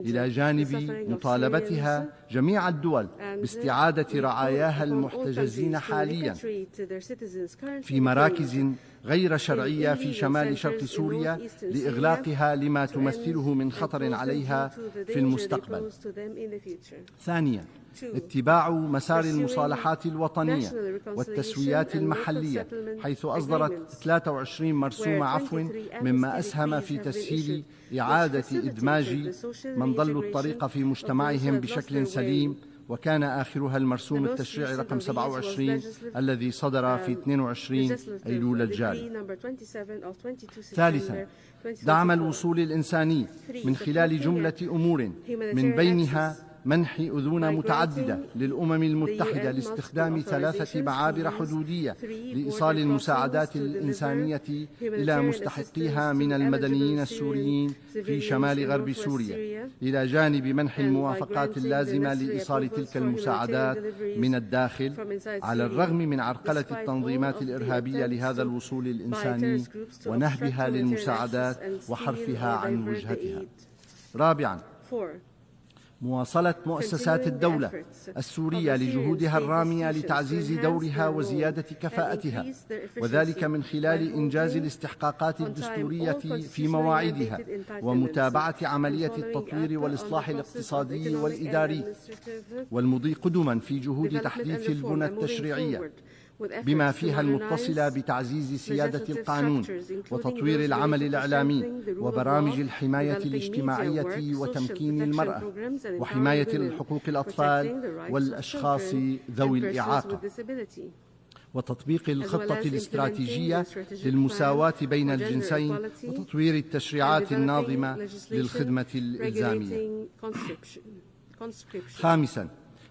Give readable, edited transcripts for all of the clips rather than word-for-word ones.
إلى جانب مطالبتها جميع الدول باستعادة رعاياها المحتجزين حاليا في مراكز غير شرعية في شمال شرق سوريا لإغلاقها لما تمثله من خطر عليها في المستقبل. ثانيا، اتباع مسار المصالحات الوطنية والتسويات المحلية، حيث أصدرت 23 مرسوم عفو، مما أسهم في تسهيل إعادة إدماج من ضلوا الطريق في مجتمعهم بشكل سليم، وكان آخرها المرسوم التشريعي رقم 27 الذي صدر في 22 أيلول الجاري. ثالثا، دعم الوصول الإنساني من خلال جملة أمور، من بينها منح أذون متعددة للأمم المتحدة لاستخدام 3 معابر حدودية لإيصال المساعدات الإنسانية إلى مستحقيها من المدنيين السوريين في شمال غرب سوريا، إلى جانب منح الموافقات اللازمة لإيصال تلك المساعدات من الداخل، على الرغم من عرقلة التنظيمات الإرهابية لهذا الوصول الإنساني ونهبها للمساعدات وحرفها عن وجهتها. رابعا، مواصلة مؤسسات الدولة السورية لجهودها الرامية لتعزيز دورها وزيادة كفاءتها، وذلك من خلال إنجاز الاستحقاقات الدستورية في مواعيدها، ومتابعة عملية التطوير والإصلاح الاقتصادي والإداري، والمضي قدما في جهود تحديث البنى التشريعية بما فيها المتصلة بتعزيز سيادة القانون وتطوير العمل الإعلامي وبرامج الحماية الاجتماعية وتمكين المرأة وحماية حقوق الأطفال والأشخاص ذوي الإعاقة، وتطبيق الخطة الاستراتيجية للمساواة بين الجنسين وتطوير التشريعات الناظمة للخدمة الإلزامية. خامسا،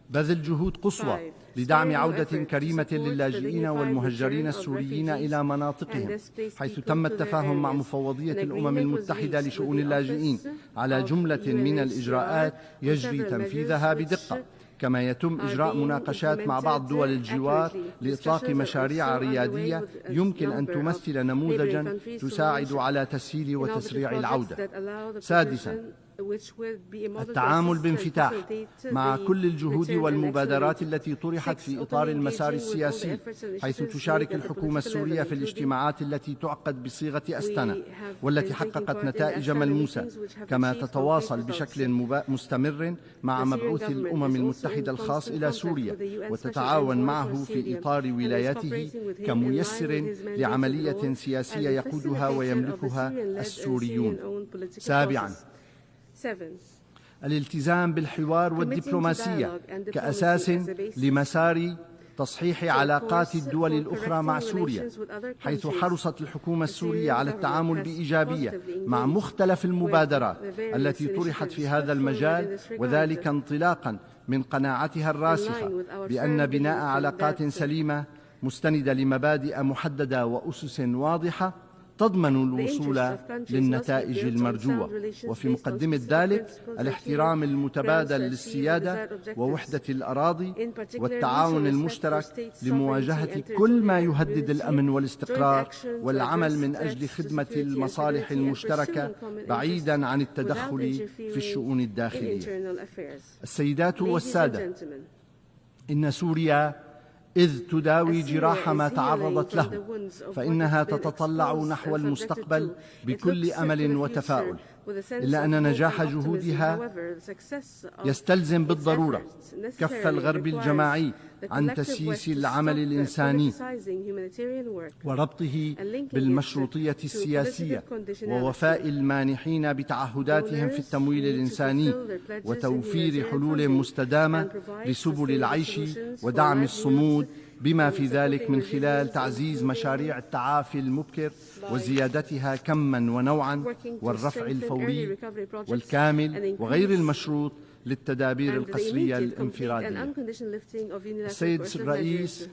بذل جهود قصوى لدعم عودة كريمة للاجئين والمهجرين السوريين إلى مناطقهم، حيث تم التفاهم مع مفوضية الأمم المتحدة لشؤون اللاجئين على جملة من الإجراءات يجري تنفيذها بدقة، كما يتم إجراء مناقشات مع بعض دول الجوار لإطلاق مشاريع ريادية يمكن أن تمثل نموذجا تساعد على تسهيل وتسريع العودة. سادسا، التعامل بانفتاح مع كل الجهود والمبادرات التي طرحت في إطار المسار السياسي، حيث تشارك الحكومة السورية في الاجتماعات التي تعقد بصيغة أستنا والتي حققت نتائج ملموسة، كما تتواصل بشكل مستمر مع مبعوث الأمم المتحدة الخاص إلى سوريا وتتعاون معه في إطار ولايته كميسر لعملية سياسية يقودها ويملكها السوريون. سابعا، الالتزام بالحوار والدبلوماسية كأساس لمسار تصحيح علاقات الدول الأخرى مع سوريا، حيث حرصت الحكومة السورية على التعامل بإيجابية مع مختلف المبادرات التي طرحت في هذا المجال، وذلك انطلاقا من قناعتها الراسخة بأن بناء علاقات سليمة مستندة لمبادئ محددة وأسس واضحة تضمن الوصول للنتائج المرجوة، وفي مقدمة ذلك الاحترام المتبادل للسيادة ووحدة الأراضي والتعاون المشترك لمواجهة كل ما يهدد الأمن والاستقرار، والعمل من أجل خدمة المصالح المشتركة بعيدا عن التدخل في الشؤون الداخلية. السيدات والسادة، إن سوريا إذ تداوي جراح ما تعرضت له فإنها تتطلع نحو المستقبل بكل أمل وتفاؤل، إلا أن نجاح جهودها يستلزم بالضرورة كف الغرب الجماعي عن تسييس العمل الإنساني وربطه بالمشروطية السياسية ووفاء المانحين بتعهداتهم في التمويل الإنساني وتوفير حلول مستدامة لسبل العيش ودعم الصمود، بما في ذلك من خلال تعزيز مشاريع التعافي المبكر وزيادتها كما ونوعا والرفع الفوري والكامل وغير المشروط للتدابير القسرية الانفرادية. السيد الرئيس،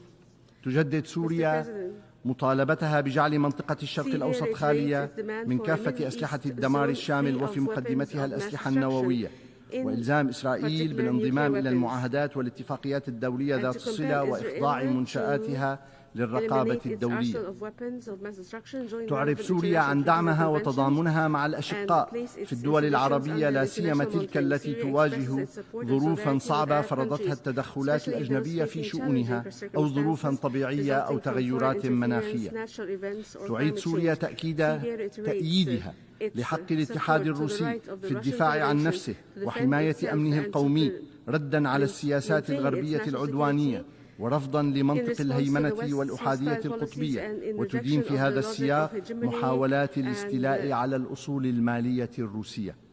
تجدد سوريا مطالبتها بجعل منطقة الشرق الأوسط خالية من كافة أسلحة الدمار الشامل وفي مقدمتها الأسلحة النووية، وإلزام إسرائيل بالانضمام إلى المعاهدات والاتفاقيات الدولية ذات الصلة وإخضاع منشآتها للرقابة الدولية. تعرف سوريا عن دعمها وتضامنها مع الأشقاء في الدول العربية، لا سيما تلك التي تواجه ظروفا صعبة فرضتها التدخلات الأجنبية في شؤونها أو ظروفا طبيعية أو تغيرات مناخية. تعيد سوريا تأييدها لحق الاتحاد الروسي في الدفاع عن نفسه وحماية أمنه القومي، ردا على السياسات الغربية العدوانية ورفضا لمنطق الهيمنة والأحادية القطبية، وتدين في هذا السياق محاولات الاستيلاء على الأصول المالية الروسية.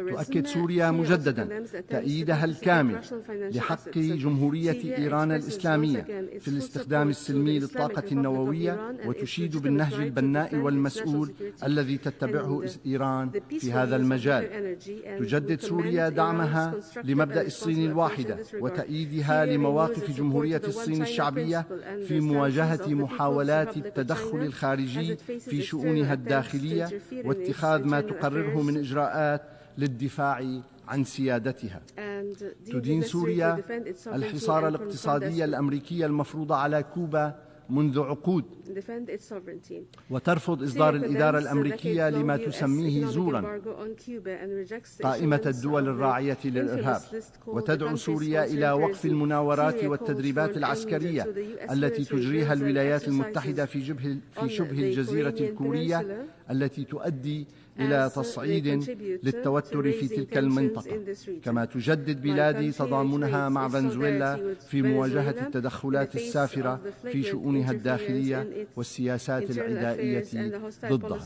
تؤكد سوريا مجددا تأييدها الكامل لحق جمهورية إيران الإسلامية في الاستخدام السلمي للطاقة النووية، وتشيد بالنهج البناء والمسؤول الذي تتبعه إيران في هذا المجال. تجدد سوريا دعمها لمبدأ الصين الواحدة وتأييدها لمواقف جمهورية الصين الشعبية في مواجهة محاولات التدخل الخارجي في شؤونها الداخلية، واتخاذ ما تقرره من إجراءات للدفاع عن سيادتها. تدين سوريا الحصار الاقتصادي الأمريكي المفروض على كوبا منذ عقود، وترفض إصدار الإدارة الأمريكية لما تسميه زورا قائمة الدول الراعية للإرهاب، وتدعو سوريا إلى وقف المناورات والتدريبات العسكرية التي تجريها الولايات المتحدة في شبه الجزيرة الكورية، التي تؤدي إلى تصعيد للتوتر في تلك المنطقة. كما تجدد بلادي تضامنها مع فنزويلا في مواجهة التدخلات السافرة في شؤونها الداخلية والسياسات العدائية ضدها.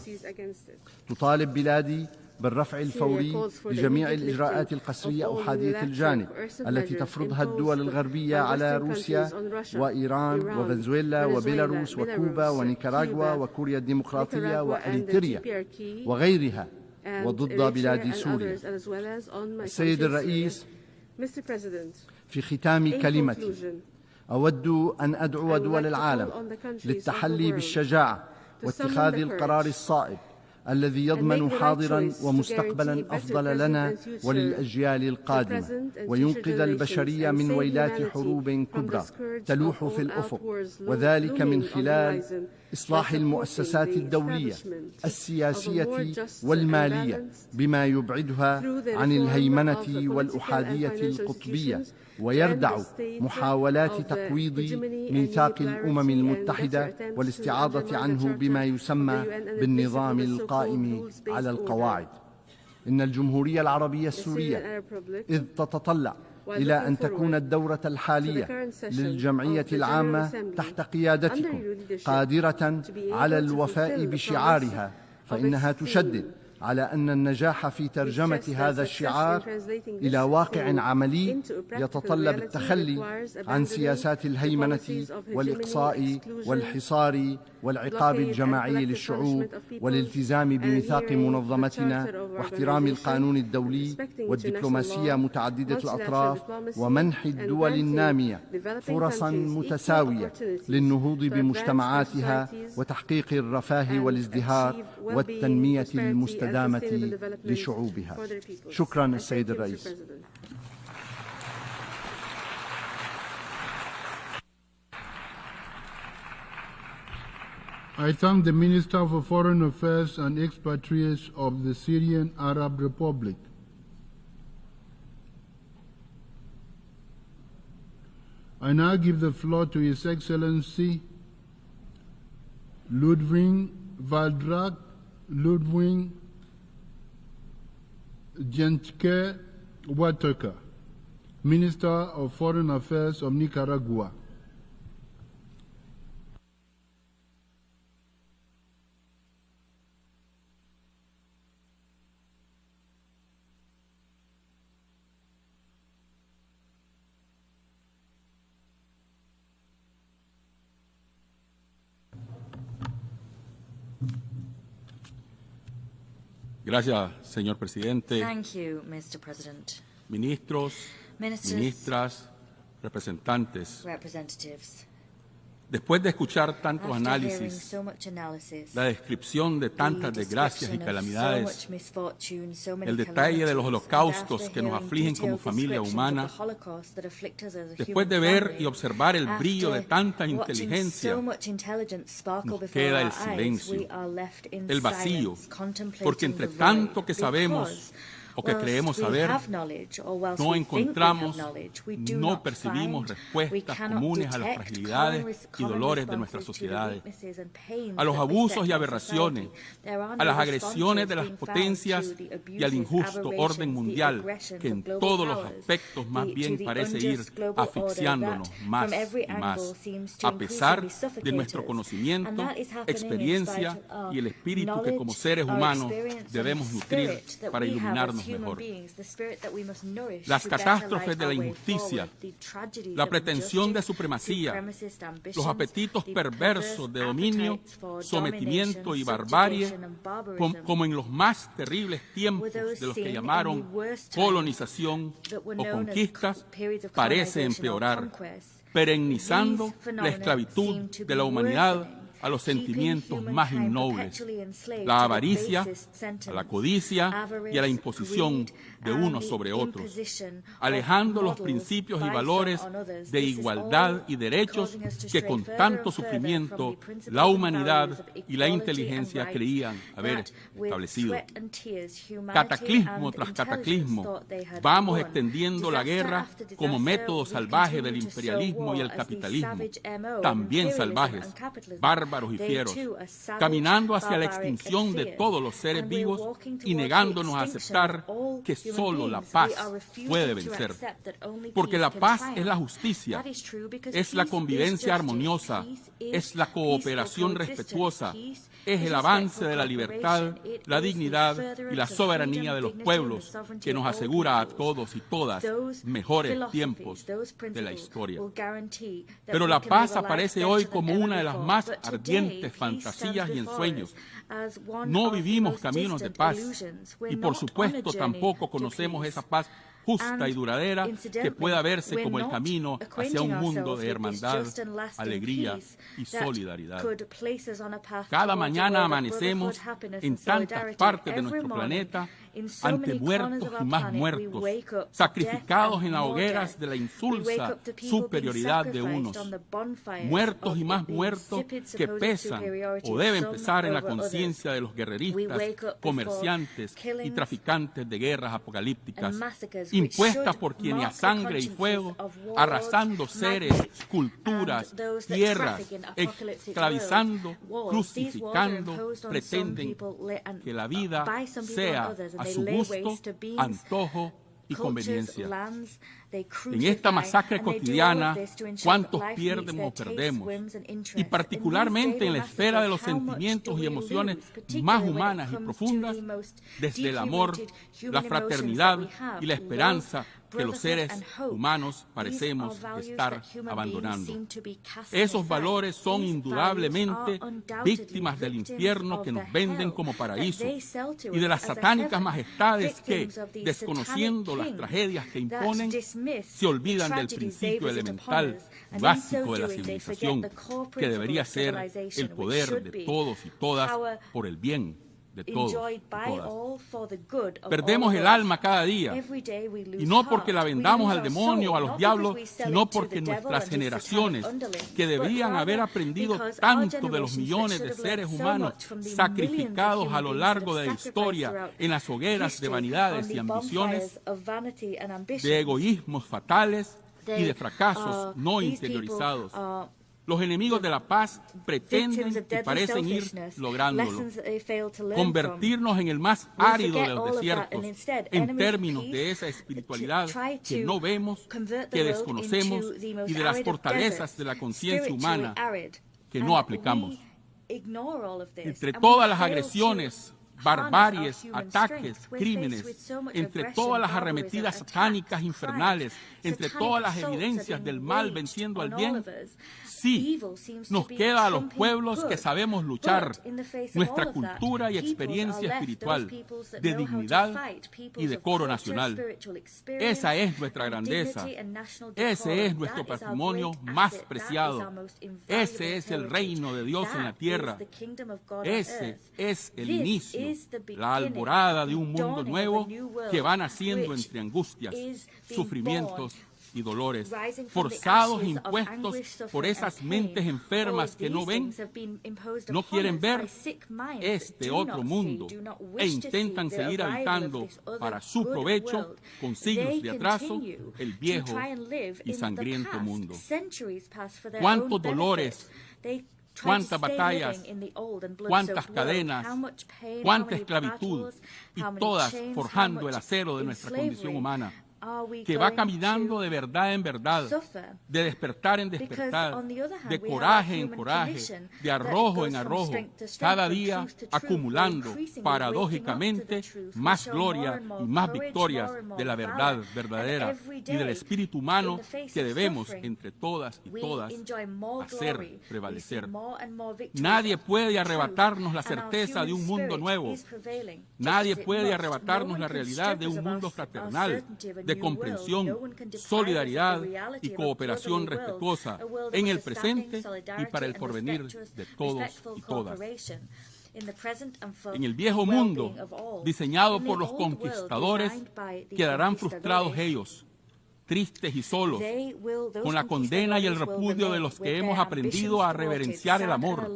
تطالب بلادي بالرفع الفوري لجميع الإجراءات القسرية أحادية الجانب التي تفرضها الدول الغربية على روسيا وإيران وفنزويلا وبيلاروس وكوبا ونيكاراغوا وكوريا الديمقراطية وإريتريا وغيرها، وضد بلاد سوريا. السيد الرئيس، في ختام كلمتي أود أن أدعو دول العالم للتحلي بالشجاعة واتخاذ القرار الصائب الذي يضمن حاضرا ومستقبلا أفضل لنا وللأجيال القادمة، وينقذ البشرية من ويلات حروب كبرى تلوح في الأفق، وذلك من خلال إصلاح المؤسسات الدولية السياسية والمالية بما يبعدها عن الهيمنة والأحادية القطبية، ويردع محاولات تقويض ميثاق الأمم المتحدة والاستعاضة عنه بما يسمى بالنظام القائم على القواعد. إن الجمهورية العربية السورية إذ تتطلع إلى أن تكون الدورة الحالية للجمعية العامة تحت قيادتكم قادرة على الوفاء بشعارها، فإنها تشدد على أن النجاح في ترجمة هذا الشعار إلى واقع عملي يتطلب التخلي عن سياسات الهيمنة والإقصاء والحصار والعقاب الجماعي للشعوب، والالتزام بميثاق منظمتنا واحترام القانون الدولي والدبلوماسية متعددة الأطراف، ومنح الدول النامية فرصا متساوية للنهوض بمجتمعاتها وتحقيق الرفاه والازدهار والتنمية المستدامة لشعوبها. شكرا السيد الرئيس. I thank the Minister for Foreign Affairs and Expatriates of the Syrian Arab Republic. I now give the floor to His Excellency Ludwig Gentke Wataka, Minister of Foreign Affairs of Nicaragua. Gracias, señor presidente. Thank you, Mr. President. Ministros, Ministers, ministras, representantes. representatives. Después de escuchar tantos After hearing análisis, so much analysis, la descripción de tantas the desgracias y description of so calamidades, much misfortune, so many el detalle de los calamities, holocaustos and que nos after afligen como hearing familia detailed humana, descriptions of the Holocaust that afflict us as a después de human ver family, y observar el brillo de after tanta watching inteligencia, so much intelligence sparkle nos before queda el our eyes, silencio, we are left in el vacío, silence, contemplating porque entre the void, tanto que sabemos because o que whilst creemos we saber, have knowledge, or whilst no we think we have encontramos, knowledge, we do no not percibimos find, respuestas we cannot comunes a las detect fragilidades y common dolores de nuestras responses to the sociedades, weaknesses and pains a los that abusos beset y our aberraciones, society. There are a no las agresiones de responses las being found potencias to the y al abuses, injusto aberrations, orden the mundial aggressions que of en global todos los powers, aspectos más to bien the parece ir unjust global order asfixiándonos that más from every y angle más, seems to a pesar increasingly suffocate de nuestro us. conocimiento, And that is happening in experiencia spite of y el espíritu que como knowledge, seres our humanos experience, and debemos nutrir spirit that para we have as iluminarnos human mejor. beings, the spirit that we must nourish Las to better catástrofes light de la our way injusticia, forward, the tragedies la of pretensión de injustice, supremacía, supremacist ambitions, los apetitos the perversos de perverse dominio, appetites for sometimiento y domination, barbarie, subjugation and barbarism, como en los más terribles tiempos were those de los que seen in llamaron the worst times colonización that were o known as conquistas, periods of parece colonization or empeorar, conquest. perennizando These la phenomena esclavitud seem to de be la humanidad worsening, a los keeping sentimientos más humankind innobles, perpetually enslaved la to the avaricia, basest a sentence, la codicia y a la avarice, imposición greed, de and unos the sobre otros, imposition alejando of los models principios y by valores some on others. de This is igualdad all y derechos causing us to que stray con further tanto and further sufrimiento from the principles la and humanidad values of y la equality inteligencia and rights creían haber that with establecido. sweat and tears, humanity Cataclismo and tras intelligence cataclismo, thought they had vamos won. extendiendo la Disaster guerra after disaster, como método we salvaje del continue to sow imperialismo y el war as the capitalismo, savage MO of también imperialism salvajes, and capitalism. bárbaros y They fieros, too are savage, caminando hacia la barbaric, extinción and de fierce. todos los seres And we're vivos walking y towards negándonos a the extinction aceptar of all que human solo la beings. paz We are refusing puede to vencer. accept that only Porque peace la can paz triumph. es la justicia, That is true because es la peace is convivencia justice. armoniosa, Peace is es la peaceful cooperación coexistence. respetuosa, Peace es is el avance respectful de la libertad, cooperation. It la is the dignidad y furtherance la of soberanía freedom, de los dignity, and the pueblos sovereignty que of nos all asegura a peoples. todos y todas Those mejores philosophies, tiempos those de la principles historia. will guarantee that Pero we la can paz live a life aparece better hoy than como ever una de las before. más But today, ardientes peace fantasías stands y before ensueños. us as one No of the vivimos most caminos de distant paz illusions. We're y por not supuesto on a journey tampoco to conocemos peace. esa paz justa y And duradera que incidentally, pueda verse we're como el not camino hacia acquainting un mundo ourselves de with this hermandad, just and lasting alegría peace y that solidaridad. could place us on a path Cada towards a mañana world of amanecemos brotherhood, happiness, en and tantas solidarity. partes de Every nuestro morning, planeta in so ante many corners muertos of y our más planet, we muertos, wake up to sacrificados death en las and more hogueras death. de la We wake insulsa up to people superioridad being de unos, sacrificed on the bonfires muertos y of más the muertos insipid que supposed pesan superiority o of deben some pesar en la over others. conciencia de los We guerreristas, wake up comerciantes before y killings traficantes de guerras apocalípticas, and massacres, which impuestas should por quienes a mark the sangre y consciences fuego, of warlords, arrasando seres, magnates, culturas, and those that tierras, traffic in apocalyptic esclavizando, worlds. These walls are crucificando, imposed on some pretenden people and que la vida by some people sea and others, and a they su lay gusto, waste to beings, antojo y cultures, conveniencia. lands. They En esta crucify, masacre and they do all cotidiana, of this to ensure ¿cuántos that life pierden meets o their perdemos? tastes, whims, and Y interests. particularmente In en these la daily esfera de los massacres, how much sentimientos do y we emociones lose, más particularly when it humanas y comes profundas, to the most desde el deeply amor, rooted human la emotions fraternidad that we have, y la esperanza love, que los brotherhood, seres and hope. humanos These parecemos are values estar that human abandonando. beings seem to be casting Esos aside. valores son These indudablemente values are undoubtedly víctimas del victims infierno of que nos the venden hell como that paraíso they sell to y de us las as a satánicas heaven. majestades que, Victims of these desconociendo satanic las tragedias que kings that imponen, dismiss se olvidan the del tragedies they principio visit elemental upon us, y and in básico so de la doing, they forget civilización, the core que debería principle of ser civilization, el which poder should de be todos y todas power por el bien de todos enjoyed y by todas. all for the good of Perdemos all el of us. alma cada día, Every day we lose y no porque la heart. We vendamos lose al our demonio o a soul, los not diablos, because we sell sino it to porque the devil nuestras and his generaciones, satanic underlings, que but deberían haber rather aprendido because our tanto de los generations millones that de should have seres learned so humanos much from the sacrificados millions of a human lo beings largo that de la have sacrificed historia throughout en las hogueras de history vanidades on y the ambiciones, bonfires of vanity and ambitions. de egoísmos fatales y de fracasos no These interiorizados. people are Los enemigos de la paz pretenden victims of y deadly parecen ir selfishness, lográndolo, lessons that they fail to learn convertirnos en el más We árido forget de all los of that, desiertos and instead, en enemies of términos peace de esa espiritualidad try que to no vemos, convert the que world desconocemos into the most y de las arid of fortalezas deserts, de la conciencia spiritually humana arid. que And no aplicamos. we ignore all of this, Entre and we todas las fail to agresiones, harness barbaries, our human ataques, strength. We're crímenes, faced with so much entre aggression, todas las barbarism, arremetidas attacks, satánicas crimes, infernales, entre satanic todas las assaults are evidencias being del mal waged venciendo al on all bien, of us. Sí, nos queda a los pueblos que sabemos luchar, nuestra cultura y experiencia espiritual, de dignidad y decoro nacional. Esa es nuestra grandeza. Ese es nuestro patrimonio más preciado. Ese es el reino de Dios en la tierra. Ese es el inicio, la alborada de un mundo nuevo que va naciendo entre angustias, sufrimientos y dolores, forzados e impuestos por esas mentes enfermas que no ven, no quieren ver este otro mundo e intentan seguir habitando para su provecho, con siglos de atraso, el viejo y sangriento mundo. ¿Cuántos dolores, cuántas batallas, cuántas cadenas, cuánta esclavitud, y todas forjando el acero de nuestra condición humana, que va caminando de verdad en verdad, de despertar en despertar, de coraje en coraje, de arrojo en arrojo, cada día acumulando paradójicamente más gloria y más victorias de la verdad verdadera y del espíritu humano que debemos entre todas y todas hacer prevalecer. Nadie puede arrebatarnos la certeza de un mundo nuevo. Nadie puede arrebatarnos la realidad de un mundo fraternal, de comprensión, solidaridad y cooperación respetuosa en el presente y para el porvenir de todos y todas. En el viejo mundo, diseñado por los conquistadores, quedarán frustrados ellos, tristes y solos, con la condena y el repudio de los que hemos aprendido a reverenciar el amor,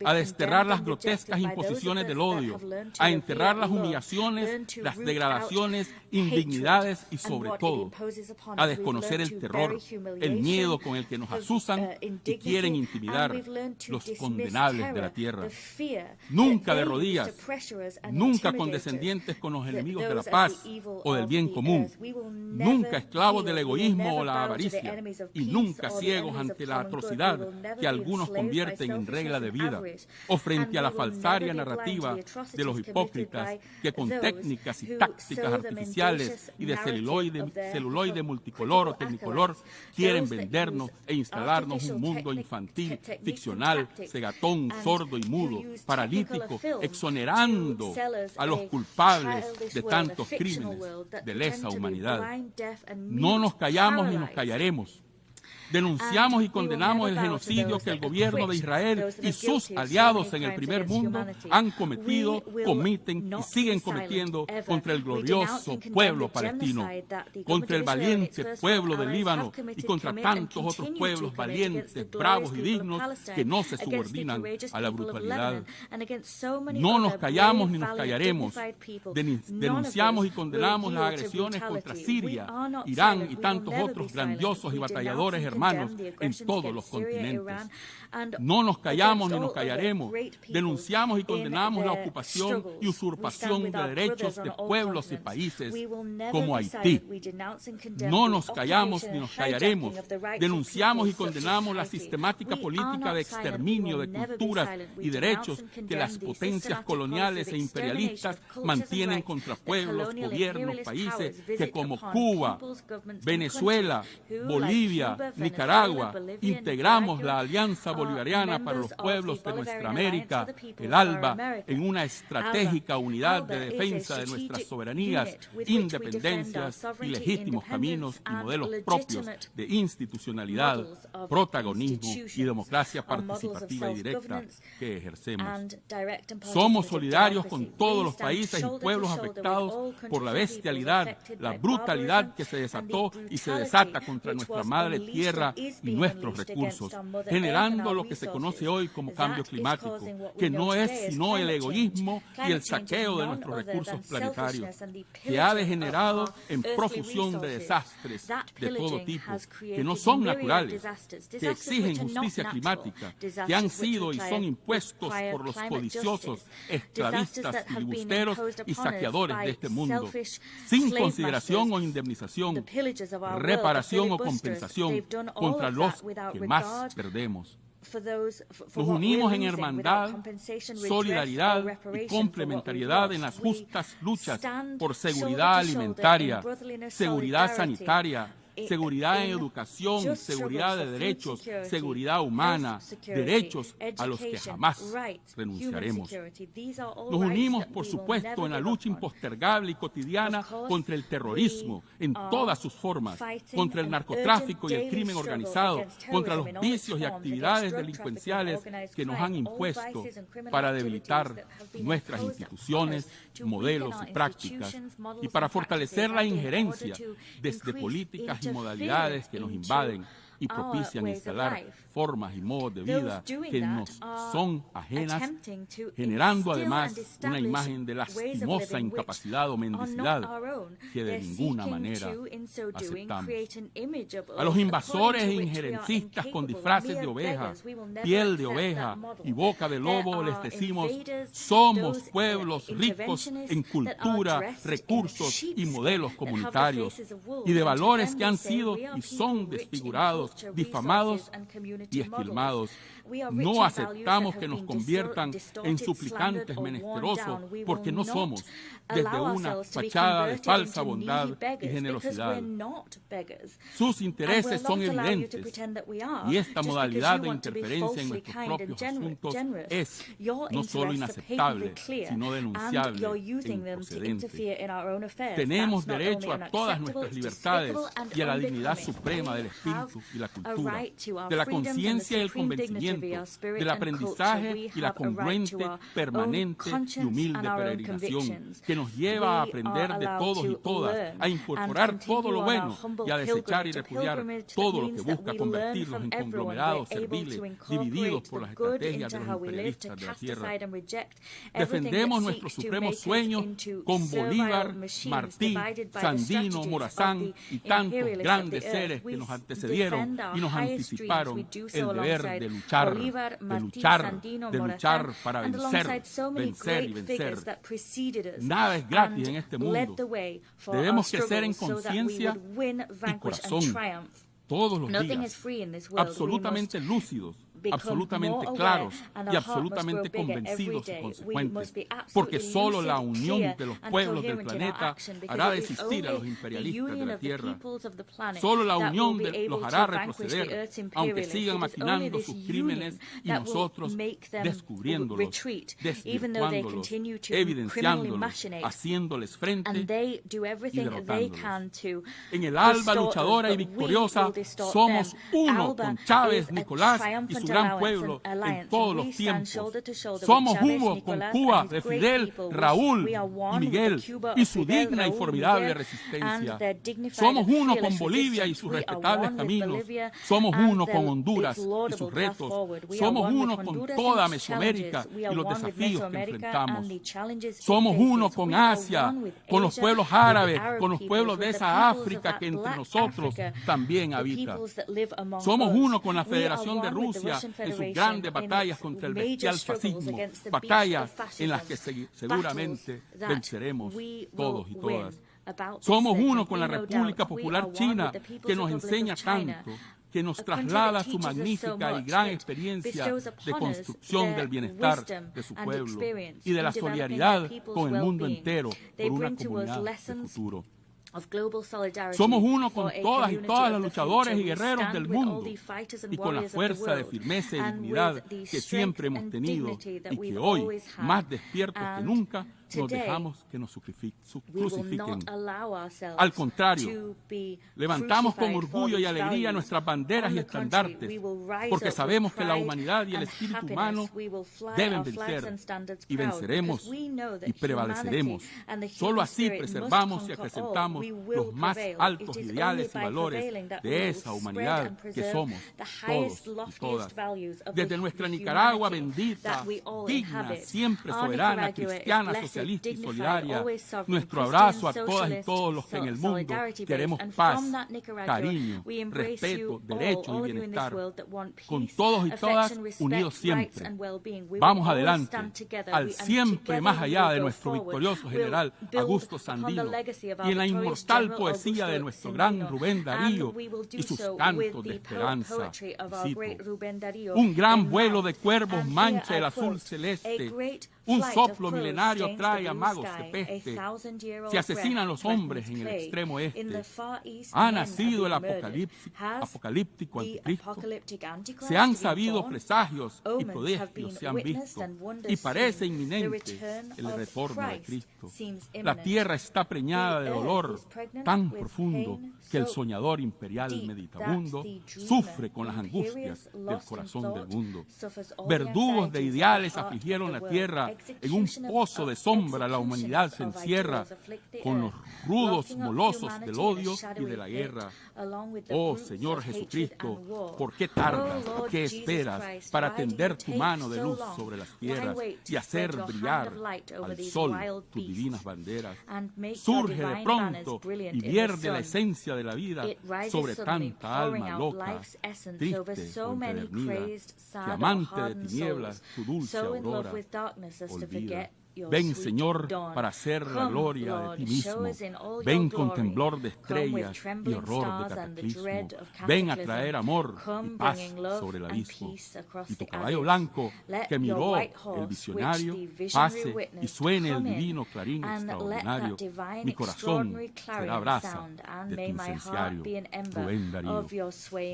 a desterrar las grotescas imposiciones del odio, a enterrar las humillaciones, las degradaciones, indignidades y sobre todo, a desconocer el terror, el miedo con el que nos asusan y quieren intimidar los condenables de la tierra. Nunca de rodillas, nunca condescendientes con los enemigos de la paz o del bien común, nunca esclavos del egoísmo o la avaricia, y nunca ciegos ante la atrocidad que algunos convierten en regla de vida, o frente a la falsaria narrativa de los hipócritas que con técnicas y tácticas artificiales y de celuloide multicolor o tecnicolor quieren vendernos e instalarnos un mundo infantil, ficcional, cegatón, sordo y mudo, paralítico, exonerando a los culpables de tantos crímenes de lesa humanidad. No nos callamos ni nos callaremos. Denunciamos y condenamos el genocidio que el gobierno de Israel y sus aliados en el primer mundo han cometido, cometen y siguen cometiendo contra el glorioso pueblo palestino, contra el valiente pueblo del Líbano y contra tantos otros pueblos valientes, bravos y dignos que no se subordinan a la brutalidad. No nos callamos ni nos callaremos. Denunciamos y condenamos las agresiones contra Siria, Irán y tantos otros grandiosos y batalladores hermanos en todos los continentes. No nos callamos ni nos callaremos. Denunciamos y condenamos la ocupación y usurpación de derechos de pueblos y países como Haití. No nos callamos ni nos callaremos. Denunciamos y condenamos la sistemática política de exterminio de culturas y derechos que las potencias coloniales e imperialistas mantienen contra pueblos, gobiernos, países que como Cuba, Venezuela, Bolivia, Nicaragua, integramos la Alianza Bolivariana para los pueblos de nuestra América, el ALBA, en una estratégica unidad de defensa de nuestras soberanías, independencias y legítimos caminos y modelos propios de institucionalidad, protagonismo y democracia participativa y directa que ejercemos. Somos solidarios con todos los países y pueblos afectados por la bestialidad, la brutalidad que se desató y se desata contra nuestra madre tierra y nuestros recursos, generando lo que se conoce hoy como cambio climático, que no es sino el egoísmo y el saqueo de nuestros recursos planetarios, que ha degenerado en profusión de desastres de todo tipo, que no son naturales, que exigen justicia climática, que han sido y son impuestos por los codiciosos, esclavistas, filibusteros y saqueadores de este mundo, sin consideración o indemnización, reparación o compensación contra los que más perdemos. Nos unimos en hermandad, solidaridad y complementariedad en las justas luchas por seguridad alimentaria, seguridad sanitaria, seguridad en educación, seguridad de derechos, seguridad humana, derechos a los que jamás renunciaremos. Nos unimos, por supuesto, en la lucha impostergable y cotidiana contra el terrorismo en todas sus formas, contra el narcotráfico y el crimen organizado, contra los vicios y actividades delincuenciales que nos han impuesto para debilitar nuestras instituciones, modelos y prácticas, y para fortalecer la injerencia desde políticas y modalidades que nos invaden y propician instalar formas y modos de vida que nos son ajenas, generando además una imagen de lastimosa incapacidad o mendicidad que de ninguna manera aceptamos. A los invasores e injerencistas con disfraces de oveja, piel de oveja y boca de lobo les decimos: somos pueblos ricos en cultura, recursos y modelos comunitarios y de valores que han sido y son desfigurados, difamados y esquilmados. No aceptamos que nos conviertan en suplicantes menesterosos, porque no somos, desde una fachada de falsa bondad y generosidad. Sus intereses son evidentes, y esta modalidad de interferencia en nuestros propios asuntos es no solo inaceptable, sino denunciable e improcedente. Tenemos derecho a todas nuestras libertades y a la dignidad suprema del espíritu y la cultura, de la conciencia y el convencimiento, del aprendizaje y la congruente, permanente y humilde peregrinación que nos lleva a aprender de todos y todas, a incorporar todo lo bueno y a desechar y repudiar todo lo que busca convertirnos en conglomerados serviles, divididos por las estrategias de los imperialistas de la tierra. Defendemos nuestro supremo sueño con Bolívar, Martí, Sandino, Morazán y tantos grandes seres que nos antecedieron y nos anticiparon el deber de luchar para vencer y vencer. Nada es gratis en este mundo. Debemos crecer en conciencia y corazón todos los días, absolutamente lúcidos, absolutamente claros y absolutamente convencidos y consecuentes, porque solo la unión de los pueblos del planeta hará desistir a los imperialistas de la Tierra. Solo la unión los hará retroceder, aunque sigan maquinando sus crímenes y nosotros descubriéndolos, desvirtuándolos, evidenciándolos, haciéndoles frente y derrotándolos. En el alba luchadora y victoriosa somos uno con Chávez, Nicolás y su gran pueblo en todos los tiempos. Somos uno con Cuba de Fidel, Raúl y Miguel y su digna y formidable resistencia. Somos uno con Bolivia y sus respetables caminos. Somos uno con Honduras y sus retos. Somos uno con toda Mesoamérica y los desafíos que enfrentamos. Somos uno con Asia, con los pueblos árabes, con los pueblos de esa África que entre nosotros también habita. Somos uno con la Federación de Rusia en sus grandes batallas contra el bestial fascismo, batallas en las que seguramente venceremos todos y todas. Somos uno con la República Popular China, que nos enseña tanto, que nos traslada su magnífica y gran experiencia de construcción del bienestar de su pueblo y de la solidaridad con el mundo entero por una comunidad de futuro. Somos uno con todas y todas las luchadores y guerreros del mundo y con la fuerza de firmeza y dignidad que siempre hemos tenido y que hoy, más despiertos que nunca, nos dejamos que nos crucifiquen. Al contrario, levantamos con orgullo y alegría nuestras banderas y estandartes, porque sabemos que la humanidad y el espíritu humano deben vencer, y venceremos y prevaleceremos. Solo así preservamos y acrecentamos los más altos ideales y valores de esa humanidad que somos todos y todas. Desde nuestra Nicaragua bendita, digna, siempre soberana, cristiana, socialista y solidaria, nuestro abrazo a todas y todos los que en el mundo queremos paz, cariño, respeto, derecho y bienestar. Con todos y todas unidos siempre. Vamos adelante, al siempre más allá de nuestro victorioso general Augusto Sandino y en la inmortal poesía de nuestro gran Rubén Darío y sus cantos de esperanza. Cito: un gran vuelo de cuervos mancha el azul celeste, un soplo milenario trae playa magos de peste, se asesinan los hombres en el extremo este, ha nacido el apocalíptico anticristo, se han sabido presagios y prodigios se han visto, y parece inminente el retorno de Cristo. La tierra está preñada de dolor tan profundo que el soñador imperial meditabundo sufre con las angustias del corazón del mundo. Verdugos de ideales afligieron la tierra, en un pozo de sombra la humanidad se encierra, con los rudos molosos del odio y de la guerra. Oh Señor Jesucristo, ¿por qué tardas? ¿Qué esperas para tender tu mano de luz sobre las tierras y hacer brillar al sol tus divinas banderas? Surge de pronto y vierte la esencia de la vida sobre tanta alma loca, triste o empedernida, que amante de tinieblas tu dulce aurora olvida. Ven, Señor, para hacer la gloria de ti mismo. Ven con temblor de estrellas y horror de cataclismo. Ven a traer amor y paz sobre el abismo. Y tu caballo blanco, que miró el visionario, pase y suene el divino clarín extraordinario. Mi corazón será brasa de tu incenciario. Rubén Darío.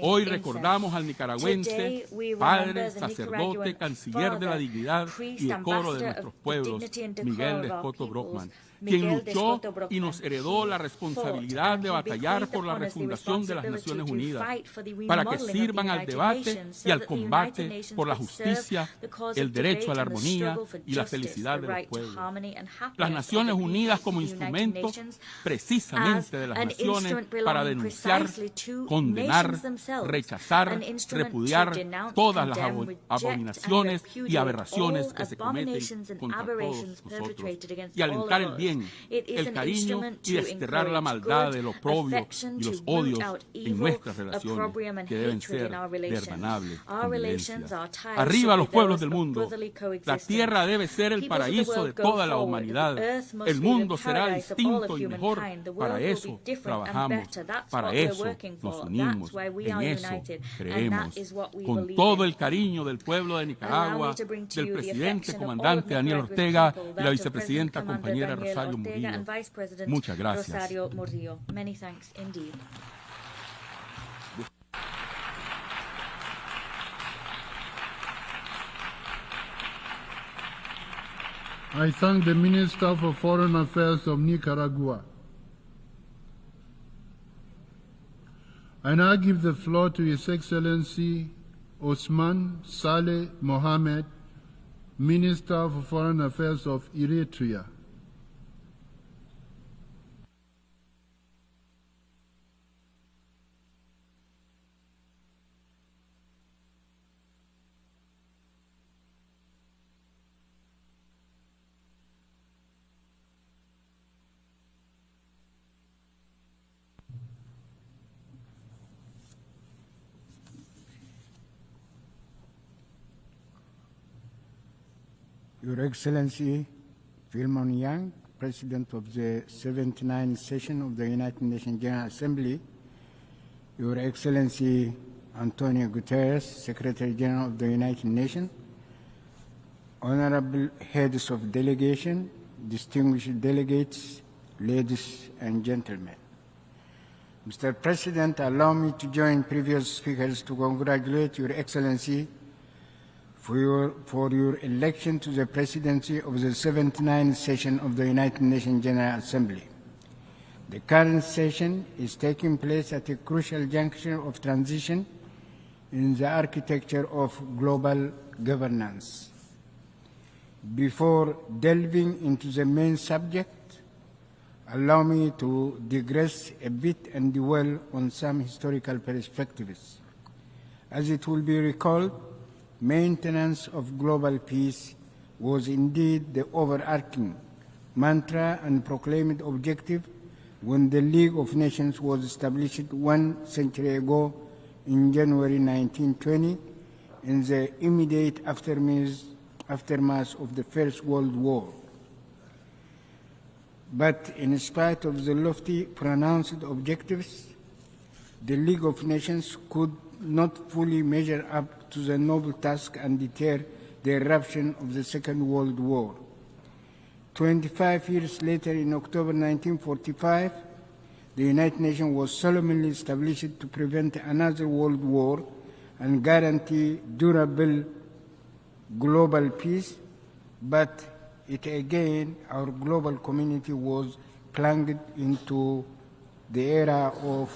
Hoy recordamos al nicaragüense, padre, sacerdote, canciller de la dignidad y decoro de nuestros pueblos, Miguel de Escoto Brockman, quien luchó y nos heredó la responsabilidad de batallar por la refundación de las Naciones Unidas, para que sirvan al debate y al combate por la justicia, el derecho a la armonía y la felicidad de los pueblos. Las Naciones Unidas como instrumento precisamente de las naciones para denunciar, condenar, rechazar, repudiar todas las abominaciones y aberraciones que se cometen contra todos nosotros y alentar el bien, el cariño y desterrar la maldad del oprobio y los odios en nuestras relaciones, que deben ser de hermanable convivencia. Arriba los pueblos del mundo. La tierra debe ser el paraíso de toda la humanidad. El mundo será distinto y mejor. Para eso trabajamos, para eso nos unimos, en eso creemos. Con todo el cariño del pueblo de Nicaragua, del presidente comandante Daniel Ortega y la vicepresidenta compañera Rosario Murillo. Muchas gracias. I thank the Minister for Foreign Affairs of Nicaragua. I now give the floor to His Excellency Osman Saleh Mohammed, Minister for Foreign Affairs of Eritrea. Your Excellency Philemon Yang, President of the 79th Session of the United Nations General Assembly, Your Excellency Antonio Guterres, Secretary General of the United Nations, Honorable Heads of Delegation, distinguished delegates, ladies and gentlemen. Mr. President, allow me to join previous speakers to congratulate Your Excellency for your election to the presidency of the 79th session of the United Nations General Assembly. The current session is taking place at a crucial juncture of transition in the architecture of global governance. Before delving into the main subject, allow me to digress a bit and dwell on some historical perspectives. As it will be recalled, maintenance of global peace was indeed the overarching mantra and proclaimed objective when the League of Nations was established 1 century ago in January 1920 in the immediate aftermath of the First World War. But in spite of the lofty pronounced objectives, the League of Nations could not fully measure up to the noble task and deter the eruption of the Second World War. 25 years later, in October 1945, the United Nations was solemnly established to prevent another world war and guarantee durable global peace, but our global community was plunged into the era of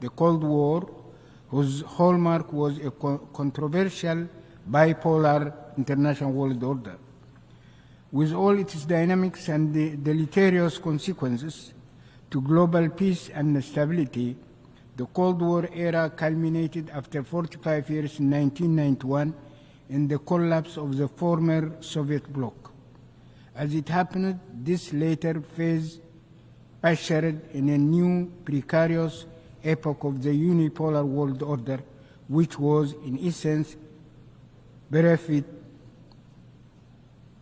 the Cold War, whose hallmark was a controversial bipolar international world order. With all its dynamics and the deleterious consequences to global peace and stability, the Cold War era culminated after 45 years in 1991 in the collapse of the former Soviet bloc. As it happened, this later phase ushered in a new precarious epoch of the unipolar world order, which was in essence bereft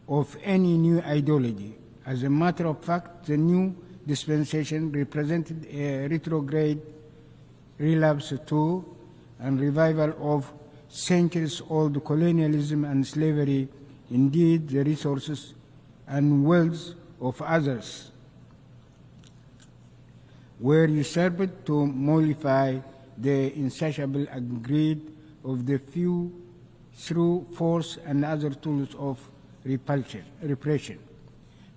of any new ideology. As a matter of fact, the new dispensation represented a retrograde relapse to and revival of centuries-old colonialism and slavery. Indeed, the resources and wealth of others were usurped to mollify the insatiable greed of the few through force and other tools of repression.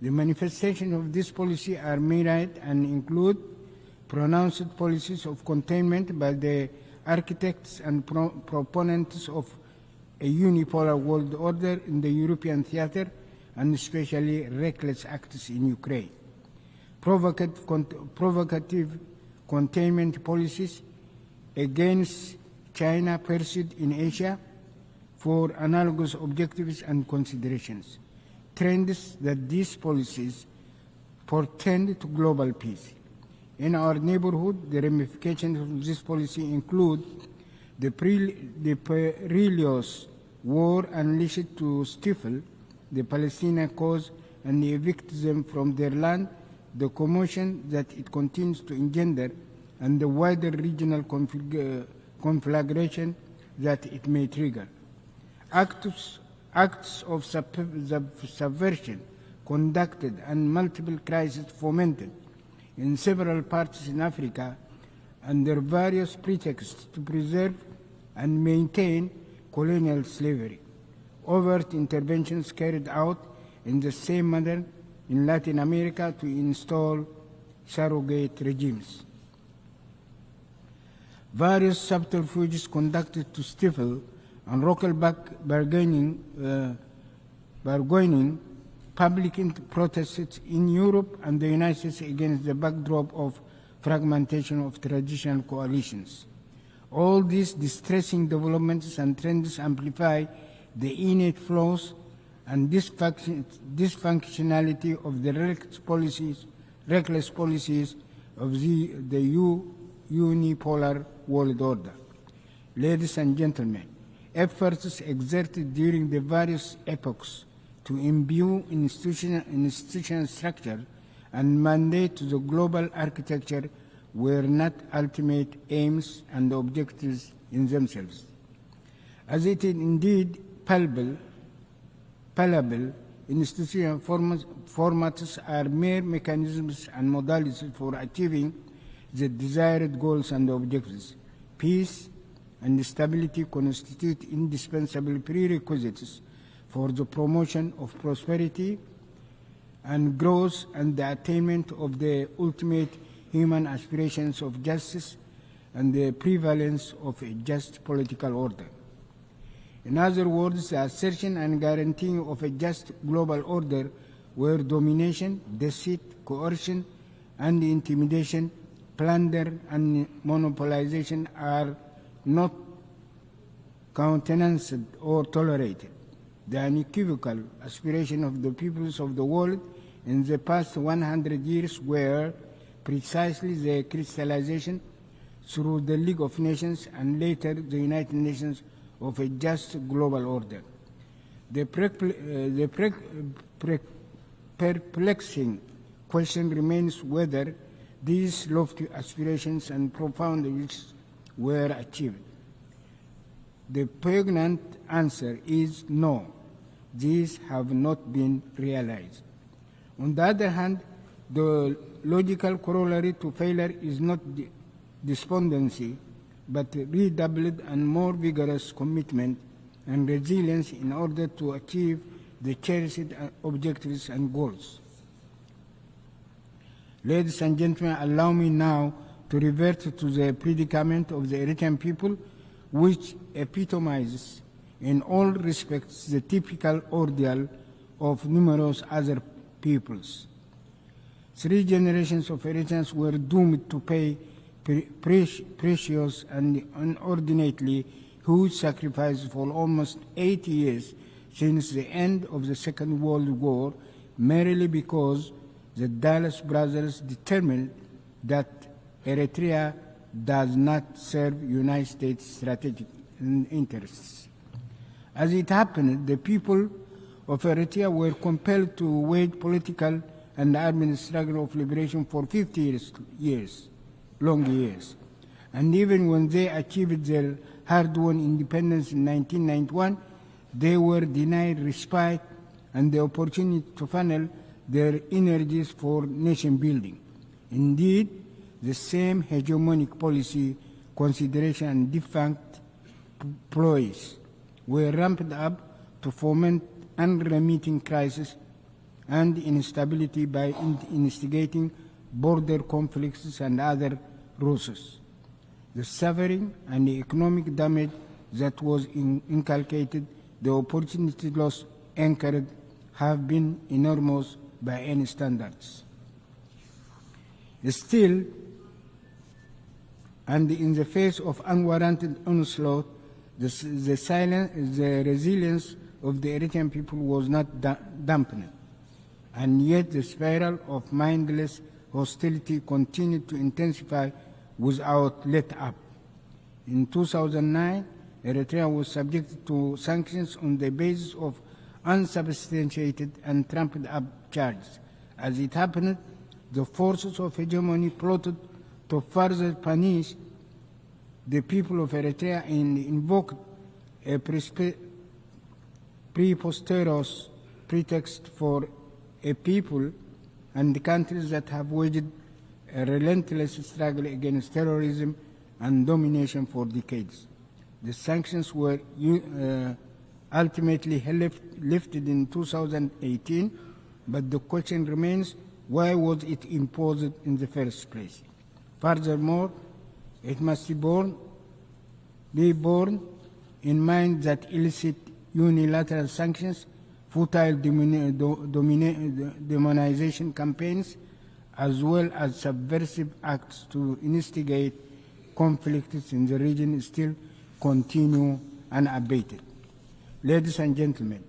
The manifestations of this policy are myriad and include pronounced policies of containment by the architects and proponents of a unipolar world order in the European theater, and especially reckless acts in Ukraine. Provocative containment policies against China pursued in Asia for analogous objectives and considerations. Trends that these policies portend to global peace. In our neighborhood, the ramifications of this policy include the perilous war unleashed to stifle the Palestinian cause and evict them from their land, the commotion that it continues to engender, and the wider regional conflagration that it may trigger. Acts of subversion conducted and multiple crises fomented in several parts in Africa under various pretexts to preserve and maintain colonial slavery. Overt interventions carried out in the same manner in Latin America to install surrogate regimes. Various subterfuges conducted to stifle and roll back bargaining public protests in Europe and the United States against the backdrop of fragmentation of traditional coalitions. All these distressing developments and trends amplify the innate flaws and dysfunctionality of the reckless policies of the unipolar world order. Ladies and gentlemen, efforts exerted during the various epochs to imbue institutional structure and mandate to the global architecture were not ultimate aims and objectives in themselves. As it is indeed palpable, institutional formats are mere mechanisms and modalities for achieving the desired goals and objectives. Peace and stability constitute indispensable prerequisites for the promotion of prosperity and growth and the attainment of the ultimate human aspirations of justice and the prevalence of a just political order. In other words, the assertion and guaranteeing of a just global order where domination, deceit, coercion, and intimidation, plunder, and monopolization are not countenanced or tolerated. The unequivocal aspiration of the peoples of the world in the past 100 years were precisely the crystallization through the League of Nations and later the United Nations of a just global order. The perplexing question remains whether these lofty aspirations and profound wishes were achieved? The pregnant answer is no, these have not been realized. On the other hand, the logical corollary to failure is not despondency, but redoubled and more vigorous commitment and resilience in order to achieve the cherished objectives and goals. Ladies and gentlemen, allow me now to revert to the predicament of the Eritrean people, which epitomizes in all respects the typical ordeal of numerous other peoples. 3 generations of Eritreans were doomed to pay precious and inordinately huge sacrifices for almost 80 years since the end of the Second World War, merely because the Dallas brothers determined that Eritrea does not serve United States strategic interests. As it happened, the people of Eritrea were compelled to wage political and armed struggle of liberation for 50 long years. And even when they achieved their hard-won independence in 1991, they were denied respite and the opportunity to funnel their energies for nation building. Indeed, the same hegemonic policy consideration and defunct ploys were ramped up to foment unremitting crisis and instability by instigating border conflicts and other ruses. The suffering and the economic damage that was inculcated, the opportunity loss incurred, have been enormous by any standards. Still, and in the face of unwarranted onslaught, the resilience of the Eritrean people was not dampened, and yet the spiral of mindless hostility continued to intensify without let up. In 2009, Eritrea was subjected to sanctions on the basis of unsubstantiated and trumped up charges. As it happened, the forces of hegemony plotted to further punish the people of Eritrea and invoked a preposterous pretext for a people and the countries that have waged a relentless struggle against terrorism and domination for decades. The sanctions were ultimately lifted in 2018, but the question remains, why was it imposed in the first place? Furthermore, it must be borne in mind that illicit unilateral sanctions, futile demonization campaigns, as well as subversive acts to instigate conflicts in the region still continue unabated. Ladies and gentlemen,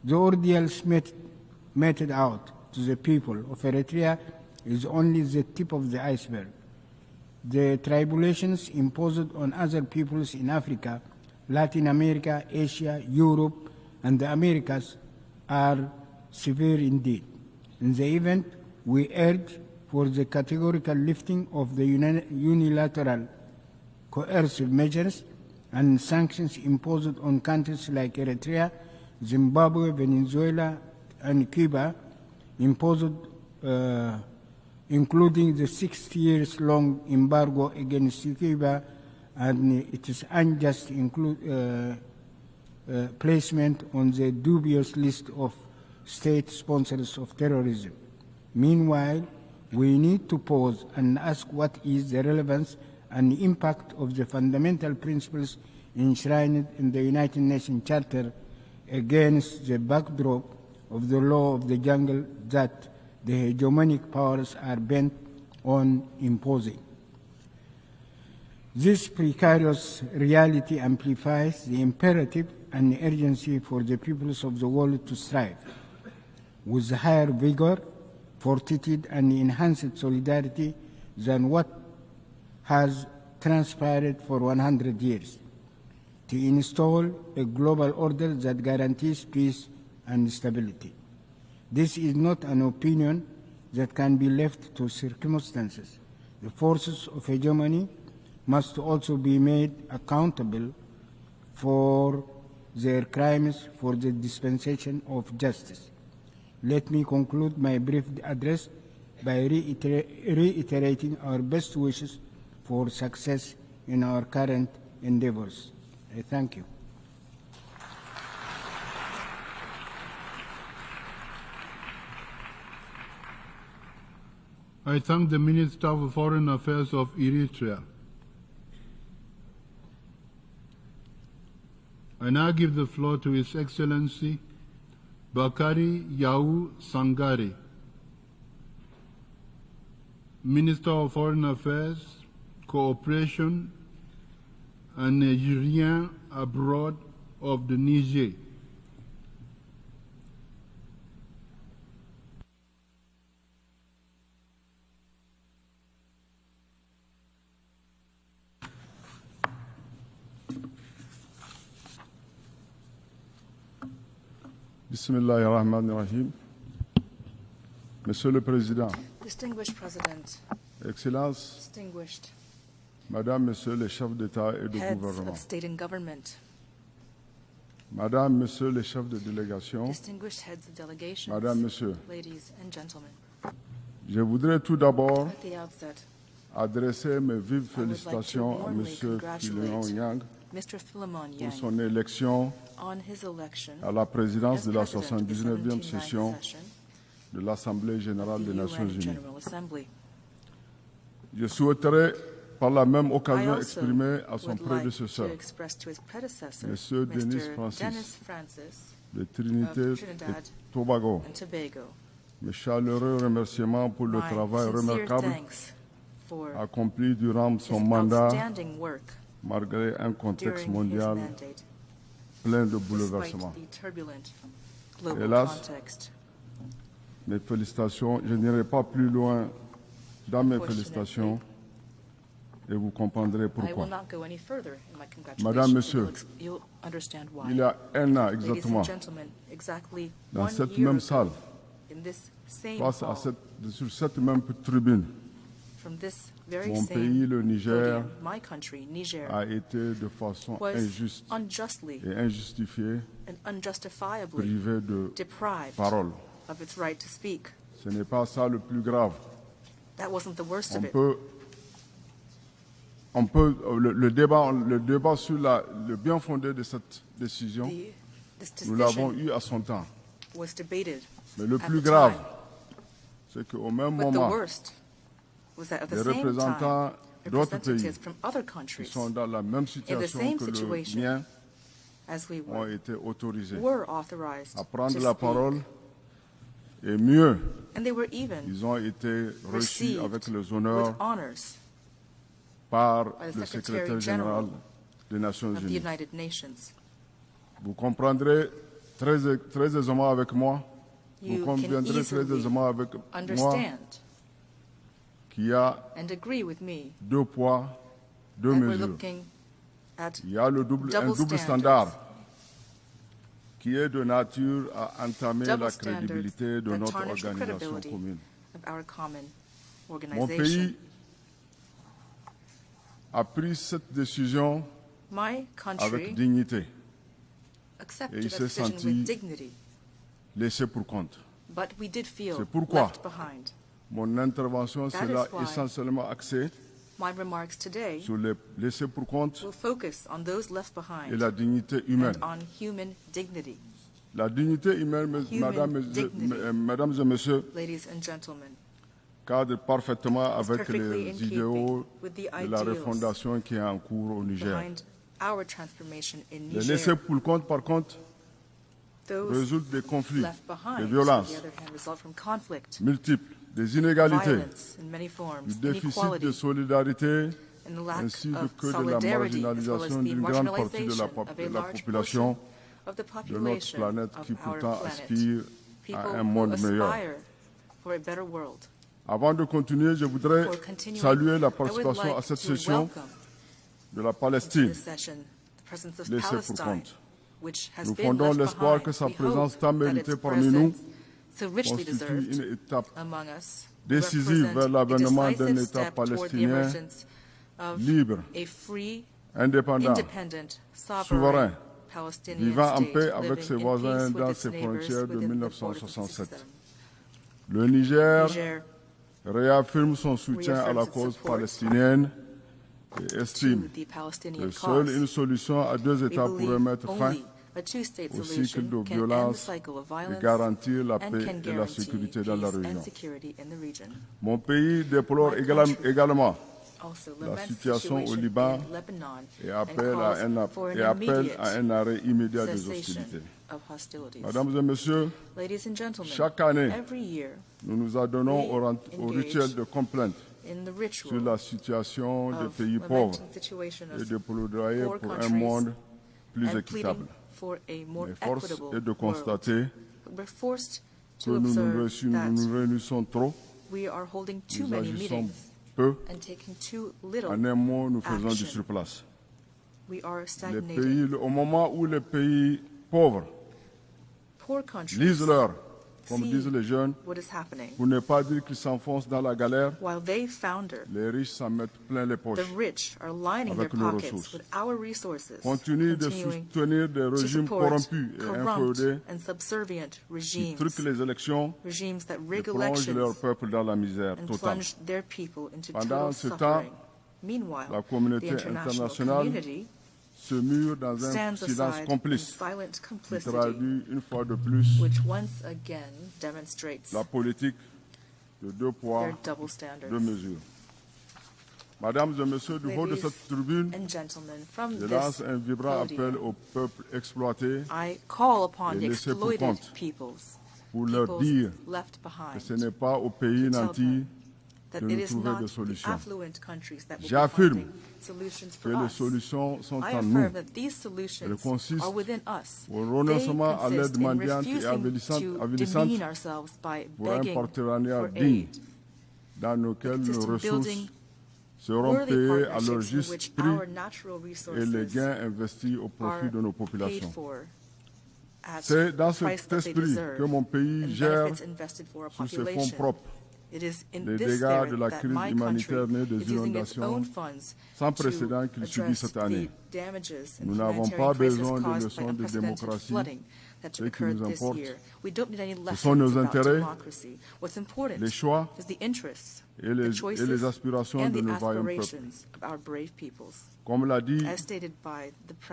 the ordeals meted out to the people of Eritrea is only the tip of the iceberg. The tribulations imposed on other peoples in Africa, Latin America, Asia, Europe, and the Americas are severe indeed. In the event, we urge for the categorical lifting of the unilateral coercive measures and sanctions imposed on countries like Eritrea, Zimbabwe, Venezuela, and Cuba, imposed including the 60 years long embargo against Cuba and its unjust placement on the dubious list of state sponsors of terrorism. Meanwhile, we need to pause and ask what is the relevance and the impact of the fundamental principles enshrined in the United Nations Charter against the backdrop of the law of the jungle that the hegemonic powers are bent on imposing. This precarious reality amplifies the imperative and the urgency for the peoples of the world to strive with higher vigor, fortitude, and enhanced solidarity than what has transpired for 100 years, to install a global order that guarantees peace and stability. This is not an opinion that can be left to circumstances. The forces of hegemony must also be made accountable for their crimes for the dispensation of justice. Let me conclude my brief address by reiterating our best wishes for success in our current endeavors. I thank you. I thank the Minister of Foreign Affairs of Eritrea. I now give the floor to His Excellency Bakari Yau Sangare, Minister of Foreign Affairs, Cooperation, and Nigerian abroad of the Niger. Bismillahirrahmanirrahim. Monsieur le Président, Distinguished President, Excellences, distinguished Madame, Monsieur les chefs d'État et de heads gouvernement, of state and government, Madame, Monsieur les chefs de délégation, distinguished heads of delegations, Madame, Monsieur, ladies and gentlemen. je voudrais tout d'abord At the outset, adresser mes vives I would like to félicitations à warmly Monsieur Philemon congratulate Yang Mr. Philemon pour Yang son élection on his election à la présidence as de la President of the 79e 79th session session de l'Assemblée générale of des the Nations UN Unies. General Assembly. Je souhaiterais par la même I occasion also exprimer à son would like prédécesseur, to express to his predecessor, Monsieur Denis Mr. Francis, Dennis Francis de Trinité of Trinidad et Tobago, and Tobago. mes chaleureux remerciements pour le My travail sincere remarquable thanks for accompli durant his son mandat, outstanding work malgré un contexte during his mondial mandate, plein de despite bouleversements. the turbulent global Hélas, context. Mes félicitations, je n'irai pas plus loin dans mes félicitations et vous comprendrez I pourquoi. will not go any further in my congratulations. Madame, Monsieur, you'll understand why. Il y a un an Ladies exactement, and gentlemen, exactly dans 1 cette year même ago, salle, in this same face à hall, sur cette même tribune, from this very mon same pays, le Niger, podium, my country, Niger, a été de façon was injuste unjustly et injustifiée and unjustifiably privé de deprived parole. of its right to speak. Ce n'est pas ça le plus grave. That wasn't the worst On of it. peut, le débat sur le bien fondé de cette décision, This nous l'avons decision eu à son temps. was debated Mais le at plus the grave, time. c'est qu'au même But the moment, worst was that at the les same représentants time, d'autres pays representatives from other qui countries, sont dans la même same situation que le situation mien as we ont were, été autorisés were authorized à prendre to la speak. parole et mieux, And they were even ils ont été reçus received avec les with honneurs honors par by the le Secretary secrétaire général General des Nations of the Unies. United Nations. Vous comprendrez très aisément avec moi, vous You can conviendrez très easily aisément avec moi understand qu'il y a and agree with me 2 poids, 2 that we're mesures. looking at Il y a un double standard qui est de nature à entamer double la standards crédibilité de that notre tarnish the organisation credibility commune. of our common Mon organization. pays a pris cette décision My avec country dignité et accepted il a s'est decision senti with dignity, laissé pour compte. but we did feel C'est pourquoi left behind. Mon intervention That sera is why essentiellement axée My remarks today sur les laissés pour compte will focus on those left et behind la dignité humaine. and on human dignity. La dignité humaine, mesdames et messieurs, Ladies and gentlemen, cadre parfaitement avec perfectly in les idéaux keeping with the de la ideals refondation qui est en cours au Niger. behind our transformation in Les laissés Niger. pour compte, par contre, Those résultent des conflits, left behind, des on violences the other hand, result from conflict, multiples, des inégalités, violence in many du forms, déficit inequality, de solidarité, and the lack ainsi of que de la solidarity, as well as marginalisation the d'une grande partie de marginalization la of a large population portion of the de notre population planète qui of our pourtant planet, aspire people à un who monde meilleur. aspire for a better world. Avant de continuer, je voudrais For continuing, saluer la I would participation like à cette to session welcome de la into Palestine. this session the presence of Laissez pour Palestine, compte. which has Nous been fondons left l'espoir behind. que sa We présence hope tant that méritée its parmi nous presence, so richly constitue deserved une étape among us, décisive vers l'avènement d'un État palestinien libre, indépendant, souverain, vivant en paix avec ses voisins dans ses frontières de 1967. Le Niger réaffirme son soutien à la cause palestinienne et estime que seule une solution à deux États pourrait mettre fin au cycle de violence et garantir la paix et la sécurité dans la région. Mon pays déplore également la situation au Liban et appelle à un arrêt immédiat des hostilités. Mesdames et Messieurs, chaque année, nous nous adonnons au rituel de complainte sur la situation des pays pauvres et de plaidoyer pour un monde plus équitable. Mais force est de constater que nous nous réunissons trop, nous agissons peu, en un mot, nous faisons du surplace. Au moment où les pays pauvres lisent-leur, comme disent les jeunes, pour ne pas dire qu'ils s'enfoncent dans la galère, les riches s'en mettent plein les poches avec nos ressources. Continuent de soutenir des régimes corrompus et inféodés qui truquent les élections et plongent leur peuple dans la misère totale. Pendant ce temps, la communauté internationale se mure dans un silence complice qui traduit une fois de plus la politique de deux poids, deux mesures. Mesdames et Messieurs, du haut de cette tribune, je lance un vibrant appel au peuple exploité et laissé pour compte pour leur dire que ce n'est pas au pays nantis de nous trouver des solutions. J'affirme que les solutions sont en nous. Elles consistent au renoncement à l'aide mendiante et avilissante pour un partenariat digne dans lequel nos ressources seront payées à leur juste prix et les gains investis au profit de nos populations. C'est dans cet esprit que mon pays gère sur ses fonds propres les dégâts de la crise humanitaire née des inondations sans précédent qu'il subit cette année. Nous n'avons pas besoin de leçons de démocratie. Ce qui nous importe, ce sont nos intérêts, les choix et les aspirations de nos vaillants peuples. Comme l'a dit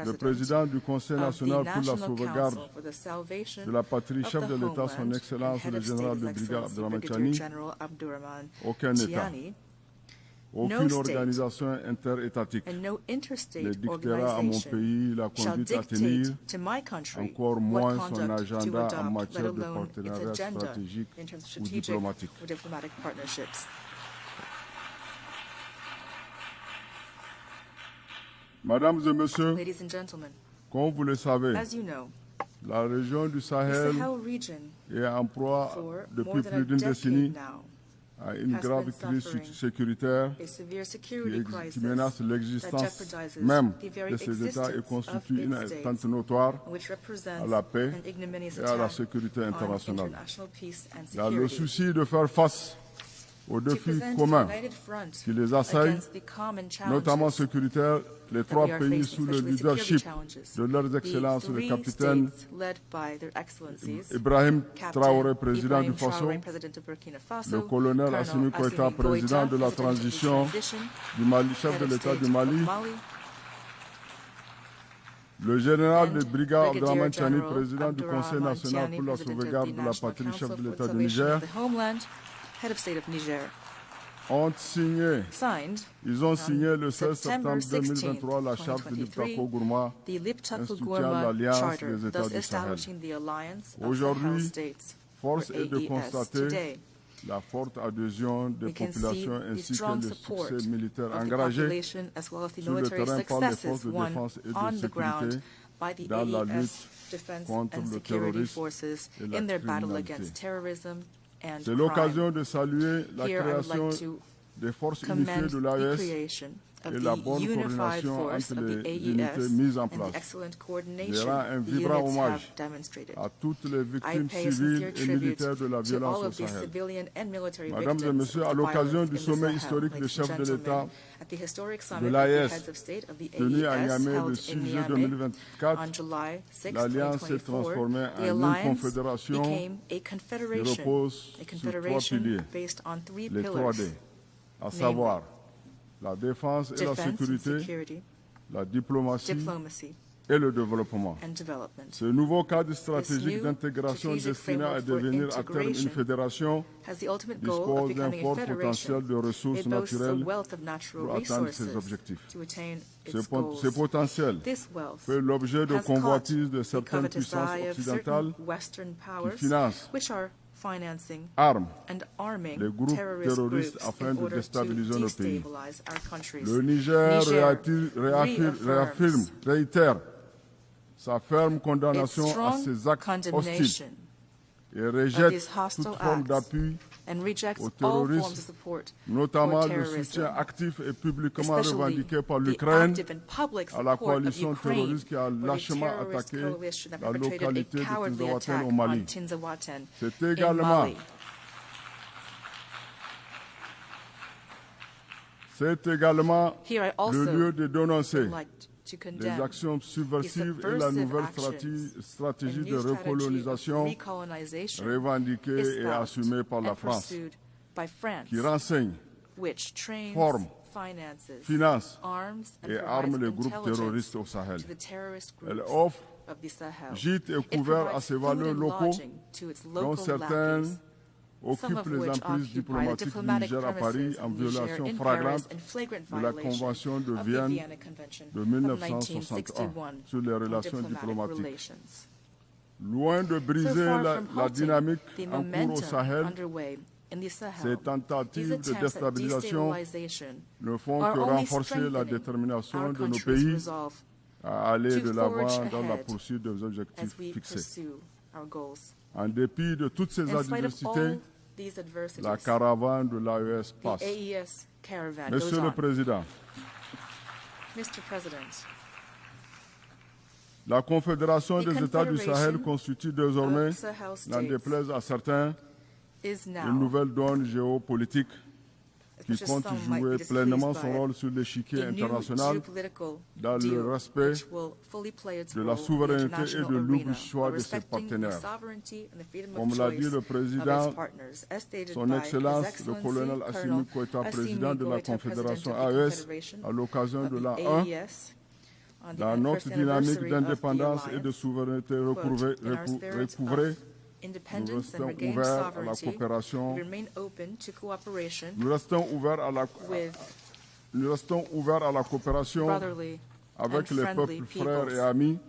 le président du Conseil national pour la sauvegarde de la patrie, chef de l'État, son Excellence le général de brigade Abdurrahman Chani, aucun État, aucune organisation interétatique ne dictera à mon pays la conduite à tenir, encore moins son agenda en matière de partenariat stratégique ou diplomatique. Mesdames et Messieurs, comme vous le savez, la région du Sahel est en proie depuis plus d'une décennie à une grave crise sécuritaire qui menace l'existence même de ces États et constitue une atteinte notoire à la paix et à la sécurité internationale. Dans le souci de faire face aux défis communs qui les assaillent, notamment sécuritaires, les trois pays sous le leadership de leurs excellences le capitaine Ibrahim Traoré, président du Faso, le colonel Assimi Goïta, président de la transition du Mali, chef de l'État du Mali, le général de brigade Abdurrahman Chani, président du Conseil national pour la sauvegarde de la patrie, chef de l'État du Niger, ils ont signé le 16 septembre 2023 la charte de Liptako-Gourma instituant l'Alliance des États du Sahel. Aujourd'hui, force est de constater la forte adhésion des populations ainsi que le succès militaire engagé sur le terrain par les forces de défense et de sécurité dans la lutte contre le terrorisme et la criminalité. C'est l'occasion de saluer la création des forces unifiées de l'AES of et la the bonne unified coordination force entre of the les unités mises en AES and place. the excellent Je coordination rends un the vibrant units hommage have demonstrated. à toutes les I victimes pay a civiles sincere et tribute militaires de la to violence all au of the Sahel. civilian and military Mesdames et victims Messieurs, à of the l'occasion violence du in the sommet Sahel. historique des Ladies and chefs de gentlemen, l'État at the historic de summit of the l'AES heads of state of the tenu à AES Niamey le held 6 in juillet Niamey 2024, on July 6, l'Alliance s'est 2024, transformée the en une alliance confédération became a qui confederation, repose sur trois piliers, based on three les pillars, 3D, à savoir la défense et la defense and sécurité, security, la diplomatie diplomacy, et le développement. and development. Ce nouveau cadre stratégique new d'intégration strategic destiné à framework for devenir à terme une integration fédération has the ultimate goal of dispose d'un becoming a fort federation. potentiel de ressources It boasts a naturelles wealth of natural pour atteindre resources ses objectifs. to attain Ce its goals. potentiel This wealth fait l'objet de has caught convoitises de the certaines covetous puissances eye of occidentales certain Western powers financent, which are financing arment and arming les groupes terrorist terroristes groups afin in de order to déstabiliser nos pays. destabilize our countries. Le Niger reaffirms réitère sa ferme its condamnation à strong ces actes hostiles condemnation et of rejette these hostile toute forme acts d'appui and rejects au all terrorisme, forms of support notamment for le terrorism, soutien actif et publiquement especially revendiqué par the l'Ukraine active and public à la support of coalition Ukraine terroriste qui a for the lâchement terrorist attaqué coalition that la perpetrated localité a de cowardly Tinzaouaten attack au Mali. on Tinzaouaten C'est in également, Mali. Here I le also lieu de dénoncer would like to les condemn actions subversives the et la subversive nouvelle actions stratégie and de new strategy of recolonisation recolonization revendiquée et espoused assumée par la and France, pursued by France, qui renseigne, which trains, forme, finances, finance arms, and et provides arme les groupes intelligence terroristes au Sahel. to the terrorist Elle groups offre of the Sahel. gîtes et It couverts à provides ses food valeurs and locaux, lodging to its dont local certaines lackeys, some occupent of les which emprises occupy the diplomatiques du diplomatic Niger à Paris premises en of Niger violation in flagrante Paris in flagrant de la violation Convention de of the Vienne Vienna Convention de of 1961 sur les on relations diplomatic diplomatiques. relations. Loin de So briser far la from halting dynamique the en cours au momentum Sahel, underway in the Sahel, ces these tentatives de attempts at déstabilisation destabilization ne font are que only renforcer la strengthening détermination our de nos country's pays resolve à aller to de forge l'avant dans la ahead poursuite des objectifs as we fixés. pursue our goals. En dépit de toutes ces In spite of adversités, all these adversities, la caravane de l'AES the passe. AES caravan Monsieur goes le on. Président, Mr. President, la Confédération The des États du Sahel Confederation constitue désormais, of Sahel n'en states déplaise à certains, is une now, nouvelle donne géopolitique qui as much as compte some might jouer be pleinement displeased son by rôle sur l'échiquier the new international geopolitical dans le deal, respect which will fully play its de la role in the souveraineté et international de arena, libre choix while de ses respecting the partenaires. sovereignty and the freedom Comme of l'a choice dit le of président, its partners, as stated Son by Excellence His le Excellency colonel Assimi Colonel Goïta, Assimi président de la Goïta, Confédération President of the AES, Confederation à l'occasion of de the la 1, AES, on the dans notre first dynamique anniversary of the d'indépendance et de alliance, souveraineté quote, in our spirit recouvrée, of nous independence and restons regained ouverts à la sovereignty, coopération. we remain open to cooperation Nous restons ouverts à la, with nous restons ouverts à la coopération brotherly avec and les friendly peuples frères et peoples amis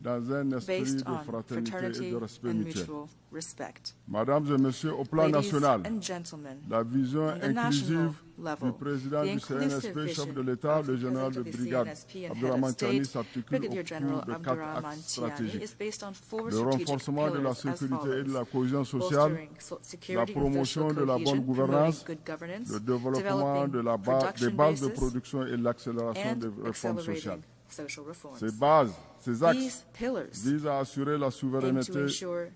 dans un esprit based de on fraternité et fraternity de respect and mutuel. mutual respect. Mesdames et Messieurs, au plan Ladies national, and gentlemen, la vision on the national inclusive level, du président the du inclusive CNSP, chef vision de l'État, of le the général de President of the brigade CNSP and head Abdurrahman of Tiani state, s'articule Brigadier autour General de 4 Abdurrahman axes Tiani, stratégiques. is based on four Le strategic renforcement de la pillars as sécurité et de la follows: cohésion sociale, bolstering la security and promotion social de la bonne cohesion, gouvernance, promoting good governance, le développement developing de des production bases de bases, production et l'accélération and des réformes sociales. accelerating social reforms. Ces bases, ces axes These pillars visent à assurer la aim to souveraineté ensure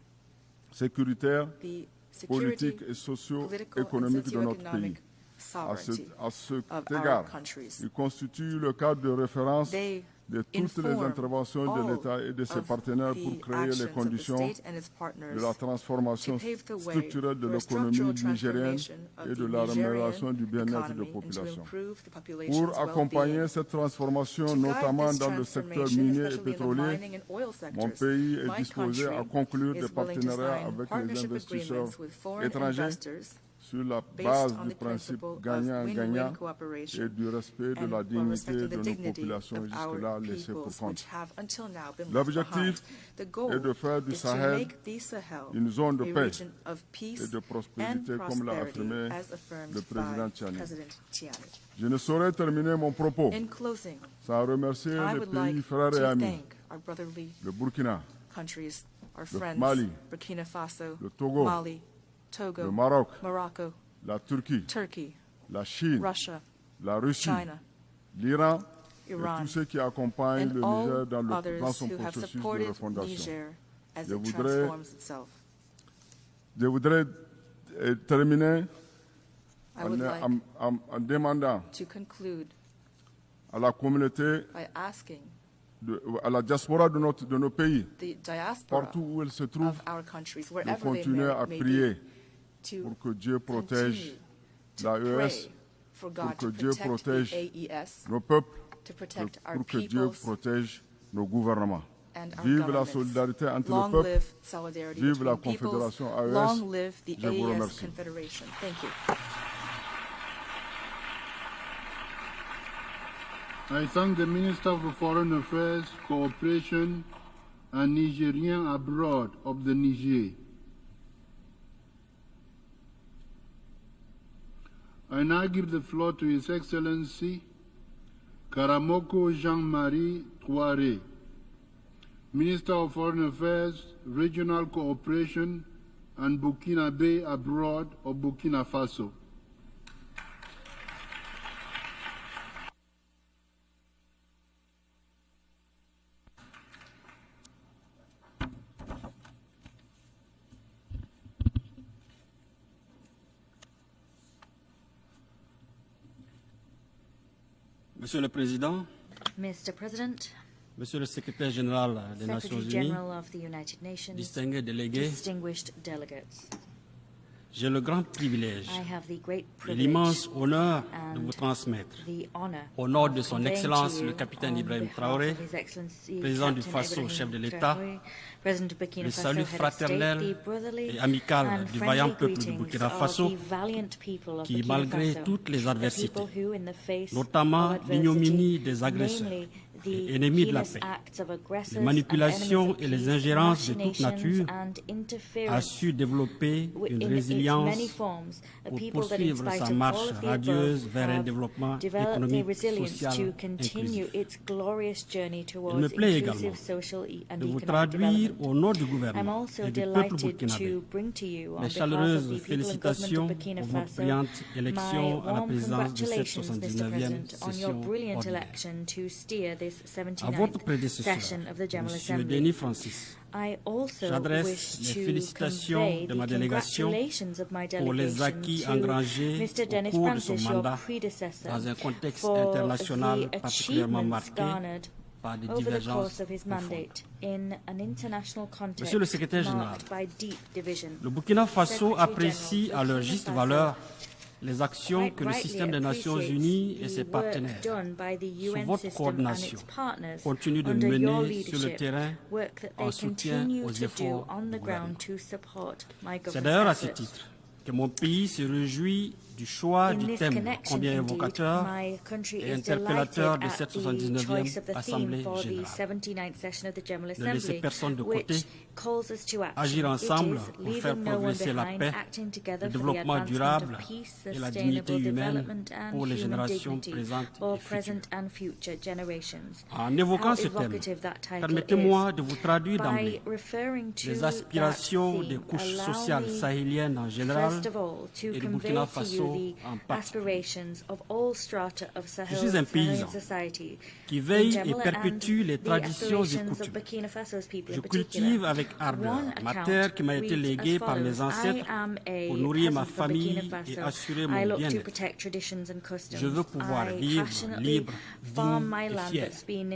sécuritaire, the security, politique et political, and socio-économique de notre pays. socio-economic sovereignty À cet of égard, our countries. il constitue le cadre de référence They de toutes les inform interventions de all l'État et de ses of partenaires the pour créer les actions of the conditions state and its partners de la transformation to pave the way structurelle de for a l'économie structural nigérienne transformation of et de the la Nigerian rémunération du bien-être economy des and to populations. improve the population's Pour accompagner well-being. cette transformation, To guide notamment this dans le secteur transformation, minier et especially in the pétrolier, mining and oil mon sectors, pays est my disposé à country conclure des is willing to partenariats sign avec les partnership investisseurs agreements with foreign étrangers investors sur la based base on du the principe principle of gagnant-gagnant win-win cooperation et du respect de and la while dignité respecting de the nos dignity populations of jusque-là our laissées pour peoples, compte. which have until now been left L'objectif behind. The goal est de faire du is to Sahel make the Sahel une zone de a paix region of peace et de and prospérité, comme l'a prosperity, affirmé as affirmed le président by Tiani. President Tiani. Je ne saurais terminer mon propos In closing, sans remercier I les would pays like frères et to amis, thank our brotherly le Burkina, countries, our le friends, Mali, Burkina Faso, le Togo, Mali, Togo, le Maroc, Morocco, la Turquie, Turkey, la Chine, Russia, la Russie, China, l'Iran et Iran, tous ceux qui accompagnent and le Niger dans others son who have processus de supported refondation. Niger as Je it voudrais- transforms itself. Je voudrais terminer I would like en demandant to conclude à la communauté, by asking à la diaspora de nos pays, the diaspora partout où elle se trouve, of our countries, de wherever they continuer à may prier be, to pour que Dieu protège continue to l'AES, pray for God que to Dieu protect protège the AES, nos peuples, to protect our pour que Dieu peoples protège nos gouvernements. and our Vive la governments. solidarité entre Long le peuple. live solidarity Vive la between peoples. Confédération AES. Long live the Je vous AES remercie. Confederation. Thank you. I thank the Minister for Foreign Affairs, Cooperation and Nigerian abroad of the Niger. I now give the floor to His Excellency Karamoko Jean-Marie Touare, Minister of Foreign Affairs, Regional Cooperation and Burkina abroad of Burkina Faso. Monsieur le Président, Mr. President, Monsieur le Secrétaire général des Nations Secretary Unies, General of the United Nations, distingués délégués, distinguished delegates, j'ai le grand privilège I have the great et privilege l'immense honneur de and vous transmettre, the honor au nom of de Son conveying Excellence to le you, capitaine on Ibrahim behalf Traoré, of His Excellency président du Captain Faso, Ibrahim chef de l'État, Traoré, President of Burkina le Faso, salut Head of State, fraternel the brotherly et amical and du friendly vaillant peuple de greetings Burkina of Faso, the valiant people of qui, Burkina malgré Faso, toutes les the adversités, people who, in the face notamment of l'ignominie adversity, des agresseurs namely the et ennemis de la heinous paix, acts of aggressors les manipulations and enemies of et les peace, ingérences de toute machinations nature, and a interference su développer une in résilience its many forms, a pour people that, in poursuivre spite sa of all marche of the radieuse above, vers un have développement developed a économique, resilience social, to continue inclusif. its glorious journey Il me towards plaît inclusive également social and de vous economic traduire development. au nom du I'm gouvernement also et du peuple delighted burkinabé to bring to you, on mes behalf of chaleureuses the people and government félicitations of Burkina pour votre Faso, brillante my élection à la warm présidence de cette congratulations, Mr. 79e President, on your session brilliant ordinaire. election to steer this À votre 79th prédécesseur, session of the General Monsieur Assembly. Denis Francis, I also j'adresse wish les to félicitations convey de the ma délégation congratulations of my pour les delegation acquis to engrangés Mr. au Dennis cours de son Francis, your mandat predecessor, dans un contexte for international the particulièrement achievements marqué garnered par des over the course divergences of his profondes. mandate in an international context Monsieur le Secrétaire général, marked by deep division. Le Burkina Faso Secretary apprécie General, à leur Burkina juste Faso valeur les actions quite que le rightly système des Nations appreciates Unies et the ses work partenaires, done by the sous UN votre system and coordination, its partners continuent de under your mener sur le leadership, terrain work that en they soutien continue aux to do efforts on du the ground gouvernement. to support my C'est d'ailleurs à government's ce efforts. titre que mon pays se réjouit du choix In du this thème connection, combien indeed, évocateur my country et is interpellateur delighted de cette at the choice of 79e the theme Assemblée for the générale. 79th session of the General Ne laissez Assembly, personne de côté, which calls us to action. agir ensemble It is pour faire leaving no one progresser la behind, paix, acting together le for the développement advancement durable of peace, et la dignité sustainable humaine development and pour les human générations dignity présentes for et futures. present and future generations. En évoquant How ce thème, evocative that title permettez-moi is. de vous traduire By d'emblée referring to les that aspirations theme, des couches allow sociales me sahéliennes en général first of all, to et du convey Burkina to Faso you en the particulier. aspirations of all strata of Je suis un paysan society qui in veille et general perpétue and les the traditions et aspirations of coutumes. Burkina Faso's people Je in particular. cultive avec ardeur One ma account terre qui m'a été reads léguée as par mes follows. ancêtres I am a pour nourrir ma peasant from Burkina famille et Faso. assurer I mon look to bien-être. protect traditions and customs. Je veux pouvoir I vivre passionately libre, farm digne my et land fier. that's been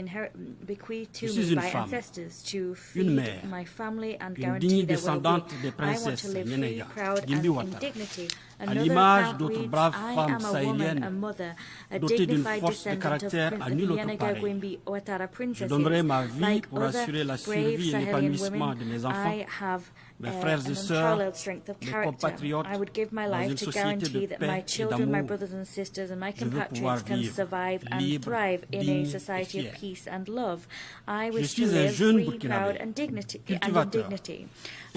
bequeathed to Je suis me une by femme, ancestors to une feed mère, my family and une guarantee digne their well-being. descendante des I want princesses to live free, Nyenega, proud and Gimbi in Ouattara. dignity. À Another l'image account d'autres reads, braves I femmes am a woman, a sahéliennes, mother, a dotées d'une dignified force de descendant of caractère à nul autre Nyenega pareil. Gwimbi Ouattara Je princesses. donnerai ma vie Like pour other assurer la brave survie et Sahelian l'épanouissement women, de mes enfants, I have mes frères an et sœurs, unparalleled strength of mes character. compatriotes, I would give my dans life une to société guarantee de that paix my et children, my d'amour. brothers and sisters, and my Je veux pouvoir compatriots can vivre survive and libre, thrive in a digne society et of fier. peace and love. I Je wish to suis un live jeune free, Burkinabé, proud, and dignity. cultivateur,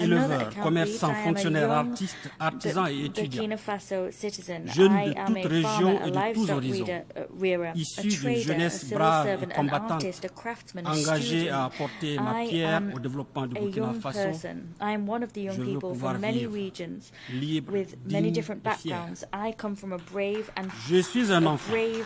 Another éleveur, account commerçant, reads, I am a fonctionnaire, young artiste, artisan et étudiant, Burkina Faso citizen. jeune I de am toute a région farmer, a et de tous livestock horizons, rearer, a issu d'une trader, a jeunesse civil brave et servant, an combattante, artist, a craftsman, a engagé student. à apporter ma I pierre am au développement du a Burkina young Faso. person. I am one of the young Je veux people pouvoir from many vivre regions libre, with many digne different et fier. backgrounds. I come from a brave and Je suis un a enfant brave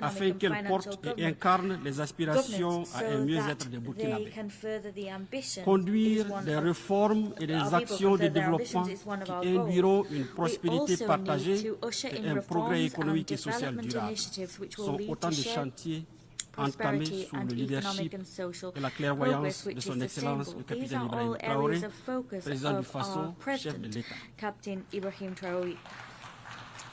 afin qu'elle porte et incarne les aspirations à un mieux-être des Burkinabés. Conduire des réformes et des actions de développement qui induiront une prospérité partagée et un progrès économique et social durable sont autant de chantiers entamé prosperity sous and le economic leadership and social et la progress, clairvoyance de which son is Excellence sustainable. le These capitaine are all Ibrahim Traoré, areas of focus président du of Faso, our chef de president, l'État. Captain Ibrahim Traoré.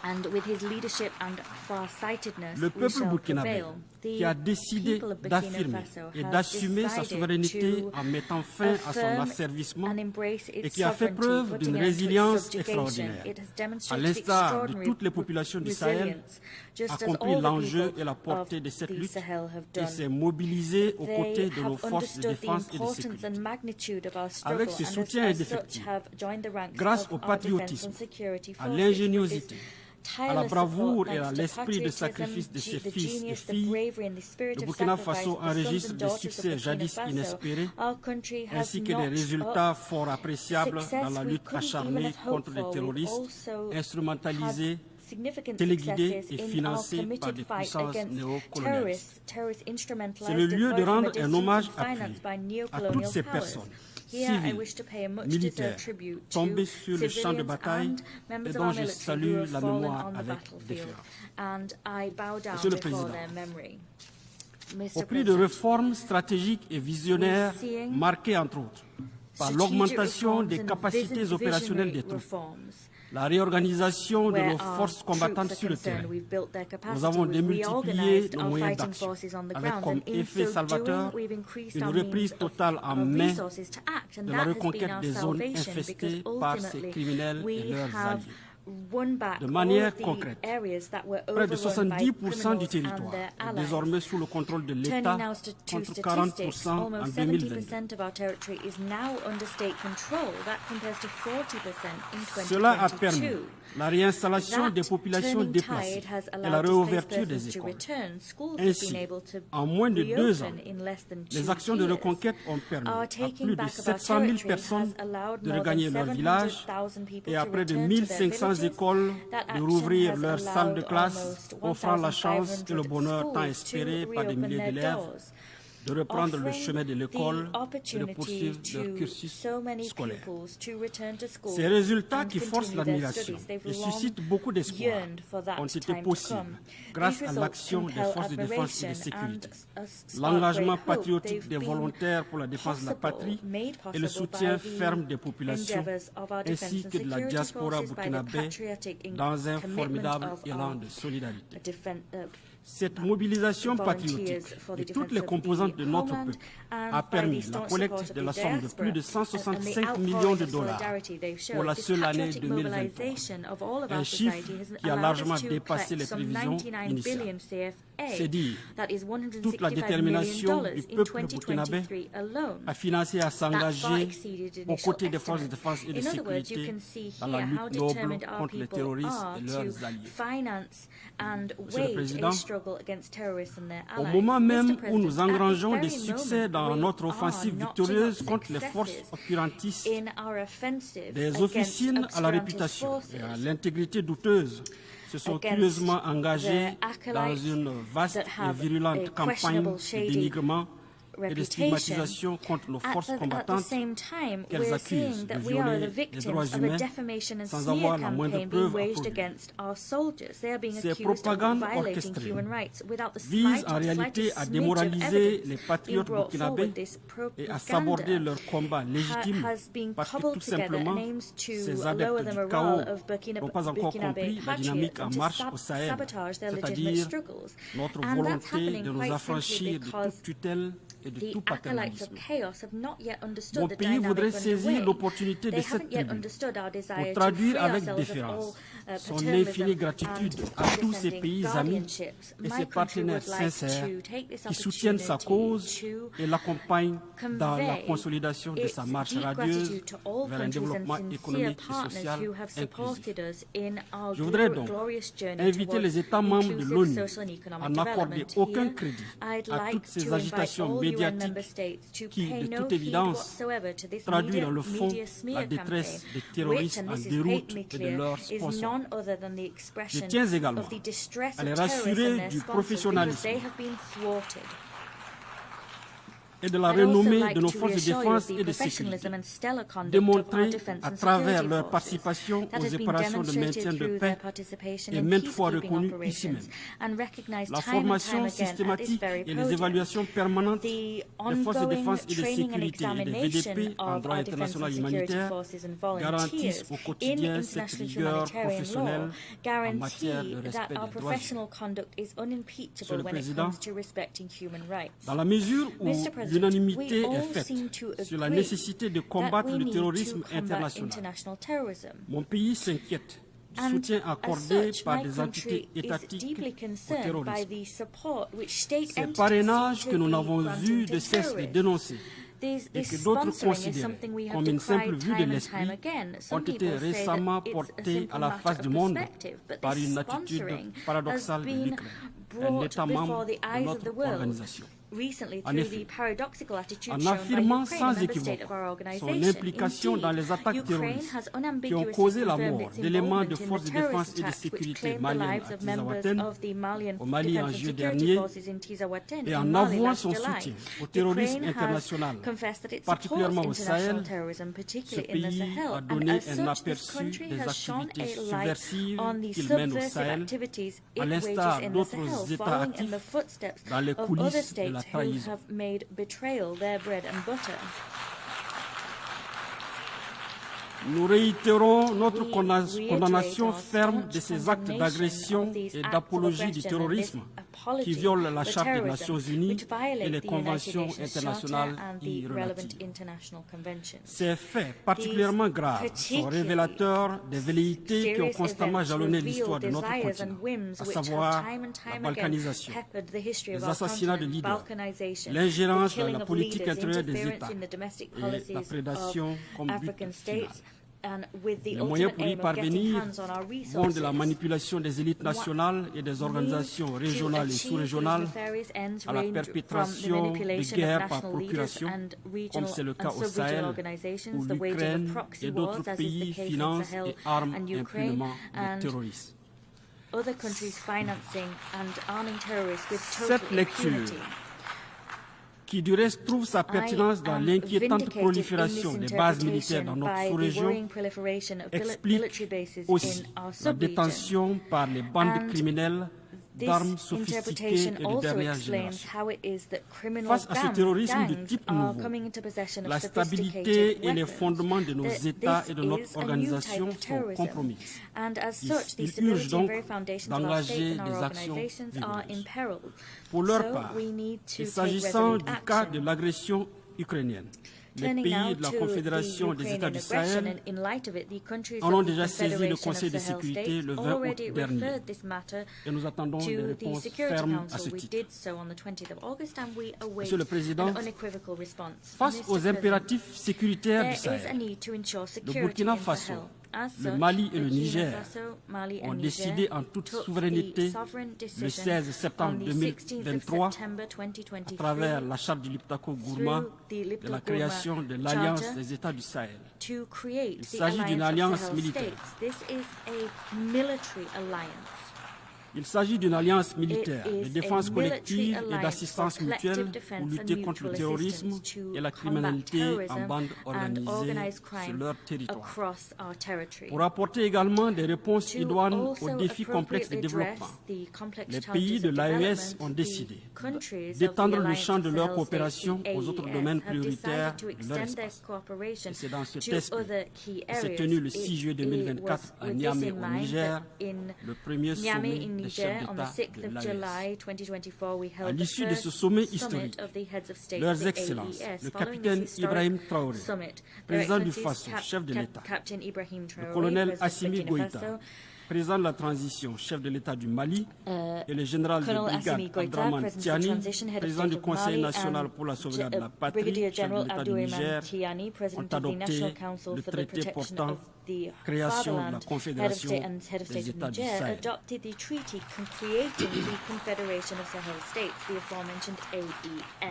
And with his leadership and far-sightedness, Le we peuple shall burkinabé, prevail. qui a décidé d'affirmer et d'assumer sa souveraineté en mettant fin à son asservissement et qui a fait preuve d'une résilience extraordinaire, à l'instar de toutes les populations du Sahel, a compris l'enjeu et la portée de cette lutte et s'est mobilisé aux côtés de nos forces de défense et de sécurité. Avec ce soutien indéfectible, grâce au patriotisme, à l'ingéniosité, à la bravoure et à l'esprit de sacrifice de ses fils et filles, le Burkina Faso enregistre des succès jadis inespérés, ainsi que des résultats fort appréciables dans la lutte acharnée contre les terroristes, instrumentalisés, téléguidés et financés par des puissances néocolonialistes. C'est le lieu de rendre un hommage appuyé à toutes ces personnes, civils, militaires, tombés sur le champ de bataille et dont je salue la mémoire avec déférence. Monsieur le Président, au prix de réformes stratégiques et visionnaires marquées entre autres par l'augmentation des capacités opérationnelles des troupes, la réorganisation de nos forces combattantes sur le terrain. Nous avons démultiplié nos moyens d'action, avec comme effet salvateur une reprise totale en main de la reconquête des zones infestées par ces criminels et leurs alliés. De manière concrète, près de 70% du territoire est désormais sous le contrôle de l'État, contre 40% en 2022. Cela a permis la réinstallation des populations déplacées et la réouverture des écoles. Ainsi, en moins de 2 ans, les actions de reconquête ont permis à plus de 700 000 personnes de regagner leur village et à près de 1500 écoles de rouvrir leurs salles de classe, offrant la chance et le bonheur tant espéré par des milliers d'élèves de reprendre le chemin de l'école et de poursuivre leur cursus scolaire. Ces résultats qui forcent l'admiration et suscitent beaucoup d'espoir ont été possibles grâce à l'action des forces de défense et de sécurité, l'engagement patriotique des volontaires pour la défense de la patrie et le soutien ferme des populations ainsi que de la diaspora burkinabé dans un formidable élan de solidarité. Cette mobilisation patriotique de toutes les composantes de notre peuple a permis la collecte de la somme de plus de 165 millions de dollars pour la seule année 2023, un chiffre qui a largement dépassé les prévisions initiales. C'est dire toute la détermination du peuple burkinabé à financer et à s'engager aux côtés des forces de défense et de sécurité dans la lutte noble contre les terroristes et leurs alliés. Monsieur le Président, au moment même où nous engrangeons des succès dans notre offensive victorieuse contre les forces obscurantistes, des officines à la réputation et à l'intégrité douteuse se sont curieusement engagés dans une vaste et virulente campagne de dénigrement et de stigmatisation contre nos forces combattantes qu'elles accusent de violer les droits humains sans avoir la moindre preuve à produire. Ces propagandes orchestrées visent en réalité à démoraliser les patriotes burkinabés et à saborder leur combat légitime parce que tout simplement, ces adeptes du chaos n'ont pas encore compris la dynamique en marche au Sahel, c'est-à-dire notre volonté de nous affranchir de toute tutelle et de tout paternalisme. Mon pays voudrait saisir l'opportunité de cette tribune pour traduire avec déférence son infinie gratitude à tous ses pays amis et ses partenaires sincères qui soutiennent sa cause et l'accompagnent dans la consolidation de sa marche radieuse vers un développement économique et social inclusif. Je voudrais donc inviter les États membres de l'ONU à n'accorder aucun crédit à toutes ces agitations médiatiques qui, de toute évidence, traduisent dans le fond la détresse des terroristes en déroute et de leurs sponsors. Je tiens également à les rassurer du professionnalisme et de la renommée de nos forces de défense et de sécurité, démontrée à travers leur participation aux opérations de maintien de paix et maintes fois reconnues ici même. La formation systématique et les évaluations permanentes des forces de défense et de sécurité et des VDP en droit international humanitaire garantissent au quotidien cette rigueur professionnelle en matière de respect des droits humains. Monsieur le Président, dans la mesure où l'unanimité est faite sur la nécessité de combattre le terrorisme international, mon pays s'inquiète du soutien accordé par des entités étatiques au terrorisme. Ces parrainages que nous n'avons eu de cesse de dénoncer et que d'autres considèrent comme une simple vue de l'esprit ont été récemment portés à la face du monde par une attitude paradoxale de l'Ukraine, un État membre de notre organisation. En effet, en affirmant sans équivoque son implication dans les attaques terroristes qui ont causé la mort d'éléments de forces de défense et de sécurité maliennes à Tizawaten, au Mali en juillet dernier, et en avouant son soutien au terrorisme international, particulièrement au Sahel, ce pays a donné un aperçu des activités subversives qu'il mène au Sahel, à l'instar d'autres États actifs dans les coulisses de la trahison. Nous réitérons notre condamnation ferme de ces actes d'agression et d'apologie du terrorisme qui violent la Charte des Nations Unies et les conventions internationales y relatives. Ces faits particulièrement graves sont révélateurs des velléités qui ont constamment jalonné l'histoire de notre continent, à savoir la balkanisation, les assassinats de leaders, l'ingérence dans la politique intérieure des États et la prédation comme but final. Les moyens pour y parvenir vont de la manipulation des élites nationales et des organisations régionales et sous-régionales à la perpétration de guerres par procuration, comme c'est le cas au Sahel, où l'Ukraine et d'autres pays financent et arment impunément les terroristes. Cette lecture, qui du reste trouve sa pertinence dans l'inquiétante prolifération des bases militaires dans notre sous-région, explique aussi la détention par les bandes criminelles d'armes sophistiquées et de dernière génération. Face à ce terrorisme de type nouveau, la stabilité et les fondements de nos États et de notre organisation sont compromis. Il urge donc d'engager des actions vigoureuses. Pour leur part, et s'agissant du cas de l'agression ukrainienne, les pays de la Confédération des États du Sahel en ont déjà saisi le Conseil de sécurité le 20 août dernier et nous attendons des réponses fermes à ce titre. Monsieur le Président, face aux impératifs sécuritaires du Sahel, le Burkina Faso, le Mali et le Niger ont décidé en toute souveraineté le 16 septembre 2023 à travers la charte du Liptako-Gourma de la création de l'Alliance des États du Sahel. Il s'agit d'une alliance militaire. Il s'agit d'une alliance militaire de défense collective et d'assistance mutuelle pour lutter contre le terrorisme et la criminalité en bande organisée sur leur territoire. Pour apporter également des réponses idoines aux défis complexes de développement, les pays de l'AES ont décidé d'étendre le champ de leur coopération aux autres domaines prioritaires de leur espace. Et c'est dans cet esprit que s'est tenu le 6 juillet 2024 à Niamey au Niger, le premier sommet des chefs d'État de l'AES. À l'issue de ce sommet historique, leurs excellences, le capitaine Ibrahim Traoré, président du Faso, chef de l'État, le colonel Assimi Goïta, président de la transition, chef de l'État du Mali, et le général de brigade Abdraman Tiani, président du Conseil national pour la sauvegarde de la patrie, chef de l'État du Niger, ont adopté le traité portant création de la Confédération des États du Sahel.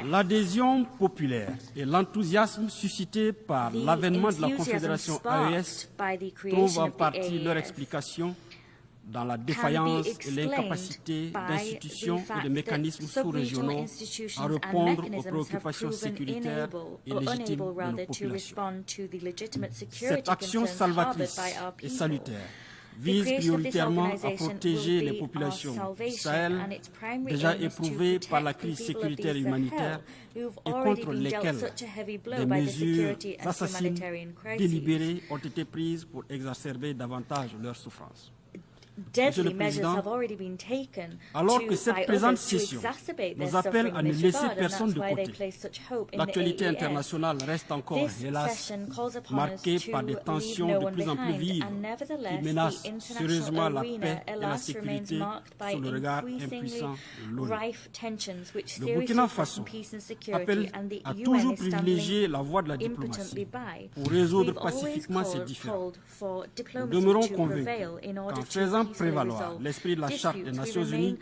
L'adhésion populaire et l'enthousiasme suscité par l'avènement de la Confédération AES trouvent en partie leur explication dans la défaillance et l'incapacité d'institutions et de mécanismes sous-régionaux à répondre aux préoccupations sécuritaire et légitimes de nos populations. Cette action salvatrice et salutaire vise prioritairement à protéger les populations du Sahel, déjà éprouvées par la crise sécuritaire et humanitaire, et contre lesquelles des mesures assassines délibérées ont été prises pour exacerber davantage leurs souffrances. Monsieur le Président, alors que cette présente session nous appelle à ne laisser personne de côté, l'actualité internationale reste encore, hélas, marquée par des tensions de plus en plus vives qui menacent sérieusement la paix et la sécurité sous le regard impuissant de l'ONU. Le Burkina Faso appelle à toujours privilégier la voie de la diplomatie pour résoudre pacifiquement ces différends. Nous demeurons convaincus qu'en faisant prévaloir l'esprit de la Charte des Nations Unies,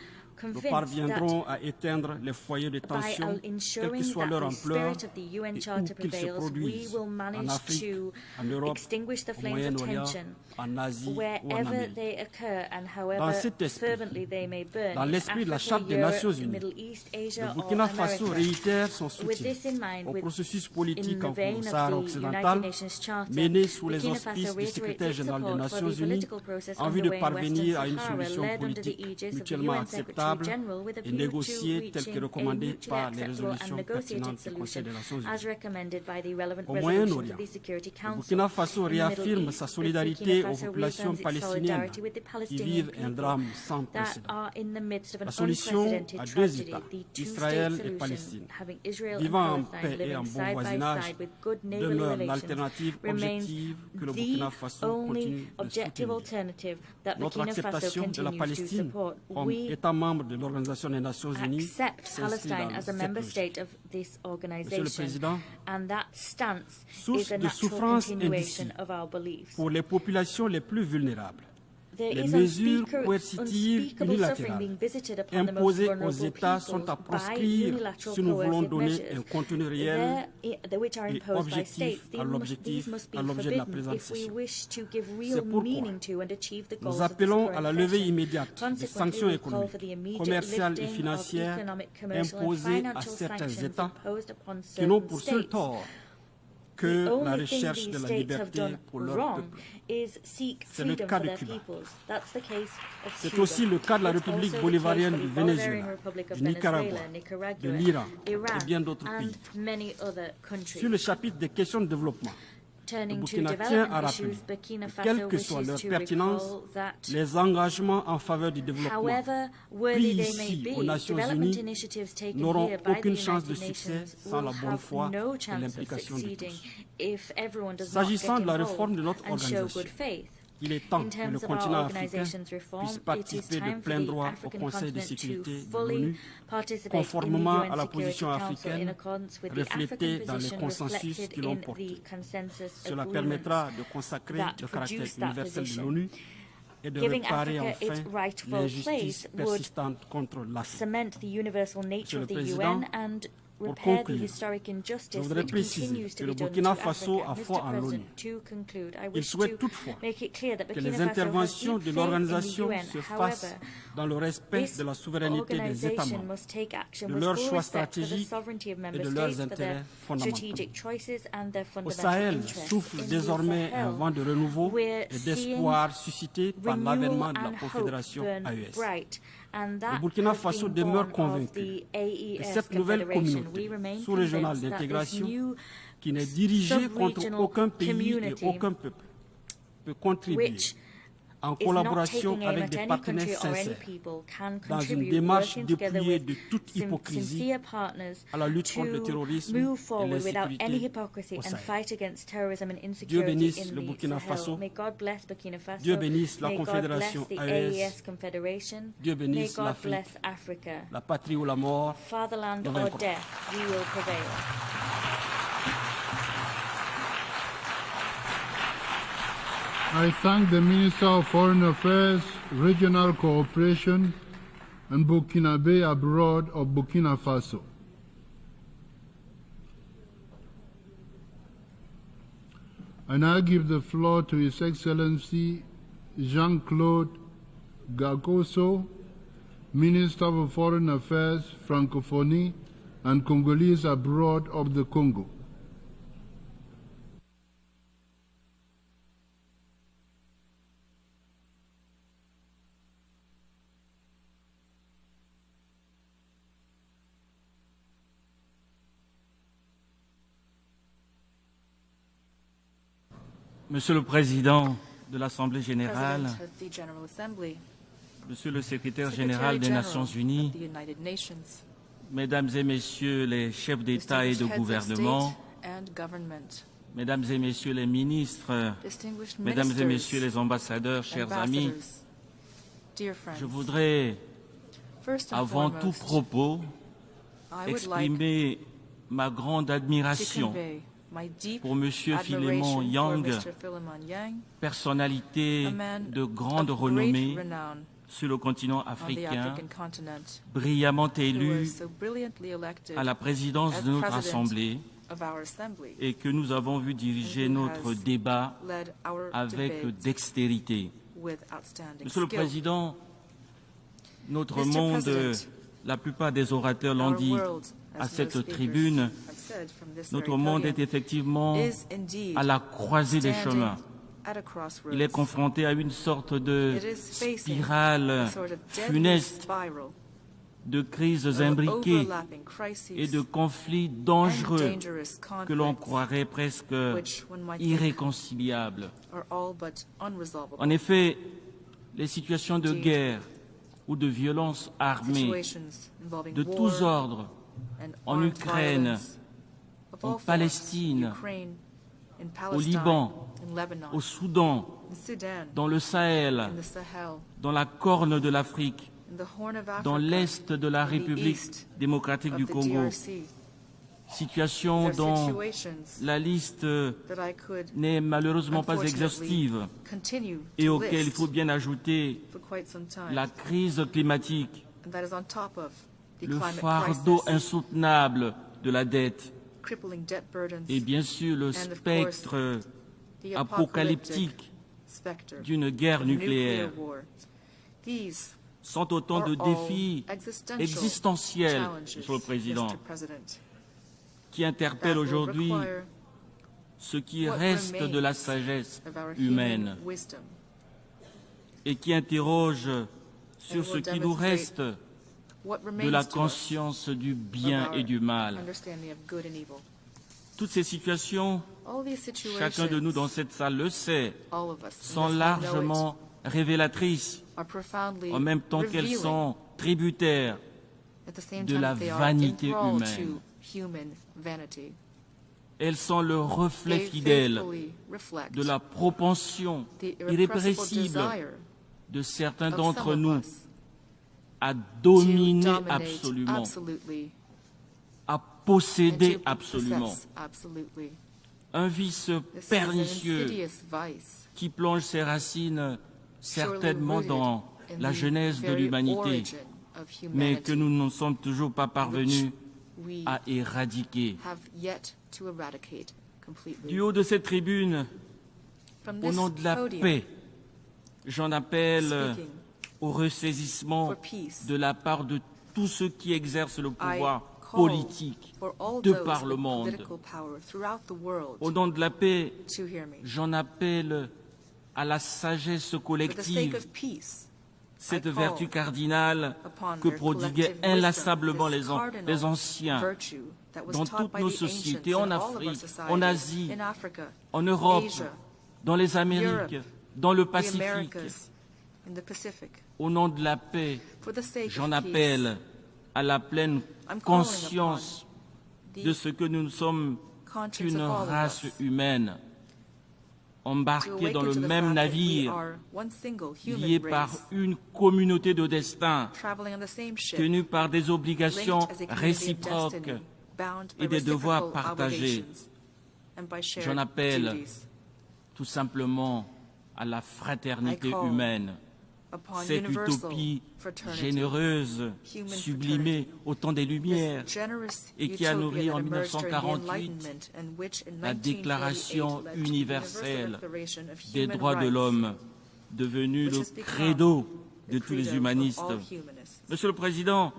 nous parviendrons à éteindre les foyers de tension, quelle que soit leur ampleur et où qu'ils se produisent, en Afrique, en Europe, au Moyen-Orient, en Asie ou en Amérique. Dans cet esprit, dans l'esprit de la Charte des Nations Unies, le Burkina Faso réitère son soutien au processus politique en cours au Sahara occidental, mené sous les auspices du secrétaire général des Nations Unies, en vue de parvenir à une solution politique mutuellement acceptable et négociée telle que recommandée par les résolutions pertinentes du Conseil des Nations Unies. Au Moyen-Orient, le Burkina Faso réaffirme sa solidarité aux populations palestiniennes qui vivent un drame sans précédent. La solution à deux États, Israël et Palestine, vivant en paix et en bon voisinage, demeure l'alternative objective que le Burkina Faso continue de soutenir. Notre acceptation de la Palestine comme État membre de l'Organisation des Nations Unies s'inscrit dans cette logique. Monsieur le Président, source de souffrance indicible pour les populations les plus vulnérables, les mesures coercitives unilatérales imposées aux États sont à proscrire si nous voulons donner un contenu réel et objectif à l'objet de la présente session. C'est pourquoi nous appelons à la levée immédiate des sanctions économiques, commerciales et financières imposées à certains États qui n'ont pour seul tort que la recherche de la liberté pour leur peuple. C'est le cas de Cuba. C'est aussi le cas de la République bolivarienne du Venezuela, du Nicaragua, de l'Iran et bien d'autres pays. Sur le chapitre des questions de développement, le Burkina tient à rappeler que, quelle que soit leur pertinence, les engagements en faveur du développement pris ici aux Nations Unies n'auront aucune chance de succès sans la bonne foi et l'implication de tous. S'agissant de la réforme de notre organisation, il est temps que le continent africain puisse participer de plein droit au Conseil de sécurité de l'ONU, conformément à la position africaine reflétée dans les consensus qui l'ont porté. Cela permettra de consacrer le caractère universel de l'ONU et de réparer enfin l'injustice persistante contre l'Afrique. Monsieur le Président, pour conclure, je voudrais préciser que le Burkina Faso a foi en l'ONU. Il souhaite toutefois que les interventions de l'organisation se fassent dans le respect de la souveraineté des États membres, de leurs choix stratégiques et de leurs intérêts fondamentaux. Au Sahel souffle désormais un vent de renouveau et d'espoir suscité par l'avènement de la Confédération AES. Le Burkina Faso demeure convaincu que cette nouvelle communauté sous-régionale d'intégration, qui n'est dirigée contre aucun pays et aucun peuple, peut contribuer, en collaboration avec des partenaires sincères, dans une démarche dépouillée de toute hypocrisie, à la lutte contre le terrorisme et l'insécurité au Sahel. Dieu bénisse le Burkina Faso, Dieu bénisse la Confédération AES, Dieu bénisse l'Afrique, la patrie ou la mort, nous vaincrons. I thank the Minister of Foreign Affairs, Regional Cooperation and Burkinabe Abroad of Burkina Faso. I now give the floor to His Excellency Jean-Claude Gakoso, Minister of Foreign Affairs, Francophonie, and Congolese abroad of the Congo. Monsieur le Président de l'Assemblée générale, Monsieur le Secrétaire général des Nations Unies, Mesdames et Messieurs les chefs d'État et de gouvernement, Mesdames et Messieurs les ministres, Mesdames et Messieurs les ambassadeurs, chers amis, je voudrais, avant tout propos, exprimer ma grande admiration pour M. Philémon Yang, personnalité de grande renommée sur le continent africain, brillamment élu à la présidence de notre Assemblée et que nous avons vu diriger notre débat avec dextérité. Monsieur le Président, notre monde, la plupart des orateurs l'ont dit à cette tribune, notre monde est effectivement à la croisée des chemins. Il est confronté à une sorte de spirale funeste de crises imbriquées et de conflits dangereux que l'on croirait presque irréconciliables. En effet, les situations de guerre ou de violence armée de tous ordres en Ukraine, en Palestine, au Liban, au Soudan, dans le Sahel, dans la Corne de l'Afrique, dans l'Est de la République démocratique du Congo, situation dont la liste n'est malheureusement pas exhaustive et auquel il faut bien ajouter la crise climatique, le fardeau insoutenable de la dette et bien sûr le spectre apocalyptique d'une guerre nucléaire sont autant de défis existentiels, Monsieur le Président, qui interpellent aujourd'hui ce qui reste de la sagesse humaine et qui interrogent sur ce qui nous reste de la conscience du bien et du mal. Toutes ces situations, chacun de nous dans cette salle le sait, sont largement révélatrices, en même temps qu'elles sont tributaires de la vanité humaine. Elles sont le reflet fidèle de la propension irrépressible de certains d'entre nous à dominer absolument, à posséder absolument. Un vice pernicieux qui plonge ses racines certainement dans la genèse de l'humanité, mais que nous ne sommes toujours pas parvenus à éradiquer. Du haut de cette tribune, au nom de la paix, j'en appelle au ressaisissement de la part de tous ceux qui exercent le pouvoir politique de par le monde. Au nom de la paix, j'en appelle à la sagesse collective, cette vertu cardinale que prodiguaient inlassablement les anciens dans toutes nos sociétés, en Afrique, en Asie, en Europe, dans les Amériques, dans le Pacifique. Au nom de la paix, j'en appelle à la pleine conscience de ce que nous ne sommes qu'une race humaine, embarqués dans le même navire, liés par une communauté de destin, tenus par des obligations réciproques et des devoirs partagés. J'en appelle tout simplement à la fraternité humaine, cette utopie généreuse, sublimée au temps des Lumières et qui a nourri en 1948 la Déclaration universelle des droits de l'homme, devenue le credo de tous les humanistes. Monsieur le Président,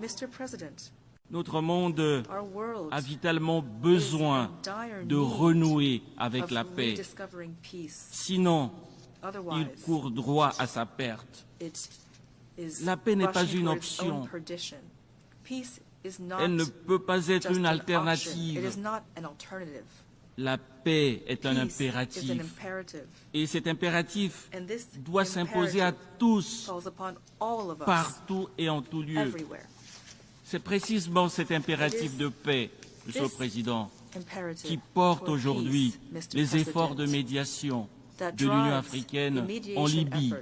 notre monde a vitalement besoin de renouer avec la paix. Sinon, il court droit à sa perte. La paix n'est pas une option. Elle ne peut pas être une alternative. La paix est un impératif. Et cet impératif doit s'imposer à tous, partout et en tout lieu. C'est précisément cet impératif de paix, Monsieur le Président, qui porte aujourd'hui les efforts de médiation de l'Union africaine en Libye,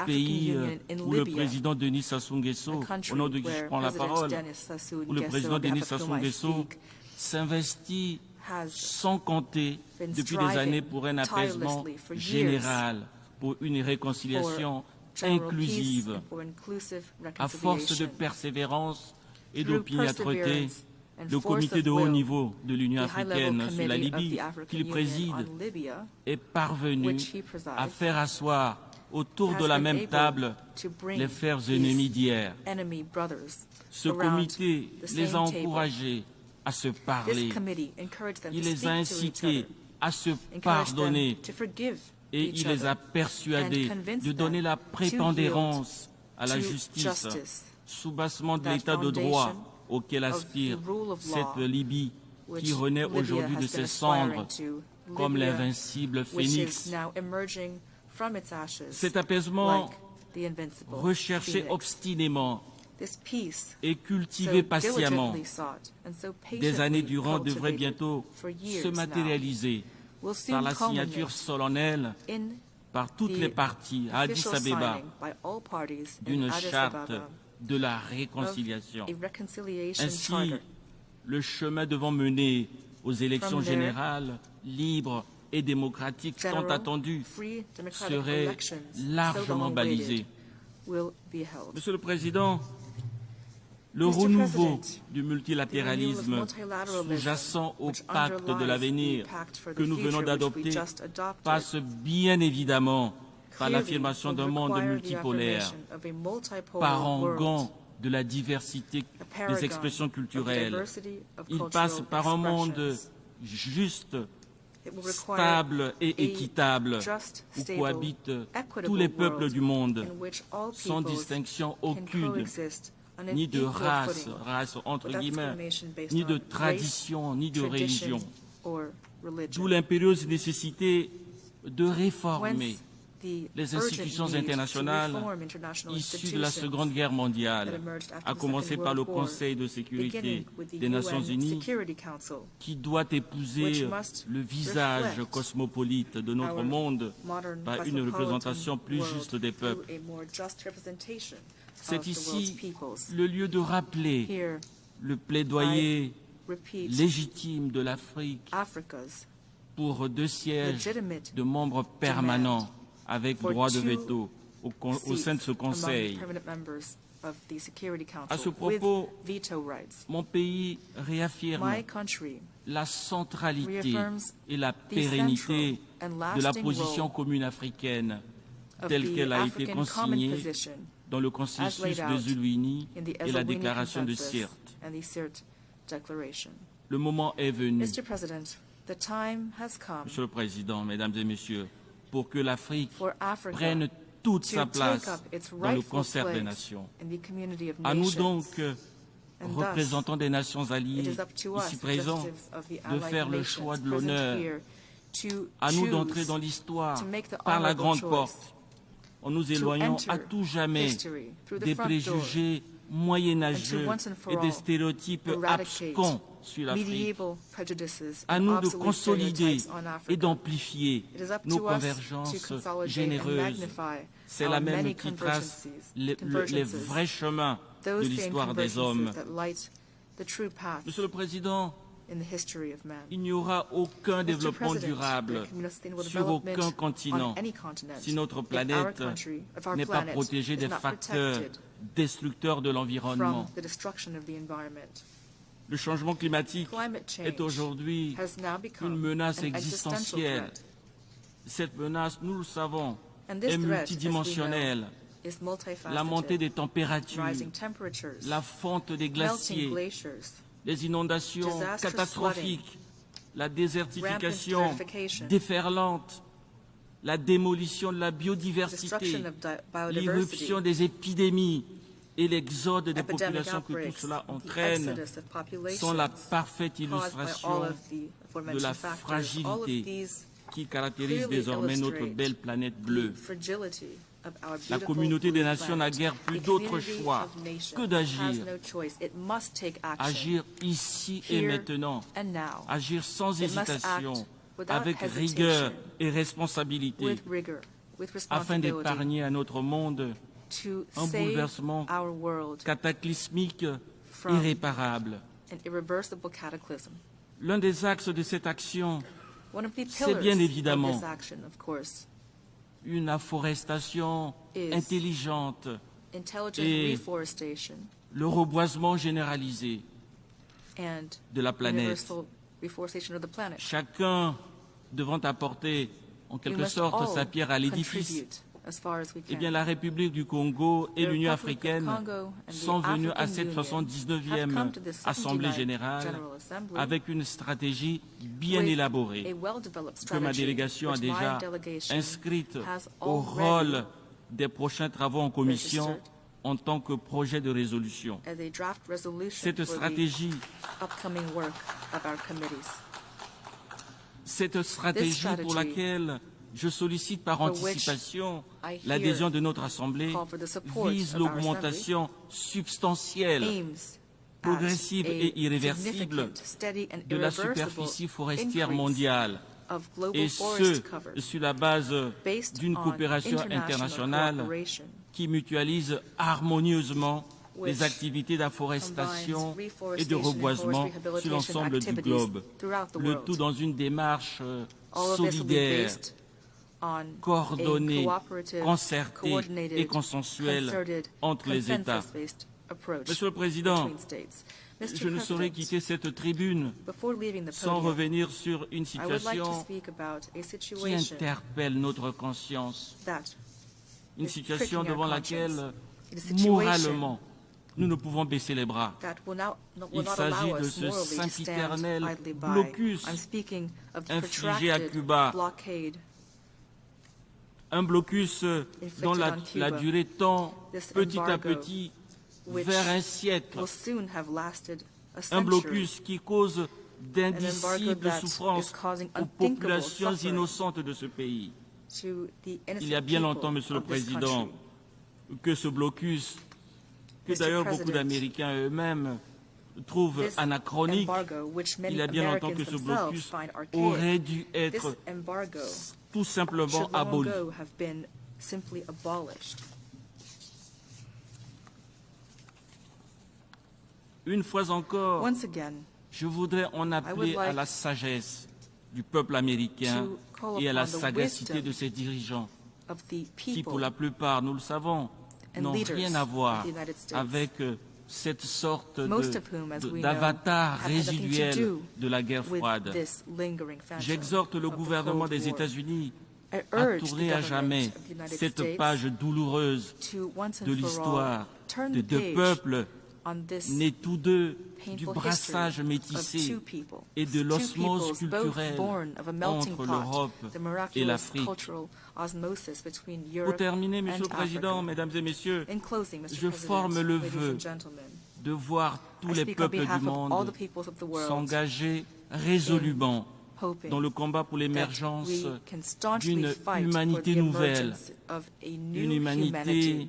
pays où le président Denis Sassou Nguesso, au nom de qui je prends la parole, où le président Denis Sassou Nguesso s'investit sans compter depuis des années pour un apaisement général, pour une réconciliation inclusive. À force de persévérance et d'opiniâtreté, le comité de haut niveau de l'Union africaine sur la Libye, qu'il préside, est parvenu à faire asseoir autour de la même table les frères ennemis d'hier. Ce comité les a encouragés à se parler. Il les a incités à se pardonner et il les a persuadés de donner la prépondérance à la justice, soubassement de l'état de droit auquel aspire cette Libye qui renaît aujourd'hui de ses cendres comme l'invincible phénix. Cet apaisement recherché obstinément et cultivé patiemment des années durant devrait bientôt se matérialiser par la signature solennelle par toutes les parties à Addis Abeba d'une charte de la réconciliation. Ainsi, le chemin devant mener aux élections générales, libres et démocratiques tant attendues serait largement balisé. Monsieur le Président, le renouveau du multilatéralisme sous-jacent au pacte de l'avenir que nous venons d'adopter passe bien évidemment par l'affirmation d'un monde multipolaire, parangon de la diversité des expressions culturelles. Il passe par un monde juste, stable et équitable, où cohabitent tous les peuples du monde, sans distinction aucune, ni de race entre guillemets, ni de tradition, ni de religion. D'où l'impérieuse nécessité de réformer les institutions internationales issues de la Seconde Guerre mondiale, à commencer par le Conseil de sécurité des Nations Unies, qui doit épouser le visage cosmopolite de notre monde par une représentation plus juste des peuples. C'est ici le lieu de rappeler le plaidoyer légitime de l'Afrique pour 2 sièges de membres permanents avec droit de veto au sein de ce Conseil. À ce propos, mon pays réaffirme la centralité et la pérennité de la position commune africaine telle qu'elle a été consignée dans le consensus de Zulwini et la déclaration de Sirte. Le moment est venu, Monsieur le Président, Mesdames et Messieurs, pour que l'Afrique prenne toute sa place dans le concert des nations. À nous donc, représentants des nations alliées ici présents, de faire le choix de l'honneur. À nous d'entrer dans l'histoire par la grande porte, en nous éloignant à tout jamais des préjugés moyenâgeux et des stéréotypes abscons sur l'Afrique. À nous de consolider et d'amplifier nos convergences généreuses. C'est la même qui trace les vrais chemins de l'histoire des hommes. Monsieur le Président, il n'y aura aucun développement durable sur aucun continent si notre planète n'est pas protégée des facteurs destructeurs de l'environnement. Le changement climatique est aujourd'hui une menace existentielle. Cette menace, nous le savons, est multidimensionnelle la montée des températures, la fonte des glaciers, les inondations catastrophiques, la désertification déferlante, la démolition de la biodiversité, l'irruption des épidémies et l'exode des populations que tout cela entraîne sont la parfaite illustration de la fragilité qui caractérise désormais notre belle planète bleue. La communauté des nations n'a guère plus d'autre choix que d'agir. Agir ici et maintenant. Agir sans hésitation, avec rigueur et responsabilité, afin d'épargner à notre monde un bouleversement cataclysmique irréparable. L'un des axes de cette action, c'est bien évidemment une afforestation intelligente et le reboisement généralisé de la planète. Chacun devant apporter en quelque sorte sa pierre à l'édifice. Eh bien, la République du Congo et l'Union africaine sont venus à cette 79e Assemblée générale avec une stratégie bien élaborée que ma délégation a déjà inscrite au rôle des prochains travaux en commission en tant que projet de résolution. Cette stratégie pour laquelle je sollicite par anticipation l'adhésion de notre Assemblée vise l'augmentation substantielle, progressive et irréversible de la superficie forestière mondiale, et ce, sur la base d'une coopération internationale qui mutualise harmonieusement les activités d'afforestation et de reboisement sur l'ensemble du globe, le tout dans une démarche solidaire, coordonnée, concertée et consensuelle entre les États. Monsieur le Président, je ne saurais quitter cette tribune sans revenir sur une situation qui interpelle notre conscience, une situation devant laquelle, moralement, nous ne pouvons baisser les bras. Il s'agit de ce sempiternel blocus infligé à Cuba, un blocus dont la durée tend petit à petit vers un siècle, un blocus qui cause d'indicibles souffrances aux populations innocentes de ce pays. Il y a bien longtemps, Monsieur le Président, que ce blocus, que d'ailleurs beaucoup d'Américains eux-mêmes trouvent anachronique, il y a bien longtemps que ce blocus aurait dû être tout simplement aboli. Une fois encore, je voudrais en appeler à la sagesse du peuple américain et à la sagacité de ses dirigeants, qui pour la plupart, nous le savons, n'ont rien à voir avec cette sorte d'avatar résiduel de la guerre froide. J'exhorte le gouvernement des États-Unis à tourner à jamais cette page douloureuse de l'histoire de deux peuples nés tous deux du brassage métissé et de l'osmose culturelle entre l'Europe et l'Afrique. Pour terminer, Monsieur le Président, Mesdames et Messieurs, je forme le vœu de voir tous les peuples du monde s'engager résolument dans le combat pour l'émergence d'une humanité nouvelle, une humanité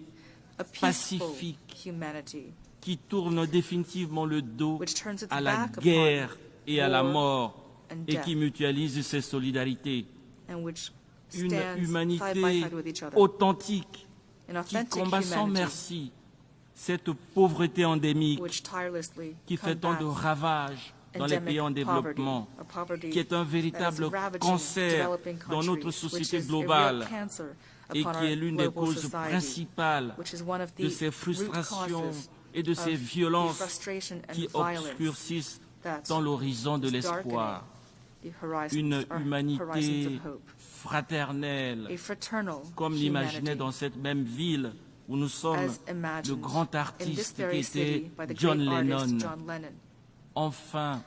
pacifique qui tourne définitivement le dos à la guerre et à la mort et qui mutualise ses solidarités. Une humanité authentique qui combat sans merci cette pauvreté endémique qui fait tant de ravages dans les pays en développement, qui est un véritable cancer dans notre société globale et qui est l'une des causes principales de ces frustrations et de ces violences qui obscurcissent dans l'horizon de l'espoir. Une humanité fraternelle, comme l'imaginait dans cette même ville où nous sommes le grand artiste qui était John Lennon. Enfin,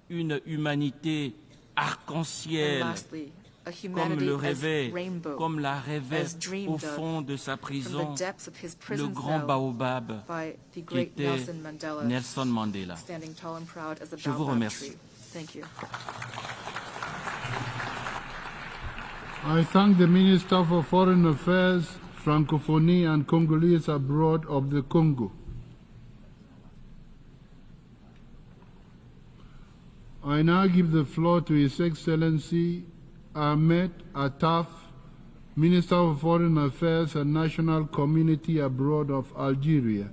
une humanité arc-en-ciel, comme la rêvait au fond de sa prison le grand baobab qui était Nelson Mandela. Je vous remercie. I thank the Minister for Foreign Affairs, Francophonie and Congolese abroad of the Congo. I now give the floor to His Excellency Ahmed Attaf, Minister of Foreign Affairs and National Community abroad of Algeria.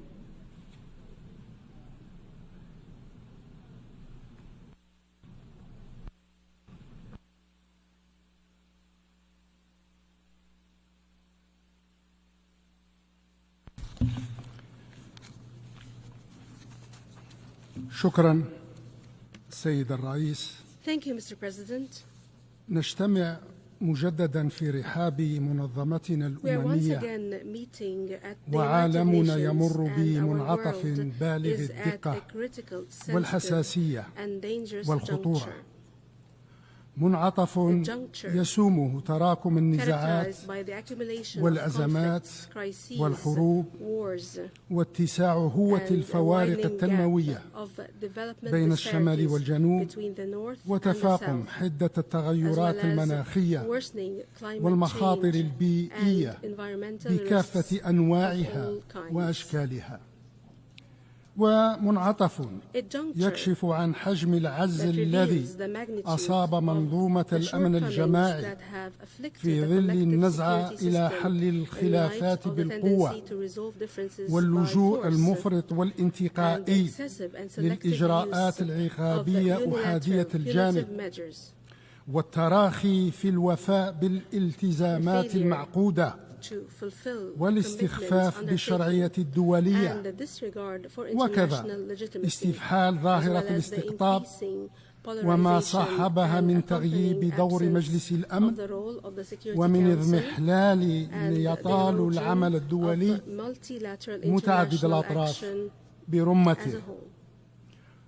شكرا سيد الرئيس. Thank you, Mr. President. نجتمع مجددا في رحاب منظمتنا الأممية وعالمنا يمر بمنعطف بالغ الدقة والحساسية والخطورة، منعطف يسومه تراكم النزاعات والأزمات والحروب واتساع هوة الفوارق التنموية بين الشمال والجنوب وتفاقم حدة التغيرات المناخية والمخاطر البيئية بكافة أنواعها وأشكالها، ومنعطف يكشف عن حجم العجز الذي أصاب منظومة الأمن الجماعي في ظل النزعة إلى حل الخلافات بالقوة واللجوء المفرط والانتقائي للإجراءات العقابية أحادية الجانب والتراخي في الوفاء بالالتزامات المعقودة والاستخفاف بالشرعية الدولية، وكذا استفحال ظاهرة الاستقطاب وما صاحبها من تغييب دور مجلس الأمن ومن اضمحلال ليطال العمل الدولي متعدد الأطراف برمته.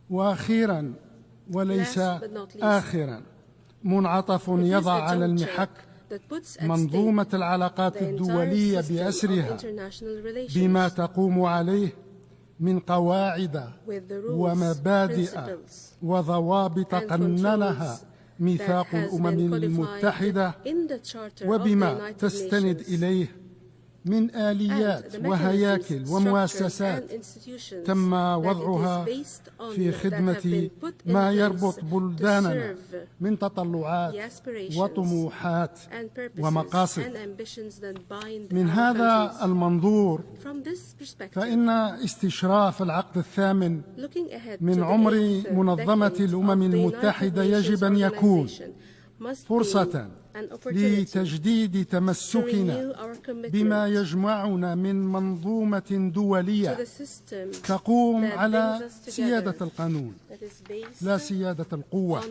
وأخيرا وليس آخرا، منعطف يضع على المحك منظومة العلاقات الدولية بأسرها بما تقوم عليه من قواعد ومبادئ وضوابط قننها ميثاق الأمم المتحدة وبما تستند إليه من آليات وهياكل ومؤسسات تم وضعها في خدمة ما يربط بلداننا من تطلعات وطموحات ومقاصد. من هذا المنظور فإن استشراف العقد الثامن من عمر منظمة الأمم المتحدة يجب أن يكون فرصة لتجديد تمسكنا بما يجمعنا من منظومة دولية تقوم على سيادة القانون لا سيادة القوة،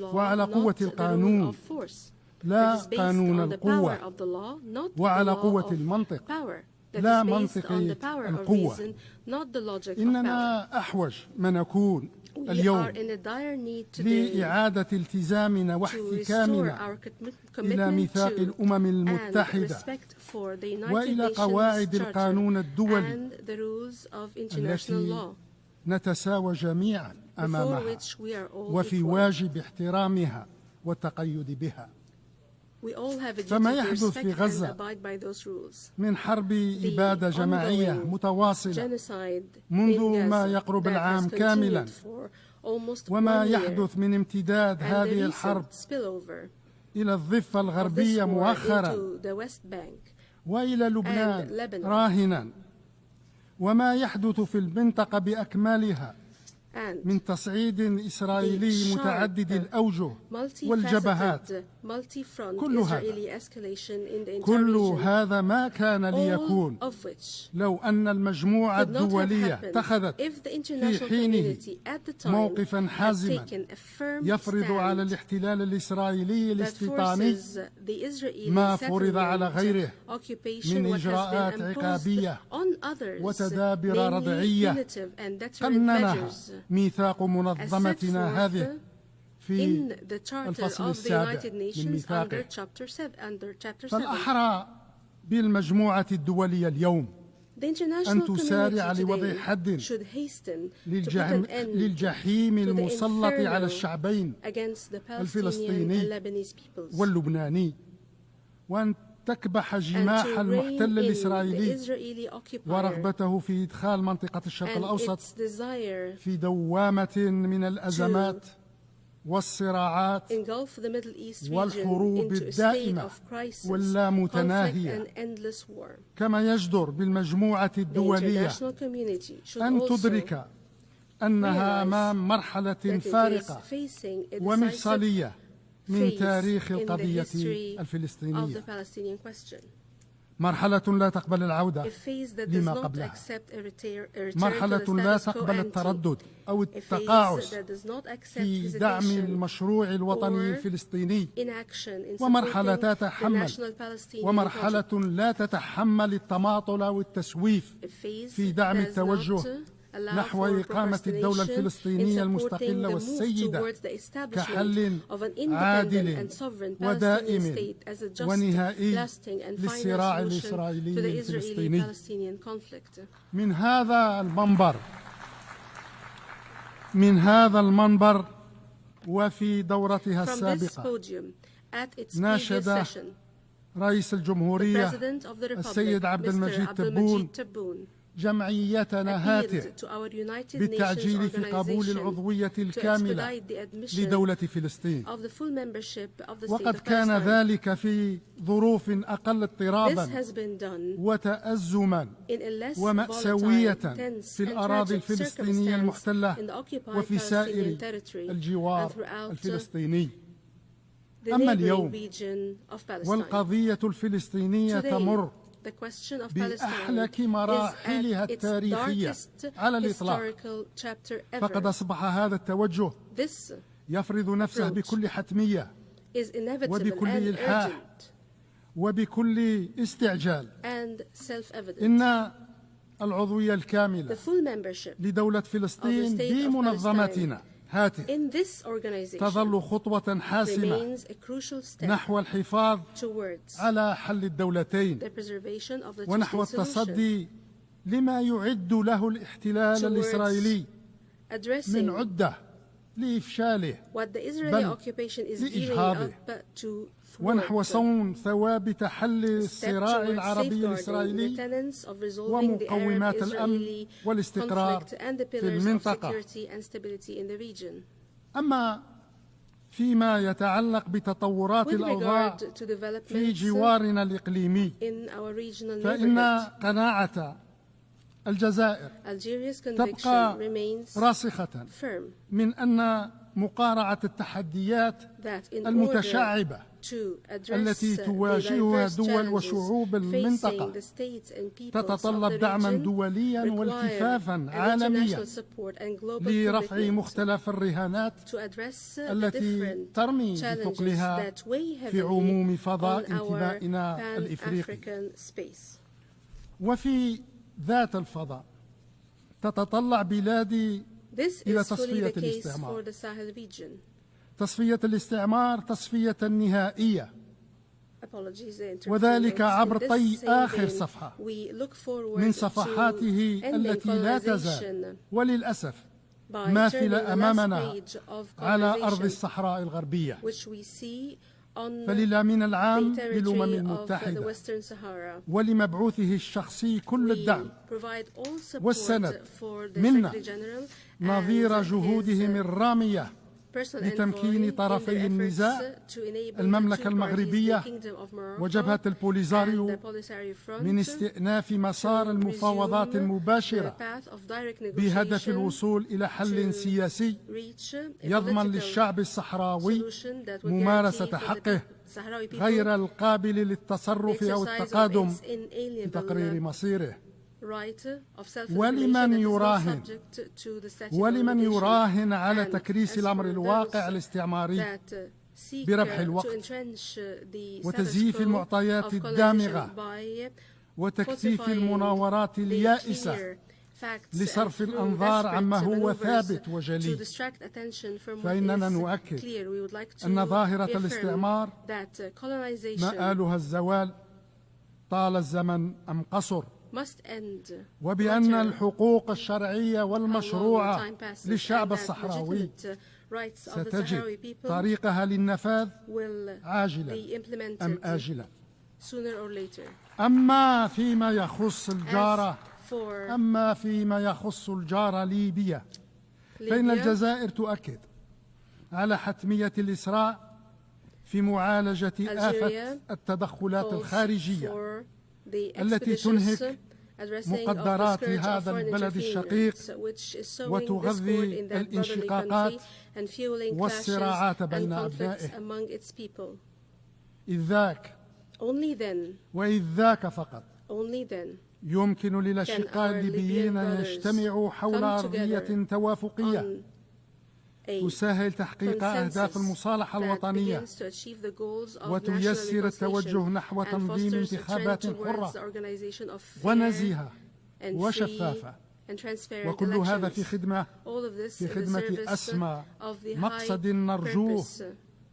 وعلى قوة القانون لا قانون القوة، وعلى قوة المنطق لا منطق القوة. إننا أحوج ما نكون اليوم لإعادة التزامنا واحتكامنا إلى ميثاق الأمم المتحدة وإلى قواعد القانون الدولي التي نتساوى جميعا أمامها وفي واجب احترامها والتقيد بها. فما يحدث في غزة من حرب إبادة جماعية متواصلة منذ ما يقرب العام كاملا، وما يحدث من امتداد هذه الحرب إلى الضفة الغربية مؤخرا وإلى لبنان راهنا، وما يحدث في المنطقة بأكملها من تصعيد إسرائيلي متعدد الأوجه والجبهات. كل هذا ما كان ليكون لو أن المجموعة الدولية اتخذت في حينه موقفا حازما يفرض على الاحتلال الإسرائيلي الاستيطاني ما فرض على غيره من إجراءات عقابية وتدابير ردعية قننها ميثاق منظمتنا هذه في الفصل السابع من ميثاقه. فالأحرى بالمجموعة الدولية اليوم أن تسارع لوضع حد للجحيم المسلط على الشعبين الفلسطيني واللبناني، وأن تكبح جماح المحتل الإسرائيلي ورغبته في إدخال منطقة الشرق الأوسط في دوامة من الأزمات والصراعات والحروب الدائمة واللامتناهية. كما يجدر بالمجموعة الدولية أن تدرك أنها أمام مرحلة فارقة ومفصلية من تاريخ القضية الفلسطينية، مرحلة لا تقبل العودة لما قبلها، مرحلة لا تقبل التردد أو التقاعس في دعم المشروع الوطني الفلسطيني، ومرحلة لا تتحمل التماطل أو التسويف في دعم التوجه نحو إقامة الدولة الفلسطينية المستقلة والسيدة كحل عادل ودائم ونهائي للصراع الإسرائيلي الفلسطيني. من هذا المنبر وفي دورتها السابقة ناشد رئيس الجمهورية السيد عبد المجيد تبون جمعيتنا هاته بالتعجيل في قبول العضوية الكاملة لدولة فلسطين، وقد كان ذلك في ظروف أقل اضطرابا وتأزما ومأساوية في الأراضي الفلسطينية المحتلة وفي سائر الجوار الفلسطيني. أما اليوم والقضية الفلسطينية تمر بأحلك مراحلها التاريخية على الإطلاق، فقد أصبح هذا التوجه يفرض نفسه بكل حتمية وبكل إلحاح وبكل استعجال. إن العضوية الكاملة لدولة فلسطين بمنظمتنا هاته تظل خطوة حاسمة نحو الحفاظ على حل الدولتين ونحو التصدي لما يعد له الاحتلال الإسرائيلي من عدة لإفشاله بل لإجهاضه، ونحو صون ثوابت حل الصراع العربي الإسرائيلي ومقومات الأمن والاستقرار في المنطقة. أما فيما يتعلق بتطورات الأوضاع في جوارنا الإقليمي، فإن قناعة الجزائر تبقى راسخة من أن مقارعة التحديات المتشعبة التي تواجهها دول وشعوب المنطقة تتطلب دعما دوليا والتفافا عالميا لرفع مختلف الرهانات التي ترمي بثقلها في عموم فضاء انتمائنا الإفريقي. وفي ذات الفضاء تتطلع بلادي إلى تصفية الاستعمار، تصفية نهائية، وذلك عبر طي آخر صفحة من صفحاته التي لا تزال وللأسف ماثلة أمامنا على أرض الصحراء الغربية. فللأمين العام للأمم المتحدة ولمبعوثه الشخصي كل الدعم والسند منا نظير جهودهم الرامية لتمكين طرفي النزاع المملكة المغربية وجبهة البوليزاريو من استئناف مسار المفاوضات المباشرة بهدف الوصول إلى حل سياسي يضمن للشعب الصحراوي ممارسة حقه غير القابل للتصرف أو التقادم في تقرير مصيره. ولمن يراهن على تكريس الأمر الواقع الاستعماري بربح الوقت وتزييف المعطيات الدامغة وتكثيف المناورات اليائسة لصرف الأنظار عما هو ثابت وجلي، فإننا نؤكد أن ظاهرة الاستعمار مآلها الزوال طال الزمن أم قصر، وبأن الحقوق والمشروعة للشعب الصحراوي ستجد طريقها للنفاذ عاجلا أم آجلا. أما فيما يخص الجارة ليبيا، فإن الجزائر تؤكد على حتمية الإسراع في معالجة آفة التدخلات الخارجية التي تنهك مقدرات هذا البلد الشقيق وتغذي الانشقاقات والصراعات بين أبنائه. إذ ذاك وإذ ذاك فقط يمكن للأشقاء الليبيين أن يجتمعوا حول أرضية توافقية تسهل تحقيق أهداف المصالحة الوطنية وتيسر التوجه نحو تنظيم انتخابات حرة ونزيهة وشفافة، وكل هذا في خدمة أسمى مقصد نرجوه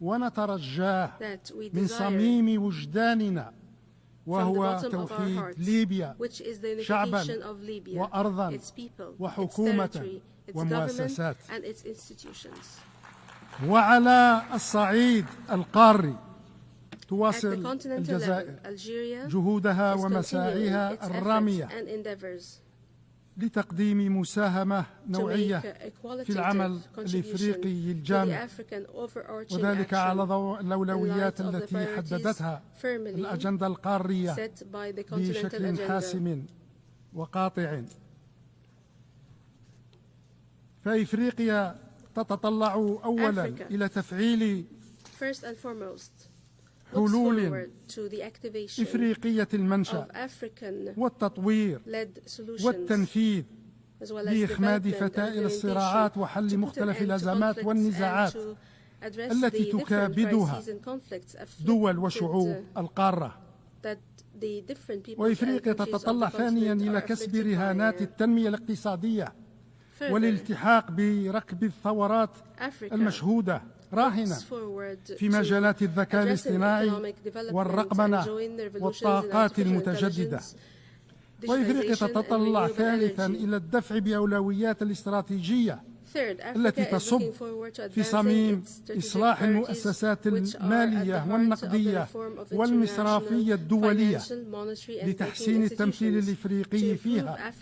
ونترجاه من صميم وجداننا، وهو توحيد ليبيا شعبا وأرضا وحكومة ومؤسسات. وعلى الصعيد القاري تواصل الجزائر جهودها ومساعيها الرامية لتقديم مساهمة نوعية في العمل الإفريقي الجامع، وذلك على ضوء الأولويات التي حددتها الأجندة القارية بشكل حاسم وقاطع. فإفريقيا تتطلع أولا إلى تفعيل حلول إفريقية المنشأ والتطوير والتنفيذ لإخماد فتائل الصراعات وحل مختلف الأزمات والنزاعات التي تكابدها دول وشعوب القارة. وإفريقيا تتطلع ثانيا إلى كسب رهانات التنمية الاقتصادية والالتحاق بركب الثورات المشهودة راهنة في مجالات الذكاء الاصطناعي والرقمنة والطاقات المتجددة. وإفريقيا تتطلع ثالثا إلى الدفع بأولويات الاستراتيجية التي تصب في صميم إصلاح المؤسسات المالية والنقدية والمصرافية الدولية لتحسين التمثيل الإفريقي فيها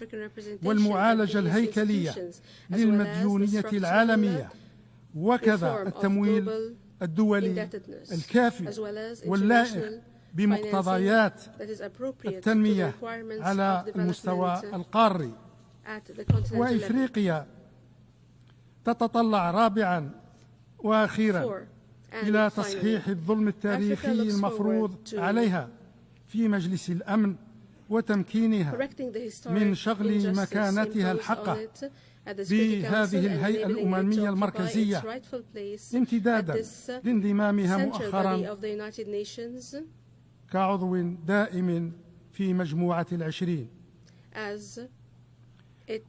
والمعالجة الهيكلية للمديونية العالمية، وكذا التمويل الدولي الكافي واللائق بمقتضيات التنمية على المستوى القاري. وإفريقيا تتطلع رابعا وأخيرا إلى تصحيح الظلم التاريخي المفروض عليها في مجلس الأمن وتمكينها من شغل مكانتها الحقة بهذه الهيئة الأممية المركزية امتدادا لانضمامها مؤخرا كعضو دائم في مجموعة العشرين.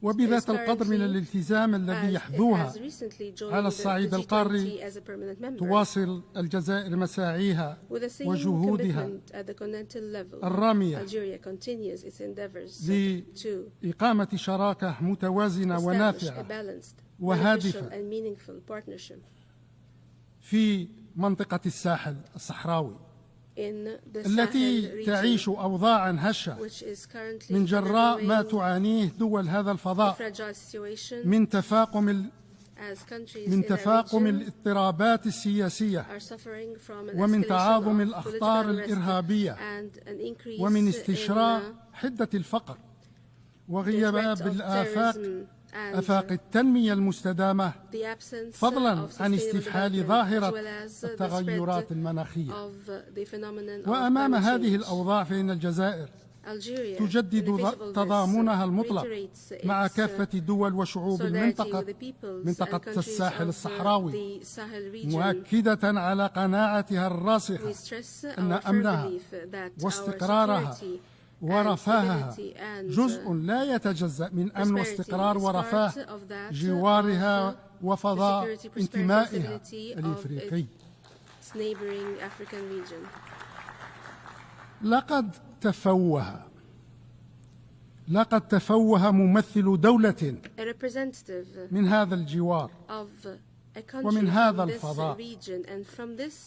وبذات القدر من الالتزام الذي يحظوها على الصعيد القاري تواصل الجزائر مساعيها وجهودها الرامية لإقامة شراكة متوازنة ونافعة وهادفة في منطقة الساحل الصحراوي التي تعيش أوضاعا هشة من جراء ما تعانيه دول هذا الفضاء من تفاقم من تفاقم الاضطرابات السياسية ومن تعاظم الأخطار الإرهابية ومن استشراء حدة الفقر وغياب آفاق التنمية المستدامة، فضلا عن استفحال ظاهرة التغيرات المناخية. وأمام هذه الأوضاع فإن الجزائر تجدد تضامنها المطلق مع كافة دول وشعوب منطقة الساحل الصحراوي، مؤكدة على قناعتها الراسخة أن أمنها واستقرارها ورفاهها جزء لا يتجزأ من أمن واستقرار ورفاه جوارها وفضاء انتمائها الإفريقي. لقد تفوه ممثل دولة من هذا الجوار ومن هذا الفضاء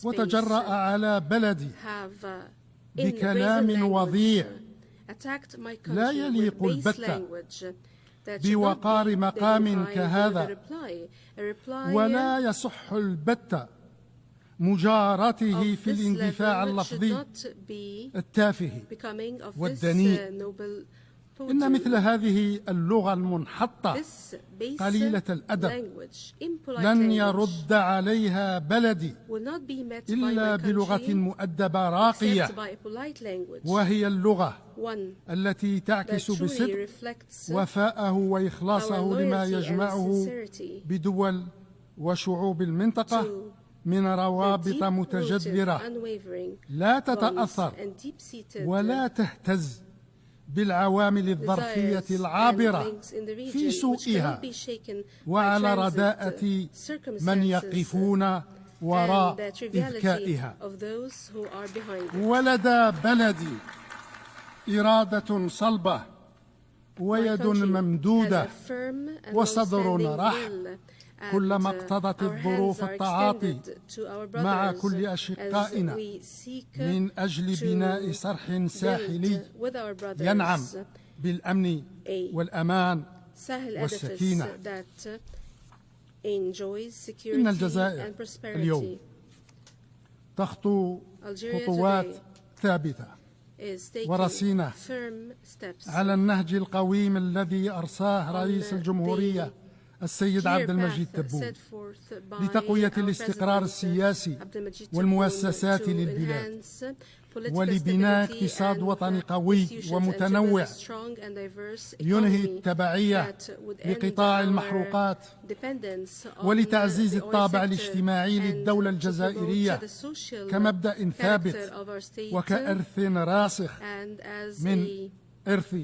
وتجرأ على بلدي بكلام وضيع لا يليق البتة بوقار مقام كهذا، ولا يصح البتة مجارته في الاندفاع اللفظي التافه والدنيء. إن مثل هذه اللغة المنحطة قليلة الأدب لن يرد عليها بلدي إلا بلغة مؤدبة راقية، وهي اللغة التي تعكس بصدق وفاءه وإخلاصه لما يجمعه بدول وشعوب المنطقة من روابط متجذرة لا تتأثر ولا تهتز بالعوامل الظرفية العابرة في سوءها وعلى رداءة من يقفون وراء إذكائها. ولدى بلدي إرادة صلبة ويد ممدودة وصدر رحب كلما اقتضت الظروف التعاطي مع كل أشقائنا من أجل بناء صرح ساحلي ينعم بالأمن والأمان والسكينة. إن الجزائر اليوم تخطو خطوات ثابتة ورصينة على النهج القويم الذي أرساه رئيس الجمهورية السيد عبد المجيد تبون لتقوية الاستقرار السياسي والمؤسسات للبلاد ولبناء اقتصاد وطني قوي ومتنوع ينهي التبعية لقطاع المحروقات ولتعزيز الطابع الاجتماعي للدولة الجزائرية كمبدأ ثابت وكإرث راسخ من إرث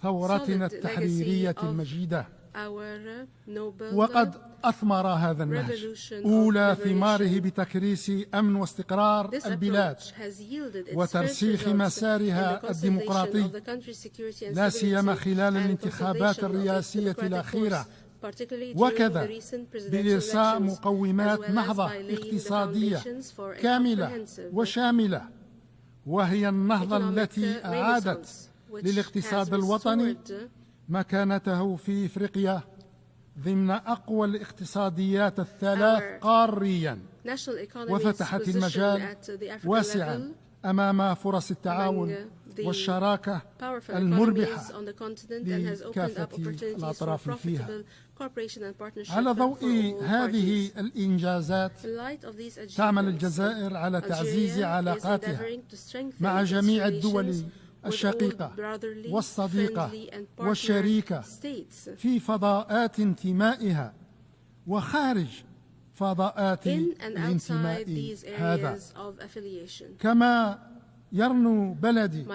ثورتنا التحريرية المجيدة. وقد أثمر هذا النهج أولى ثماره بتكريس أمن واستقرار البلاد وترسيخ مسارها الديمقراطي، لا سيما خلال الانتخابات الرئاسية الأخيرة، وكذا بإرساء مقومات نهضة اقتصادية كاملة وشاملة، وهي النهضة التي أعادت للاقتصاد الوطني مكانته في إفريقيا ضمن أقوى الاقتصاديات الثلاث قاريا، وفتحت المجال واسعا أمام فرص التعاون والشراكة المربحة لكافة الأطراف فيها. على ضوء هذه الإنجازات تعمل الجزائر على تعزيز علاقاتها مع جميع الدول الشقيقة والصديقة والشريكة في فضاءات انتمائها وخارج فضاءات الانتماء هذا. كما يرنو بلدي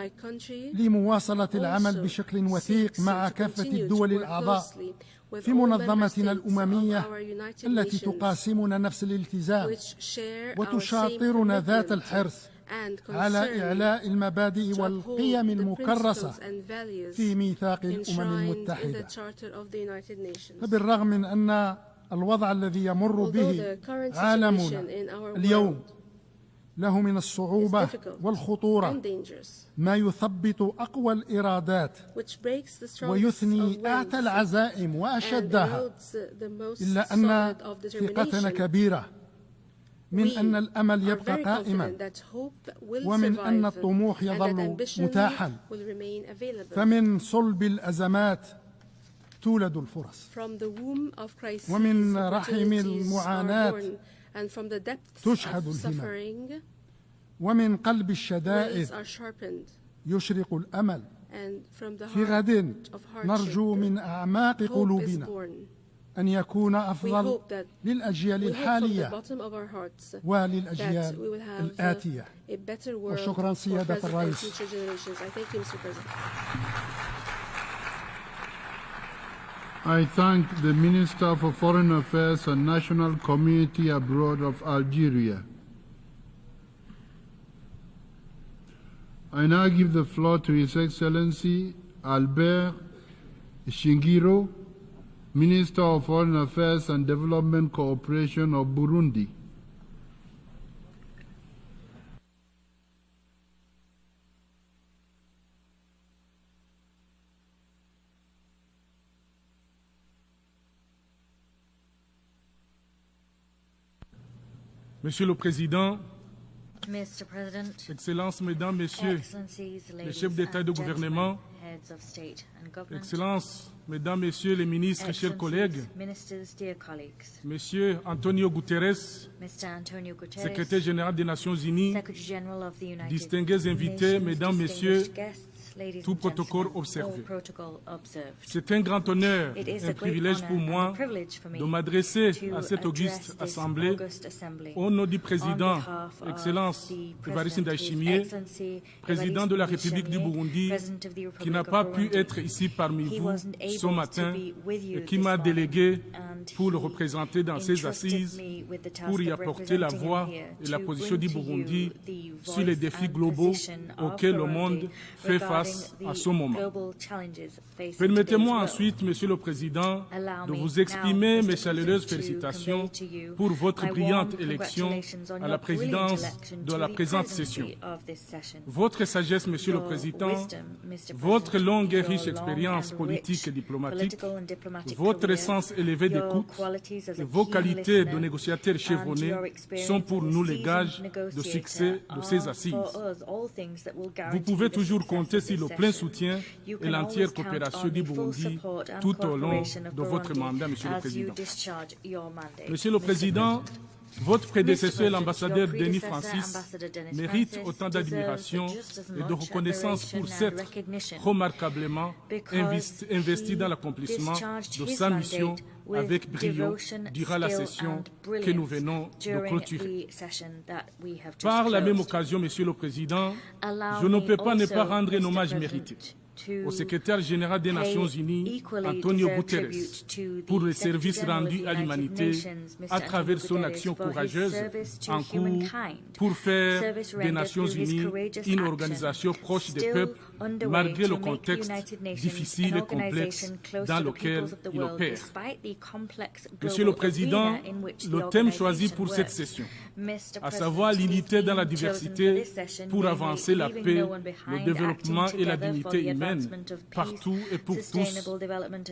لمواصلة العمل بشكل وثيق مع كافة الدول الأعضاء في منظمتنا الأممية التي تقاسمنا نفس الالتزام وتشاطرنا ذات الحرص على إعلاء المبادئ والقيم المكرسة في ميثاق الأمم المتحدة. فبالرغم من أن الوضع الذي يمر به عالمنا اليوم له من الصعوبة والخطورة ما يثبط أقوى الإرادات ويثني أعتى العزائم وأشدها، إلا أن ثقتنا كبيرة من أن الأمل يبقى قائما ومن أن الطموح يظل متاحا، فمن صلب الأزمات تولد الفرص، ومن رحم المعاناة تشحذ الهمم، ومن قلب الشدائد يشرق الأمل. في غد نرجو من أعماق قلوبنا أن يكون أفضل للأجيال الحالية وللأجيال الآتية. وشكرا سيادة الرئيس. I thank the Minister for Foreign Affairs and National Community Abroad of Algeria. I now give the floor to His Excellency Albert Shingiro, Minister of Foreign Affairs and Development Cooperation of Burundi. Monsieur le Président, Mr. President, Excellences, Mesdames, Messieurs, les chefs d'État et de gouvernement, Excellences, Mesdames, Messieurs les ministres, chers collègues, Monsieur Antonio Guterres, Secrétaire général des Nations Unies, distingués invités, Mesdames, Messieurs, tout protocole observé. C'est un grand honneur et un privilège pour moi de m'adresser à cette auguste assemblée au nom du président, Excellence Evariste Ndayishimiye, président de la République du Burundi, qui n'a pas pu être ici parmi vous ce matin et qui m'a délégué pour le représenter dans ces assises, pour y apporter la voix et la position du Burundi sur les défis globaux auxquels le monde fait face à ce moment. Permettez-moi ensuite, Monsieur le Président, de vous exprimer mes chaleureuses félicitations pour votre brillante élection à la présidence de la présente session. Votre sagesse, Monsieur le Président, votre longue et riche expérience politique et diplomatique, votre sens élevé d'écoute et vos qualités de négociateur chevronné sont pour nous les gages de succès de ces assises. Vous pouvez toujours compter sur le plein soutien et l'entière coopération du Burundi tout au long de votre mandat, Monsieur le Président. Monsieur le Président, votre prédécesseur, l'ambassadeur Denis Francis, mérite autant d'admiration et de reconnaissance pour s'être remarquablement investi dans l'accomplissement de sa mission avec brio durant la session que nous venons de clôturer. Par la même occasion, Monsieur le Président, je ne peux pas ne pas rendre un hommage mérité au secrétaire général des Nations Unies, Antonio Guterres, pour les services rendus à l'humanité à travers son action courageuse en cours pour faire des Nations Unies une organisation proche des peuples malgré le contexte difficile et complexe dans lequel il opère. Monsieur le Président, le thème choisi pour cette session, à savoir l'unité dans la diversité pour avancer la paix, le développement et la dignité humaine partout et pour tous,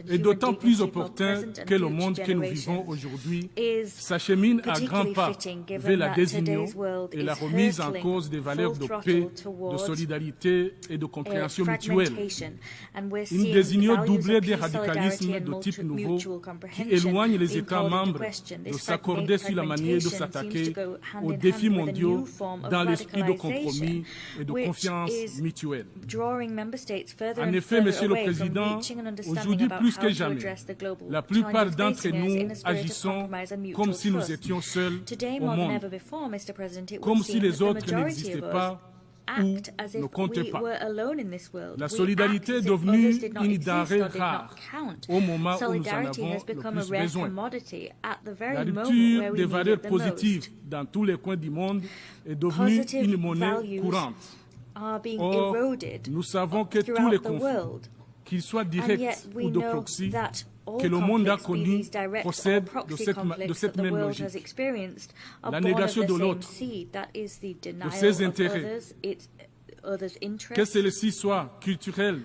est d'autant plus opportun que le monde que nous vivons aujourd'hui s'achemine à grands pas vers la désunion et la remise en cause des valeurs de paix, de solidarité et de compréhension mutuelle. Une désunion doublée des radicalismes de type nouveau qui éloigne les États membres de s'accorder sur la manière de s'attaquer aux défis mondiaux dans l'esprit de compromis et de confiance mutuelle. En effet, Monsieur le Président, aujourd'hui plus que jamais, la plupart d'entre nous agissons comme si nous étions seuls au monde, comme si les autres n'existaient pas ou ne comptaient pas. La solidarité est devenue une denrée rare au moment où nous en avons le plus besoin. La rupture des valeurs positives dans tous les coins du monde est devenue une monnaie courante. Or, nous savons que tous les conflits, qu'il soit direct ou de proxy, que le monde a connu procède de cette même logique. La négation de l'autre, de ses intérêts, que celle-ci soit culturelle,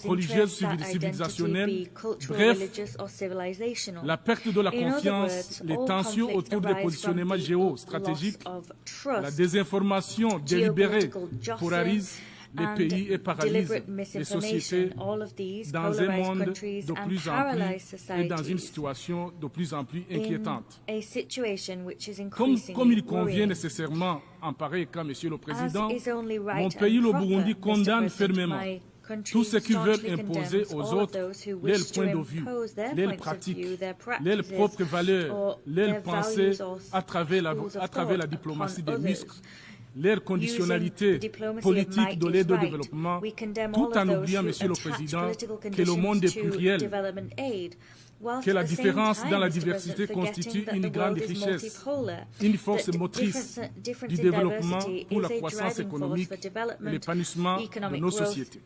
religieuse, civilisationnelle, bref, la perte de la confiance, les tensions autour des positionnements géostratégiques, la désinformation délibérée polarise les pays et paralyse les sociétés dans un monde de plus en plus et dans une situation de plus en plus inquiétante. Comme il convient nécessairement en pareil cas, Monsieur le Président, mon pays, le Burundi, condamne fermement tous ceux qui veulent imposer aux autres leurs points de vue, leurs pratiques, leurs propres valeurs, leurs pensées à travers la diplomatie des muscles, leur conditionnalité politique de l'aide au développement, tout en oubliant, Monsieur le Président, que le monde est pluriel, que la différence dans la diversité constitue une grande richesse, une force motrice du développement pour la croissance économique et l'épanouissement de nos sociétés.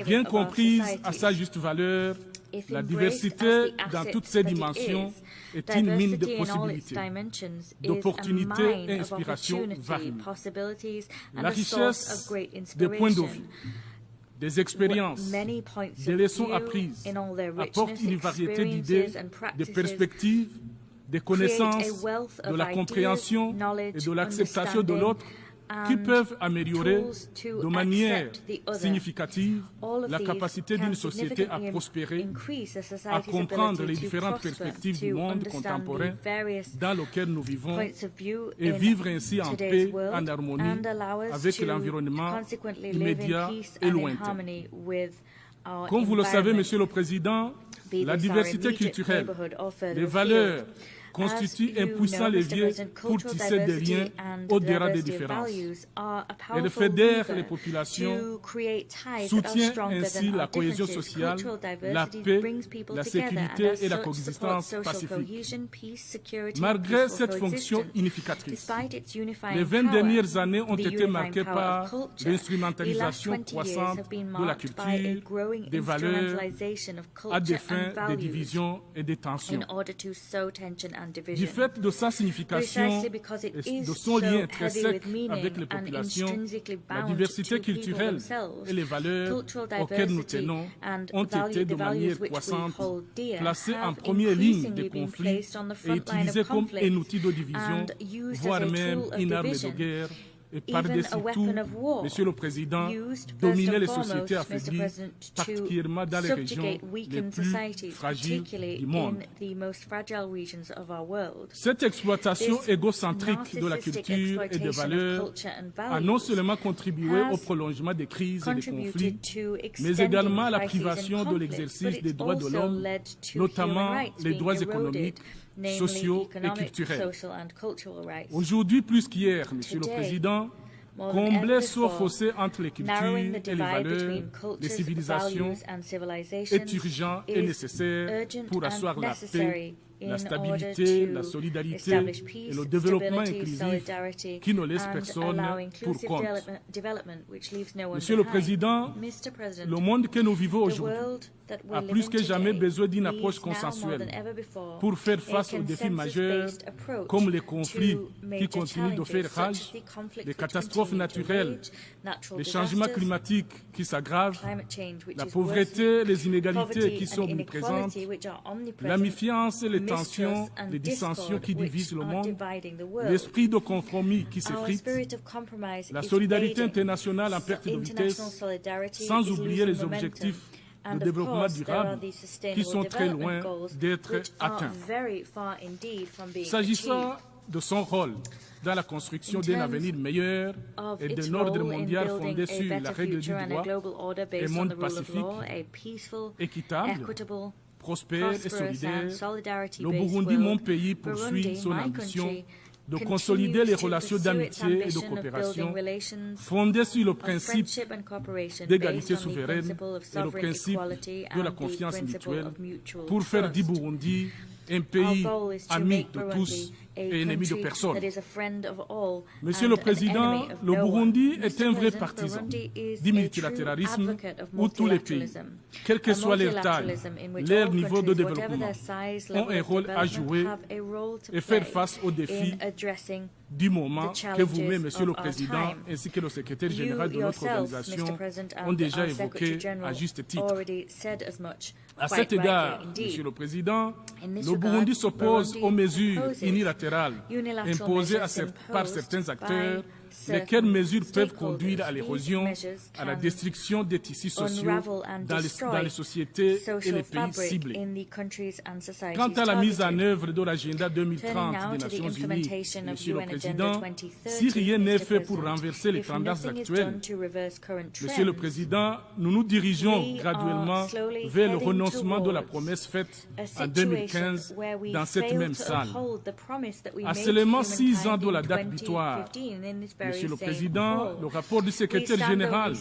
Bien comprise à sa juste valeur, la diversité dans toutes ses dimensions est une mine de possibilités, d'opportunités et inspirations variées. La richesse des points de vue, des expériences, des leçons apprises apporte une variété d'idées, de perspectives, des connaissances, de la compréhension et de l'acceptation de l'autre qui peuvent améliorer de manière significative la capacité d'une société à prospérer, à comprendre les différentes perspectives du monde contemporain dans lequel nous vivons et vivre ainsi en paix, en harmonie avec l'environnement immédiat et lointain. Comme vous le savez, Monsieur le Président, la diversité culturelle, les valeurs constitue un puissant levier pour tisser des liens au-delà des différences. Elle fédère les populations, soutient ainsi la cohésion sociale, la paix, la sécurité et la coexistence pacifique. Malgré cette fonction unificatrice, les 20 dernières années ont été marquées par l'instrumentalisation croissante de la culture, des valeurs, à des fins de division et de tensions. Du fait de sa signification et de son lien intrinsèque avec les populations, la diversité culturelle et les valeurs auxquelles nous tenons ont été de manière croissante placées en première ligne des conflits et utilisées comme un outil de division, voire même une arme de guerre. Et par-dessus tout, Monsieur le Président, dominer les sociétés affaiblies, particulièrement dans les régions les plus fragiles du monde. Cette exploitation égocentrique de la culture et des valeurs a non seulement contribué au prolongement des crises et des conflits, mais également à la privation de l'exercice des droits de l'homme, notamment les droits économiques, sociaux et culturels. Aujourd'hui, plus qu'hier, Monsieur le Président, combler ce fossé entre les cultures et les valeurs des civilisations est urgent et nécessaire pour asseoir la paix, la stabilité, la solidarité et le développement inclusif qui ne laisse personne pour compte. Monsieur le Président, le monde que nous vivons aujourd'hui a plus que jamais besoin d'une approche consensuelle pour faire face aux défis majeurs comme les conflits qui continuent de faire rage, les catastrophes naturelles, les changements climatiques qui s'aggravent, la pauvreté, les inégalités qui sont omniprésentes, la méfiance et les tensions, les dissensions qui divisent le monde, l'esprit de compromis qui s'effrite, la solidarité internationale en perte de vitesse, sans oublier les objectifs de développement durable qui sont très loin d'être atteints. S'agissant de son rôle dans la construction d'un avenir meilleur et d'un ordre mondial fondé sur la règle du droit, un monde pacifique, équitable, prospère et solidaire, le Burundi, mon pays, poursuit son ambition de consolider les relations d'amitié et de coopération fondées sur le principe d'égalité souveraine et le principe de la confiance mutuelle pour faire du Burundi un pays ami de tous et ennemi de personne. Monsieur le Président, le Burundi est un vrai partisan du multilatéralisme où tous les pays, quelle que soit leur taille, leur niveau de développement, ont un rôle à jouer et faire face aux défis du moment que vous-même, Monsieur le Président, ainsi que le secrétaire général de notre organisation ont déjà évoqué à juste titre. À cet égard, Monsieur le Président, le Burundi s'oppose aux mesures unilatérales imposées par certains acteurs, lesquelles mesures peuvent conduire à l'érosion, à la destruction des tissus sociaux dans les sociétés et les pays ciblés. Quant à la mise en œuvre de l'agenda 2030 des Nations Unies, Monsieur le Président, si rien n'est fait pour renverser les tendances actuelles, Monsieur le Président, nous nous dirigeons graduellement vers le renoncement de la promesse faite en 2015 dans cette même salle. À seulement 6 ans de la date butoir, Monsieur le Président, le rapport du secrétaire général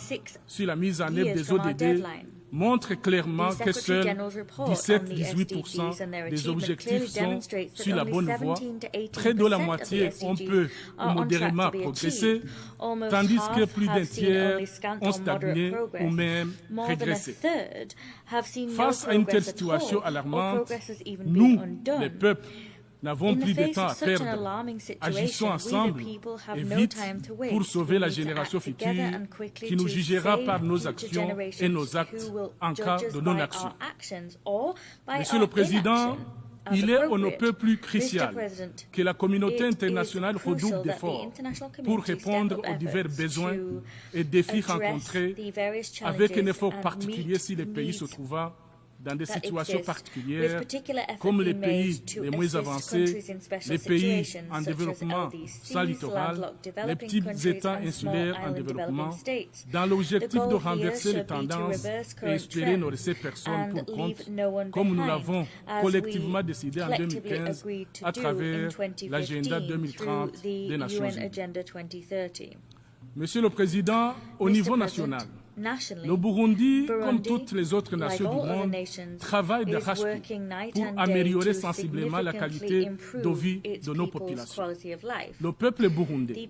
sur la mise en œuvre des ODD montre clairement que seuls 17-18% des objectifs sont sur la bonne voie. Près de la moitié ont peu ou modérément progressé, tandis que plus d'un tiers ont stagné ou même régressé. Face à une telle situation alarmante, nous, les peuples, n'avons plus de temps à perdre. Agissons ensemble et vite pour sauver la génération future qui nous jugera par nos actions et nos actes en cas de non-action. Monsieur le Président, il est on ne peut plus crucial que la communauté internationale redouble d'efforts pour répondre aux divers besoins et défis rencontrés avec un effort particulier si les pays se trouvent dans des situations particulières, comme les pays les moins avancés, les pays en développement sans littoral, les petits États insulaires en développement, dans l'objectif de renverser les tendances et espérer ne laisser personne pour compte, comme nous l'avons collectivement décidé en 2015 à travers l'agenda 2030 des Nations Unies. Monsieur le Président, au niveau national, le Burundi, comme toutes les autres nations du monde, travaille d'arrache-pied pour améliorer sensiblement la qualité de vie de nos populations. Le peuple burundais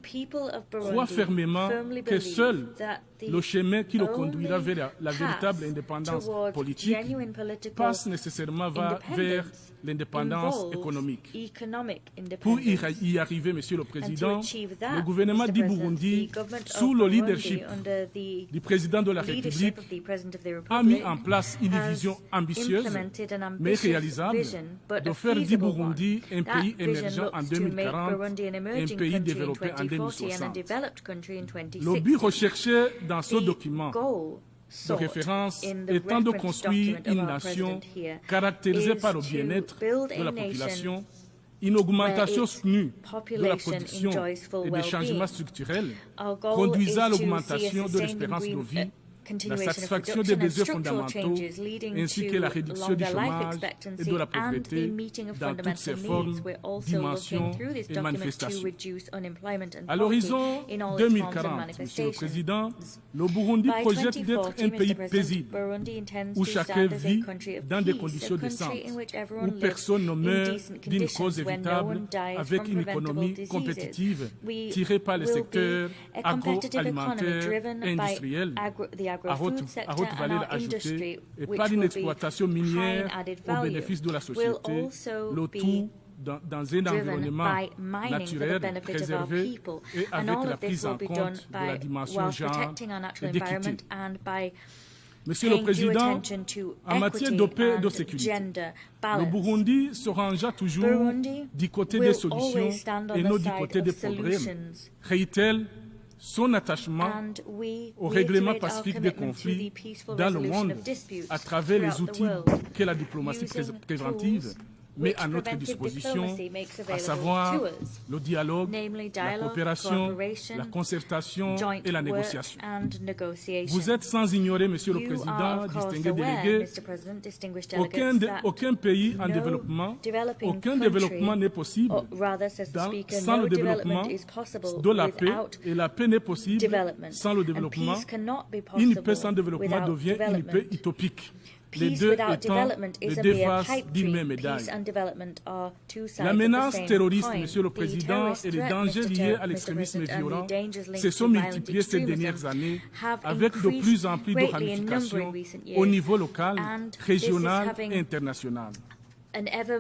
croit fermement que seul le chemin qui le conduira vers la véritable indépendance politique passe nécessairement vers l'indépendance économique. Pour y arriver, Monsieur le Président, le gouvernement du Burundi, sous le leadership du président de la République, a mis en place une vision ambitieuse, mais réalisable, de faire du Burundi un pays émergent en 2040, un pays développé en 2060. Le but recherché dans ce document de référence étant de construire une nation caractérisée par le bien-être de la population, une augmentation soutenue de la production et des changements structurels conduisant à l'augmentation de l'espérance de vie, la satisfaction des besoins fondamentaux, ainsi que la réduction du chômage et de la pauvreté dans toutes ses formes, dimensions et manifestations. À l'horizon 2040, Monsieur le Président, le Burundi projette d'être un pays paisible, où chacun vit dans des conditions décentes, où personne ne meurt d'une cause évitable, avec une économie compétitive tirée par les secteurs agroalimentaires et industriels, à haute valeur ajoutée et par une exploitation minière au bénéfice de la société, le tout dans un environnement naturel préservé et avec la prise en compte de la dimension genre et d'équité. Monsieur le Président, en matière de paix et de sécurité, le Burundi se rangea toujours du côté des solutions et non du côté des problèmes, réitère son attachement au règlement pacifique des conflits dans le monde à travers les outils que la diplomatie préventive met à notre disposition, à savoir le dialogue, la coopération, la concertation et la négociation. Vous êtes sans ignorer, Monsieur le Président, distingué délégué, aucun pays en développement, aucun développement n'est possible sans le développement de la paix, et la paix n'est possible sans le développement. Une paix sans développement devient une paix utopique. les deux étant les deux faces d'une même médaille. La menace terroriste, Monsieur le Président, et les dangers liés à l'extrémisme violent se sont multipliés ces dernières années avec de plus en plus de ramifications au niveau local, régional et international.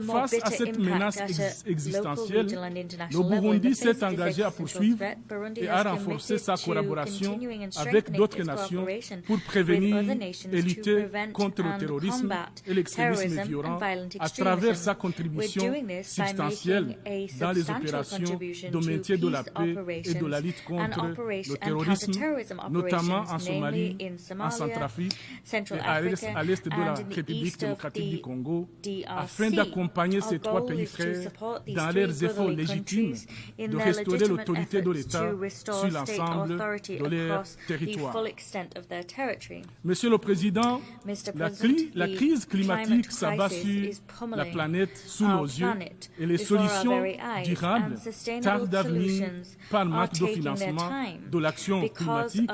Face à cette menace existentielle, le Burundi s'est engagé à poursuivre et à renforcer sa collaboration avec d'autres nations pour prévenir et lutter contre le terrorisme et l'extrémisme violent à travers sa contribution substantielle dans les opérations de maintien de la paix et de la lutte contre le terrorisme, notamment en Somalie, en Centrafrique et à l'est de la République démocratique du Congo, afin d'accompagner ces trois pays frères dans leurs efforts légitimes de restaurer l'autorité de l'État sur l'ensemble de leur territoire. Monsieur le Président, la crise climatique s'abat sur la planète sous nos yeux et les solutions durables tardent à venir par manque de financement de l'action climatique,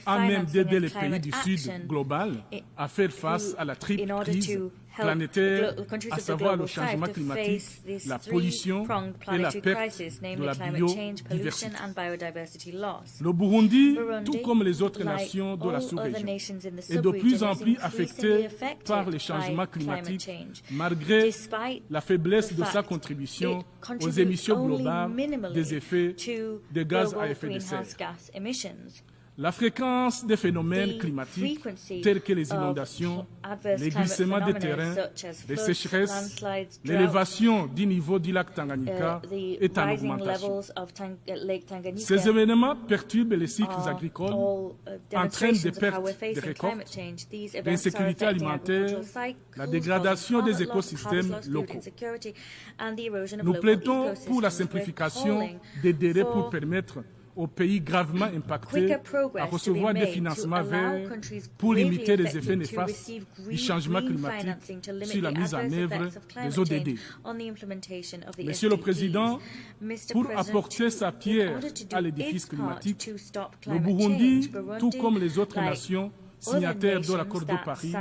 à même d'aider les pays du Sud global à faire face à la triple crise planétaire, à savoir le changement climatique, la pollution et la perte de la biodiversité. Le Burundi, tout comme les autres nations de la sous-région, est de plus en plus affecté par les changements climatiques, malgré la faiblesse de sa contribution aux émissions globales des effets des gaz à effet de serre. La fréquence des phénomènes climatiques tels que les inondations, les glissements des terrains, les sécheresses, l'élévation du niveau du lac Tanganyika est en augmentation. Ces événements perturbent les cycles agricoles, entraînent des pertes de récoltes, l'insécurité alimentaire, la dégradation des écosystèmes locaux. Nous plaidons pour la simplification des délais pour permettre aux pays gravement impactés à recevoir des financements verts pour limiter les effets néfastes du changement climatique sur la mise en œuvre des ODD. Monsieur le Président, pour apporter sa pierre à l'édifice climatique, le Burundi, tout comme les autres nations signataire de l'accord de Paris,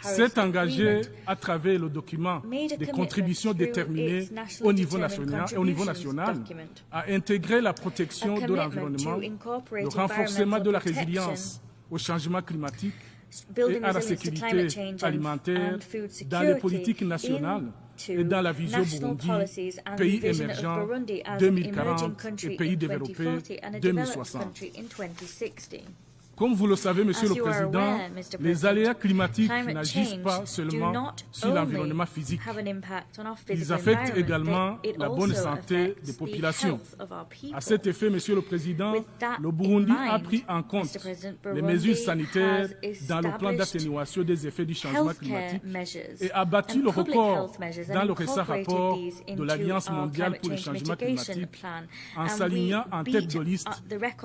s'est engagé à travers le document des contributions déterminées au niveau national à intégrer la protection de l'environnement, le renforcement de la résilience au changement climatique et à la sécurité alimentaire dans les politiques nationales et dans la vision Burundi, pays émergents 2040 et pays développés 2060. Comme vous le savez, Monsieur le Président, les aléas climatiques n'agissent pas seulement sur l'environnement physique. Ils affectent également la bonne santé des populations. À cet effet, Monsieur le Président, le Burundi a pris en compte les mesures sanitaires dans le plan d'atténuation des effets du changement climatique et a battu le record dans le récent rapport de l'Alliance mondiale pour le changement climatique en s'alignant en tête de liste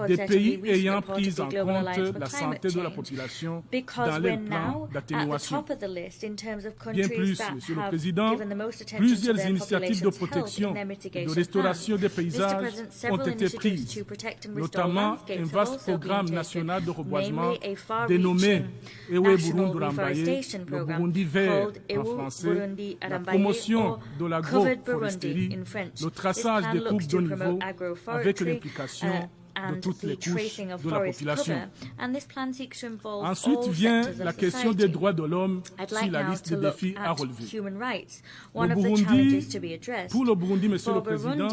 des pays ayant pris en compte la santé de la population dans les plans d'atténuation. Bien plus, Monsieur le Président, plusieurs initiatives de protection et de restauration des paysages ont été prises, notamment un vaste programme national de reboisement dénommé Ewe Burundi Rambaye, le Burundi vert en français, la promotion de l'agroforesterie, le traçage des coupes de niveau avec l'implication de toutes les couches de la population. Ensuite vient la question des droits de l'homme sur la liste des défis à relever. Pour le Burundi, Monsieur le Président,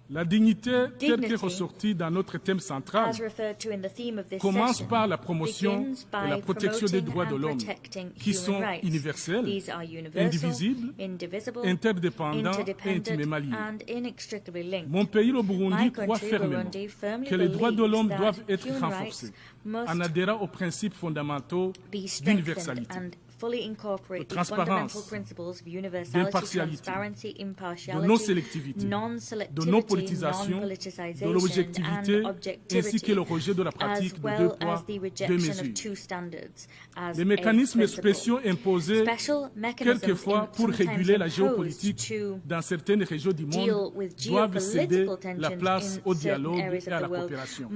la dignité telle qu'elle est ressortie dans notre thème central commence par la promotion et la protection des droits de l'homme qui sont universels, indivisibles, interdépendants et intimement liés. Mon pays, le Burundi, croit fermement que les droits de l'homme doivent être renforcés en adhérant aux principes fondamentaux d'universalité, de transparence, d'impartialité, de non-sélectivité, de non-politisation, de l'objectivité, ainsi que le rejet de la pratique de deux poids, deux mesures. Les mécanismes spéciaux imposés quelquefois pour réguler la géopolitique dans certaines régions du monde doivent céder la place au dialogue et à la coopération.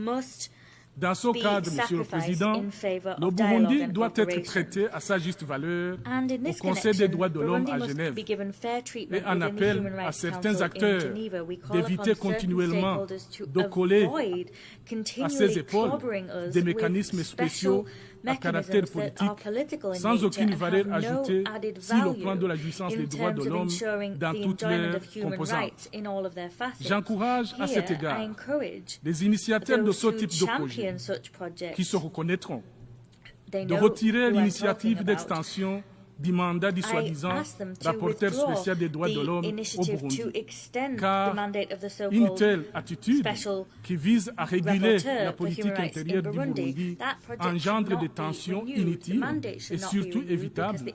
Dans ce cadre, Monsieur le Président, le Burundi doit être traité à sa juste valeur au Conseil des droits de l'homme à Genève et en appel à certains acteurs d'éviter continuellement de coller à ses épaules des mécanismes spéciaux à caractère politique sans aucune valeur ajoutée sur le plan de la jouissance des droits de l'homme dans toutes leurs composantes. J'encourage à cet égard les initiateurs de ce type de projet qui se reconnaîtront de retirer l'initiative d'extension du mandat du soi-disant rapporteur spécial des droits de l'homme au Burundi, car une telle attitude qui vise à réguler la politique intérieure du Burundi engendre des tensions inutiles et surtout évitables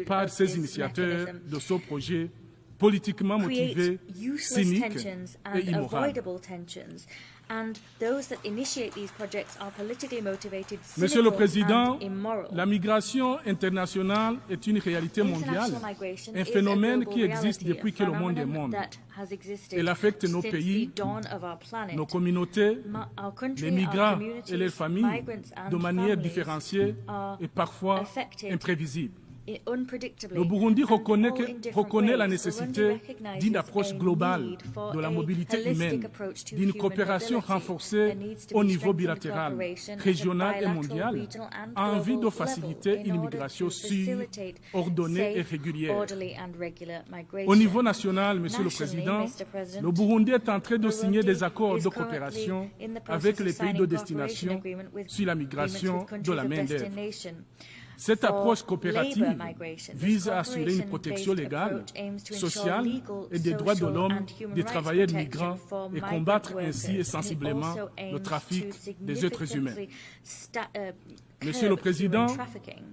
par ces initiateurs de ce projet politiquement motivé, cynique et immoral. Monsieur le Président, la migration internationale est une réalité mondiale, un phénomène qui existe depuis que le monde est monde. Elle affecte nos pays, nos communautés, les migrants et leurs familles de manière différenciée et parfois imprévisible. Le Burundi reconnaît la nécessité d'une approche globale de la mobilité humaine, d'une coopération renforcée au niveau bilatéral, régional et mondial, en vue de faciliter une migration sûre, ordonnée et régulière. Au niveau national, Monsieur le Président, le Burundi est en train de signer des accords de coopération avec les pays de destination sur la migration de la main-d'œuvre. Cette approche coopérative vise à assurer une protection légale, sociale et des droits de l'homme des travailleurs migrants et combattre ainsi et sensiblement le trafic des êtres humains. Monsieur le Président,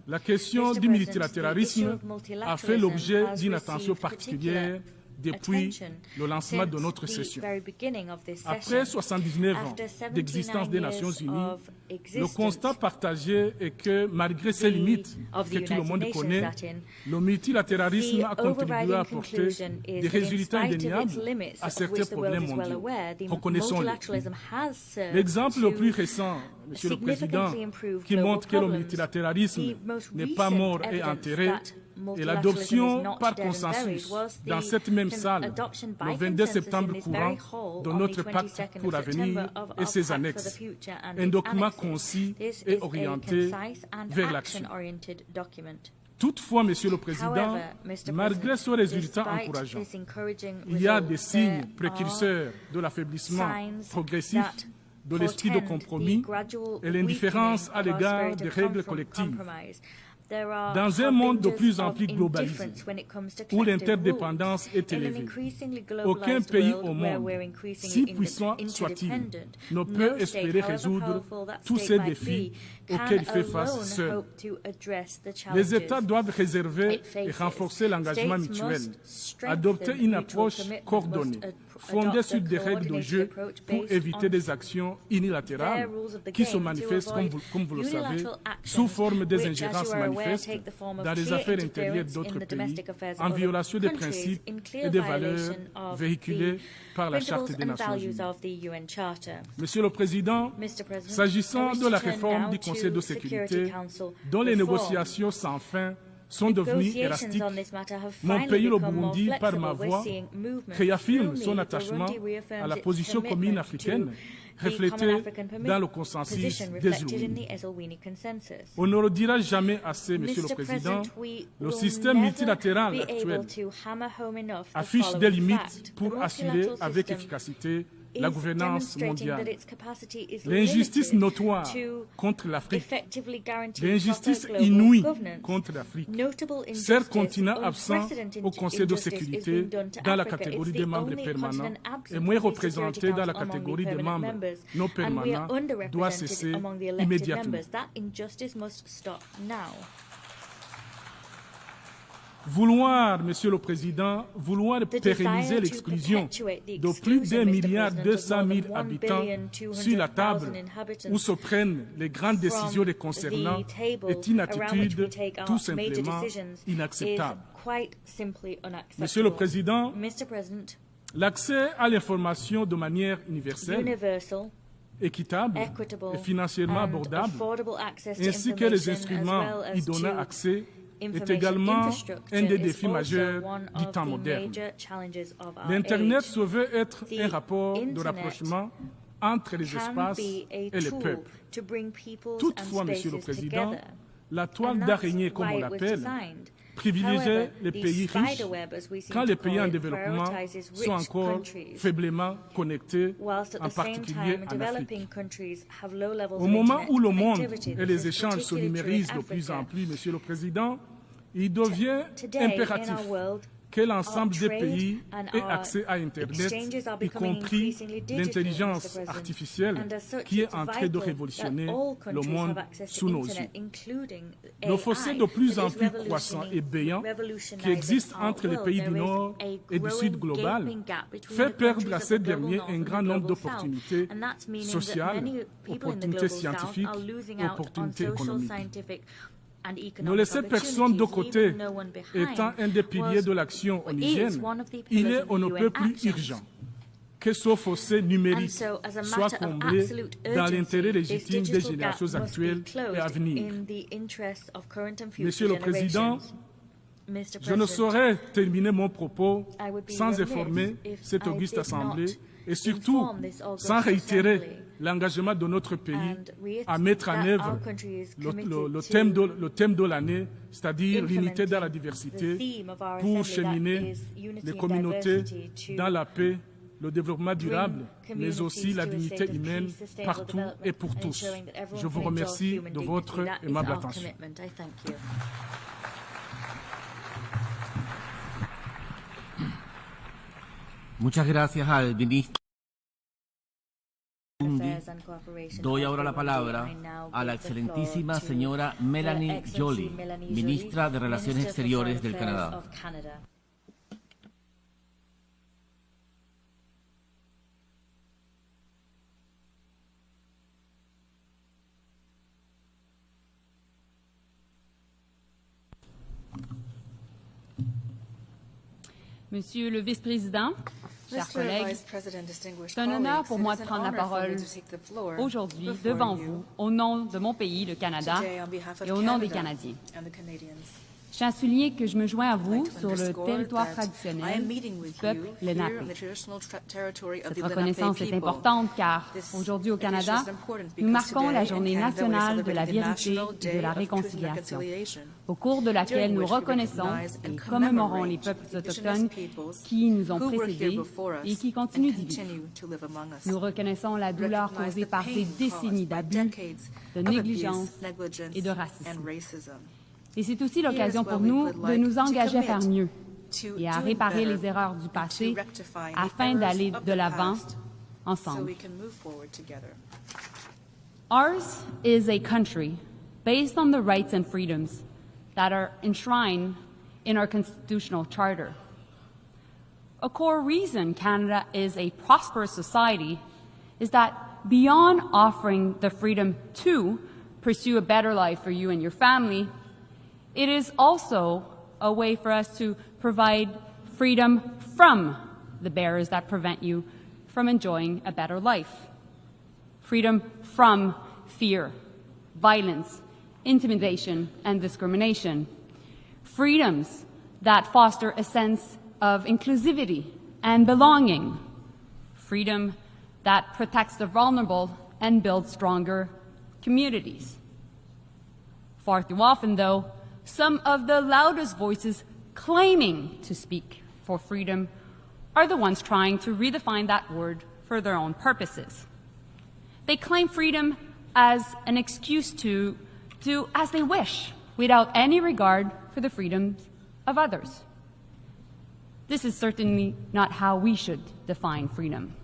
la question du multilatéralisme a fait l'objet d'une attention particulière depuis le lancement de notre session. Après 79 ans d'existence des Nations Unies, le constat partagé est que, malgré ses limites que tout le monde connaît, le multilatéralisme a contribué à apporter des résultats indéniables à certains problèmes mondiaux. Reconnaissons-le. L'exemple le plus récent, Monsieur le Président, qui montre que le multilatéralisme n'est pas mort et enterré, et l'adoption par consensus dans cette même salle le 22 septembre courant de notre pacte pour l'avenir et ses annexes, un document concis et orienté vers l'action. Toutefois, Monsieur le Président, malgré ce résultat encourageant, il y a des signes précurseurs de l'affaiblissement progressif de l'esprit de compromis et l'indifférence à l'égard des règles collectives. Dans un monde de plus en plus globalisé, où l'interdépendance est élevée, aucun pays au monde, si puissant soit-il, ne peut espérer résoudre tous ces défis auxquels il fait face seul. Les États doivent réserver et renforcer l'engagement mutuel, adopter une approche coordonnée, fondée sur des règles de jeu pour éviter des actions unilatérales qui se manifestent, comme vous le savez, sous forme des ingérences manifestes dans les affaires intérieures d'autres pays, en violation des principes et des valeurs véhiculées par la Charte des Nations Unies. Monsieur le Président, s'agissant de la réforme du Conseil de sécurité, dont les négociations sans fin sont devenus élastiques, mon pays, le Burundi, par ma voix, réaffirme son attachement à la position commune africaine reflétée dans le consensus des Ilouni. On ne le dira jamais assez, Monsieur le Président, le système multilatéral actuel affiche des limites pour assurer avec efficacité la gouvernance mondiale. L'injustice notoire contre l'Afrique, l'injustice inouïe contre l'Afrique, seul continent absent au Conseil de sécurité dans la catégorie des membres permanents et moins représenté dans la catégorie des membres non permanents, doit cesser immédiatement. Vouloir, Monsieur le Président, pérenniser l'exclusion de plus d'1,2 milliard habitants sur la table où se prennent les grandes décisions les concernant est une attitude tout simplement inacceptable. Monsieur le Président, l'accès à l'information de manière universelle équitable et financièrement abordable, ainsi que les instruments y donnant accès, est également un des défis majeurs du temps moderne. L'Internet se veut être un rapport de rapprochement entre les espaces et les peuples. Toutefois, Monsieur le Président, la toile d'araignée, comme on l'appelle, privilégie les pays riches quand les pays en développement sont encore faiblement connectés, en particulier en Afrique. Au moment où le monde et les échanges se numérisent de plus en plus, Monsieur le Président, il devient impératif que l'ensemble des pays aient accès à Internet, y compris l'intelligence artificielle qui est en train de révolutionner le monde sous nos yeux. Le fossé de plus en plus croissant et béant qui existe entre les pays du Nord et du Sud global fait perdre à ces derniers un grand nombre d'opportunités sociales, opportunités scientifiques, opportunités économiques. Ne laisser personne de côté étant un des piliers de l'action onusienne, il est on ne peut plus urgent que ce fossé numérique soit comblé dans l'intérêt légitime des générations actuelles et à venir. Monsieur le Président, je ne saurais terminer mon propos sans informer cette auguste Assemblée et surtout sans réitérer l'engagement de notre pays à mettre en œuvre le thème de l'année, c'est-à-dire l'unité dans la diversité, pour cheminer les communautés dans la paix, le développement durable, mais aussi la dignité humaine partout et pour tous. Je vous remercie de votre aimable attention. Muchas gracias al ministro. Doy ahora la palabra a la excelentísima señora Melanie Joly, ministra de Relaciones Exteriores del Canadá. Monsieur le vice-président, chers collègues, c'est un honneur pour moi de prendre la parole aujourd'hui devant vous au nom de mon pays, le Canada, et au nom des Canadiens. Je tiens à souligner que je me joins à vous sur le territoire traditionnel du peuple Lenape. Cette reconnaissance est importante car aujourd'hui au Canada, nous marquons la Journée nationale de la vérité et de la réconciliation, au cours de laquelle nous reconnaissons et commémorons les peuples autochtones qui nous ont précédés et qui continuent d'y vivre. Nous reconnaissons la douleur causée par des décennies d'abus, de négligence et de racisme. Et c'est aussi l'occasion pour nous de nous engager à faire mieux et à réparer les erreurs du passé afin d'aller de l'avant ensemble. Ours is a country based on the rights and freedoms that are enshrined in our constitutional charter. A core reason Canada is a prosperous society is that beyond offering the freedom to pursue a better life for you and your family, it is also a way for us to provide freedom from the barriers that prevent you from enjoying a better life. Freedom from fear, violence, intimidation, and discrimination. Freedoms that foster a sense of inclusivity and belonging. Freedom that protects the vulnerable and builds stronger communities. Far too often, though, some of the loudest voices claiming to speak for freedom are the ones trying to redefine that word for their own purposes. They claim freedom as an excuse to do as they wish without any regard for the freedoms of others. This is certainly not how we should define freedom.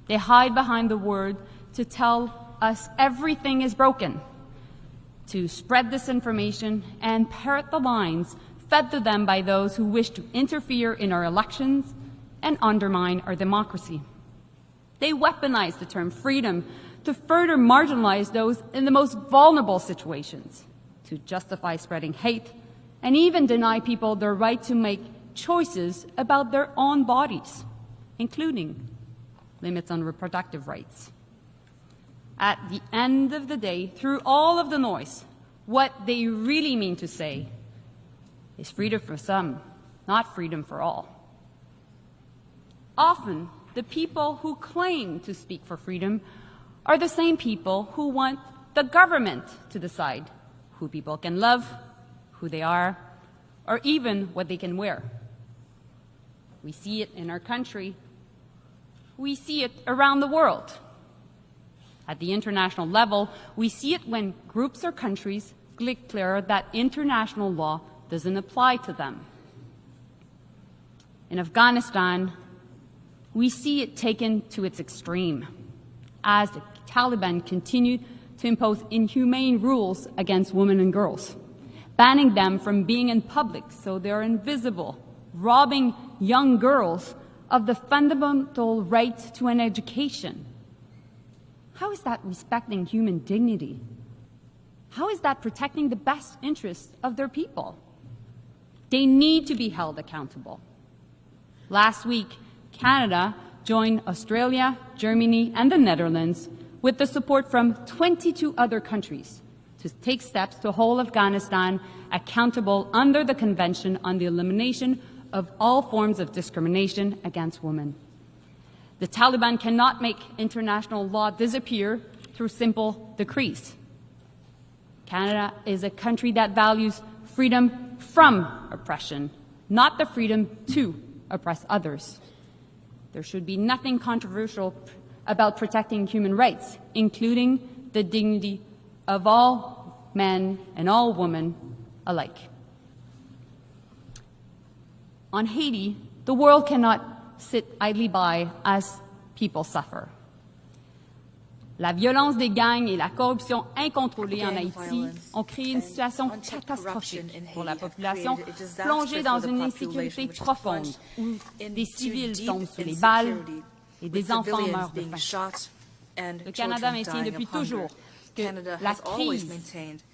They hide behind the word to tell us everything is broken, to spread disinformation and parrot the lines fed to them by those who wish to interfere in our elections and undermine our democracy. They weaponize the term freedom to further marginalize those in the most vulnerable situations, to justify spreading hate, and even deny people their right to make choices about their own bodies, including limits on reproductive rights. At the end of the day, through all of the noise, what they really mean to say is freedom for some, not freedom for all. Often, the people who claim to speak for freedom are the same people who want the government to decide who people can love, who they are, or even what they can wear. We see it in our country. We see it around the world. At the international level, we see it when groups or countries declare that international law doesn't apply to them. In Afghanistan, we see it taken to its extreme as the Taliban continue to impose inhumane rules against women and girls, banning them from being in public so they are invisible, robbing young girls of the fundamental right to an education. How is that respecting human dignity? How is that protecting the best interests of their people? They need to be held accountable. Last week, Canada joined Australia, Germany, and the Netherlands with the support from 22 other countries to take steps to hold Afghanistan accountable under the Convention on the Elimination of All Forms of Discrimination against Women. The Taliban cannot make international law disappear through simple decrees. Canada is a country that values freedom from oppression, not the freedom to oppress others. There should be nothing controversial about protecting human rights, including the dignity of all men and all women alike. On Haiti, the world cannot sit idly by as people suffer. La violence des gangs et la corruption incontrôlée en Haïti ont créé une situation catastrophique pour la population, plongée dans une insécurité profonde où des civils tombent sous les balles et des enfants meurent de faim. Le Canada maintient depuis toujours que la crise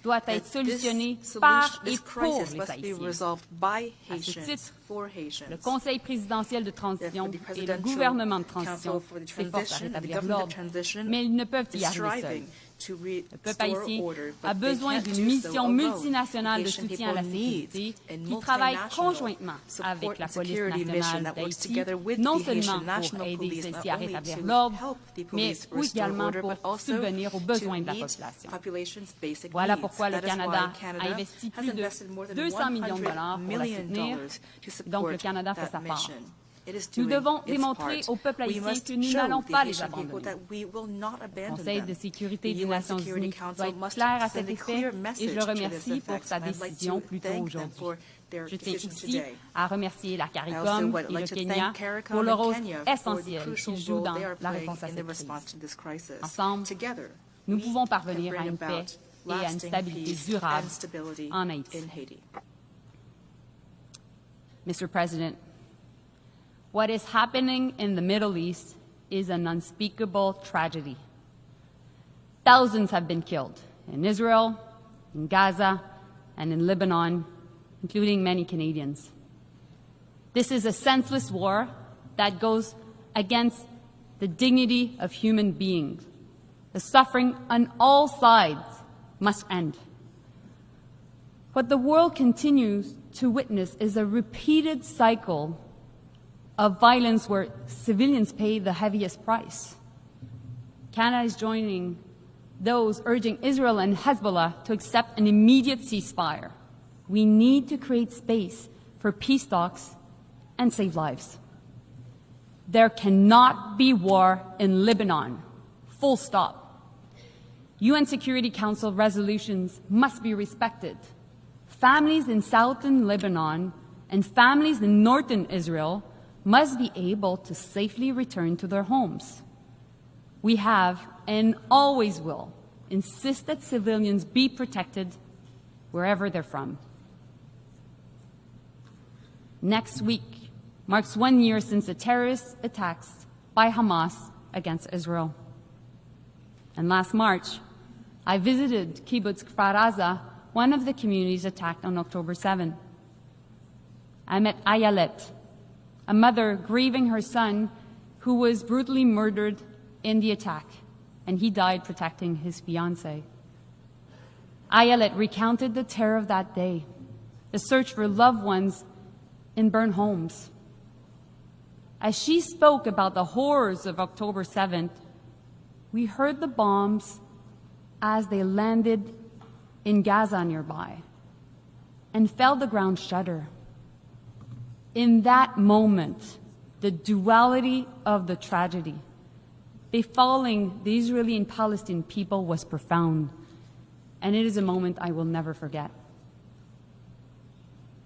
doit être solutionnée par et pour les Haïtiens. À ce titre, le Conseil présidentiel de transition et le gouvernement de transition s'efforcent à rétablir l'ordre, mais ils ne peuvent y arriver seuls. Le peuple haïtien a besoin d'une mission multinationale de soutien à la sécurité qui travaille conjointement avec la police nationale d'Haïti, non seulement pour aider celle-ci à rétablir l'ordre, mais également pour subvenir aux besoins de la population. Voilà pourquoi le Canada a investi plus de 200 millions de dollars pour la soutenir, donc le Canada fait sa part. Nous devons démontrer au peuple haïtien que nous n'allons pas les abandonner. Le Conseil de sécurité des Nations Unies doit être clair à cet effet et je le remercie pour sa décision plus tôt aujourd'hui. Je tiens ici à remercier la CARICOM et le Kenya pour le rôle essentiel qu'ils jouent dans la réponse à cette crise. Ensemble, nous pouvons parvenir à une paix et à une stabilité durable en Haïti. Mr. President, what is happening in the Middle East is an unspeakable tragedy. Thousands have been killed in Israel, in Gaza, and in Lebanon, including many Canadians. This is a senseless war that goes against the dignity of human beings. The suffering on all sides must end. What the world continues to witness is a repeated cycle of violence where civilians pay the heaviest price. Canada is joining those urging Israel and Hezbollah to accept an immediate ceasefire. We need to create space for peace talks and save lives. There cannot be war in Lebanon. Full stop. UN Security Council resolutions must be respected. Families in southern Lebanon and families in northern Israel must be able to safely return to their homes. We have, and always will, insist that civilians be protected wherever they're from. Next week marks 1 year since the terrorist attacks by Hamas against Israel. And last March, I visited Kibbutz Kfar Aza, one of the communities attacked on October 7. I met Ayelet, a mother grieving her son who was brutally murdered in the attack. and he died protecting his fiancée. Ayelet recounted the terror of that day, the search for loved ones in burned homes. As she spoke about the horrors of October 7th, we heard the bombs as they landed in Gaza nearby and felt the ground shudder. In that moment, the duality of the tragedy befalling the Israeli and Palestinian people was profound, and it is a moment I will never forget.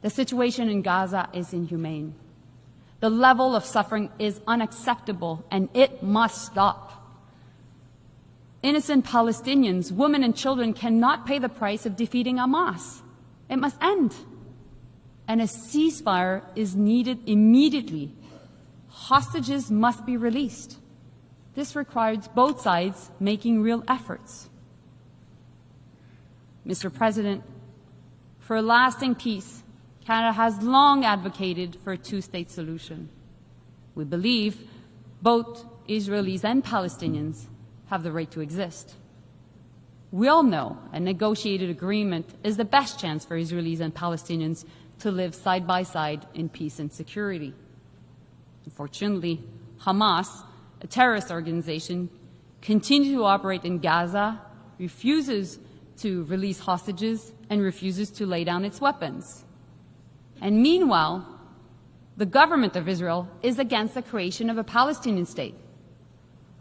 The situation in Gaza is inhumane. The level of suffering is unacceptable, and it must stop. Innocent Palestinians, women and children cannot pay the price of defeating Hamas. It must end. And a ceasefire is needed immediately. Hostages must be released. This requires both sides making real efforts. Mr. President, for a lasting peace, Canada has long advocated for a two-state solution. We believe both Israelis and Palestinians have the right to exist. We all know a negotiated agreement is the best chance for Israelis and Palestinians to live side by side in peace and security. Unfortunately, Hamas, a terrorist organization, continues to operate in Gaza, refuses to release hostages, and refuses to lay down its weapons. And meanwhile, the government of Israel is against the creation of a Palestinian state.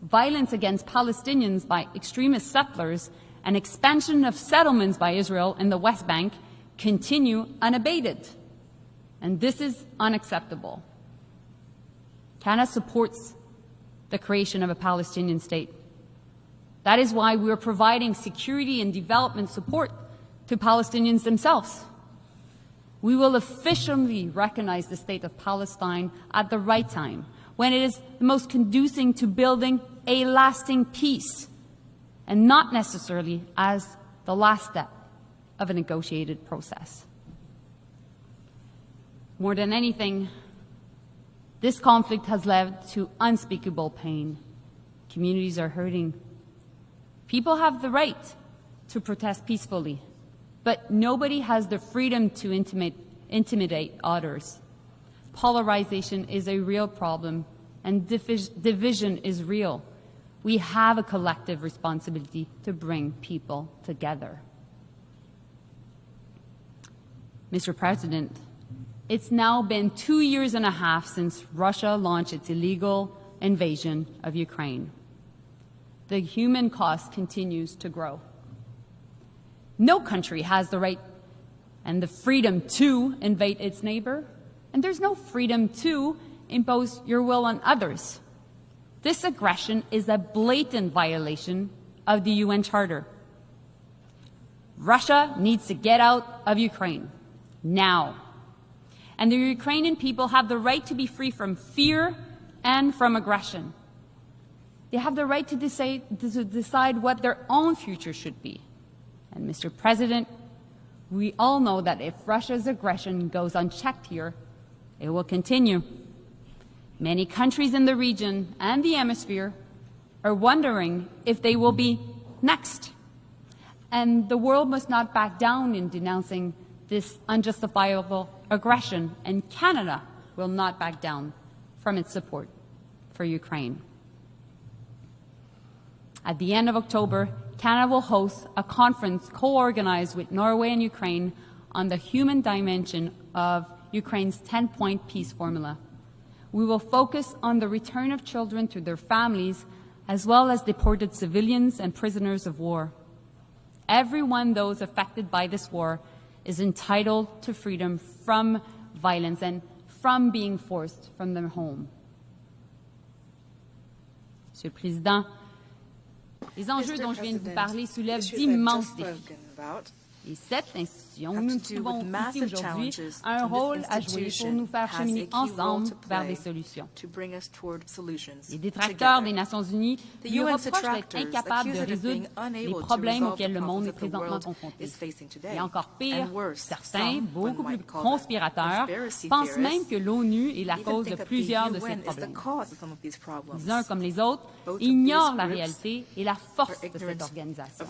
Violence against Palestinians by extremist settlers and expansion of settlements by Israel in the West Bank continue unabated. And this is unacceptable. Canada supports the creation of a Palestinian state. That is why we are providing security and development support to Palestinians themselves. We will officially recognize the state of Palestine at the right time, when it is the most conducive to building a lasting peace, and not necessarily as the last step of a negotiated process. More than anything, this conflict has led to unspeakable pain. Communities are hurting. People have the right to protest peacefully, but nobody has the freedom to intimidate others. Polarization is a real problem, and division is real. We have a collective responsibility to bring people together. Mr. President, it's now been 2.5 years since Russia launched its illegal invasion of Ukraine. The human cost continues to grow. No country has the right and the freedom to invade its neighbor, and there's no freedom to impose your will on others. This aggression is a blatant violation of the UN Charter. Russia needs to get out of Ukraine now. And the Ukrainian people have the right to be free from fear and from aggression. They have the right to decide what their own future should be. And Mr. President, we all know that if Russia's aggression goes unchecked here, it will continue. Many countries in the region and the hemisphere are wondering if they will be next. And the world must not back down in denouncing this unjustifiable aggression, and Canada will not back down from its support for Ukraine. At the end of October, Canada will host a conference co-organized with Norway and Ukraine on the human dimension of Ukraine's 10-point peace formula. We will focus on the return of children to their families, as well as deported civilians and prisoners of war. Everyone, those affected by this war, is entitled to freedom from violence and from being forced from their home. Monsieur le Président, les enjeux dont je viens de vous parler soulèvent d'immenses défis. Et cette institution, nous nous trouvons ici aujourd'hui, a un rôle à jouer pour nous faire cheminer ensemble vers des solutions. Les détracteurs des Nations Unies lui reprochent d'être incapable de résoudre les problèmes auxquels le monde est présentement confronté. Et encore pire, certains, beaucoup plus conspirateurs, pensent même que l'ONU est la cause de plusieurs de ces problèmes. Les uns comme les autres ignorent la réalité et la force de cette organisation.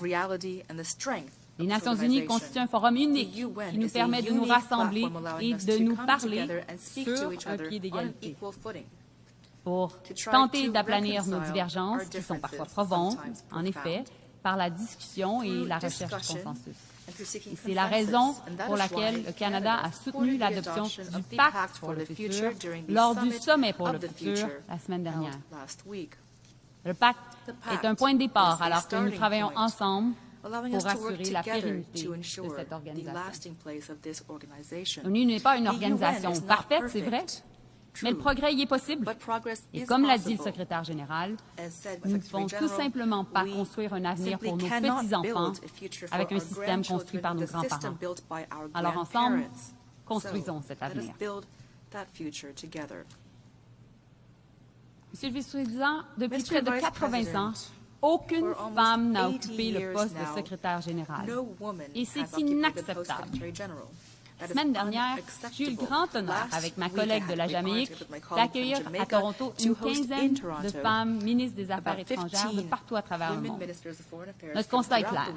Les Nations Unies constituent un forum unique qui nous permet de nous rassembler et de nous parler sur un pied d'égalité pour tenter d'aplanir nos divergences qui sont parfois profondes, en effet, par la discussion et la recherche du consensus. Et c'est la raison pour laquelle le Canada a soutenu l'adoption du Pacte pour le futur lors du Sommet pour le futur la semaine dernière. Le pacte est un point de départ alors que nous travaillons ensemble pour assurer la pérennité de cette organisation. L'ONU n'est pas une organisation parfaite, c'est vrai, mais le progrès y est possible. Et comme l'a dit le secrétaire général, nous ne pouvons tout simplement pas construire un avenir pour nos petits-enfants avec un système construit par nos grands-parents. Alors ensemble, construisons cet avenir. Monsieur le vice-président, depuis près de 80 ans, aucune femme n'a occupé le poste de secrétaire général. Et c'est inacceptable. La semaine dernière, j'ai eu le grand honneur, avec ma collègue de la Jamaïque, d'accueillir à Toronto une quinzaine de femmes ministres des Affaires étrangères de partout à travers le monde. Notre constat est clair.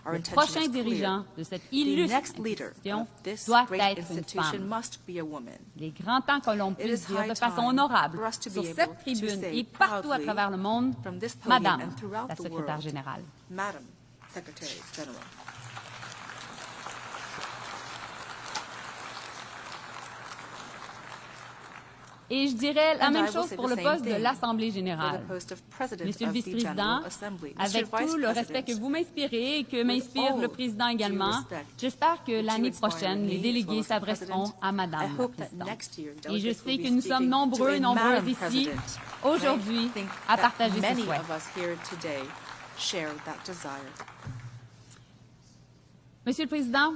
Le prochain dirigeant de cette illustre institution doit être une femme. Il est grand temps que l'on puisse dire de façon honorable, sur cette tribune et partout à travers le monde, Madame la secrétaire générale. Et je dirais la même chose pour le poste de l'Assemblée générale. Monsieur le vice-président, avec tout le respect que vous m'inspirez et que m'inspire le président également, j'espère que l'année prochaine, les délégués s'adresseront à Madame la présidente. Et je sais que nous sommes nombreux et nombreuses ici, aujourd'hui, à partager ce souhait. Monsieur le Président,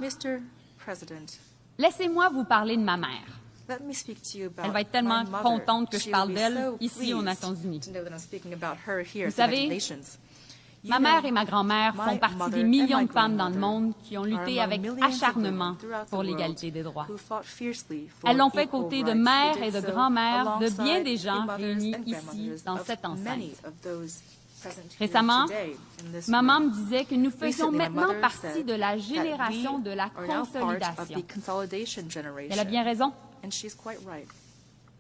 laissez-moi vous parler de ma mère. Elle va être tellement contente que je parle d'elle ici aux Nations Unies. Vous savez, ma mère et ma grand-mère font partie des millions de femmes dans le monde qui ont lutté avec acharnement pour l'égalité des droits. Elles l'ont fait côté de mères et de grands-mères de bien des gens réunis ici dans cette enceinte. Récemment, maman me disait que nous faisions maintenant partie de la génération de la consolidation. Elle a bien raison.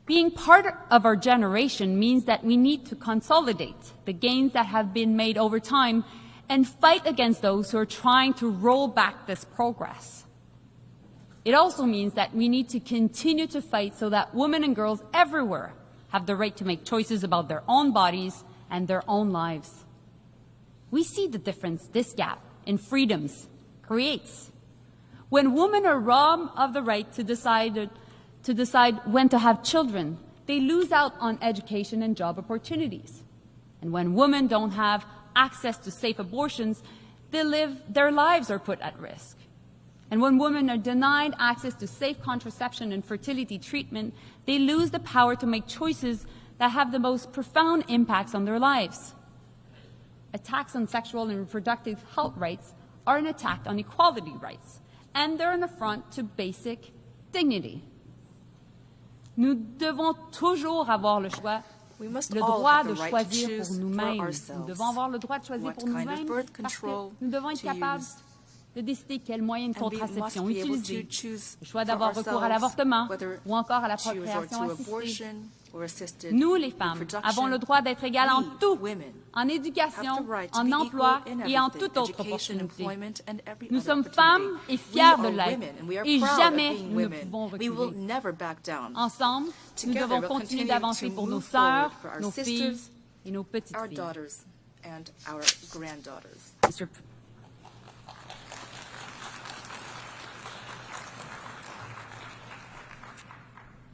Being part of our generation means that we need to consolidate the gains that have been made over time and fight against those who are trying to roll back this progress. It also means that we need to continue to fight so that women and girls everywhere have the right to make choices about their own bodies and their own lives. We see the difference this gap in freedoms creates. When women are robbed of the right to decide when to have children, they lose out on education and job opportunities. And when women don't have access to safe abortions, their lives are put at risk. And when women are denied access to safe contraception and fertility treatment, they lose the power to make choices that have the most profound impacts on their lives. Attacks on sexual and reproductive health rights are an attack on equality rights, and they're an affront to basic dignity. Nous devons toujours avoir le choix, le droit de choisir pour nous-mêmes. Nous devons avoir le droit de choisir pour nous-mêmes parce que nous devons être capables de décider quel moyen de contraception utiliser, le choix d'avoir recours à l'avortement ou encore à la procréation assistée. Nous, les femmes, avons le droit d'être égales en tout, en éducation, en emploi et en toute autre opportunité. Nous sommes femmes et fières de l'être, et jamais nous ne pouvons reculer. Ensemble, nous devons continuer d'avancer pour nos sœurs, nos filles et nos petites filles.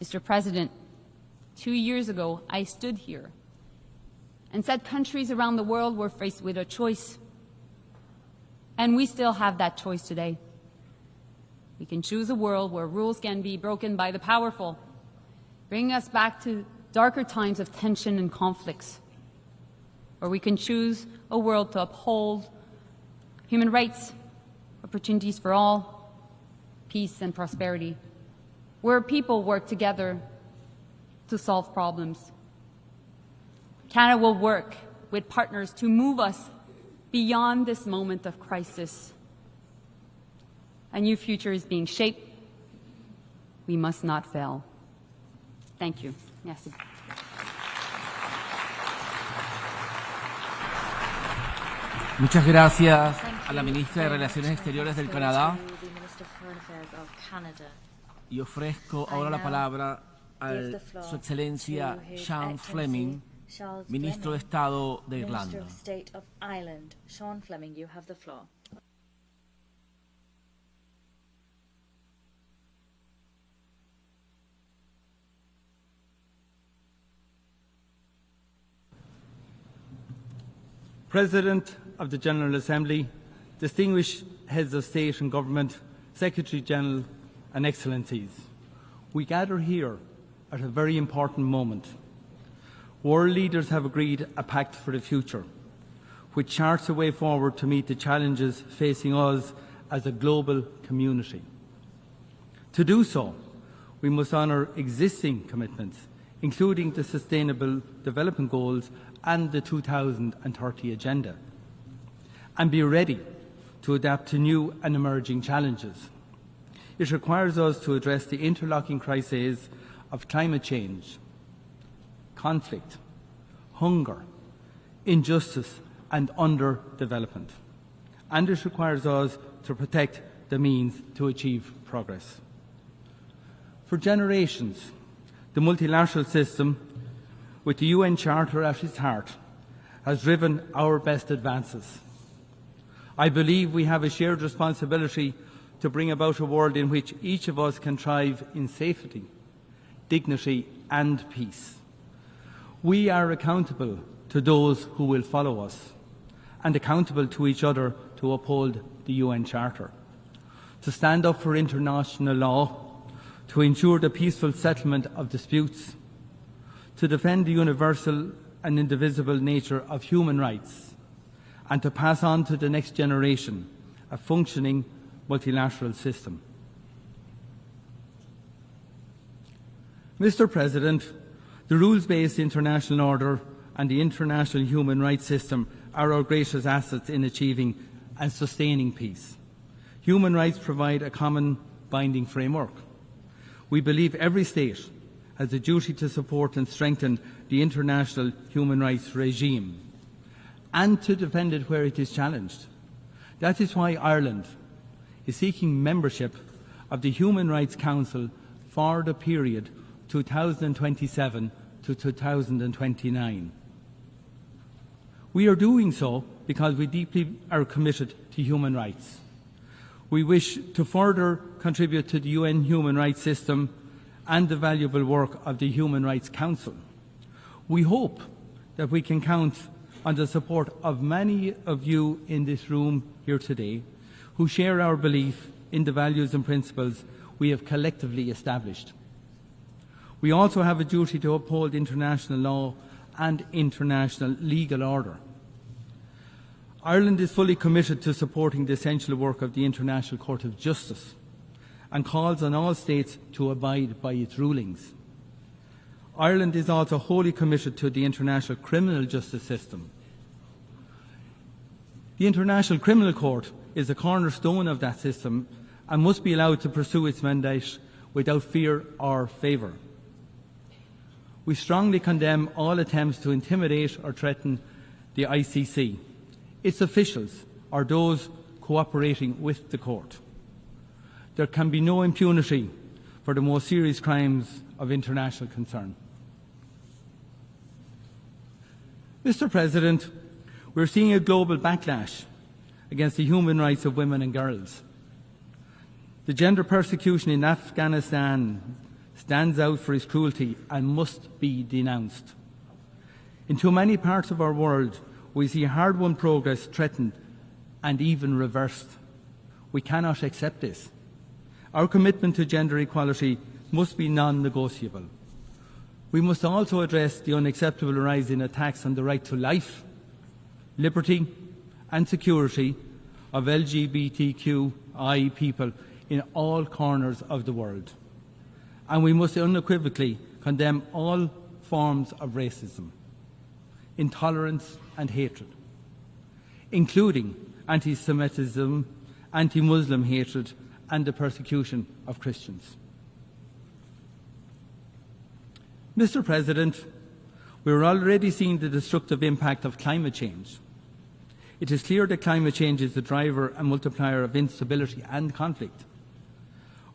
Mr. President, 2 years ago, I stood here and said countries around the world were faced with a choice. And we still have that choice today. We can choose a world where rules can be broken by the powerful, bringing us back to darker times of tension and conflicts. Or we can choose a world to uphold human rights, opportunities for all, peace and prosperity, where people work together to solve problems. Canada will work with partners to move us beyond this moment of crisis. A new future is being shaped. We must not fail. Thank you. Merci. Muchas gracias a la ministra de Relaciones Exteriores del Canadá. Y ofrezco ahora la palabra a Su Excelencia Sean Fleming, Ministro de Estado de Irlanda. Sean Fleming, you have the floor. President of the General Assembly, distinguished heads of state and government, Secretary General and Excellencies, we gather here at a very important moment. World leaders have agreed a pact for the future, which charts a way forward to meet the challenges facing us as a global community. To do so, we must honour existing commitments, including the Sustainable Development Goals and the 2030 Agenda, and be ready to adapt to new and emerging challenges. It requires us to address the interlocking crises of climate change, conflict, hunger, injustice and underdevelopment. And it requires us to protect the means to achieve progress. For generations, the multilateral system, with the UN Charter at its heart, has driven our best advances. I believe we have a shared responsibility to bring about a world in which each of us can thrive in safety, dignity and peace. We are accountable to those who will follow us, and accountable to each other to uphold the UN Charter, to stand up for international law, to ensure the peaceful settlement of disputes, to defend the universal and indivisible nature of human rights, and to pass on to the next generation a functioning multilateral system. Mr. President, the rules-based international order and the international human rights system are our greatest assets in achieving and sustaining peace. Human rights provide a common binding framework. We believe every state has a duty to support and strengthen the international human rights regime and to defend it where it is challenged. That is why Ireland is seeking membership of the Human Rights Council for the period 2027 to 2029. We are doing so because we deeply are committed to human rights. We wish to further contribute to the UN human rights system and the valuable work of the Human Rights Council. We hope that we can count on the support of many of you in this room here today who share our belief in the values and principles we have collectively established. We also have a duty to uphold international law and international legal order. Ireland is fully committed to supporting the essential work of the International Court of Justice and calls on all states to abide by its rulings. Ireland is also wholly committed to the international criminal justice system. The International Criminal Court is a cornerstone of that system and must be allowed to pursue its mandate without fear or favour. We strongly condemn all attempts to intimidate or threaten the ICC, its officials or those cooperating with the court. There can be no impunity for the most serious crimes of international concern. Mr. President, we're seeing a global backlash against the human rights of women and girls. The gender persecution in Afghanistan stands out for its cruelty and must be denounced. In too many parts of our world, we see hard-won progress threatened and even reversed. We cannot accept this. Our commitment to gender equality must be non-negotiable. We must also address the unacceptable rise in attacks on the right to life, liberty and security of LGBTQI people in all corners of the world. And we must unequivocally condemn all forms of racism, intolerance and hatred, including anti-Semitism, anti-Muslim hatred and the persecution of Christians. Mr. President, we are already seeing the destructive impact of climate change. It is clear that climate change is the driver and multiplier of instability and conflict.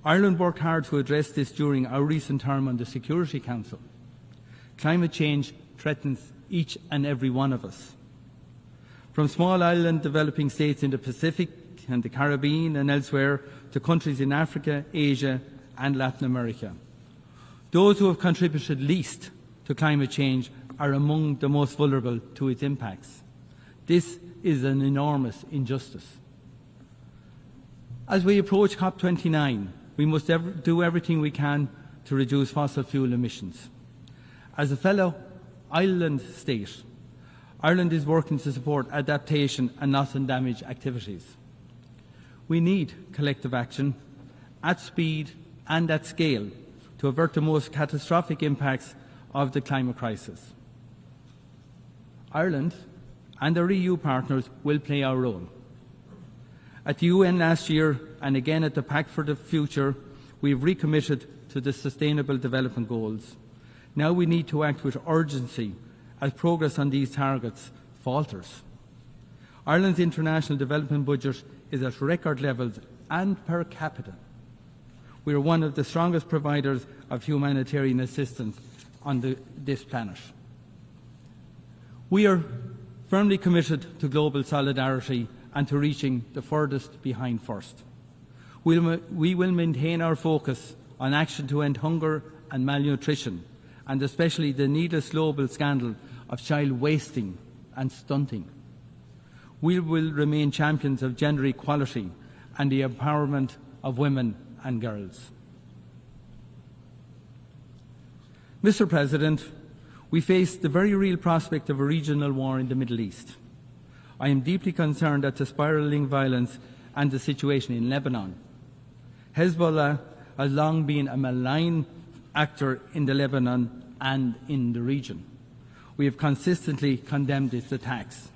Ireland worked hard to address this during our recent term on the Security Council. Climate change threatens each and every one of us. From small island developing states in the Pacific and the Caribbean and elsewhere to countries in Africa, Asia and Latin America. Those who have contributed least to climate change are among the most vulnerable to its impacts. This is an enormous injustice. As we approach COP29, we must do everything we can to reduce fossil fuel emissions. As a fellow island state, Ireland is working to support adaptation and loss and damage activities. We need collective action at speed and at scale to avert the most catastrophic impacts of the climate crisis. Ireland and our EU partners will play our role. At the UN last year and again at the Pact for the Future, we have recommitted to the Sustainable Development Goals. Now we need to act with urgency as progress on these targets falters. Ireland's international development budget is at record levels and per capita. We are one of the strongest providers of humanitarian assistance on this planet. We are firmly committed to global solidarity and to reaching the furthest behind first. We will maintain our focus on action to end hunger and malnutrition, and especially the needless global scandal of child wasting and stunting. We will remain champions of gender equality and the empowerment of women and girls. Mr. President, we face the very real prospect of a regional war in the Middle East. I am deeply concerned at the spiralling violence and the situation in Lebanon. Hezbollah has long been a malign actor in Lebanon and in the region. We have consistently condemned its attacks.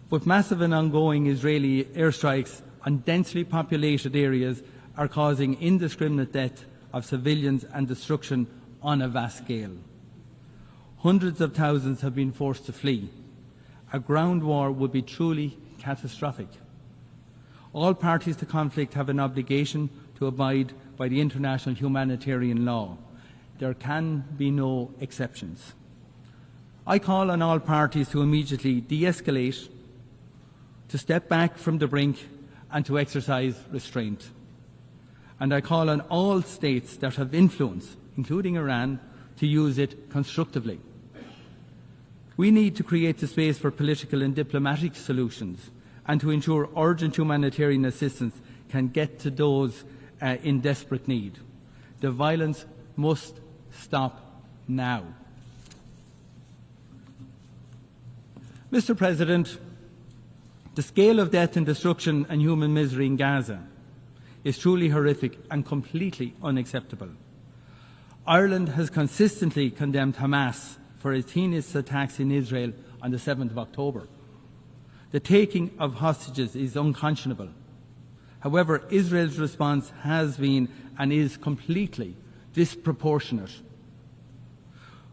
But massive and ongoing Israeli airstrikes on densely populated areas are causing indiscriminate death of civilians and destruction on a vast scale. Hundreds of thousands have been forced to flee. A ground war would be truly catastrophic. All parties to conflict have an obligation to abide by the international humanitarian law. There can be no exceptions. I call on all parties to immediately de-escalate, to step back from the brink and to exercise restraint. And I call on all states that have influence, including Iran, to use it constructively. We need to create the space for political and diplomatic solutions and to ensure urgent humanitarian assistance can get to those in desperate need. The violence must stop now. Mr. President, the scale of death and destruction and human misery in Gaza is truly horrific and completely unacceptable. Ireland has consistently condemned Hamas for its heinous attacks in Israel on the 7th of October. The taking of hostages is unconscionable. However, Israel's response has been and is completely disproportionate.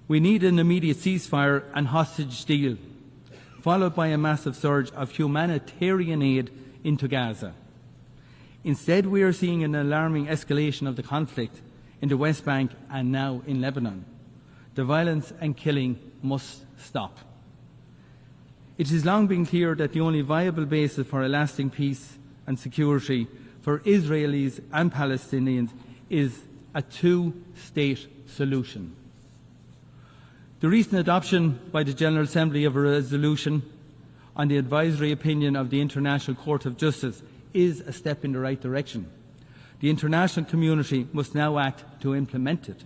We need an immediate ceasefire and hostage deal, followed by a massive surge of humanitarian aid into Gaza. Instead, we are seeing an alarming escalation of the conflict in the West Bank and now in Lebanon. The violence and killing must stop. It has long been clear that the only viable basis for a lasting peace and security for Israelis and Palestinians is a two-state solution. The recent adoption by the General Assembly of a resolution on the advisory opinion of the International Court of Justice is a step in the right direction. The international community must now act to implement it.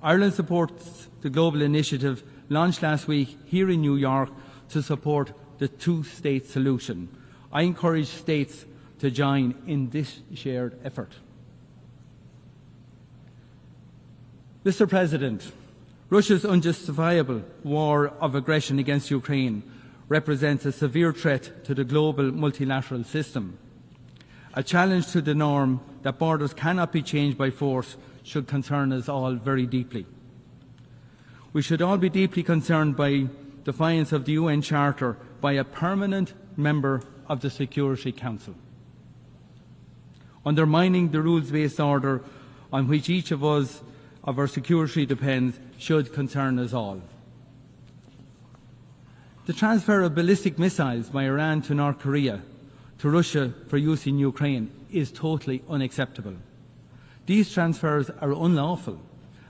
Ireland supports the global initiative launched last week here in New York to support the two-state solution. I encourage states to join in this shared effort. Mr. President, Russia's unjustifiable war of aggression against Ukraine represents a severe threat to the global multilateral system. A challenge to the norm that borders cannot be changed by force should concern us all very deeply. We should all be deeply concerned by defiance of the UN Charter by a permanent member of the Security Council. Undermining the rules-based order on which each of our security depends should concern us all. The transfer of ballistic missiles by Iran to North Korea to Russia for use in Ukraine is totally unacceptable. These transfers are unlawful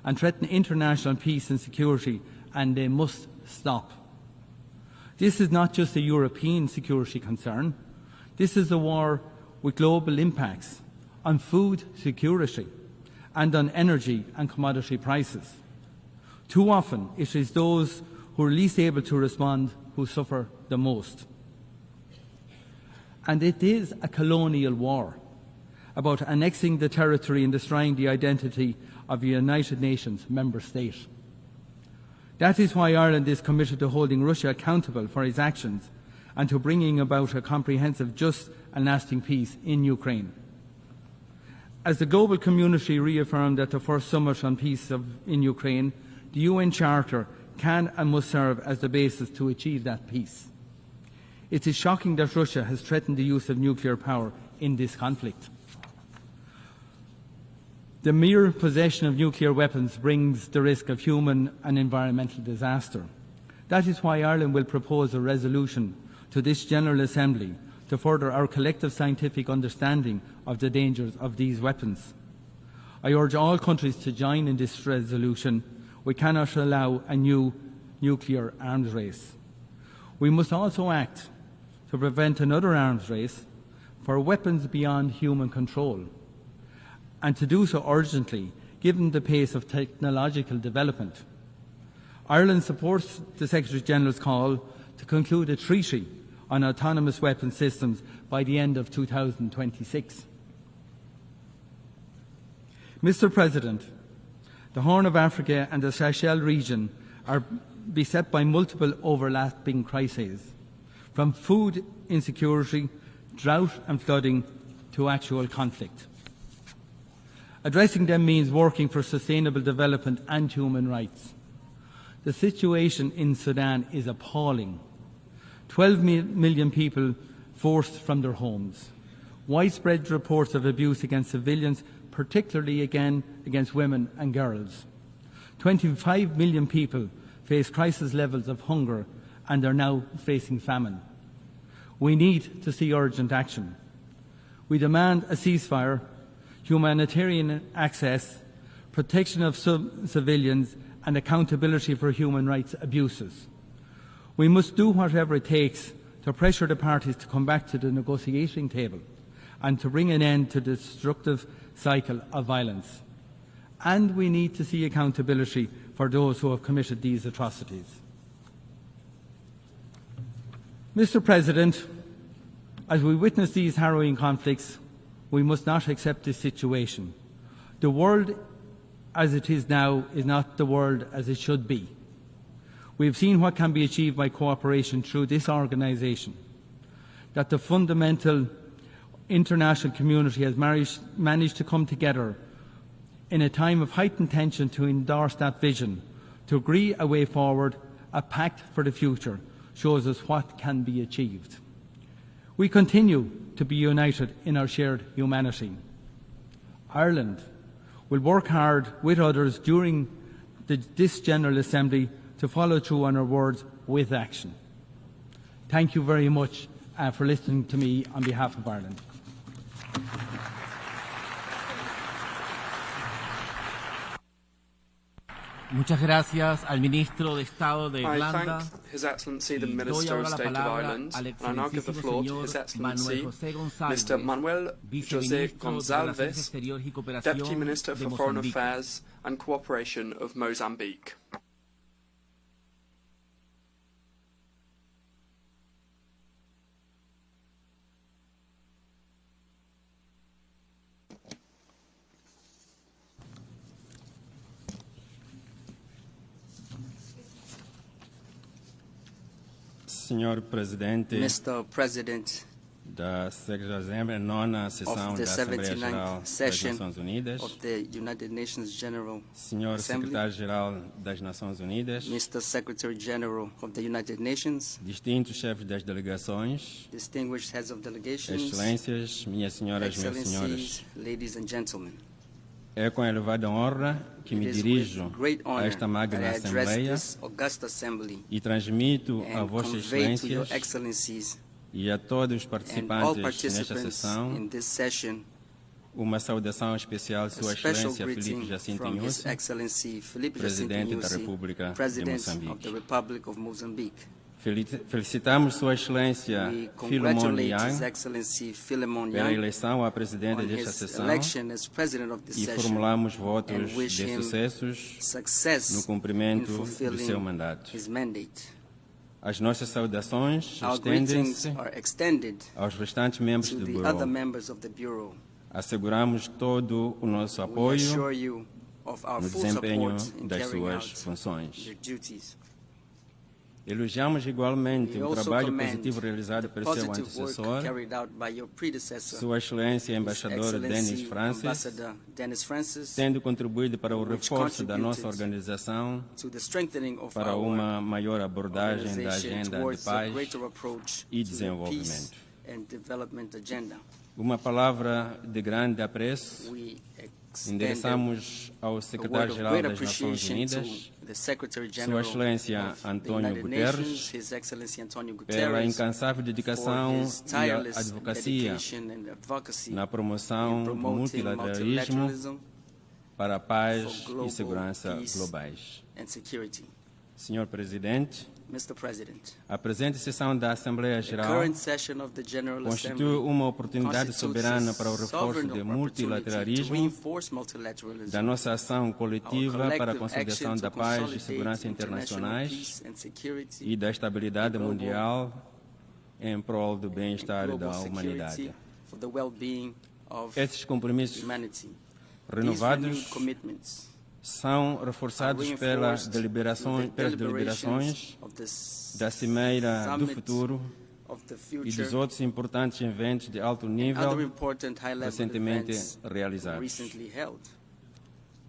and threaten international peace and security, and they must stop. This is not just a European security concern. This is a war with global impacts on food security and on energy and commodity prices. Too often, it is those who are least able to respond who suffer the most. And it is a colonial war about annexing the territory and destroying the identity of a United Nations member state. That is why Ireland is committed to holding Russia accountable for its actions and to bringing about a comprehensive, just and lasting peace in Ukraine. As the global community reaffirmed at the first summit on peace in Ukraine, the UN Charter can and must serve as the basis to achieve that peace. It is shocking that Russia has threatened the use of nuclear power in this conflict. The mere possession of nuclear weapons brings the risk of human and environmental disaster. That is why Ireland will propose a resolution to this General Assembly to further our collective scientific understanding of the dangers of these weapons. I urge all countries to join in this resolution. We cannot allow a new nuclear arms race. We must also act to prevent another arms race for weapons beyond human control, and to do so urgently, given the pace of technological development. Ireland supports the Secretary-General's call to conclude a treaty on autonomous weapon systems by the end of 2026. Mr. President, the Horn of Africa and the Sahel region are beset by multiple overlapping crises, from food insecurity, drought and flooding to actual conflict. Addressing them means working for sustainable development and human rights. The situation in Sudan is appalling. 12 million people forced from their homes. Widespread reports of abuse against civilians, particularly against women and girls. 25 million people face crisis levels of hunger and are now facing famine. We need to see urgent action. We demand a ceasefire, humanitarian access, protection of civilians, and accountability for human rights abuses. We must do whatever it takes to pressure the parties to come back to the negotiating table and to bring an end to the destructive cycle of violence. And we need to see accountability for those who have committed these atrocities. Mr. President, as we witness these harrowing conflicts, we must not accept this situation. The world as it is now is not the world as it should be. We have seen what can be achieved by cooperation through this organisation, that the fundamental international community has managed to come together in a time of heightened tension to endorse that vision, to agree a way forward, a pact for the future, shows us what can be achieved. We continue to be united in our shared humanity. Ireland will work hard with others during this General Assembly to follow through on our words with action. Thank you very much for listening to me on behalf of Ireland. Muchas gracias al ministro de Estado de Irlanda. I thank His Excellency the Minister of State of Ireland, and I now give the floor to His Excellency Mr. Manuel José Gonçalves, Deputy Minister for Foreign Affairs and Cooperation of Mozambique. Senhor Presidente, Mr. President da 69ª sessão of the da Assembleia Geral 79th das session Nações Unidas, of the United Nations General Senhor Assembly, Secretário-Geral das Nações Unidas, Mr. Secretary General of the United Nations, distintos chefes das delegações, distinguished heads of delegations, Excelências, minhas senhoras, meus senhores, Excellencies, ladies and gentlemen. é com elevada honra que me It is dirijo with great a honor esta magna that I address Assembleia this august assembly e transmito a and vossas convey to your excelências excellencies e a todos os and all participantes nesta participants sessão in this session uma saudação especial de Sua a special Excelência Felipe greeting Jacinto from His Inhosse, Excellency Felipe Jacinto Presidente da Inhosse, República de President of Moçambique. the Republic of Mozambique. Felicitamos Sua Excelência We Philemon congratulate His Liang Excellency Philemon pela Liang eleição a presidente on desta his sessão election as president of this e session formulamos votos and wish de him sucessos success no in cumprimento do fulfilling seu mandato. his mandate. As nossas saudações Our greetings estendem-se are extended aos restantes membros to do the other Bureau. members of the Bureau. Asseguramos todo o nosso We apoio assure you of our no full desempenho support in das carrying suas out funções. your duties. Elogiamos igualmente We o also trabalho commend positivo realizado the pelo seu positive work antecessor, carried out by your predecessor, Sua Excelência His Embaixador Denis Excellency Francis, Ambassador Dennis Francis, tendo contribuído para o which reforço da nossa contributed organização to the strengthening of para our uma maior abordagem da organization agenda de towards a paz greater approach e to the desenvolvimento. peace and development agenda. Uma palavra de grande apreço We endereçamos ao a word of Secretário-Geral great das Nações appreciation Unidas, to the Secretary Sua General Excelência of the António United Guterres, Nations, His Excellency Antonio pela Guterres, incansável for dedicação his e tireless advocacia dedication and advocacy na promoção in do promoting multilateralismo multilateralism para a paz for global e segurança peace globais. and security. Senhor Presidente, Mr. President, a presente sessão da Assembleia the Geral current session of the General constitui Assembly uma oportunidade constitutes soberana a para o reforço sovereign do opportunity to multilateralismo, reinforce multilateralism, da nossa ação coletiva our para a collective consolidação action da to paz e consolidate segurança international internacionais peace and security, e da estabilidade global mundial em prol do bem-estar global da humanidade. security for the well-being of Esses compromissos humanity. renovados These renewed commitments são reforçados are pelas reinforced deliberações through the deliberations of the da Cimeira do Summit Futuro of the e dos Future outros importantes eventos de alto and nível other important high-level recentemente events realizados. recently held.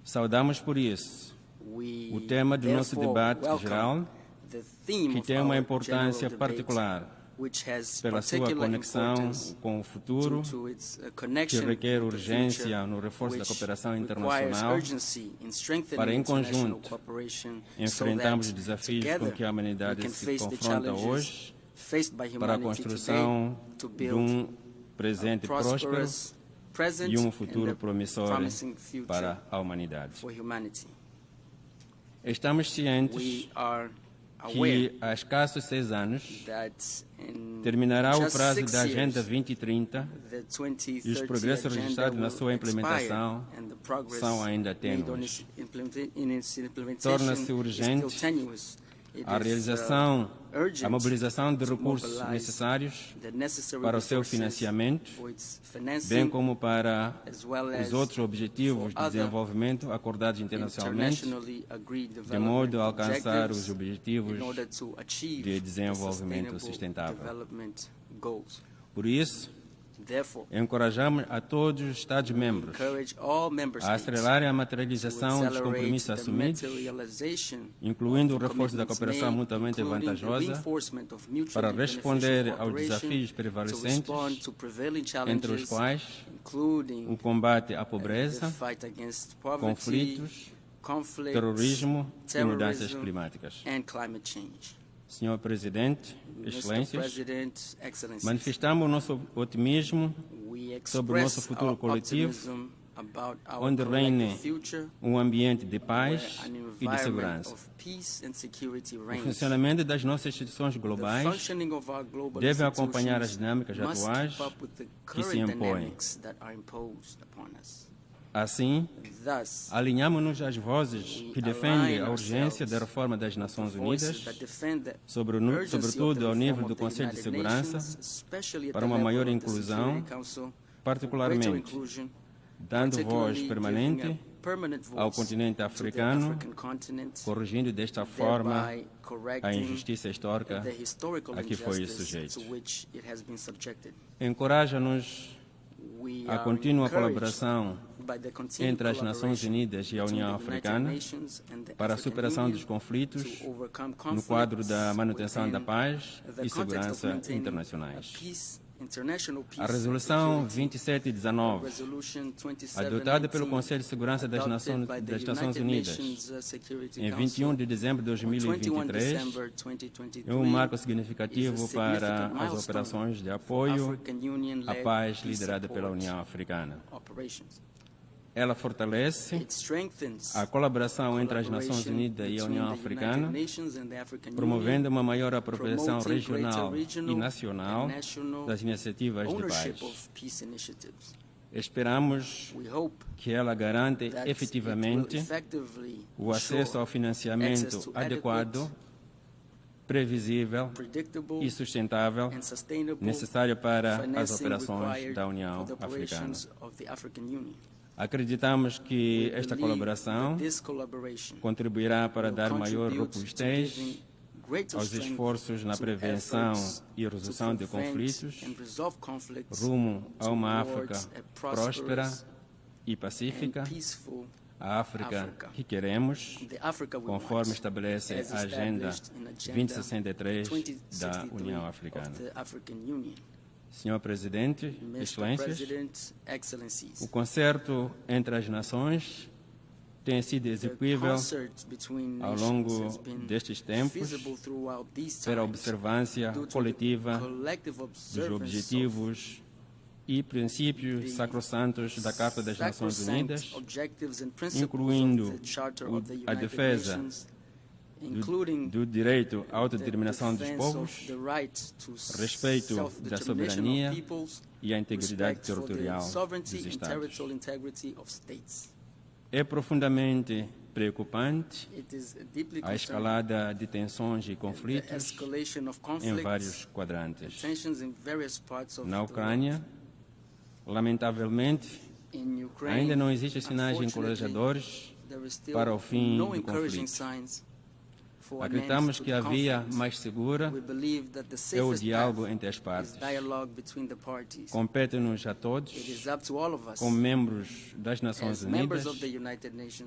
Saudamos por isso We o tema do nosso therefore debate welcome geral, the theme que of tem uma our importância general debate, particular which has pela sua particular conexão importance com o futuro, due to its que connection requer with the urgência future, no reforço da which cooperação requires internacional, urgency in strengthening para em international conjunto cooperation enfrentarmos so os that desafios together com que a humanidade we can se face the confronta challenges hoje faced by para a humanity construção today to de build presente a próspero prosperous present e and futuro a promissor promising future para a humanidade. for humanity. Estamos cientes We are aware que há escassos 6 anos that in terminará o just prazo 6 da Agenda years, 2030 the 2030 e os progressos agenda registrados na will sua implementação expire, and the progress são ainda made tênues. in its implementation Torna-se is still urgente tenuous. It a is, realização, urgent a mobilização de to recursos mobilize necessários the necessary para o seu resources financiamento, for its financing, bem como para as well os as outros objetivos de for other desenvolvimento acordados internacionalmente, internationally agreed de modo a development alcançar objectives os objetivos in order to achieve de the desenvolvimento sustainable sustentável. development goals. Por isso, Therefore, encorajamos a todos os Estados-membros encourage all member a states acelerarem a to materialização dos accelerate compromissos the assumidos, materialization incluindo o of the reforço da commitments cooperação made, mutuamente including the vantajosa, reinforcement of mutually para beneficial responder aos cooperation desafios to prevalecentes, respond to prevailing entre os challenges, quais including o combate à the pobreza, fight against poverty, conflitos, conflicts, terrorismo e mudanças terrorism, climáticas. and climate change. Senhor Presidente, Mr. Excelências, President, Excellencies, manifestamos o nosso otimismo we sobre o nosso express futuro our coletivo optimism onde reine ambiente de paz e de segurança. O funcionamento das nossas instituições globais deve acompanhar as dinâmicas atuais que se impõem. Assim, alinhamos-nos às vozes que defendem a urgência da reforma das Nações Unidas, sobretudo ao nível do Conselho de Segurança, para uma maior inclusão, particularmente dando voz permanente ao continente africano, corrigindo desta forma a injustiça histórica a que foi sujeito. Encoraja-nos a contínua colaboração entre as Nações Unidas e a União Africana para a superação dos conflitos no quadro da manutenção da paz e segurança internacionais. A Resolução 2719, adotada pelo Conselho de Segurança das Nações Unidas em 21 de dezembro de 2023, é um marco significativo para as operações de apoio à paz liderada pela União Africana. Ela fortalece a colaboração entre as Nações Unidas e a União Africana, promovendo uma maior apropriação regional e nacional das iniciativas de paz. Esperamos que ela garante efetivamente o acesso ao financiamento adequado, previsível e sustentável necessário para as operações da União Africana. Acreditamos que esta colaboração contribuirá para dar maior robustez aos esforços na prevenção e resolução de conflitos, rumo a uma África próspera e pacífica, a África que queremos, conforme estabelece a Agenda 2063 da União Africana. Senhor Presidente, Excelências, o concerto entre as nações tem sido execuível ao longo destes tempos pela observância coletiva dos objetivos e princípios sacrossantos da Carta das Nações Unidas, incluindo a defesa do direito à autodeterminação dos povos, respeito da soberania e a integridade territorial dos Estados. É profundamente preocupante a escalada de tensões e conflitos em vários quadrantes. Na Ucrânia, lamentavelmente, ainda não existem sinais encorajadores para o fim do conflito. Acreditamos que a via mais segura é o diálogo entre as partes. Compete-nos a todos, como membros das Nações Unidas,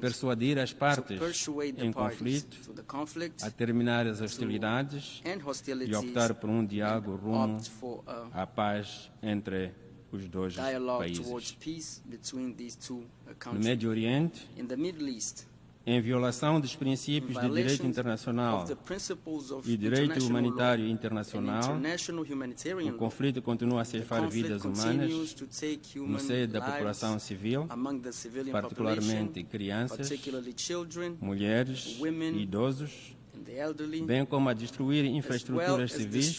persuadir as partes em conflito a terminar as hostilidades e optar por um diálogo rumo à paz entre os dois países. No Médio Oriente, em violação dos princípios de direito internacional e direito humanitário internacional, o conflito continua a ceifar vidas humanas no seio da população civil, particularmente crianças, mulheres e idosos, bem como a destruir infraestruturas civis,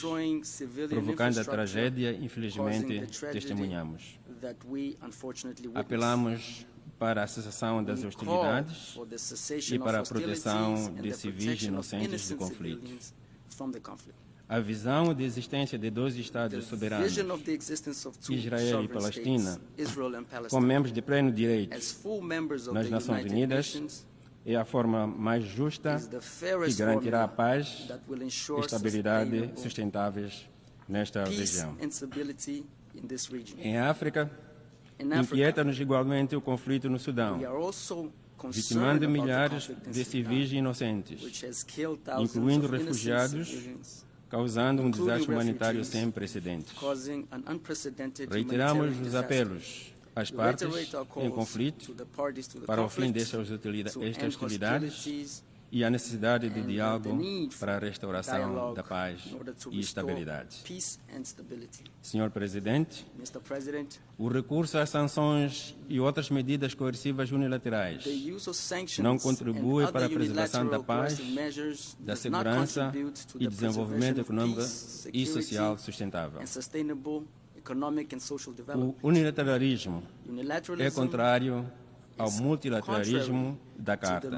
provocando a tragédia, infelizmente, testemunhamos. Apelamos para a cessação das hostilidades e para a proteção de civis inocentes do conflito. A visão de existência de dois Estados soberanos, Israel e Palestina, como membros de pleno direito nas Nações Unidas, é a forma mais justa que garantirá a paz e estabilidade sustentáveis nesta região. Em África, inquieta-nos igualmente o conflito no Sudão, vitimando milhares de civis inocentes, incluindo refugiados, causando um desastre humanitário sem precedentes. Reiteramos os apelos às partes em conflito para o fim destas hostilidades e a necessidade de diálogo para a restauração da paz e estabilidade. Senhor Presidente, o recurso às sanções e outras medidas coercivas unilaterais não contribui para a preservação da paz, da segurança e desenvolvimento econômico e social sustentável. O unilateralismo é contrário ao multilateralismo da Carta.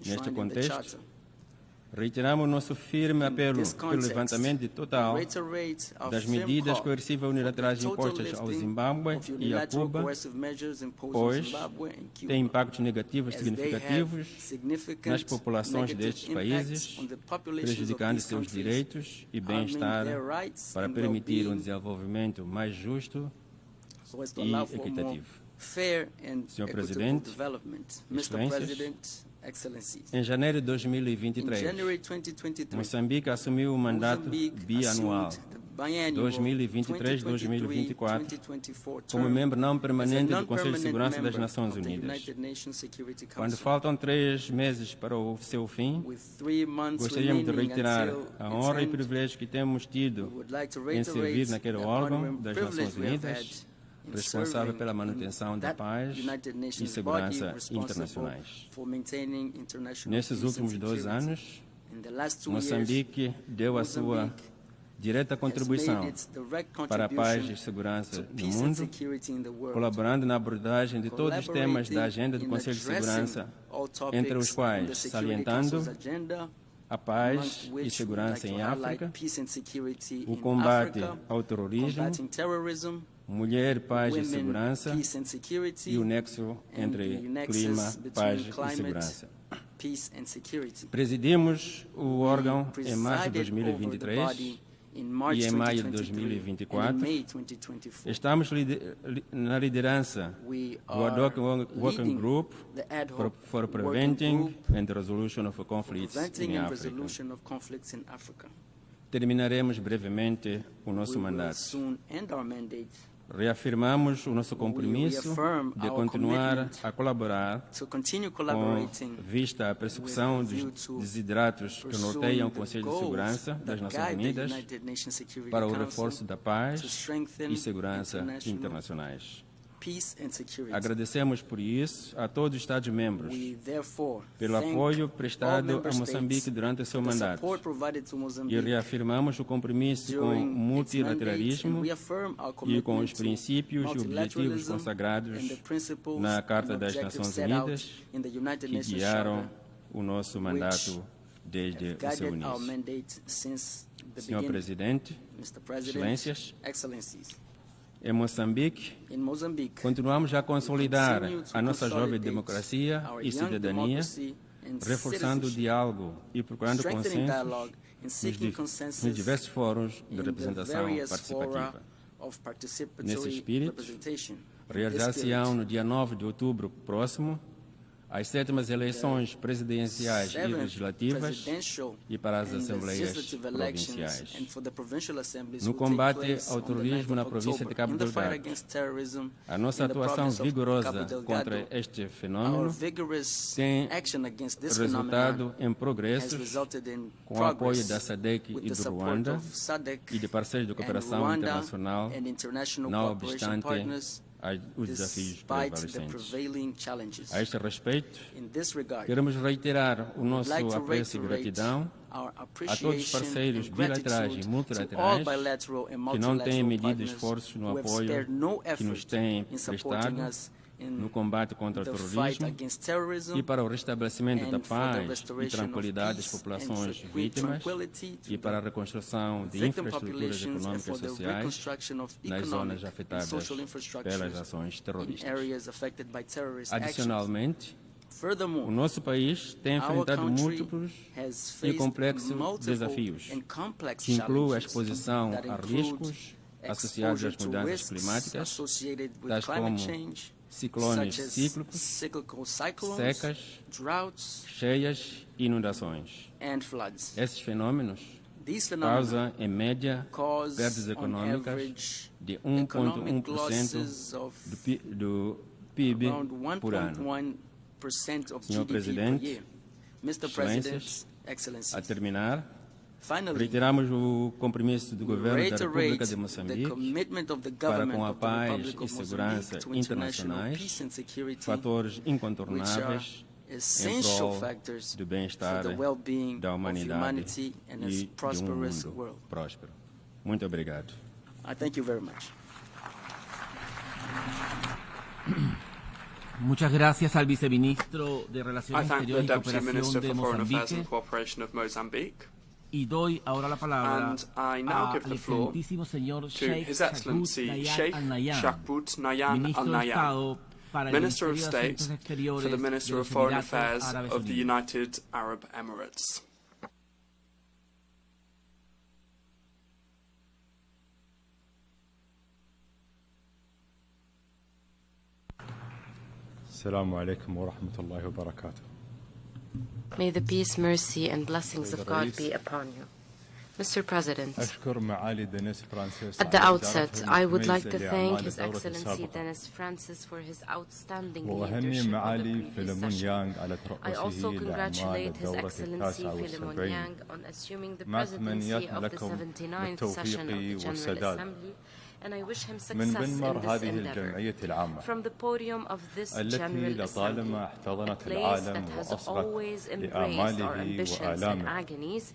Neste contexto, reiteramos nosso firme apelo pelo levantamento total das medidas coercivas unilaterais impostas ao Zimbábue e a Cuba, pois têm impactos negativos significativos nas populações destes países, prejudicando seus direitos e bem-estar para permitir um desenvolvimento mais justo e equitativo. Senhor Presidente, Excelências, em janeiro de 2023, Moçambique assumiu o mandato bianual 2023-2024 como membro não permanente do Conselho de Segurança das Nações Unidas. Quando faltam 3 meses para o seu fim, gostaríamos de reiterar a honra e privilégio que temos tido em servir naquele órgão das Nações Unidas, responsável pela manutenção da paz e segurança internacionais. Nesses últimos 2 anos, Moçambique deu a sua direta contribuição para a paz e segurança no mundo, colaborando na abordagem de todos os temas da agenda do Conselho de Segurança, entre os quais salientando a paz e segurança em África, o combate ao terrorismo, mulher, paz e segurança e o nexo entre clima, paz e segurança. Presidimos o órgão em março de 2023 e em maio de 2024. Estamos na liderança do Ad hoc Working Group for Preventing and Resolution of Conflicts in Africa. Terminaremos brevemente o nosso mandato. Reafirmamos o nosso compromisso de continuar a colaborar com vista à persecução dos desidratos que norteiam o Conselho de Segurança das Nações Unidas para o reforço da paz e segurança internacionais. Agradecemos por isso a todos os Estados-membros pelo apoio prestado a Moçambique durante o seu mandato e reafirmamos o compromisso com o multilateralismo e com os princípios e objetivos consagrados na Carta das Nações Unidas que guiaram o nosso mandato desde o seu início. Senhor Presidente, Excelências, em Moçambique, continuamos a consolidar a nossa jovem democracia e cidadania, reforçando o diálogo e procurando consensos nos diversos fóruns de representação participativa. Nesse espírito, realizar-se-ão no dia 9 de outubro próximo as 7ª eleições presidenciais e legislativas e para as assembleias provinciais. No combate ao terrorismo na província de Cabo Delgado, a nossa atuação vigorosa contra este fenômeno tem resultado em progressos com o apoio da SADC e do Rwanda e de parceiros de cooperação internacional, não obstante os desafios prevalecentes. A este respeito, queremos reiterar o nosso apreço e gratidão a todos os parceiros bilaterais e multilaterais que não têm medido esforços no apoio que nos têm prestado no combate contra o terrorismo e para o restabelecimento da paz e tranquilidade das populações vítimas e para a reconstrução de infraestruturas econômicas e sociais nas zonas afetadas pelas ações terroristas. Adicionalmente, o nosso país tem enfrentado múltiplos e complexos desafios, que incluem a exposição a riscos associados às mudanças climáticas, tais como ciclones cíclicos, secas, cheias e inundações. Esses fenômenos causam, em média, perdas econômicas de 1,1% do PIB por ano. Senhor Presidente, Excelências, a terminar, reiteramos o compromisso do governo da República de Moçambique para com a paz e segurança internacionais, fatores incontornáveis em prol do bem-estar da humanidade e de um mundo próspero. Muito obrigado. Muchas gracias al viceministro de Relaciones Exteriores y Cooperación de Mozambique. Y doy ahora la palabra al excelentísimo señor Sheikh Shakbut Nayan Al Nayyan, Minister of State for the Minister of Foreign Affairs of the United Arab Emirates. Assalamu alaikum wa rahmatullahi wa barakatuh. May the peace, mercy, and blessings of God be upon you. Mr. President, at the outset, I would like to thank His Excellency Dennis Francis for his outstanding leadership of the previous session. I also congratulate His Excellency Philemon Yang on assuming the presidency of the 79th session of the General Assembly, and I wish him success in this endeavor. From the podium of this General Assembly, a place that has always embraced our ambitions and agonies,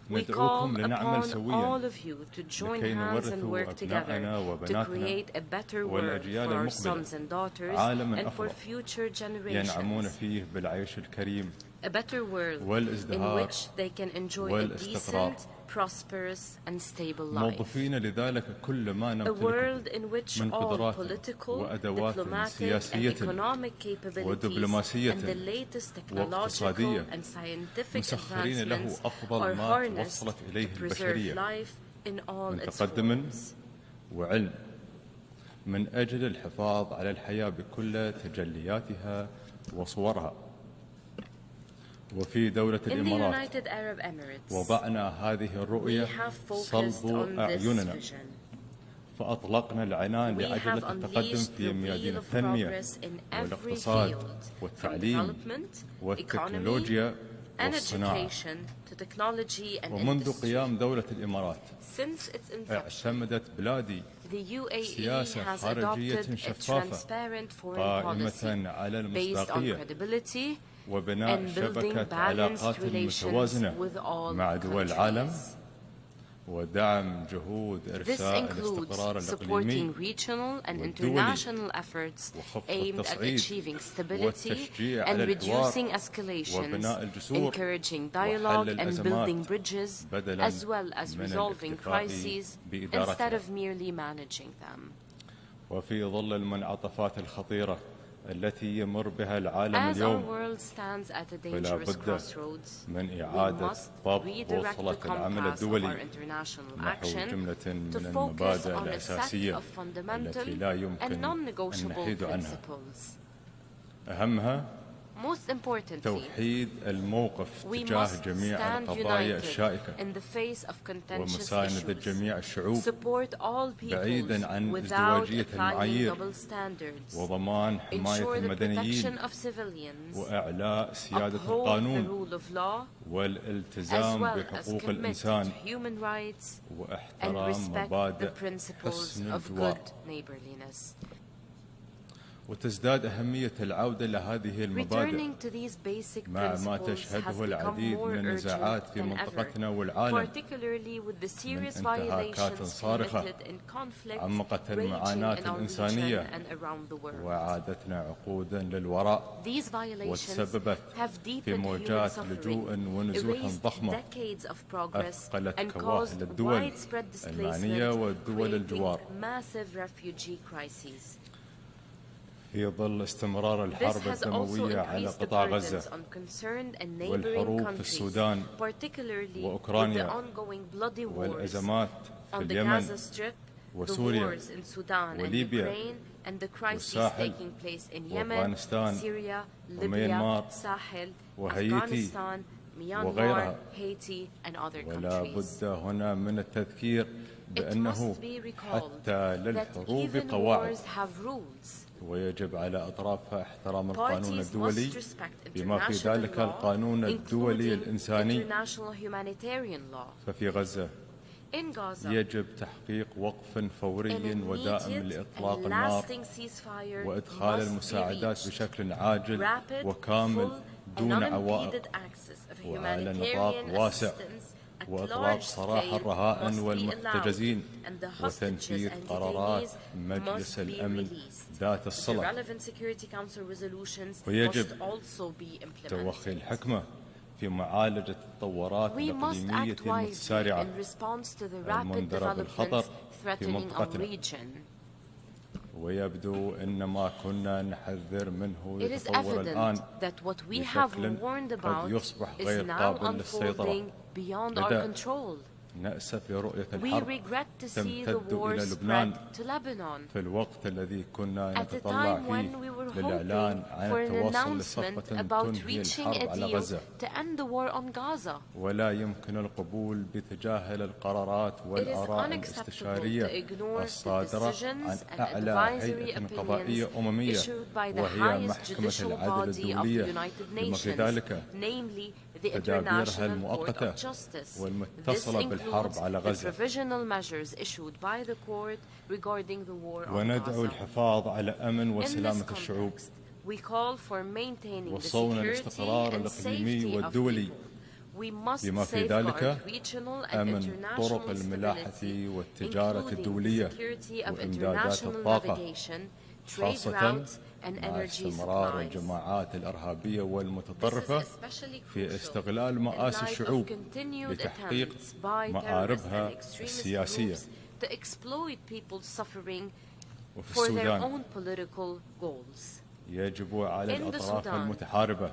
we call upon all of you to join hands and work together to create a better world for our sons and daughters and for future generations. A better world in which they can enjoy a decent, prosperous and stable life. A world in which all political, diplomatic and economic capabilities and the latest technological and scientific advancements are harnessed to preserve life in all its forms. من أجل الحفاظ على الحياة بكل تجلياتها وصورها. وفي دولة الإمارات وضعنا هذه الرؤية صلب أعيننا فأطلقنا العنان لعجلة التقدم في ميادين التنمية والاقتصاد والتعليم والتكنولوجيا والصناعة. ومنذ قيام دولة الإمارات اعتمدت بلادي سياسة خارجية شفافة قائمة على المصداقية وبناء شبكة علاقات متوازنة مع دول العالم ودعم جهود إرساء الاستقرار الإقليمي والدولي وخفض التصعيد والتشجيع على الحوار وبناء الجسور وحل الأزمات بدلاً من الاكتفاء بإدارتها. وفي ظل المنعطفات الخطيرة التي يمر بها العالم اليوم فلا بد من إعادة ضبط بوصلة العمل الدولي نحو جملة من المبادئ الأساسية التي لا يمكن أن نحيد عنها. أهمها توحيد الموقف تجاه جميع القضايا الشائكة ومساندة جميع الشعوب بعيدا عن ازدواجية المعايير وضمان حماية المدنيين وإعلاء سيادة القانون والالتزام بحقوق الإنسان واحترام مبادئ حسن الجوار. وتزداد أهمية العودة لهذه المبادئ مع ما تشهده العديد من النزاعات في منطقتنا والعالم من انتهاكات صارخة عمقت المعاناة الإنسانية وعادتنا عقودا للوراء وتسببت في موجات لجوء ونزوح ضخمة أثقلت كواهل الدول المعنية والدول الجوار. في ظل استمرار الحرب الدموية على قطاع غزة والحروب في السودان وأوكرانيا والأزمات في اليمن وسوريا وليبيا والساحل وأفغانستان وميانمار وهايتي وغيرها. ولا بد هنا من التذكير بأنه حتى للحروب قواعد ويجب على أطرافها احترام القانون الدولي بما في ذلك القانون الدولي الإنساني. ففي غزة يجب تحقيق وقف فوري ودائم لإطلاق النار وإدخال المساعدات بشكل عاجل وكامل دون عوائق وعلى نطاق واسع وإطلاق سراح الرهائن والمحتجزين وتنفيذ قرارات مجلس الأمن ذات الصلة. ويجب توخي الحكمة في معالجة التطورات الإقليمية المتسارعة المنذرة بالخطر في منطقتنا. ويبدو أن ما كنا نحذر منه يتطور الآن بشكل قد يصبح غير قابل للسيطرة. لذا نأسف لرؤية الحرب تمتد إلى لبنان في الوقت الذي كنا نتطلع فيه للإعلان عن التوصل لصفقة تنهي الحرب على غزة. ولا يمكن القبول بتجاهل القرارات والآراء الاستشارية الصادرة عن أعلى هيئة قضائية أممية وهي محكمة العدل الدولية، بما في ذلك تدابيرها المؤقتة والمتصلة بالحرب على غزة. وندعو الحفاظ على أمن وسلامة الشعوب وصون الاستقرار الإقليمي والدولي، بما في ذلك أمن طرق الملاحة والتجارة الدولية وإمدادات الطاقة، خاصة مع استمرار الجماعات الإرهابية والمتطرفة في استغلال مآسي الشعوب لتحقيق مآربها السياسية. وفي السودان يجب على الأطراف المتحاربة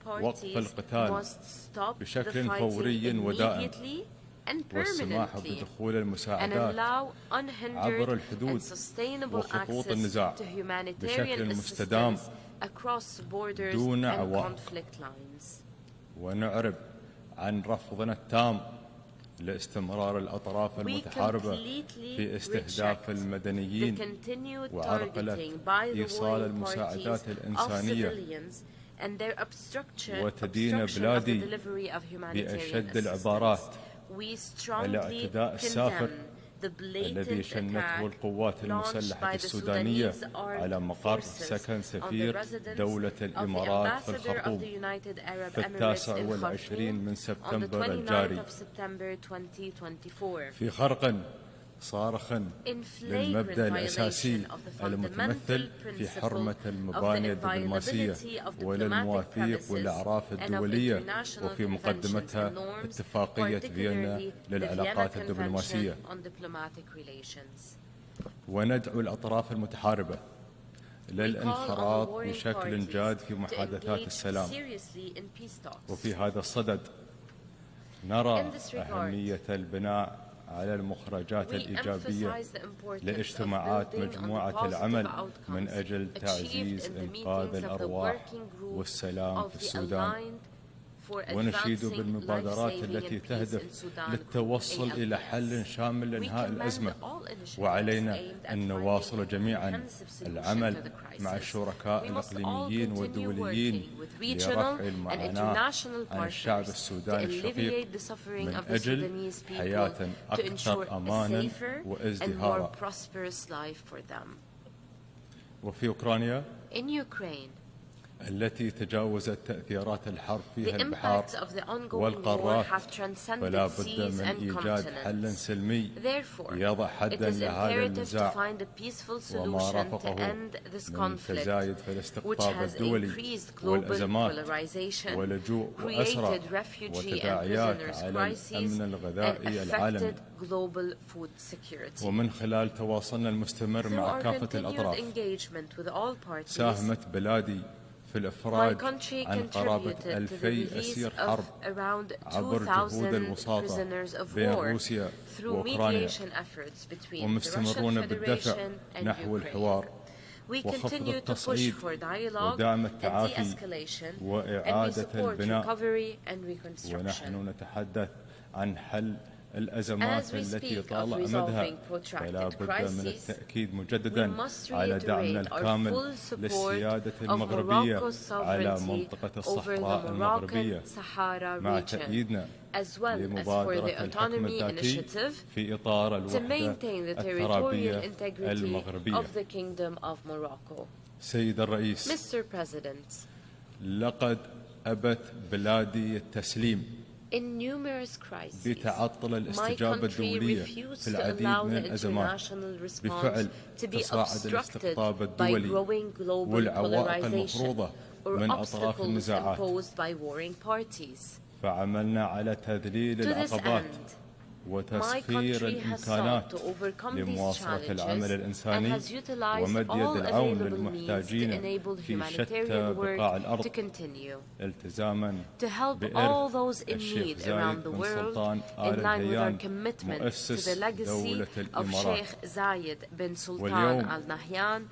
وقف القتال بشكل فوري ودائم والسماح بدخول المساعدات عبر الحدود وخطوط النزاع بشكل مستدام دون عوائق. ونعرب عن رفضنا التام لاستمرار الأطراف المتحاربة في استهداف المدنيين وعرقلة إيصال المساعدات الإنسانية وتدين بلادي بأشد العبارات الاعتداء السافر الذي شنته القوات المسلحة السودانية على مقر سكن سفير دولة الإمارات في الخرطوم في 29 سبتمبر الجاري في خرق صارخ للمبدأ الأساسي المتمثل في حرمة المباني الدبلوماسية وللمواثيق والأعراف الدولية وفي مقدمتها اتفاقية فيينا للعلاقات الدبلوماسية. وندعو الأطراف المتحاربة للانخراط بشكل جاد في محادثات السلام. وفي هذا الصدد نرى أهمية البناء على المخرجات الإيجابية لاجتماعات مجموعة العمل من أجل تعزيز إنقاذ الأرواح والسلام في السودان. ونشيد بالمبادرات التي تهدف للتوصل إلى حل شامل لإنهاء الأزمة. وعلينا أن نواصل جميعا العمل مع الشركاء الإقليميين والدوليين لرفع المعاناة عن الشعب السوداني الشقيق من أجل حياة أكثر أمانا وازدهارا. وفي أوكرانيا التي تجاوزت تأثيرات الحرب فيها البحار والقارات، فلا بد من إيجاد حل سلمي يضع حدا لهذا النزاع وما رافقه من تزايد في الاستقطاب الدولي والأزمات ولجوء وأسرى وتداعيات على الأمن الغذائي العالمي. ومن خلال تواصلنا المستمر مع كافة الأطراف ساهمت بلادي في الإفراج عن قرابة 2000 أسير حرب عبر جهود الوساطة بين روسيا وأوكرانيا، ومستمرون بالدفع نحو الحوار وخفض التصعيد ودعم التعافي وإعادة البناء. ونحن نتحدث عن حل الأزمات التي طال أمدها فلا بد من التأكيد مجددا على دعمنا الكامل للسيادة المغربية على منطقة الصحراء المغربية مع تأييدنا لمبادرة الحكم الذاتي في إطار الوحدة الترابية المغربية. سيد الرئيس، لقد أبت بلادي التسليم بتعطل الاستجابة الدولية في العديد من الأزمات بفعل تصاعد الاستقطاب الدولي والعوائق المفروضة من أطراف النزاعات، فعملنا على تذليل العقبات وتسخير الإمكانات لمواصلة العمل الإنساني ومد يد العون للمحتاجين في شتى بقاع الأرض، التزاما بإرث الشيخ زايد بن سلطان آل نهيان مؤسس دولة الإمارات. واليوم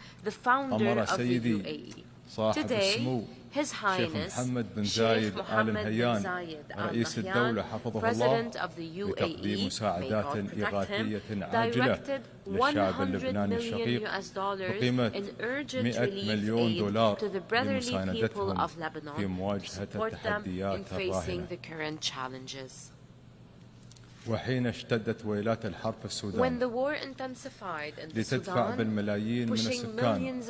أمر سيدي صاحب السمو الشيخ محمد بن زايد آل نهيان رئيس الدولة حفظه الله بتقديم مساعدات إغاثية عاجلة للشعب اللبناني الشقيق بقيمة $100 مليون لمساندتهم في مواجهة التحديات الراهنة. وحين اشتدت ويلات الحرب في السودان لتدفع بالملايين من السكان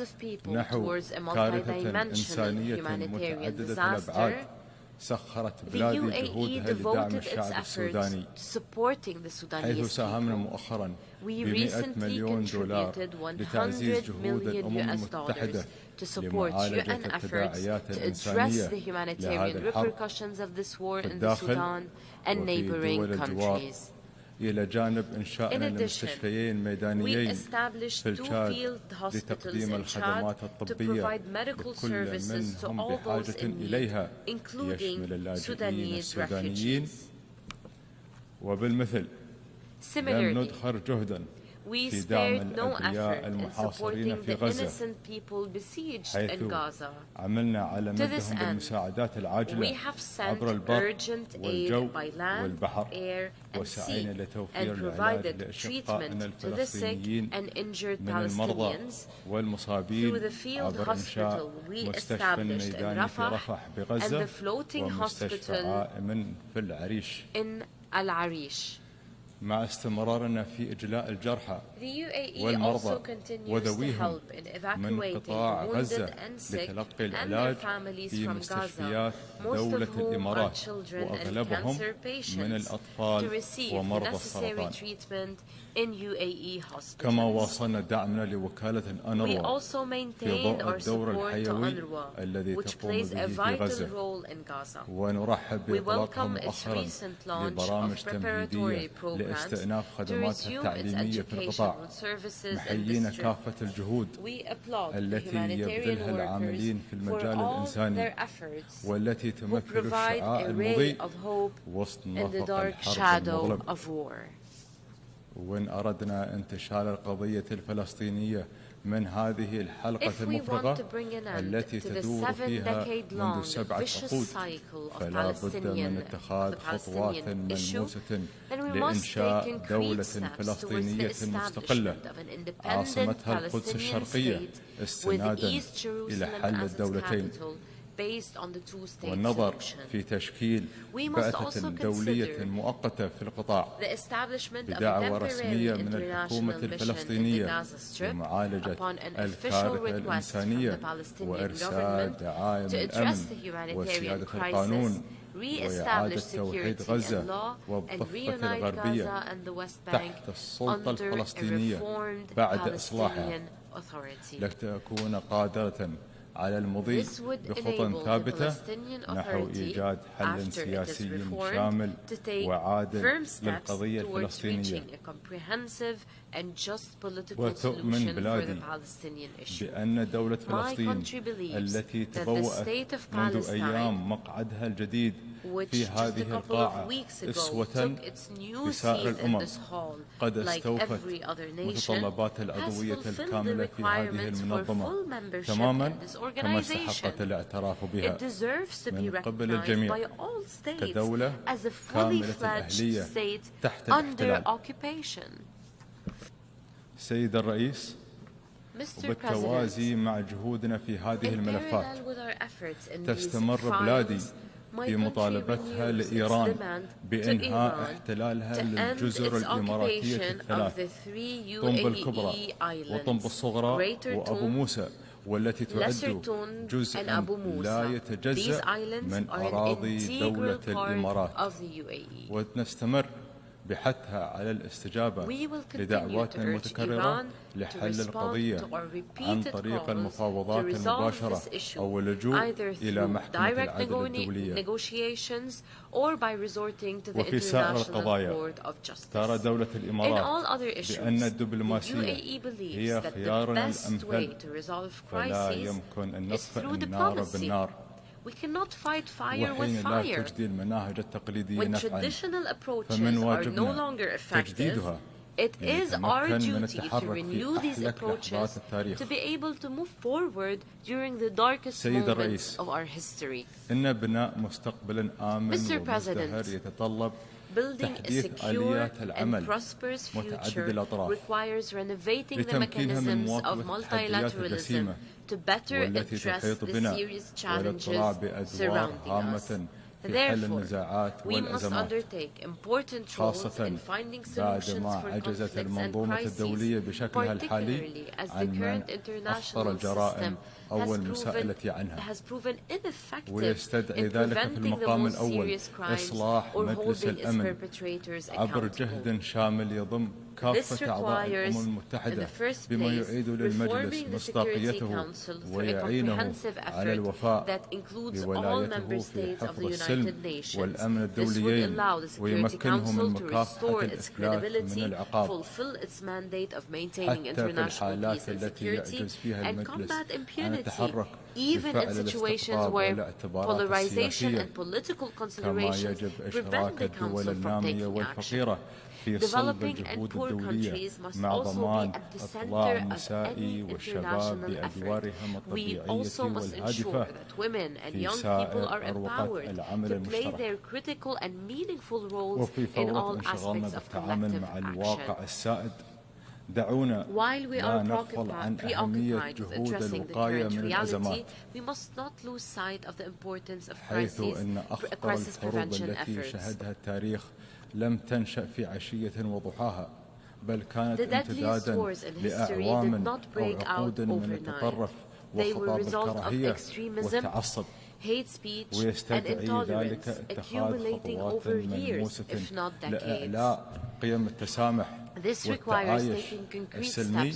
نحو كارثة إنسانية متعددة الأبعاد، سخرت بلادي جهودها لدعم الشعب السوداني، حيث ساهمنا مؤخرا ب$100 مليون لتعزيز جهود الأمم المتحدة لمعالجة التداعيات الإنسانية لهذا الحرب في الداخل وفي دول الجوار، إلى جانب إنشائنا لمستشفيين ميدانيين في التشاد لتقديم الخدمات الطبية لكل منهم بحاجة إليها، يشمل اللاجئين السودانيين. وبالمثل لم ندخر جهدا في دعم الأبرياء المحاصرين في غزة، حيث عملنا على مدهم بالمساعدات العاجلة عبر البر والجو والبحر، وسعينا لتوفير العلاج لأشقائنا الفلسطينيين من المرضى والمصابين عبر إنشاء مستشفى ميداني في رفح بغزة ومستشفى عائم في العريش. مع استمرارنا في إجلاء الجرحى والمرضى وذويهم من قطاع غزة لتلقي العلاج في مستشفيات دولة الإمارات، وأغلبهم من الأطفال ومرضى السرطان. كما واصلنا دعمنا لوكالة الأنروا في ضوء الدور الحيوي الذي تقوم به في غزة، ونرحب بإطلاقهم مؤخرا لبرامج تمهيدية لاستئناف خدماتها التعليمية في القطاع، محيين كافة الجهود التي يبذلها العاملين في المجال الإنساني والتي تمثل الشعاع المضيء وسط نفق الحرب المظلم. وإن أردنا انتشال القضية الفلسطينية من هذه الحلقة المفرغة التي تدور فيها منذ 7 عقود، فلا بد من اتخاذ خطوات ملموسة لإنشاء دولة فلسطينية مستقلة عاصمتها القدس الشرقية استنادا إلى حل الدولتين، والنظر في تشكيل بعثة دولية مؤقتة في القطاع بدعوة رسمية من الحكومة الفلسطينية لمعالجة الكارثة الإنسانية وإرسال دعائم الأمن وسيادة القانون وإعادة توحيد غزة والضفة الغربية تحت السلطة الفلسطينية بعد إصلاحها، لتكون قادرة على المضي بخطى ثابتة نحو إيجاد حل سياسي شامل وعادل للقضية الفلسطينية. وتؤمن بلادي بأن دولة فلسطين التي تبوأت منذ أيام مقعدها الجديد في هذه القاعة أسوة بسائر الأمم قد استوفت متطلباتها العضوية الكاملة في هذه المنظمة تماما كما استحقت الاعتراف بها من قبل الجميع كدولة كاملة الأهلية تحت الاحتلال. سيد الرئيس، وبالتوازي مع جهودنا في هذه الملفات تستمر بلادي في مطالبتها لإيران بإنهاء احتلالها للجزر الإماراتية الثلاث طنب الكبرى وطنب الصغرى وأبو موسى، والتي تعد جزءا لا يتجزأ من أراضي دولة الإمارات، ونستمر بحثها على الاستجابة لدعواتنا المتكررة لحل القضية عن طريق المفاوضات المباشرة أو اللجوء إلى محكمة العدل الدولية. وفي سائر القضايا ترى دولة الإمارات بأن الدبلوماسية هي خيارنا الأمثل، فلا يمكن أن نطفئ النار بالنار. وحين لا تجدي المناهج التقليدية نفعا فمن واجبنا تجديدها لنتمكن من التحرك في أحلك لحظات التاريخ. سيد الرئيس، إن بناء مستقبل آمن ومزدهر يتطلب تحديث آليات العمل متعدد الأطراف لتمكينها من مواكبة التحديات الجسيمة والتي تحيط بنا والاطلاع بأدوار هامة في حل النزاعات والأزمات، خاصة بعدما عجزت المنظومة الدولية بشكلها الحالي عن منع أخطر الجرائم أو المساءلة عنها. ويستدعي ذلك في المقام الأول إصلاح مجلس الأمن عبر جهد شامل يضم كافة أعضاء الأمم المتحدة بما يعيد للمجلس مصداقيته ويعينه على الوفاء بولايته في حفظ السلم والأمن الدوليين، ويمكنه من مكافحة الإفلات من العقاب حتى في الحالات التي يعجز فيها المجلس عن التحرك بفعل الاستقطاب والاعتبارات السياسية، كما يجب إشراك الدول النامية والفقيرة في صلب الجهود الدولية مع ضمان إطلاع النساء والشباب بأدوارهم الطبيعية والهادفة في سائر أروقة العمل المشترك، وفي فورة انشغالنا بالتعامل مع الواقع السائد. دعونا لا نغفل عن أهمية جهود الوقاية من الأزمات، حيث أن أخطر الحروب التي شهدها التاريخ لم تنشأ في عشية وضحاها، بل كانت امتدادا لأعوام أو عقود من التطرف وخطاب الكراهية والتعصب، ويستدعي ذلك اتخاذ خطوات ملموسة لإعلاء قيم التسامح والتعايش السلمي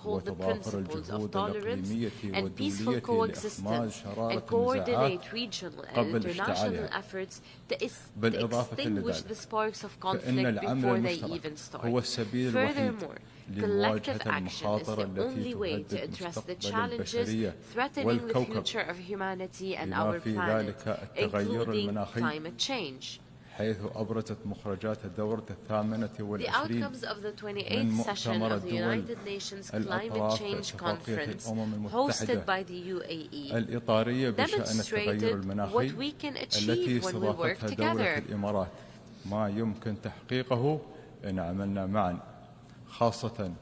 وتضافر الجهود الإقليمية والدولية لإخماد شرارة النزاعات قبل اشتعالها. بالإضافة لذلك فإن العمل المشترك هو السبيل الوحيد لمواجهة المخاطر التي تهدد مستقبل البشرية والكوكب، بما في ذلك التغير المناخي، حيث أبرزت مخرجات الدورة 28 من مؤتمر الدول الأطراف في اتفاقية الأمم المتحدة الإطارية بشأن التغير المناخي التي استضافتها دولة الإمارات ما يمكن تحقيقه إن عملنا معا، خاصة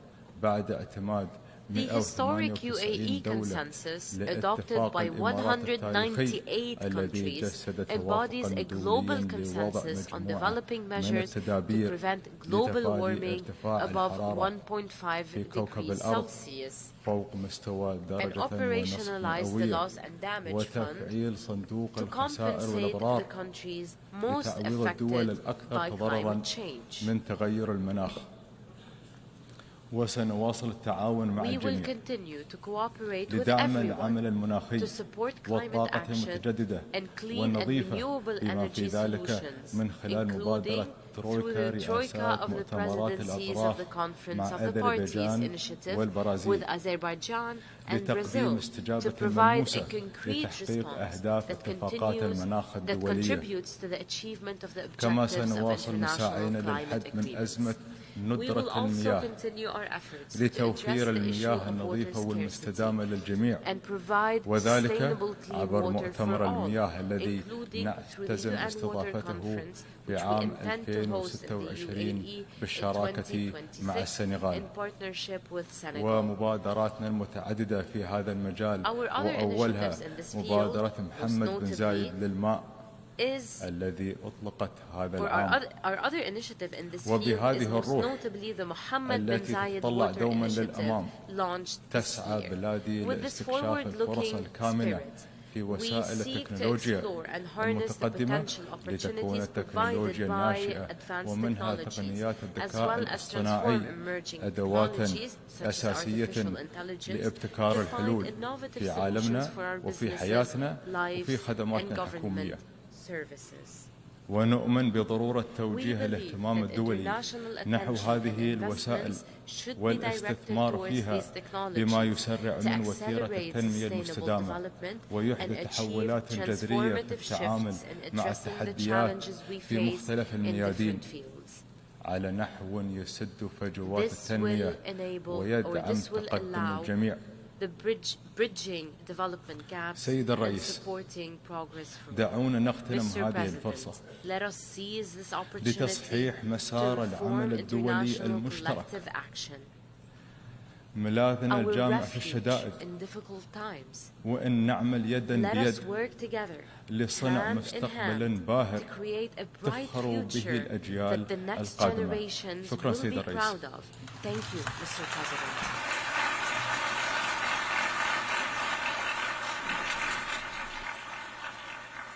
بعد اعتماد The historic UAE consensus, adopted by 198 countries, embodies a global consensus on developing measures to prevent global warming above 1.5 degrees Celsius and operationalize the loss and damage fund to compensate the countries most affected by climate change. وسنواصل التعاون مع الجميع لدعم العمل المناخي والطاقة المتجددة والنظيفة بما في ذلك من خلال مبادرة ترويكا رئاسات مؤتمرات الأطراف مع أذربيجان والبرازيل لتقديم استجابة ملموسة لتحقيق أهداف اتفاقات المناخ الدولية. كما سنواصل مساعينا للحد من أزمة ندرة المياه لتوفير المياه النظيفة والمستدامة للجميع، وذلك عبر مؤتمر المياه الذي نعتزم استضافته في عام 2026 بالشراكة مع السنغال. ومبادراتنا المتعددة في هذا المجال وأولها مبادرة محمد بن زايد للماء الذي أطلقت هذا العام، وبهذه الروح التي تطلع دوما للأمام تسعى بلادي لاستكشاف الفرص الكامنة في وسائل التكنولوجيا المتقدمة لتكون التكنولوجيا الناشئة ومنها تقنيات الذكاء الاصطناعي أدوات أساسية لابتكار الحلول في عالمنا وفي حياتنا وفي خدماتنا الحكومية. ونؤمن بضرورة توجيه الاهتمام الدولي نحو هذه الوسائل والاستثمار فيها بما يسرع من وتيرة التنمية المستدامة ويحدث تحولات جذرية في التعامل مع التحديات في مختلف الميادين على نحو يسد فجوات التنمية ويدعم تقدم الجميع. سيد الرئيس، دعونا نغتنم هذه الفرصة لتصحيح مسار العمل الدولي المشترك، ملاذنا الجامع في الشدائد، وأن نعمل يدا بيد لصنع مستقبل باهر تفخر به الأجيال القادمة. شكرا سيد الرئيس.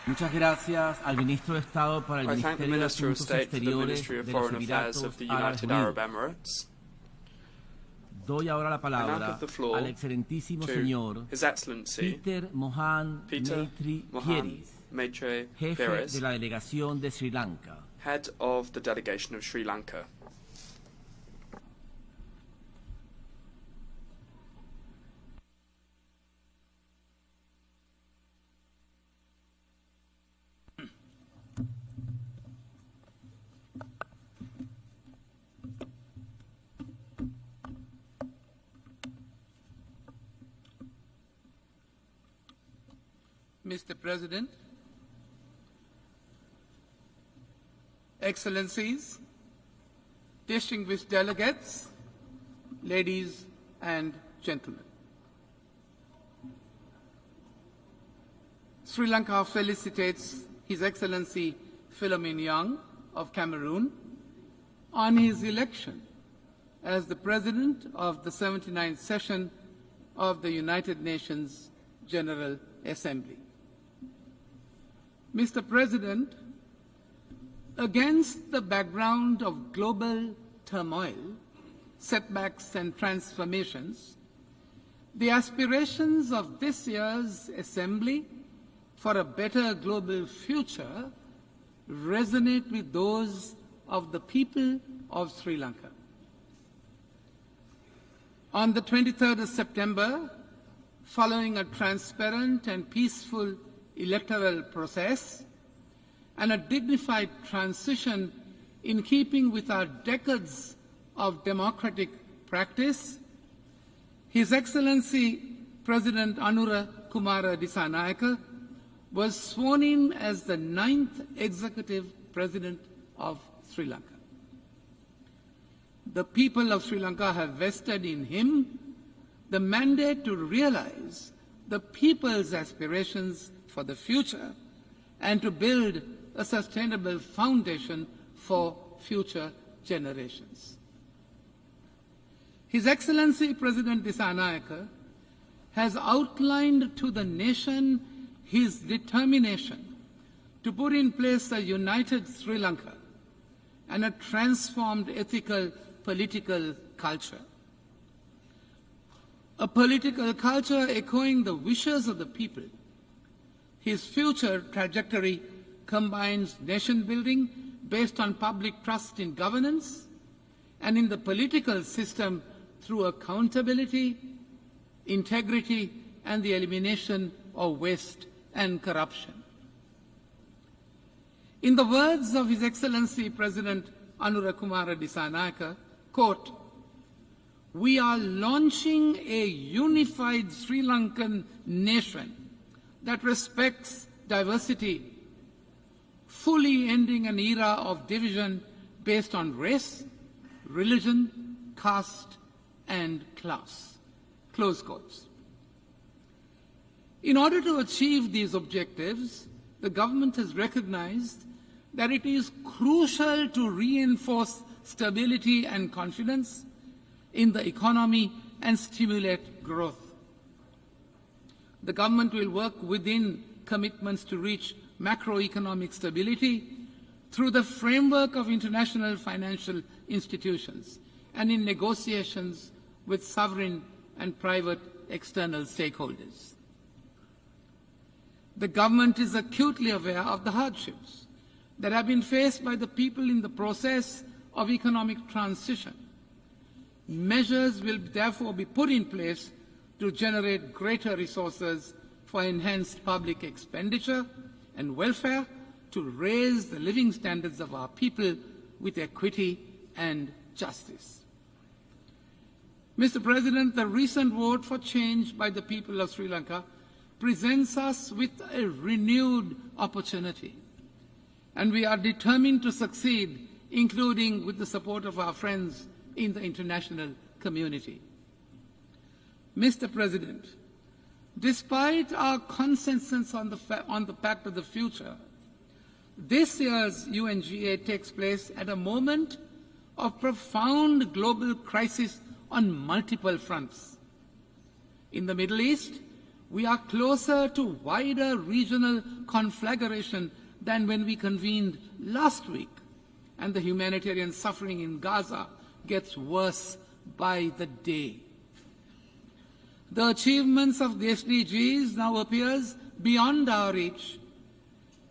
Muchas gracias al ministro de Estado para el Ministerio de Asuntos Exteriores de los Emiratos Árabes Unidos. Doy ahora la palabra al excelentísimo señor Peter Mohan Maitri, jefe de la delegación de Sri Lanka. Head of the delegation of Sri Lanka. Mr. President, Excellencies, distinguished delegates, ladies and gentlemen. Sri Lanka felicitates His Excellency Philomen Young of Cameroon on his election as the President of the 79th session of the United Nations General Assembly. Mr. President, against the background of global turmoil, setbacks and transformations, the aspirations of this year's Assembly for a better global future resonate with those of the people of Sri Lanka. On the 23rd of September, following a transparent and peaceful electoral process and a dignified transition in keeping with our decades of democratic practice, His Excellency President Anura Kumara Dissanayake was sworn in as the 9th Executive President of Sri Lanka. The people of Sri Lanka have vested in him the mandate to realize the people's aspirations for the future and to build a sustainable foundation for future generations. His Excellency President Dissanayake has outlined to the nation his determination to put in place a united Sri Lanka and a transformed ethical political culture. a political culture echoing the wishes of the people. His future trajectory combines nation building based on public trust in governance and in the political system through accountability, integrity, and the elimination of waste and corruption. In the words of His Excellency President Anurakumara Dissanayake, quote, "We are launching a unified Sri Lankan nation that respects diversity, fully ending an era of division based on race, religion, caste, and class." Close quotes. In order to achieve these objectives, the government has recognized that it is crucial to reinforce stability and confidence in the economy and stimulate growth. The government will work within commitments to reach macroeconomic stability through the framework of international financial institutions and in negotiations with sovereign and private external stakeholders. The government is acutely aware of the hardships that have been faced by the people in the process of economic transition. Measures will therefore be put in place to generate greater resources for enhanced public expenditure and welfare to raise the living standards of our people with equity and justice. Mr. President, the recent vote for change by the people of Sri Lanka presents us with a renewed opportunity, and we are determined to succeed, including with the support of our friends in the international community. Mr. President, despite our consensus on the Pact of the Future, this year's UNGA takes place at a moment of profound global crisis on multiple fronts. In the Middle East, we are closer to wider regional conflagration than when we convened last week, and the humanitarian suffering in Gaza gets worse by the day. The achievements of the SDGs now appears beyond our reach,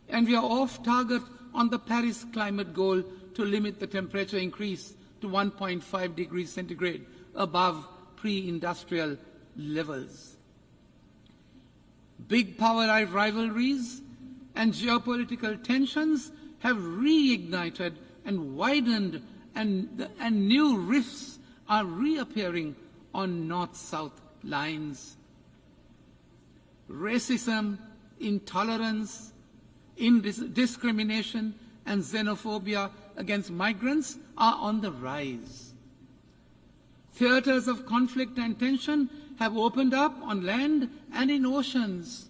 and we are off target on the Paris climate goal to limit the temperature increase to 1.5 degrees centigrade above pre-industrial levels. Big power rivalries and geopolitical tensions have reignited and widened, and new rifts are reappearing on north-south lines. Racism, intolerance, discrimination, and xenophobia against migrants are on the rise. Theaters of conflict and tension have opened up on land and in oceans.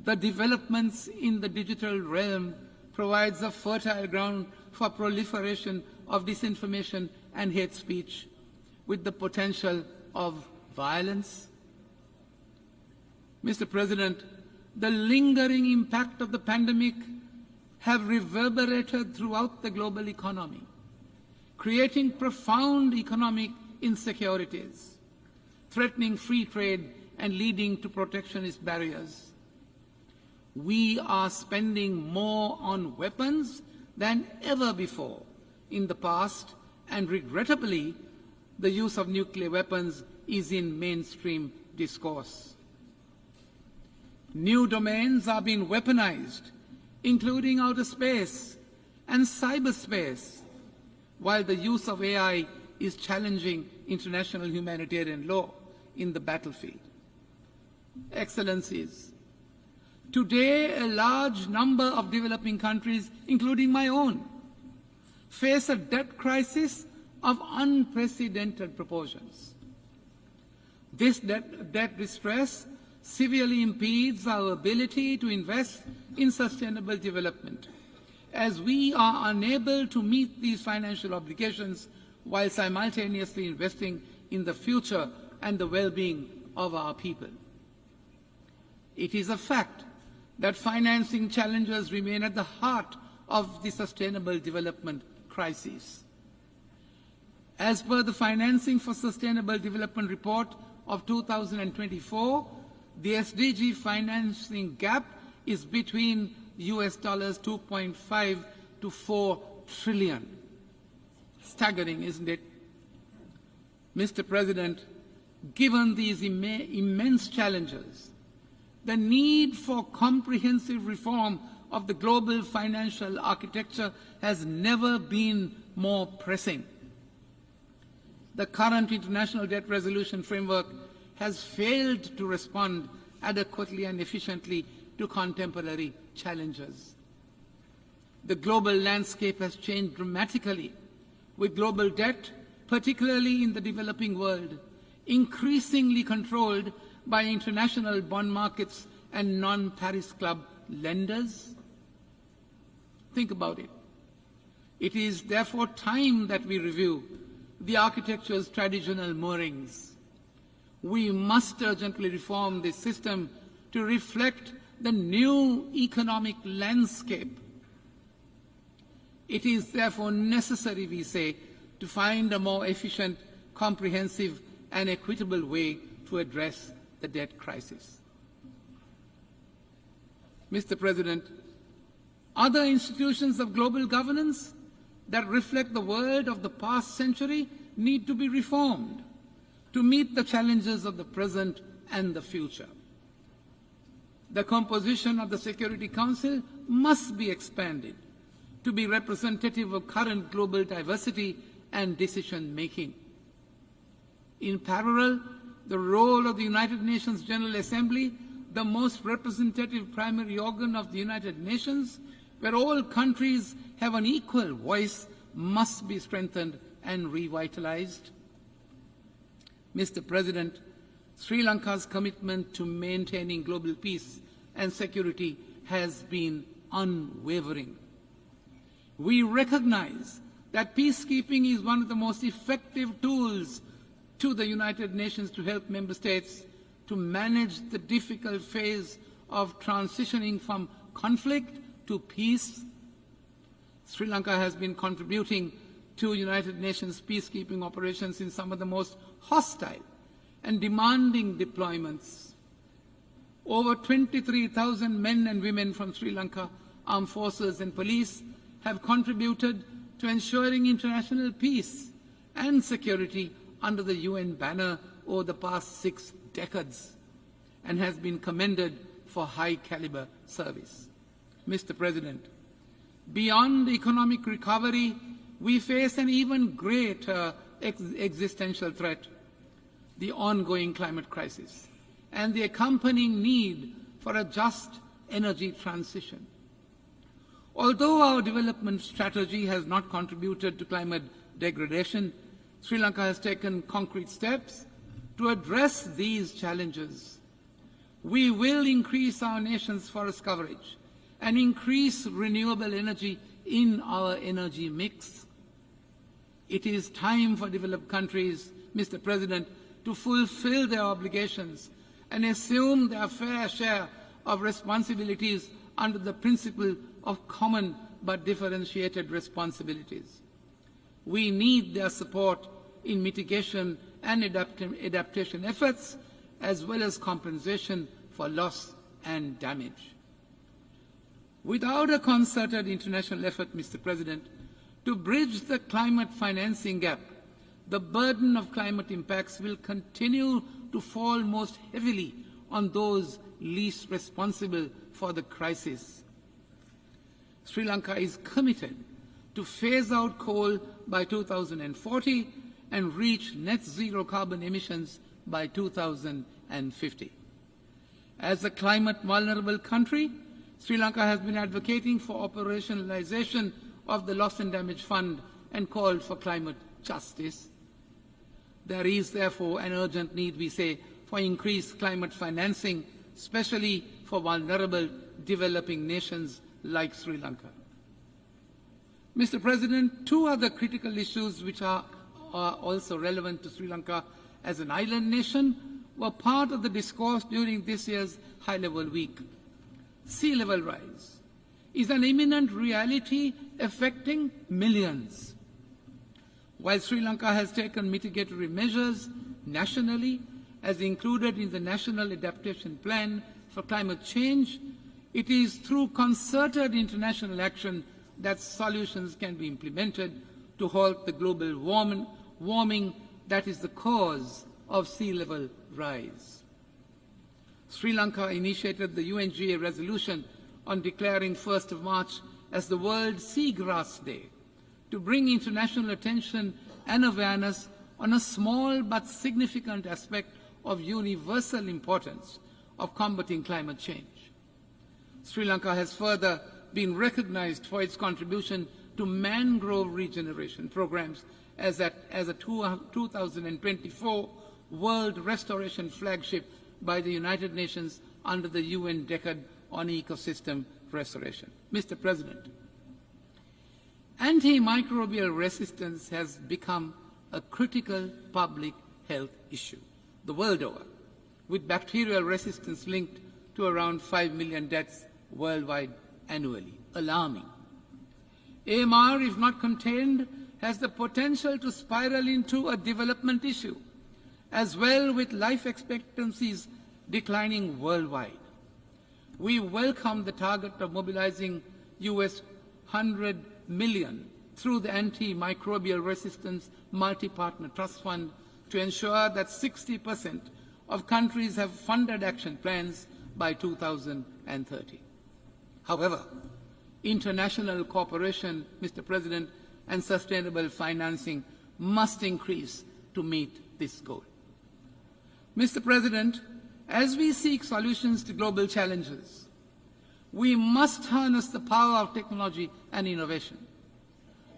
The developments in the digital realm provides a fertile ground for proliferation of disinformation and hate speech, with the potential of violence. Mr. President, the lingering impact of the pandemic have reverberated throughout the global economy, creating profound economic insecurities, threatening free trade and leading to protectionist barriers. We are spending more on weapons than ever before in the past, and regrettably, the use of nuclear weapons is in mainstream discourse. New domains are being weaponized, including outer space and cyberspace, while the use of AI is challenging international humanitarian law in the battlefield. Excellencies, today a large number of developing countries, including my own, face a debt crisis of unprecedented proportions. This debt distress severely impedes our ability to invest in sustainable development, as we are unable to meet these financial obligations while simultaneously investing in the future and the well-being of our people. It is a fact that financing challenges remain at the heart of the sustainable development crisis. As per the Financing for Sustainable Development report of 2024, the SDG financing gap is between US dollars 2.5 to 4 trillion. Staggering, isn't it? Mr. President, given these immense challenges, the need for comprehensive reform of the global financial architecture has never been more pressing. The current international debt resolution framework has failed to respond adequately and efficiently to contemporary challenges. The global landscape has changed dramatically, with global debt, particularly in the developing world, increasingly controlled by international bond markets and non-Paris Club lenders. Think about it. It is therefore time that we review the architecture's traditional moorings. We must urgently reform this system to reflect the new economic landscape. It is therefore necessary, we say, to find a more efficient, comprehensive and equitable way to address the debt crisis. Mr. President, other institutions of global governance that reflect the world of the past century need to be reformed to meet the challenges of the present and the future. The composition of the Security Council must be expanded to be representative of current global diversity and decision-making. In parallel, the role of the United Nations General Assembly, the most representative primary organ of the United Nations, where all countries have an equal voice, must be strengthened and revitalized. Mr. President, Sri Lanka's commitment to maintaining global peace and security has been unwavering. We recognize that peacekeeping is one of the most effective tools to the United Nations to help member states to manage the difficult phase of transitioning from conflict to peace. Sri Lanka has been contributing to United Nations peacekeeping operations in some of the most hostile and demanding deployments. Over 23,000 men and women from Sri Lanka, armed forces and police have contributed to ensuring international peace and security under the UN banner over the past 6 decades and has been commended for high-caliber service. Mr. President, beyond economic recovery, we face an even greater existential threat, the ongoing climate crisis, and the accompanying need for a just energy transition. Although our development strategy has not contributed to climate degradation, Sri Lanka has taken concrete steps to address these challenges. We will increase our nation's forest coverage and increase renewable energy in our energy mix. It is time for developed countries, Mr. President, to fulfill their obligations and assume their fair share of responsibilities under the principle of common but differentiated responsibilities. We need their support in mitigation and adaptation efforts, as well as compensation for loss and damage. Without a concerted international effort, Mr. President, to bridge the climate financing gap, the burden of climate impacts will continue to fall most heavily on those least responsible for the crisis. Sri Lanka is committed to phase out coal by 2040 and reach net zero carbon emissions by 2050. As a climate vulnerable country, Sri Lanka has been advocating for operationalization of the Loss and Damage Fund and called for climate justice. There is therefore an urgent need, we say, for increased climate financing, especially for vulnerable developing nations like Sri Lanka. Mr. President, 2 other critical issues which are also relevant to Sri Lanka as an island nation were part of the discourse during this year's high-level week. Sea level rise is an imminent reality affecting millions. While Sri Lanka has taken mitigatory measures nationally as included in the National Adaptation Plan for Climate Change, it is through concerted international action that solutions can be implemented to halt the global warming that is the cause of sea level rise. Sri Lanka initiated the UNGA resolution on declaring 1st of March as the World Seagrass Day to bring international attention and awareness on a small but significant aspect of universal importance of combating climate change. Sri Lanka has further been recognized for its contribution to mangrove regeneration programs as a 2024 World Restoration Flagship by the United Nations under the UN Decade on Ecosystem Restoration. Mr. President, antimicrobial resistance has become a critical public health issue the world over, with bacterial resistance linked to around 5 million deaths worldwide annually. Alarming. AMR, if not contained, has the potential to spiral into a development issue, as well with life expectancies declining worldwide. We welcome the target of mobilizing US $100 million through the Antimicrobial Resistance Multi-Partner Trust Fund to ensure that 60% of countries have funded action plans by 2030. However, international cooperation, Mr. President, and sustainable financing must increase to meet this goal. Mr. President, as we seek solutions to global challenges, we must harness the power of technology and innovation.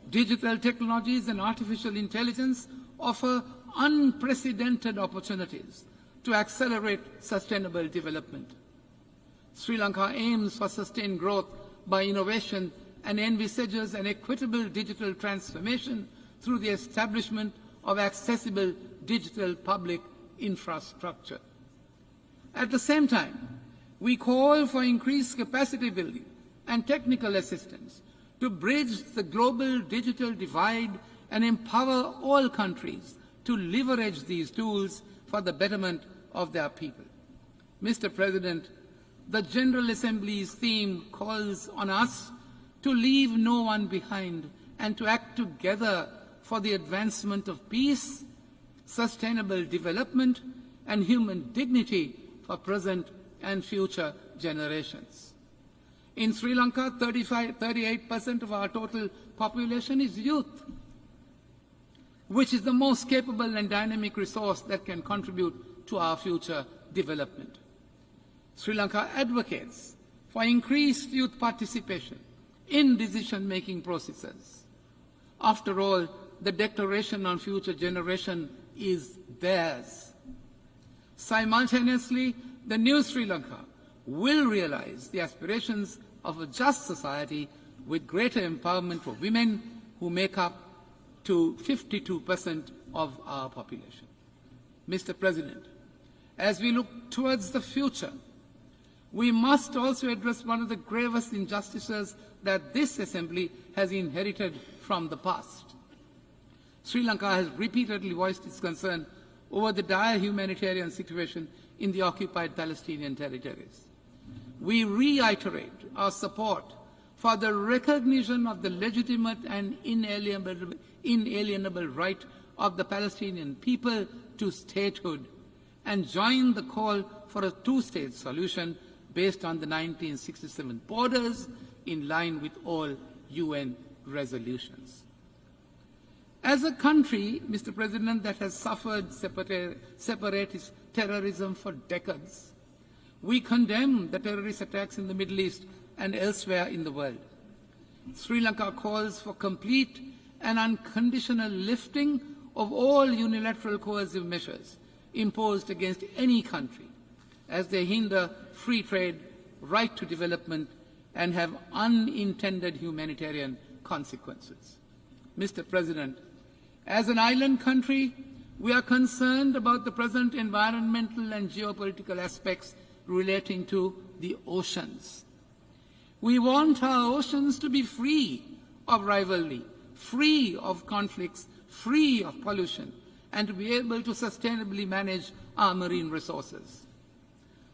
Digital technologies and artificial intelligence offer unprecedented opportunities to accelerate sustainable development. Sri Lanka aims for sustained growth by innovation and envisages an equitable digital transformation through the establishment of accessible digital public infrastructure. At the same time, we call for increased capacity building and technical assistance to bridge the global digital divide and empower all countries to leverage these tools for the betterment of their people. Mr. President, the General Assembly's theme calls on us to leave no one behind and to act together for the advancement of peace, sustainable development, and human dignity for present and future generations. In Sri Lanka, 38% of our total population is youth, which is the most capable and dynamic resource that can contribute to our future development. Sri Lanka advocates for increased youth participation in decision-making processes. After all, the Declaration on Future Generation is theirs. Simultaneously, the new Sri Lanka will realize the aspirations of a just society with greater empowerment for women who make up to 52% of our population. Mr. President, as we look towards the future, we must also address one of the gravest injustices that this Assembly has inherited from the past. Sri Lanka has repeatedly voiced its concern over the dire humanitarian situation in the occupied Palestinian territories. We reiterate our support for the recognition of the legitimate and inalienable right of the Palestinian people to statehood and join the call for a two-state solution based on the 1967 borders in line with all UN resolutions. As a country, Mr. President, that has suffered separatist terrorism for decades, we condemn the terrorist attacks in the Middle East and elsewhere in the world. Sri Lanka calls for complete and unconditional lifting of all unilateral coercive measures imposed against any country, as they hinder free trade, right to development, and have unintended humanitarian consequences. Mr. President, as an island country, we are concerned about the present environmental and geopolitical aspects relating to the oceans. We want our oceans to be free of rivalry, free of conflicts, free of pollution, and to be able to sustainably manage our marine resources.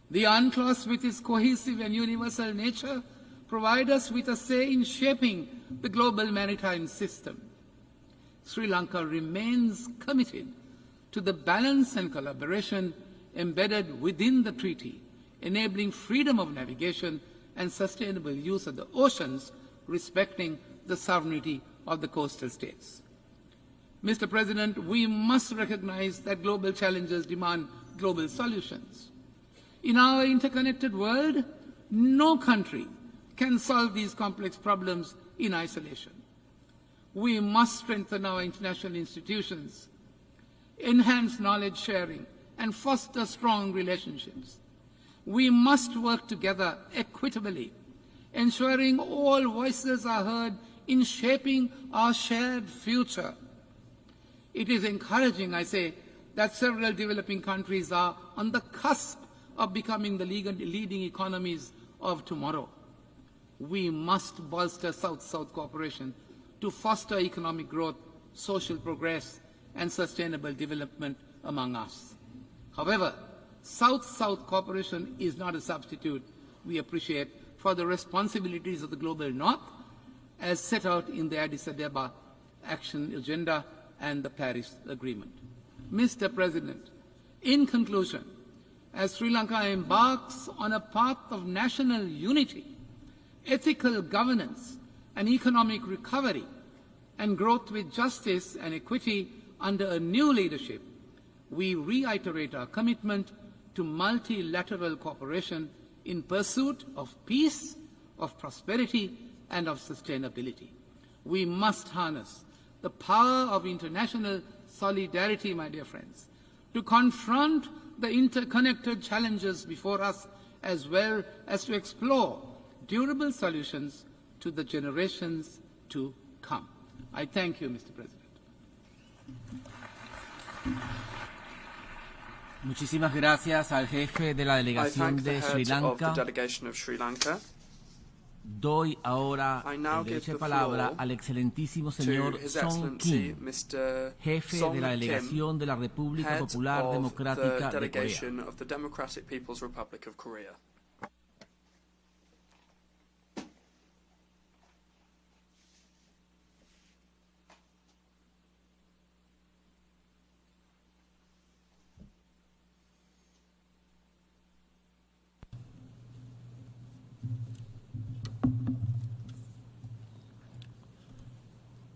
The UNCLOS, with its cohesive and universal nature, provide us with a say in shaping the global maritime system. Sri Lanka remains committed to the balance and collaboration embedded within the treaty, enabling freedom of navigation and sustainable use of the oceans, respecting the sovereignty of the coastal states. Mr. President, we must recognize that global challenges demand global solutions. In our interconnected world, no country can solve these complex problems in isolation. We must strengthen our international institutions, enhance knowledge sharing, and foster strong relationships. We must work together equitably, ensuring all voices are heard in shaping our shared future. It is encouraging, I say, that several developing countries are on the cusp of becoming the leading economies of tomorrow. We must bolster South-South cooperation to foster economic growth, social progress, and sustainable development among us. However, South-South cooperation is not a substitute, we appreciate, for the responsibilities of the Global North as set out in the Addis Ababa Action Agenda and the Paris Agreement. Mr. President, in conclusion, as Sri Lanka embarks on a path of national unity, ethical governance, and economic recovery, and growth with justice and equity under a new leadership, we reiterate our commitment to multilateral cooperation in pursuit of peace, of prosperity, and of sustainability. We must harness the power of international solidarity, my dear friends, to confront the interconnected challenges before us, as well as to explore durable solutions to the generations to come. I thank you, Mr. President. Muchísimas gracias al jefe de la delegación de Sri Lanka. Doy ahora el derecho de palabra al excelentísimo señor Song Kim, jefe de la delegación de la República Popular Democrática de Corea.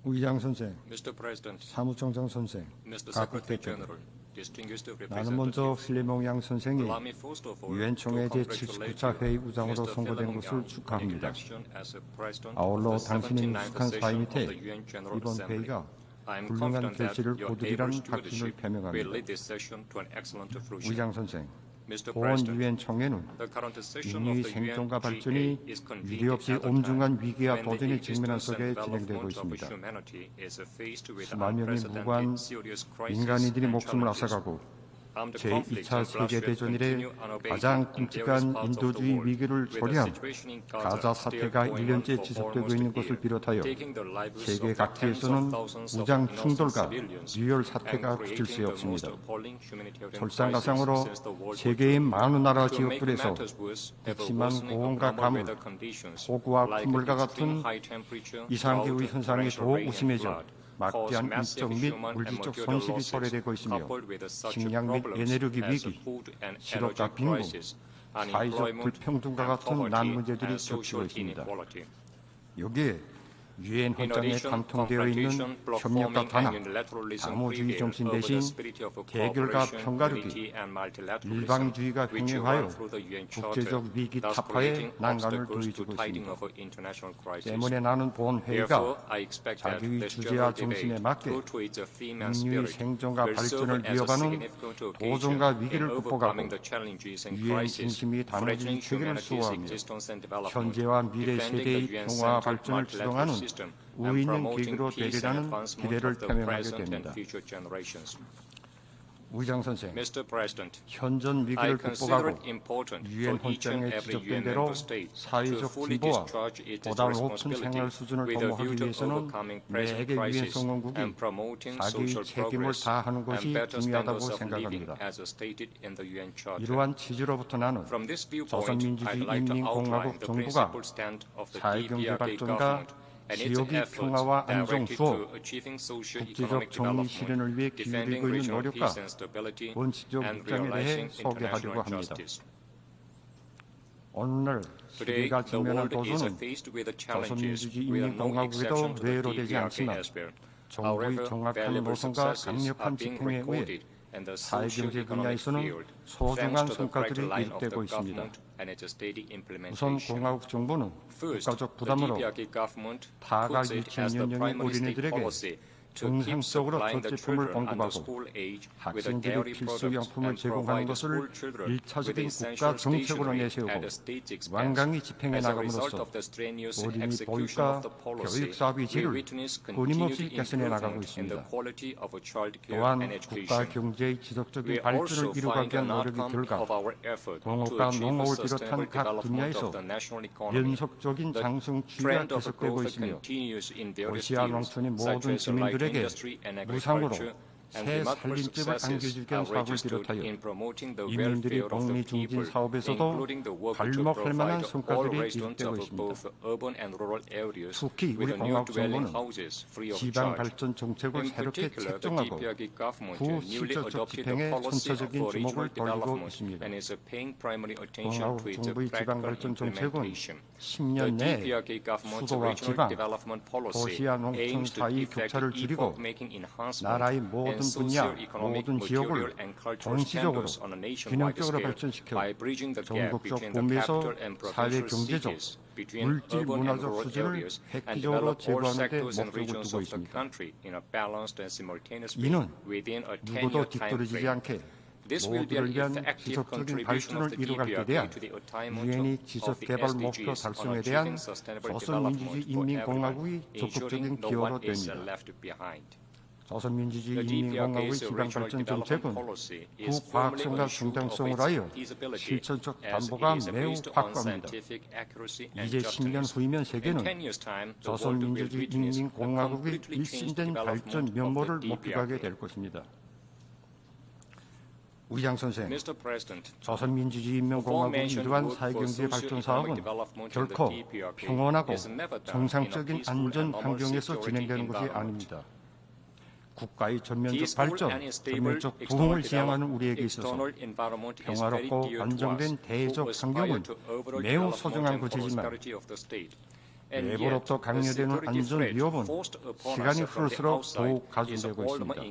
의장 선생, Mr. President, 사무총장 선생, Mr. 각국 Secretary 대표들, General, distinguished 나는 먼저 representatives, 필리몽양 선생이 allow me first of all 유엔 총회 to 제79차 회의 우장으로 Mr. 선거된 Philemon 것을 Yang 축하합니다. in election as a president 아울러 of the 당신의 79th 능숙한 사위 session 밑에 of the UN General 이번 Assembly. 회의가 I am 훌륭한 confident that 결실을 your 거두리라는 able 확신을 stewardship will 표명합니다. lead this session to an excellent fruition. 의장 선생, Mr. 본 President, 유엔 총회는 the current session 인류의 of the 생존과 UNGA 발전이 is convened 유례없이 at a 엄중한 time 위기와 when the 도전에 직면한 existence 속에 and 진행되고 development of 있습니다. humanity is faced with 수만 명이 무고한 unprecedented serious crises 민간인들이 and 목숨을 challenges. 앗아가고 Armed conflicts 제2차 and bloodshed 세계대전 이래 continue unabated 가장 in various 끔찍한 parts of the 인도주의 world, 위기를 with the 초래한 situation in 가자 Gaza still 사태가 going on 1년째 for 지속되고 almost 있는 a 것을 year, 비롯하여 taking the lives 세계 of tens 각지에서는 of thousands of 무장 innocent 충돌과 civilians 유혈 and 사태가 그칠 수 creating the most 없습니다. appalling humanitarian 설상가상으로 crisis since the World War 세계의 II. 많은 나라 To make 지역들에서 matters worse, ever 극심한 worsening 고온과 of 가뭄, weather conditions 폭우와 like 풍물과 extreme 같은 high temperature, 이상기후 drought, 현상이 torrential 더욱 rain and 우심해져 flood 막대한 cause 인적 massive 및 human and 물질적 material 손실이 losses, 초래되고 있으며 coupled with such 식량 및 problems 에너지 as 위기, food and 실업과 energy 빈곤, crisis, 사회적 unemployment, 불평등과 and 같은 난 poverty, 문제들이 and 겹치고 social 있습니다. inequality. 여기에 유엔 In 헌장에 addition, 감통되어 있는 confrontation, block 협력과 forming, 단합, and unilateralism 다무주의 prevail 정신 over 대신 the spirit of 대결과 cooperation, 편가르기, unity, and multilateralism, 일방주의가 which 횡행하여 run through the UN Charter, 국제적 위기 thus 타파에 creating 난간을 obstacles to 더해주고 tiding 있습니다. of international crisis. 때문에 나는 본 Therefore, 회의가 I expect that 자기의 this 주제와 general 정신에 debate, 맞게 true to its theme and 인류의 spirit, 생존과 will serve 발전을 as a 이어가는 significant occasion 도전과 위기를 in 극복하고 overcoming the challenges and 유엔 crises 중심이 threatening 다무주의 체계를 humanity's 수호하며 existence and development, 현재와 미래 defending 세대의 the 평화와 UN-centered 발전을 multilateral 주동하는 system, 의미 and 있는 promoting 계기로 peace and 되리라는 advancement 기대를 of the 표명하게 present and 됩니다. future generations. Mr. President, I consider it important for each and every UN member state to fully discharge its responsibility with a view to overcoming present crisis and promoting social progress and better standards of living as stated in the UN Charter. From this viewpoint, I'd like to outline the principal stand of the DPRK government and its efforts directed to achieving socio-economic development, defending regional peace and stability, and realizing international justice. Today, the world is faced with the challenges with no exception to the DPRK elsewhere. However, valuable successes are being recorded in the socio-economic field, thanks to the bright line of the government and its steady implementation. First, the DPRK government puts it as the primary state policy to keep supplying the children under school age with dairy products and provide the school children with essential stationery at the state's expense. As a result of the strenuous execution of the policy, we witness continued improvement in the quality of child care and education. We also find an outcome of our effort to achieve sustainable development of the national economy. The trend of growth continues in various fields, such as light industry and agriculture, and remarkable successes are registered in promoting the welfare of the people, including the work to provide all residents of both urban and rural areas with new dwelling houses free of charge. In particular, the DPRK government newly adopted the policy for regional development and is paying primary attention to its practical implementation. The DPRK government's regional development policy aims to effect epoch-making enhancement in socio-economic, material and cultural standards on a nationwide scale by bridging the gap between the capital and provincial cities, between urban and rural areas, and develop all sectors and regions of the country in a balanced and simultaneous way within a 10-year time frame. This will be an effective contribution of the DPRK to the attainment of the SDGs on achieving sustainable development for everyone, ensuring no one is left behind. The DPRK's regional development policy is firmly ensured of its feasibility as it is based on scientific accuracy and justness. In 10 years' time, the world will witness a completely changed development of the DPRK. Mr. President, aforementioned work for socio-economic development in the DPRK is never done in a peaceful and normal security environment. 국가의 전면적 발전, 전면적 부흥을 지향하는 우리에게 있어서 평화롭고 안정된 대외적 환경은 매우 소중한 것이지만 외부로부터 강요되는 안전 위협은 시간이 흐를수록 더욱 가중되고 있습니다.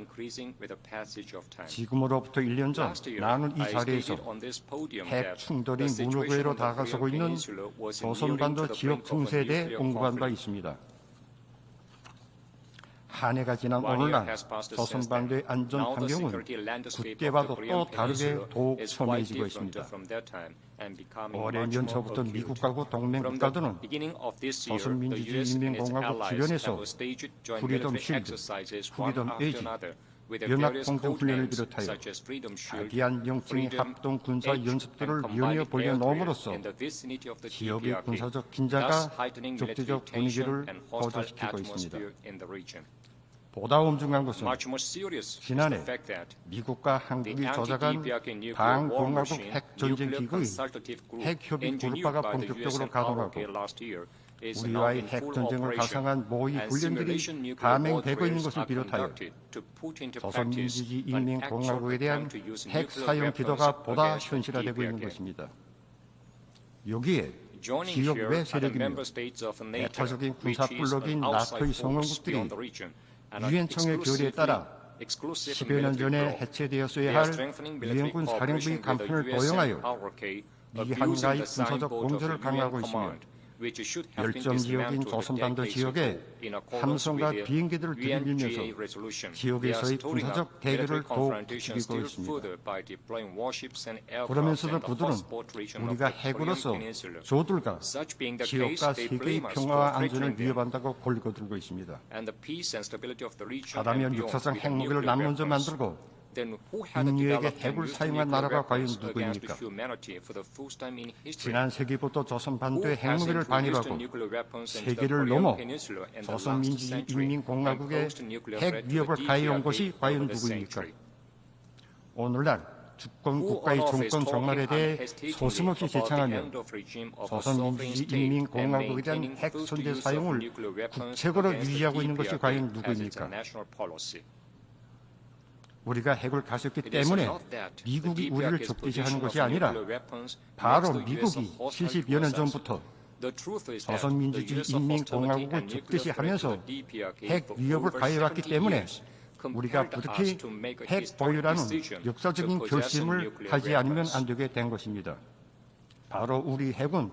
지금으로부터 1년 전 나는 이 자리에서 핵 충돌이 무노회로 다가서고 있는 조선반도 지역 증세에 대해 공부한 바 있습니다. 한 해가 지난 오늘날 조선반도의 안전 환경은 그때와도 또 다르게 더욱 첨예해지고 있습니다. 오랜 연초부터 미국하고 동맹 국가들은 조선민주주의인민공화국 주변에서 프리덤 실드, 프리덤 에이지, 연합공동훈련을 비롯하여 아디안 영증의 합동 군사 연습들을 연이어 벌여놓음으로써 지역의 군사적 긴장과 적대적 분위기를 고조시키고 있습니다. 보다 엄중한 것은 지난해 미국과 한국이 조작한 반공화국 핵전쟁기구인 핵협의 그룹화가 본격적으로 가동하고 우리와의 핵전쟁을 가상한 모의 훈련들이 감행되고 있는 것을 비롯하여 조선민주주의인민공화국에 대한 핵 사용 기도가 보다 현실화되고 있는 것입니다. 여기에 지역 외 세력이며 배타적인 군사 블록인 나토의 성원국들이 유엔총회 결의에 따라 10여 년 전에 해체되었어야 할 유엔군 사령부의 간편을 도용하여 미한가의 군사적 공조를 강화하고 있으며 열점 지역인 조선반도 지역에 함선과 비행기들을 들이밀면서 지역에서의 군사적 대결을 더욱 부추기고 있습니다. 그러면서도 그들은 우리가 핵으로서 저들과 지역과 세계의 평화와 안전을 위협한다고 골거들고 있습니다. 하다면 역사상 핵무기를 남 먼저 만들고 인류에게 핵을 사용한 나라가 과연 누구입니까? 지난 세기부터 조선 반도의 핵무기를 반입하고 세계를 넘어 조선민주주의인민공화국의 핵 위협을 가해온 것이 과연 누구입니까? 오늘날 주권 국가의 종권 종말에 대해 소슴없이 제창하며 조선민주주의인민공화국에 대한 핵 선제 사용을 국책으로 유지하고 있는 것이 과연 누구입니까? 우리가 핵을 가졌기 때문에 미국이 우리를 적대시하는 것이 아니라 바로 미국이 70여 년 전부터 조선민주주의인민공화국을 적대시하면서 핵 위협을 가해왔기 때문에 우리가 부득이 핵 보유라는 역사적인 결심을 하지 않으면 안 되게 된 것입니다. 바로 우리 핵은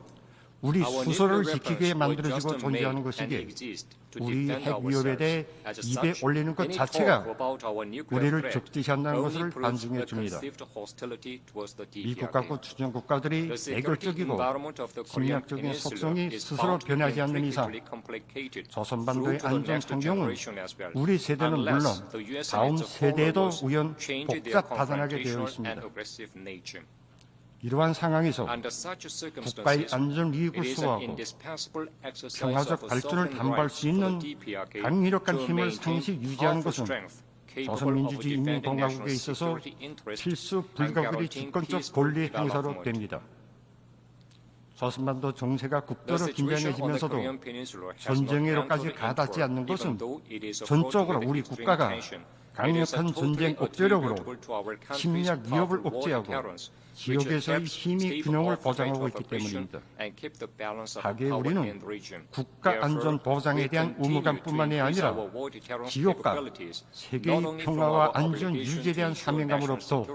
우리 스스로를 지키기 위해 만들어지고 존재하는 것이기에 우리 핵 위협에 대해 입에 올리는 것 자체가 우리를 적대시한다는 것을 반증해 줍니다. 미국과 주변 국가들이 애결적이고 침략적인 속성이 스스로 변하지 않는 이상 조선반도의 안전 환경은 우리 세대는 물론 다음 세대에도 우연 복잡 다산하게 되어 있습니다. 이러한 상황에서 국가의 안전 이익을 수호하고 평화적 발전을 담보할 수 있는 강력한 힘을 상시 유지하는 것은 조선민주주의인민공화국에 있어서 필수 불가결의 주권적 권리 행사로 됩니다. 조선반도 정세가 극도로 긴장해지면서도 전쟁으로까지 가닿지 않는 것은 전적으로 우리 국가가 강력한 전쟁 억제력으로 침략 위협을 억제하고 지역에서의 힘의 균형을 보장하고 있기 때문입니다. 하기에 우리는 국가 안전 보장에 대한 의무감뿐만이 아니라 지역과 세계의 평화와 안전 유지에 대한 사명감으로부터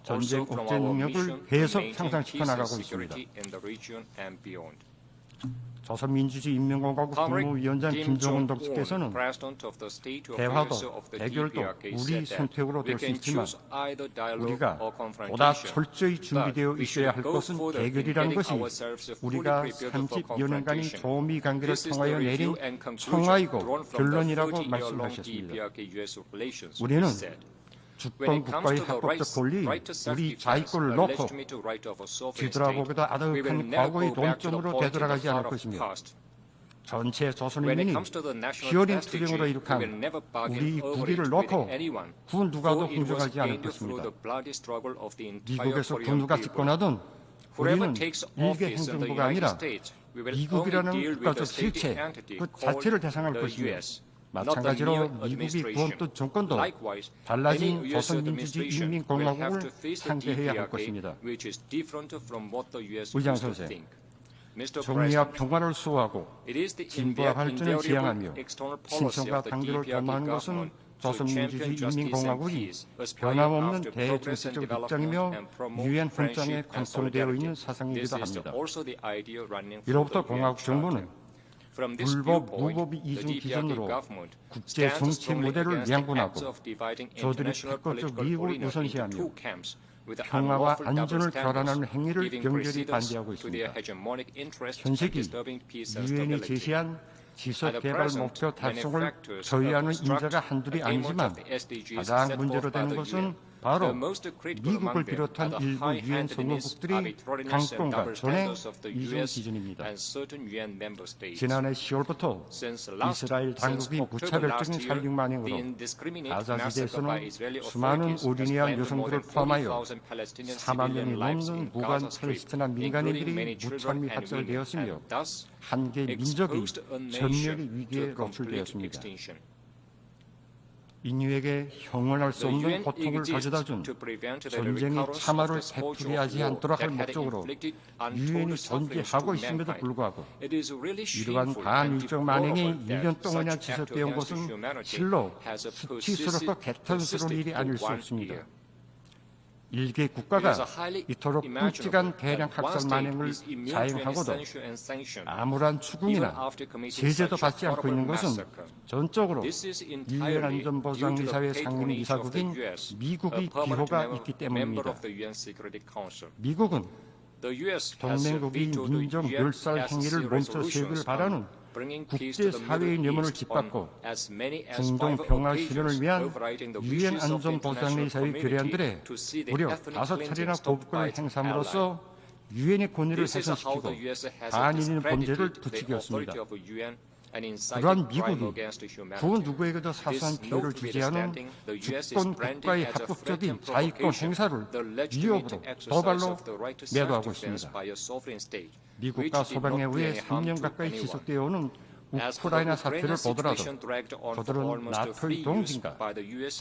전쟁 억제 능력을 계속 향상시켜 나가고 있습니다. 조선민주주의인민공화국 국무위원장 김정은 동지께서는 대화도 해결도 우리 선택으로 될 수 있지만 우리가 보다 철저히 준비되어 있어야 할 것은 대결이라는 것이 우리가 30여 년간의 조미 관계를 통하여 내린 청하이고 결론이라고 말씀하셨습니다. 우리는 주권 국가의 합법적 권리, 우리 자위권을 놓고 뒤돌아보기도 아득한 과거의 논점으로 되돌아가지 않을 것이며 전체 조선인민이 피어린 투쟁으로 이룩한 우리 국위를 놓고 그 누가도 흥정하지 않을 것입니다. 미국에서 그 누가 집권하든 우리는 일개 행정부가 아니라 미국이라는 국가적 실체 그 자체를 대상할 것이며 마찬가지로 미국이 구원던 정권도 달라진 조선민주주의인민공화국을 상대해야 할 것입니다. 의장 선생, 정의와 평화를 수호하고 진보와 발전을 지향하며 신성과 단결을 도모하는 것은 조선민주주의인민공화국이 변함없는 대중시적 입장이며 유엔 헌장에 관통되어 있는 사상이기도 합니다. 이로부터 공화국 정부는 불법, 무법의 이중 기준으로 국제 정치 모델을 양분하고 저들의 패권적 이익을 우선시하며 평화와 안전을 결란하는 행위를 경결히 반대하고 있습니다. 현재기 유엔이 제시한 지속개발 목표 달성을 저해하는 인자가 한둘이 아니지만 가장 문제로 되는 것은 바로 미국을 비롯한 일부 유엔 성원국들이 강권과 전행 이중 기준입니다. 지난해 10월부터 이스라엘 당국이 무차별적인 살육 만행으로 가자지대에서는 수많은 어린이와 여성들을 포함하여 4만 명이 넘는 무관 팔레스티나 민간인들이 무참히 학살되었으며 한 개 민족이 전멸의 위기에 노출되었습니다. 인류에게 형언할 수 없는 고통을 가져다준 전쟁이 참화를 베풀게 하지 않도록 할 목적으로 유엔이 존재하고 있음에도 불구하고 이러한 반인적 만행이 1년 동안이나 지속되어 온 것은 실로 수치스럽고 개탄스러운 일이 아닐 수 없습니다. 일개 국가가 이토록 끔찍한 대량 학살 만행을 자행하고도 아무런 추궁이나 제재도 받지 않고 있는 것은 전적으로 유엔 안전보장이사회 상임이사국인 미국의 기호가 있기 때문입니다. 미국은 동맹국의 민족 멸살 행위를 멈춰 세우길 바라는 국제사회의 염원을 뒷받고 중동 평화 실현을 위한 유엔 안전보장회의사의 결의안들에 무려 5차례나 거부권을 행사함으로써 유엔의 권위를 훼손시키고 반인인 범죄를 부추겼습니다. 그러한 미국이 그 누구에게도 사소한 피해를 주지 않은 주권 국가의 합법적인 자위권 행사를 위협으로 도발로 매도하고 있습니다. 미국과 소방에 의해 3년 가까이 지속되어 오는 우크라이나 사태를 보더라도 그들은 나토의 동지인가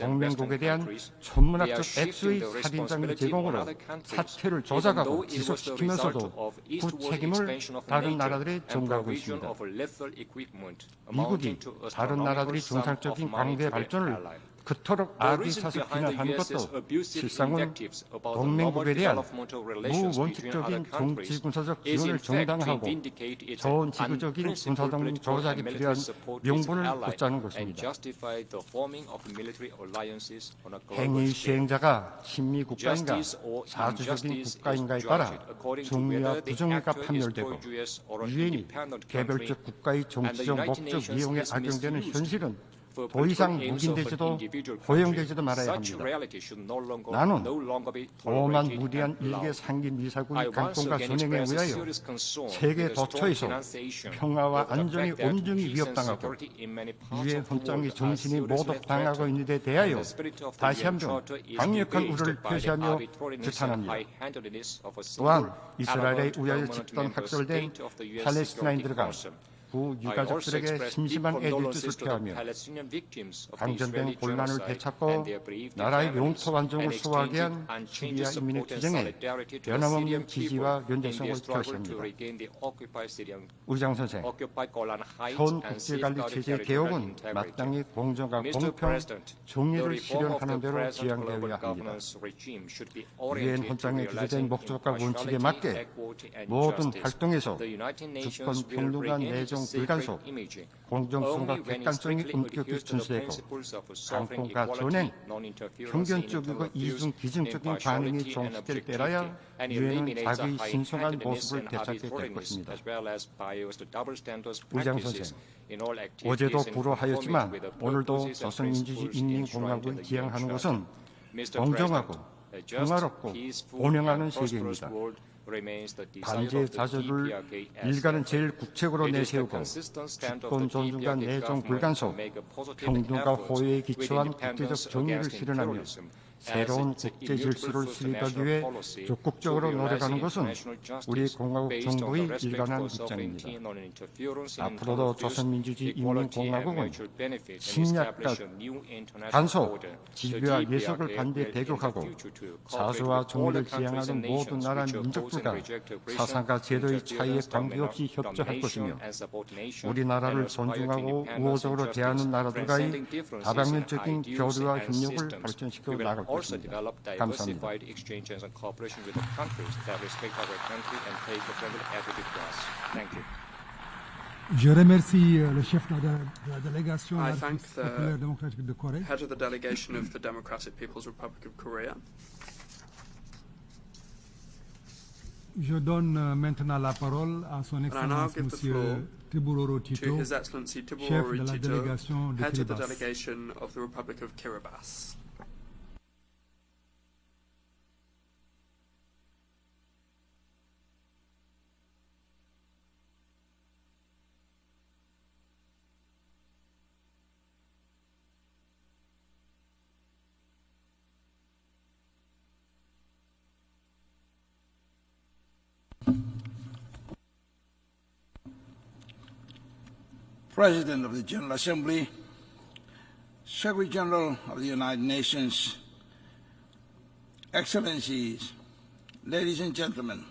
동맹국에 대한 천문학적 액수의 살인장의 제공으로 사태를 조작하고 지속시키면서도 그 책임을 다른 나라들에 전가하고 있습니다. 미국이 다른 나라들이 정상적인 강대 발전을 그토록 악의사서 비난하는 것도 실상은 동맹국에 대한 무원칙적인 정치군사적 지원을 정당화하고 좋은 지구적인 군사동 조작이 필요한 명분을 붙자는 것입니다. 행위 수행자가 친미 국가인가 사주적인 국가인가에 따라 중미와 부정미가 판별되고 유엔이 개별적 국가의 정치적 목적 이용에 악용되는 현실은 더 이상 묵인되지도 허용되지도 말아야 합니다. 나는 오만 무리한 일개 상기 미사국의 강권과 전쟁에 의하여 세계 도처에서 평화와 안정이 온전히 위협당하고 유엔 헌장의 정신이 모독당하고 있는 데 대하여 다시 한번 강력한 우려를 표시하며 규탄합니다. 또한 이스라엘에 의하여 집단학살된 팔레스타인들과 그 유가족들에게 심심한 애들뜻을 표하며 강전된 혼란을 되찾고 나라의 영토 완전을 수호하게 한 시리아 인민의 투쟁에 변함없는 지지와 연대성을 표시합니다. 의장 선생, 현 국제관리 체제 개혁은 마땅히 공정과 공평, 정의를 실현하는 대로 지향되어야 합니다. 유엔 헌장에 기재된 목적과 원칙에 맞게 모든 활동에서 주권 평등과 내정 불간섭, 공정성과 객관성이 엄격히 준수되고 강권과 전행, 편견적이고 이중 기준적인 반응이 종식될 때라야 유엔은 자기의 신성한 모습을 되찾게 될 것입니다. 의장 선생, 어제도 불허하였지만 오늘도 조선민주주의 인민공화국을 지향하는 것은 공정하고 평화롭고 번영하는 세계입니다. 반제 자절을 일가는 제일 국책으로 내세우고 주권 존중과 내정 불간섭, 평등과 호의에 기초한 국제적 정의를 실현하며 새로운 국제 질서를 수립하기 위해 적극적으로 노력하는 것은 우리 공화국 정부의 일관한 입장입니다. 앞으로도 조선민주주의 인민공화국은 침략과 간섭, 지배와 예속을 반대 대격하고 자주와 정의를 지향하는 모든 나라 민족들과 사상과 제도의 차이에 관계없이 협조할 것이며 우리나라를 존중하고 우호적으로 대하는 나라들과의 다방면적인 교류와 협력을 발전시켜 나갈 것입니다. 감사합니다. Je remercie le chef de la délégation populaire démocratique de Corée. Head of the delegation of the Democratic People's Republic of Korea. Je donne maintenant la parole à son Excellence Monsieur Tiburoro Tito, His Excellency chef Tiburoro de la Tito, délégation de head of the Kiribati. delegation of the Republic of Kiribati. President of the General Assembly, Secretary General of the United Nations, Excellencies, ladies and gentlemen,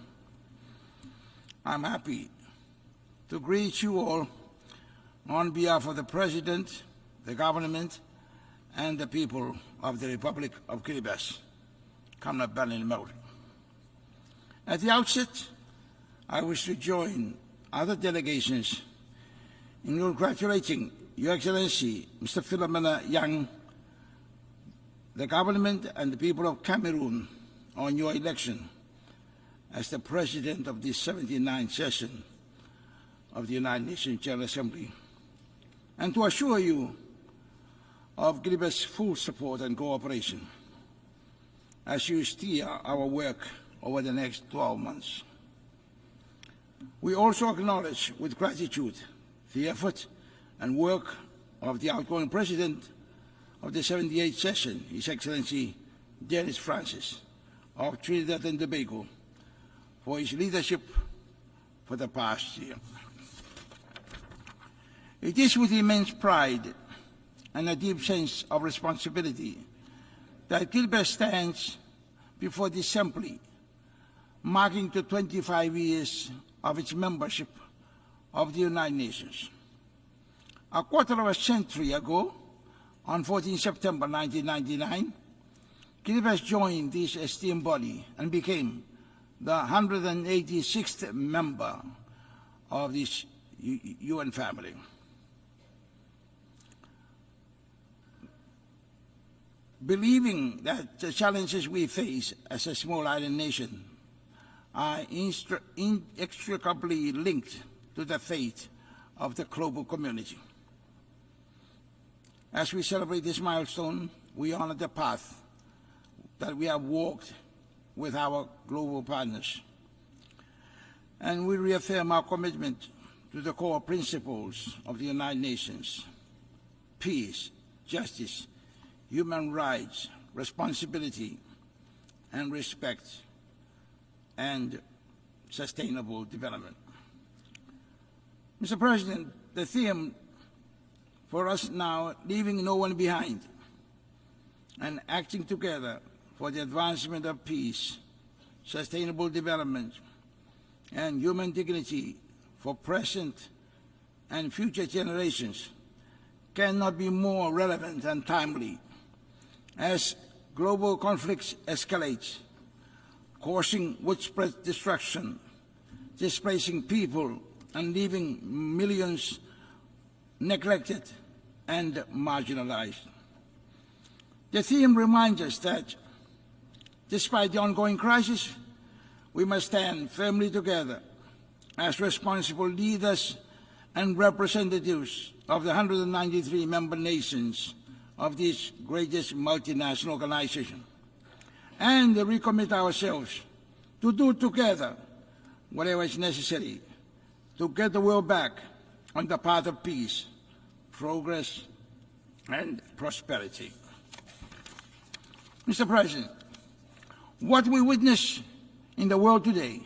I'm happy to greet you all on behalf of the President, the government, and the people of the Republic of Kiribati. At the outset, I wish to join other delegations in congratulating Your Excellency, Mr. Philomena Yang, the government and the people of Cameroon on your election as the President of this 79th session of the United Nations General Assembly, and to assure you of Kiribat's full support and cooperation as you steer our work over the next 12 months. We also acknowledge with gratitude the effort and work of the outgoing President of the 78th session, His Excellency Dennis Francis of Trinidad and Tobago, for his leadership for the past year. It is with immense pride and a deep sense of responsibility that Kiribat stands before this assembly, marking the 25 years of its membership of the United Nations. A quarter of a century ago, on 14 September 1999, Kiribat joined this esteemed body and became the 186th member of this UN family. Believing that the challenges we face as a small island nation are inextricably linked to the fate of the global community. As we celebrate this milestone, we honor the path that we have walked with our global partners, and we reaffirm our commitment to the core principles of the United Nations: peace, justice, human rights, responsibility, and respect, and sustainable development. Mr. President, the theme for us now, leaving no one behind and acting together for the advancement of peace, sustainable development, and human dignity for present and future generations, cannot be more relevant and timely as global conflicts escalate, causing widespread destruction, displacing people, and leaving millions neglected and marginalized. The theme reminds us that despite the ongoing crisis, we must stand firmly together as responsible leaders and representatives of the 193 member nations of this greatest multinational organization, and recommit ourselves to do together whatever is necessary to get the world back on the path of peace, progress, and prosperity. Mr. President, what we witness in the world today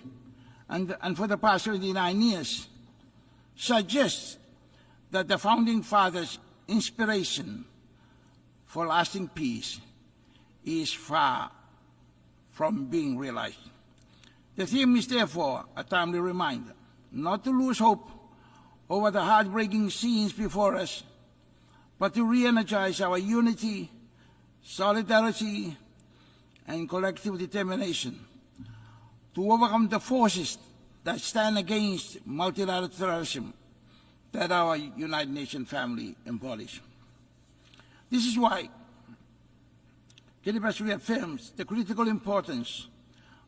and for the past 39 years suggests that the Founding Fathers' inspiration for lasting peace is far from being realized. The theme is therefore a timely reminder not to lose hope over the heartbreaking scenes before us, but to re-energize our unity, solidarity, and collective determination to overcome the forces that stand against multilateralism that our United Nations family embodies. This is why Kiribat reaffirms the critical importance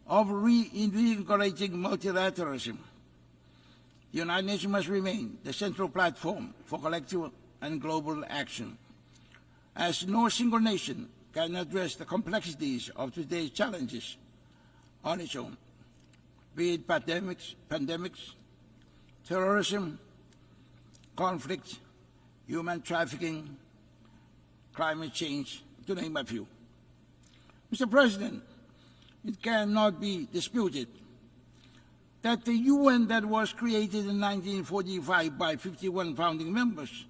of reinvigorating multilateralism. The United Nations must remain the central platform for collective and global action, as no single nation can address the complexities of today's challenges on its own, be it pandemics, terrorism, conflict, human trafficking, climate change, to name a few. Mr. President, it cannot be disputed that the UN that was created in 1945 by 51 founding members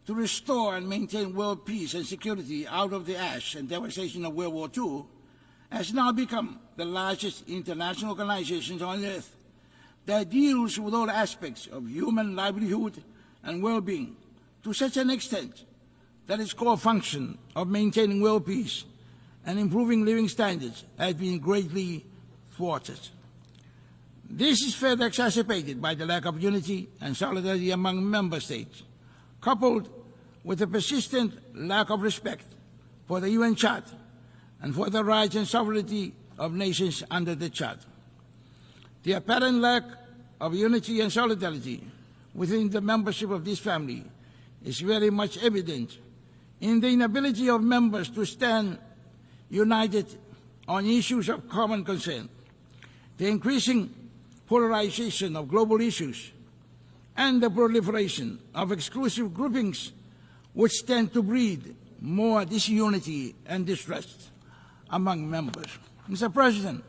to restore and maintain world peace and security out of the ash and devastation of World War II has now become the largest international organization on earth that deals with all aspects of human livelihood and well-being to such an extent that its core function of maintaining world peace and improving living standards has been greatly thwarted. This is further exacerbated by the lack of unity and solidarity among member states, coupled with the persistent lack of respect for the UN Charter and for the rights and sovereignty of nations under the Charter. The apparent lack of unity and solidarity within the membership of this family is very much evident in the inability of members to stand united on issues of common concern, the increasing polarization of global issues, and the proliferation of exclusive groupings which tend to breed more disunity and distrust among members. Mr. President,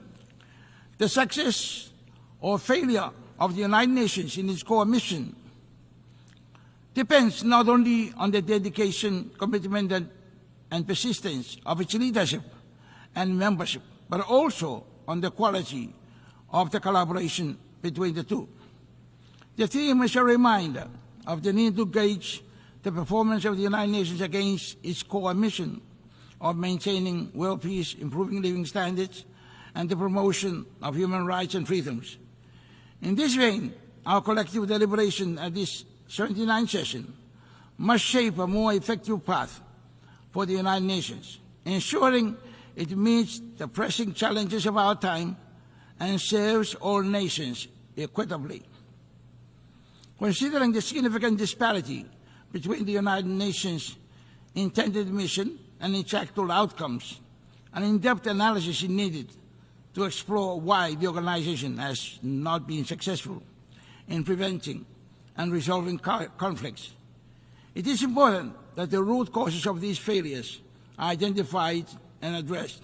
the success or failure of the United Nations in its core mission depends not only on the dedication, commitment, and persistence of its leadership and membership, but also on the quality of the collaboration between the two. The theme is a reminder of the need to gauge the performance of the United Nations against its core mission of maintaining world peace, improving living standards, and the promotion of human rights and freedoms. In this vein, our collective deliberation at this 79th session must shape a more effective path for the United Nations, ensuring it meets the pressing challenges of our time and serves all nations equitably. Considering the significant disparity between the United Nations' intended mission and its actual outcomes, an in-depth analysis is needed to explore why the organization has not been successful in preventing and resolving conflicts. It is important that the root causes of these failures are identified and addressed.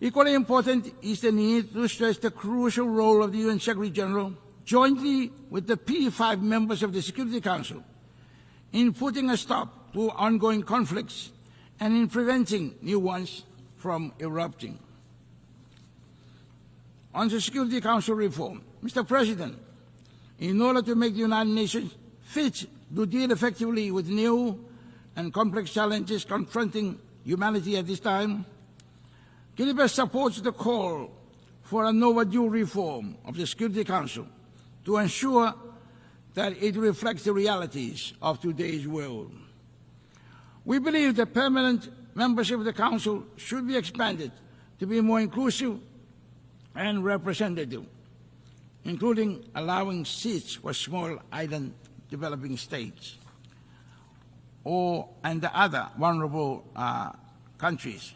Equally important is the need to stress the crucial role of the UN Secretary General, jointly with the P5 members of the Security Council, in putting a stop to ongoing conflicts and in preventing new ones from erupting. On the Security Council reform, Mr. President, in order to make the United Nations fit to deal effectively with new and complex challenges confronting humanity at this time, Kiribati supports the call for an overdue reform of the Security Council to ensure that it reflects the realities of today's world. We believe that permanent membership of the Council should be expanded to be more inclusive and representative, including allowing seats for small island developing states and the other vulnerable countries,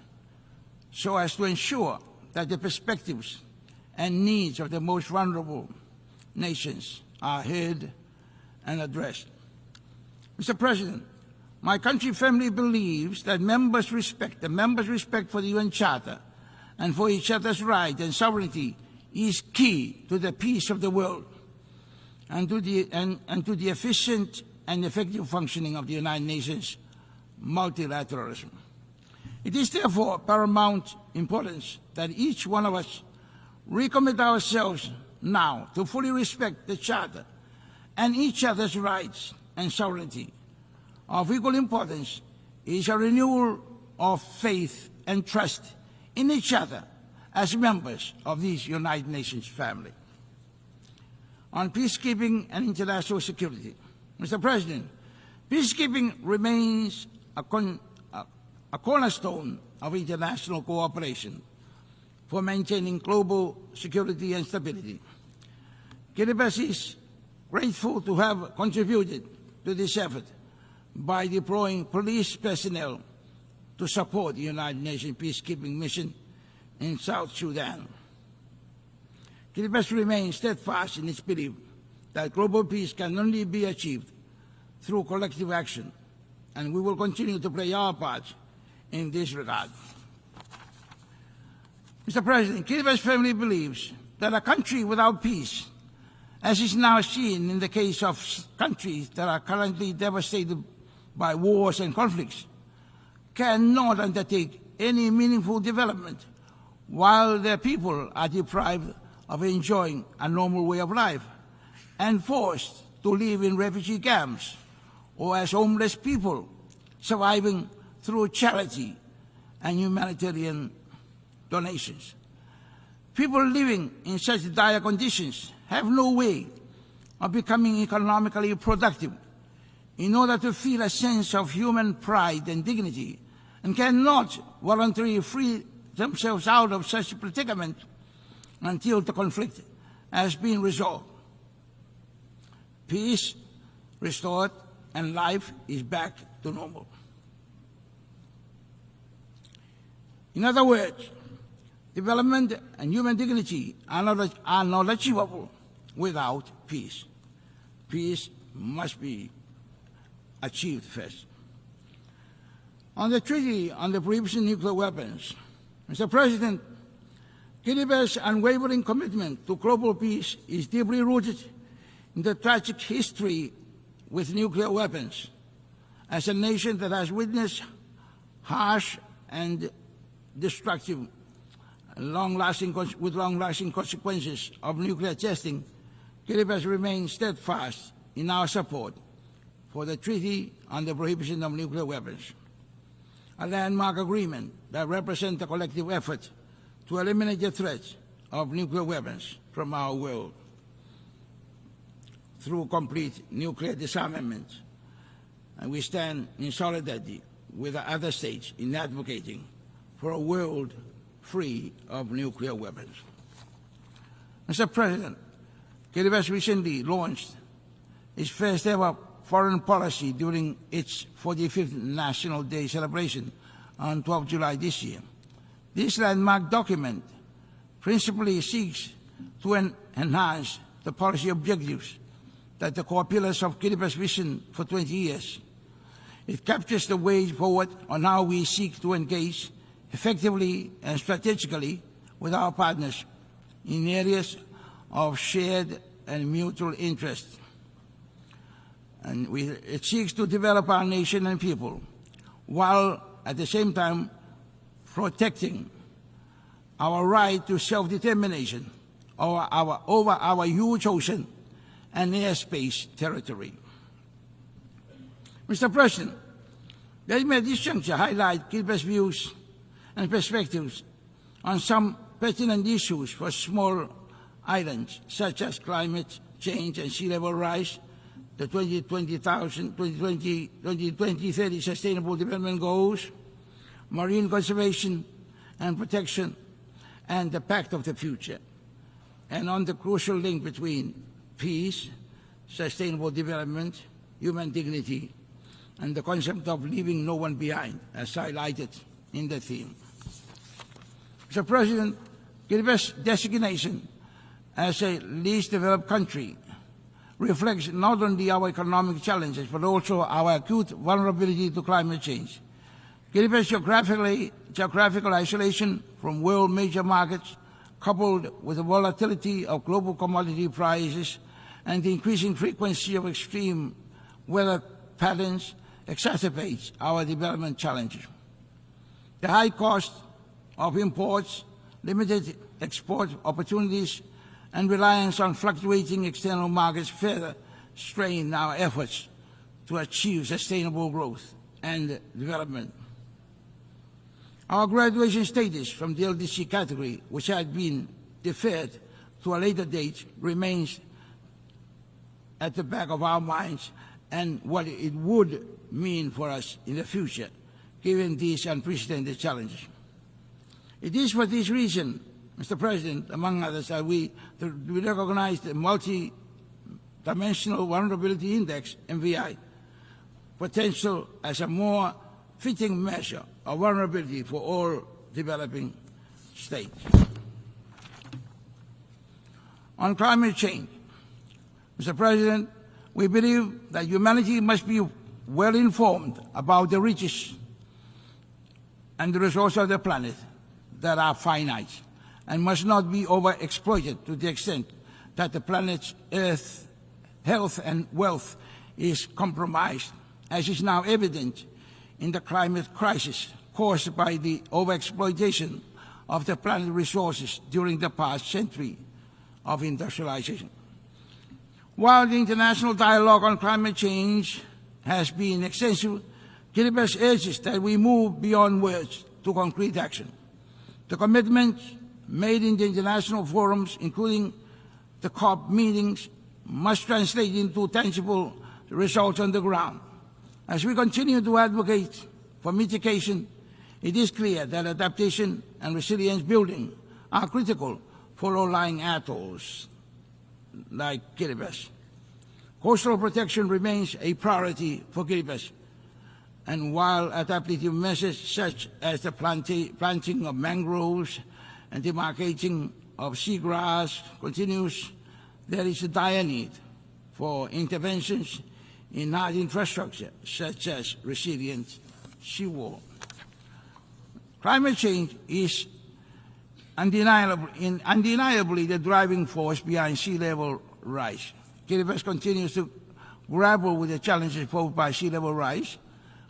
so as to ensure that the perspectives and needs of the most vulnerable nations are heard and addressed. Mr. President, my country firmly believes that the members' respect for the UN Charter and for each other's rights and sovereignty is key to the peace of the world and to the efficient and effective functioning of the United Nations multilateralism. It is therefore paramount importance that each one of us recommit ourselves now to fully respect the Charter and each other's rights and sovereignty. Of equal importance is a renewal of faith and trust in each other as members of this United Nations family. On peacekeeping and international security, Mr. President, peacekeeping remains a cornerstone of international cooperation for maintaining global security and stability. Kiribati is grateful to have contributed to this effort by deploying police personnel to support the United Nations peacekeeping mission in South Sudan. Kiribati remains steadfast in its belief that global peace can only be achieved through collective action, and we will continue to play our part in this regard. Mr. President, Kiribati firmly believes that a country without peace, as is now seen in the case of countries that are currently devastated by wars and conflicts, cannot undertake any meaningful development while their people are deprived of enjoying a normal way of life and forced to live in refugee camps or as homeless people surviving through charity and humanitarian donations. People living in such dire conditions have no way of becoming economically productive in order to feel a sense of human pride and dignity, and cannot voluntarily free themselves out of such a predicament until the conflict has been resolved. peace restored, and life is back to normal. In other words, development and human dignity are not achievable without peace. Peace must be achieved first. On the Treaty on the Prohibition of Nuclear Weapons, Mr. President, Kiriba's unwavering commitment to global peace is deeply rooted in the tragic history with nuclear weapons. As a nation that has witnessed harsh and destructive, long-lasting consequences of nuclear testing, Kiribati remains steadfast in our support for the Treaty on the Prohibition of Nuclear Weapons, a landmark agreement that represents a collective effort to eliminate the threat of nuclear weapons from our world through complete nuclear disarmament. And we stand in solidarity with the other states in advocating for a world free of nuclear weapons. Mr. President, Kiribati recently launched its first ever foreign policy during its 45th National Day celebration on 12 July this year. This landmark document principally seeks to enhance the policy objectives that the core pillars of Kiribati's vision for 20 years. It captures the way forward on how we seek to engage effectively and strategically with our partners in areas of shared and mutual interest. And it seeks to develop our nation and people while at the same time protecting our right to self-determination over our huge ocean and airspace territory. Mr. President, let me at this juncture highlight Kiribati's views and perspectives on some pertinent issues for small islands, such as climate change and sea level rise, the 2030 Sustainable Development Goals, marine conservation and protection, and the Pact of the Future, and on the crucial link between peace, sustainable development, human dignity, and the concept of leaving no one behind, as highlighted in the theme. Mr. President, Kiribati's designation as a least developed country reflects not only our economic challenges, but also our acute vulnerability to climate change. Kiribati's geographical isolation from world major markets, coupled with the volatility of global commodity prices and the increasing frequency of extreme weather patterns, exacerbates our development challenges. The high cost of imports, limited export opportunities, and reliance on fluctuating external markets further strain our efforts to achieve sustainable growth and development. Our graduation status from the LDC category, which had been deferred to a later date, remains at the back of our minds and what it would mean for us in the future, given these unprecedented challenges. It is for this reason, Mr. President, among others, that we recognize the Multi-Dimensional Vulnerability Index, MVI, potential as a more fitting measure of vulnerability for all developing states. On climate change, Mr. President, we believe that humanity must be well informed about the riches and the resources of the planet that are finite and must not be overexploited to the extent that the planet's Earth's health and wealth is compromised, as is now evident in the climate crisis caused by the overexploitation of the planet's resources during the past century of industrialization. While the international dialogue on climate change has been extensive, Kiribati urges that we move beyond words to concrete action. The commitments made in the international forums, including the COP meetings, must translate into tangible results on the ground. As we continue to advocate for mitigation, it is clear that adaptation and resilience building are critical for low-lying atolls like Kiribati. Coastal protection remains a priority for Kiribati, and while adaptive measures such as the planting of mangroves and demarcating of seagrass continues, there is a dire need for interventions in hard infrastructure such as resilient seawall. Climate change is undeniably the driving force behind sea level rise. Kiribati continues to grapple with the challenges posed by sea level rise,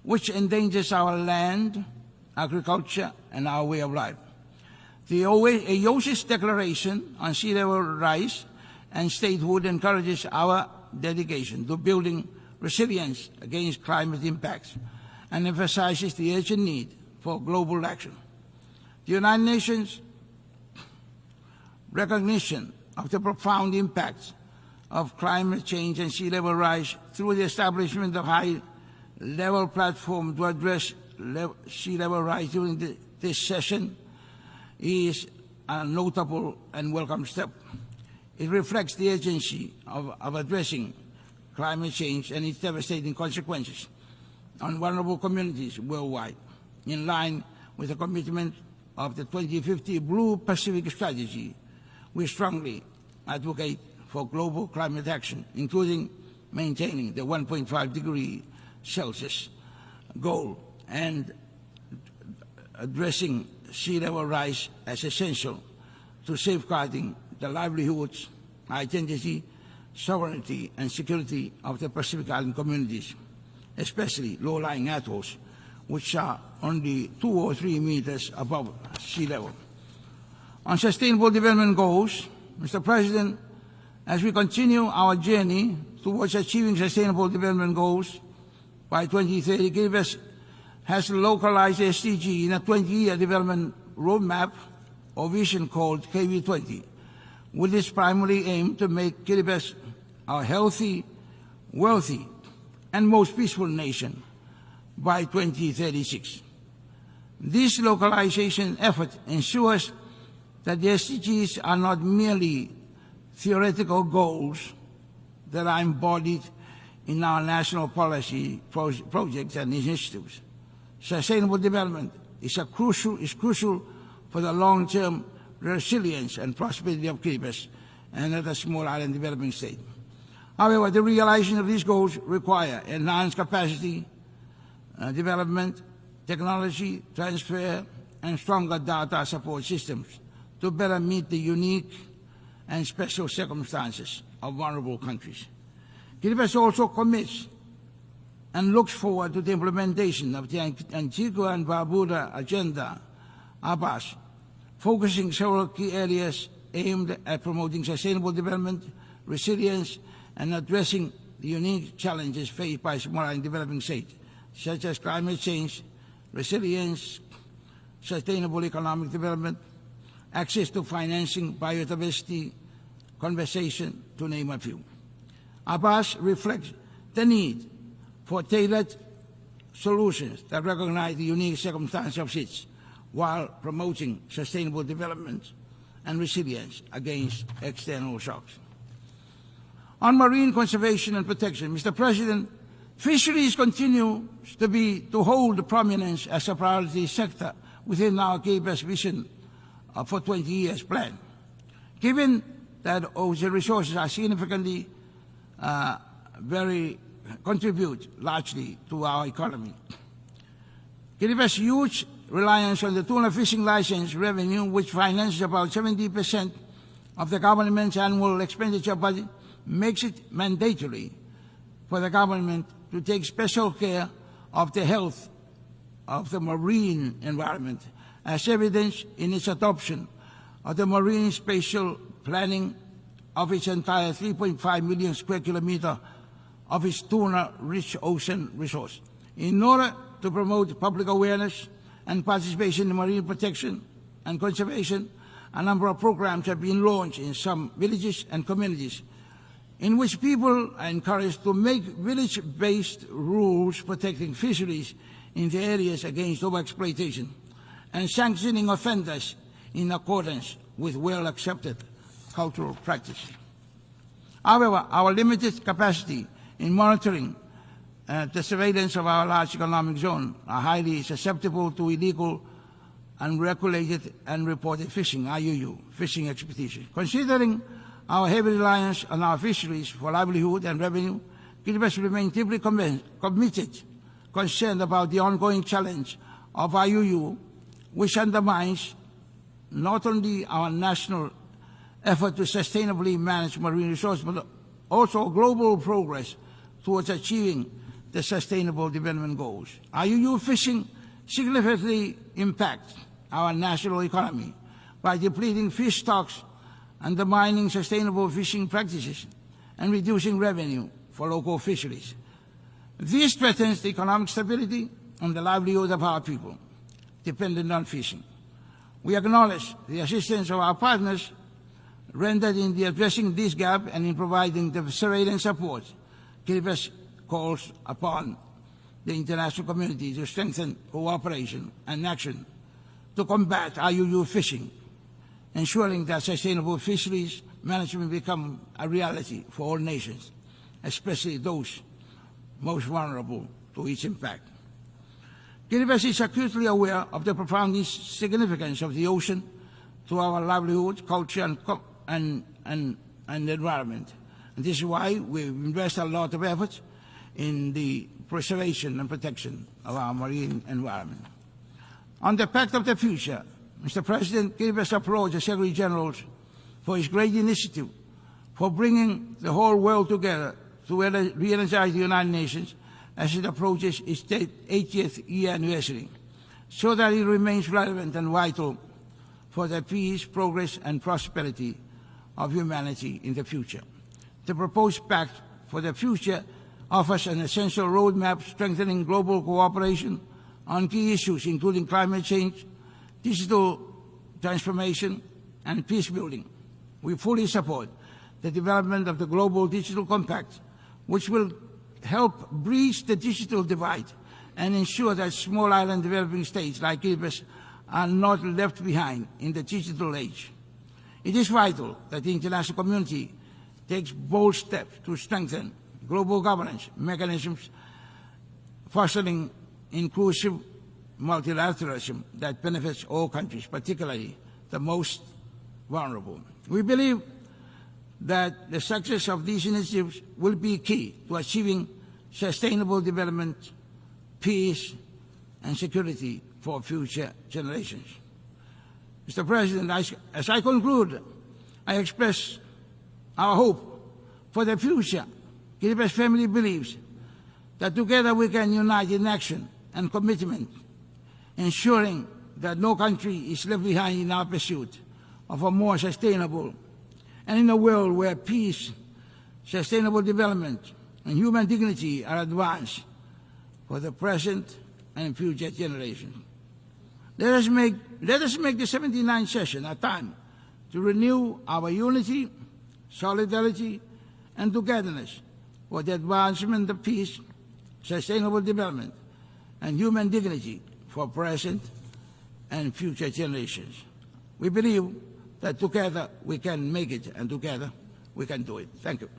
which endangers our land, agriculture, and our way of life. The IOC's declaration on sea level rise and statehood encourages our dedication to building resilience against climate impacts and emphasizes the urgent need for global action. The United Nations recognition of the profound impacts of climate change and sea level rise through the establishment of high-level platform to address sea level rise during this session is a notable and welcome step. It reflects the urgency of addressing climate change and its devastating consequences on vulnerable communities worldwide, in line with the commitment of the 2050 Blue Pacific Strategy. We strongly advocate for global climate action, including maintaining the 1.5 degree Celsius goal and addressing sea level rise as essential to safeguarding the livelihoods, identity, sovereignty, and security of the Pacific Island communities, especially low-lying atolls, which are only 2 or 3 meters above sea level. On Sustainable Development Goals, Mr. President, as we continue our journey towards achieving Sustainable Development Goals by 2030, Kiribati has localized SDG in a 20-year development roadmap or vision called KV20, with its primary aim to make Kiribati a healthy, wealthy, and most peaceful nation by 2036. This localization effort ensures that the SDGs are not merely theoretical goals that are embodied in our national policy projects and initiatives. Sustainable development is crucial for the long-term resilience and prosperity of Kiribati and other small island developing state. However, the realization of these goals require enhanced capacity development, technology transfer, and stronger data support systems to better meet the unique and special circumstances of vulnerable countries. Kiribati also commits and looks forward to the implementation of the Antigua and Barbuda Agenda, ABAS, focusing several key areas aimed at promoting sustainable development, resilience, and addressing the unique challenges faced by small and developing states, such as climate change, resilience, sustainable economic development, access to financing, biodiversity, conservation, to name a few. ABAS reflects the need for tailored solutions that recognize the unique circumstances of states while promoting sustainable development and resilience against external shocks. On marine conservation and protection, Mr. President, fisheries continue to hold prominence as a priority sector within our Kiribati vision for 20 years plan. Given that ocean resources are significantly contribute largely to our economy. Kiribati's huge reliance on the tuna fishing license revenue, which finances about 70% of the government's annual expenditure budget, makes it mandatory for the government to take special care of the health of the marine environment, as evidenced in its adoption of the marine spatial planning of its entire 3.5 million square kilometer of its tuna-rich ocean resource. In order to promote public awareness and participation in marine protection and conservation, a number of programs have been launched in some villages and communities in which people are encouraged to make village-based rules protecting fisheries in the areas against overexploitation and sanctioning offenders in accordance with well-accepted cultural practices. However, our limited capacity in monitoring the surveillance of our large economic zone are highly susceptible to illegal, unregulated, and unreported fishing, IUU, fishing expeditions. Considering our heavy reliance on our fisheries for livelihood and revenue, Kiribati remains deeply committed, concerned about the ongoing challenge of IUU, which undermines not only our national effort to sustainably manage marine resources, but also global progress towards achieving the Sustainable Development Goals. IUU fishing significantly impacts our national economy by depleting fish stocks, undermining sustainable fishing practices, and reducing revenue for local fisheries. This threatens the economic stability and the livelihood of our people dependent on fishing. We acknowledge the assistance of our partners rendered in addressing this gap and in providing the surveillance support. Kiribati calls upon the international community to strengthen cooperation and action to combat IUU fishing, ensuring that sustainable fisheries management become a reality for all nations, especially those most vulnerable to its impact. Kiribati is acutely aware of the profound significance of the ocean to our livelihood, culture, and environment. And this is why we invest a lot of effort in the preservation and protection of our marine environment. On the Pact of the Future, Mr. President, Kiribati applauds the Secretary General for his great initiative for bringing the whole world together to re-energize the United Nations as it approaches its 80th year anniversary, so that it remains relevant and vital for the peace, progress, and prosperity of humanity in the future. The proposed Pact for the Future offers an essential roadmap strengthening global cooperation on key issues including climate change, digital transformation, and peace building. We fully support the development of the Global Digital Compact, which will help bridge the digital divide and ensure that small island developing states like Kiribati are not left behind in the digital age. It is vital that the international community takes bold steps to strengthen global governance mechanisms, fostering inclusive multilateralism that benefits all countries, particularly the most vulnerable. We believe that the success of these initiatives will be key to achieving sustainable development, peace, and security for future generations. Mr. President, as I conclude, I express our hope for the future. Kiribati family believes that together we can unite in action and commitment, ensuring that no country is left behind in our pursuit of a more sustainable and in a world where peace, sustainable development, and human dignity are advanced for the present and future generations. Let us make the 79th session a time to renew our unity, solidarity, and togetherness for the advancement of peace, sustainable development, and human dignity for present and future generations. We believe that together we can make it, and together we can do it. Thank you.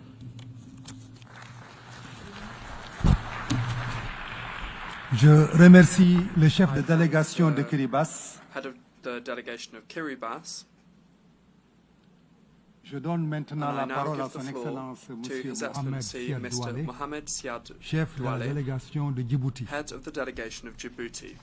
Je remercie le chef de délégation de Kiribati. Head of the delegation of Kiribati. Je donne maintenant la parole à son Excellence Monsieur Mohamed Siad chef de la délégation de Djibouti. Head of the delegation of Djibouti.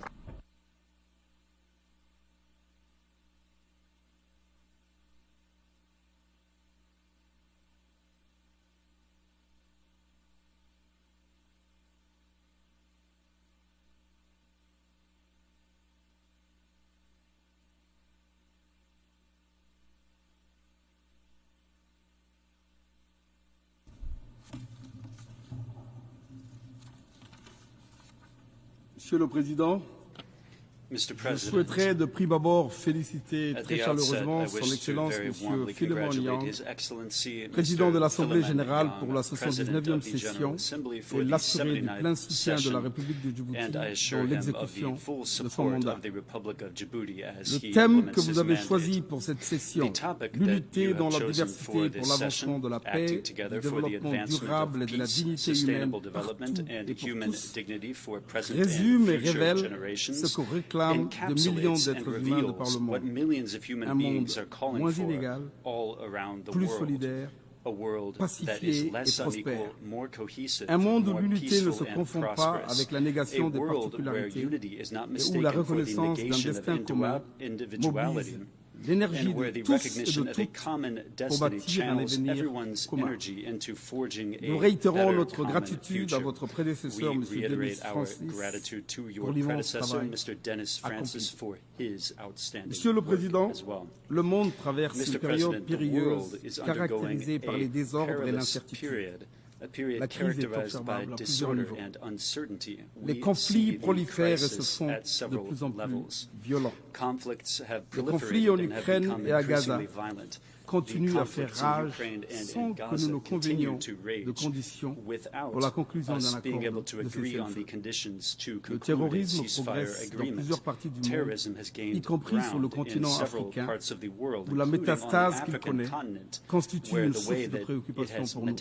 Monsieur le Président, Je souhaiterais de prime abord féliciter très chaleureusement Son Excellence M. Philemon Yang, président de l'Assemblée générale pour la 79e session, et l'assurer du plein soutien de la République de Djibouti dans l'exécution de son mandat. Le thème que vous avez choisi pour cette session, l'unité dans la diversité pour l'avancement de la paix, du développement durable et de la dignité humaine partout et pour tous, résume et révèle ce que réclament de millions d'êtres humains de par le monde. Un monde moins inégal, plus solidaire, pacifié et prospère. Un monde où l'unité ne se confond pas avec la négation des particularités et où la reconnaissance d'un destin commun mobilise l'énergie de tous et de toutes pour bâtir un avenir commun. Nous réitérons notre gratitude à votre prédécesseur, M. Denis Francis, pour l'immense travail accompli. Monsieur le Président, le monde traverse une période périlleuse caractérisée par les désordres et l'incertitude. La crise est observable à plusieurs niveaux. Les conflits prolifèrent et se font de plus en plus violents. Les conflits en Ukraine et à Gaza continuent à faire rage sans que nous nous convenions de conditions pour la conclusion d'un accord de cessez-le-feu. Le terrorisme progresse dans plusieurs parties du monde, y compris sur le continent africain, où la métastase qu'il connaît constitue une source de préoccupation pour nous.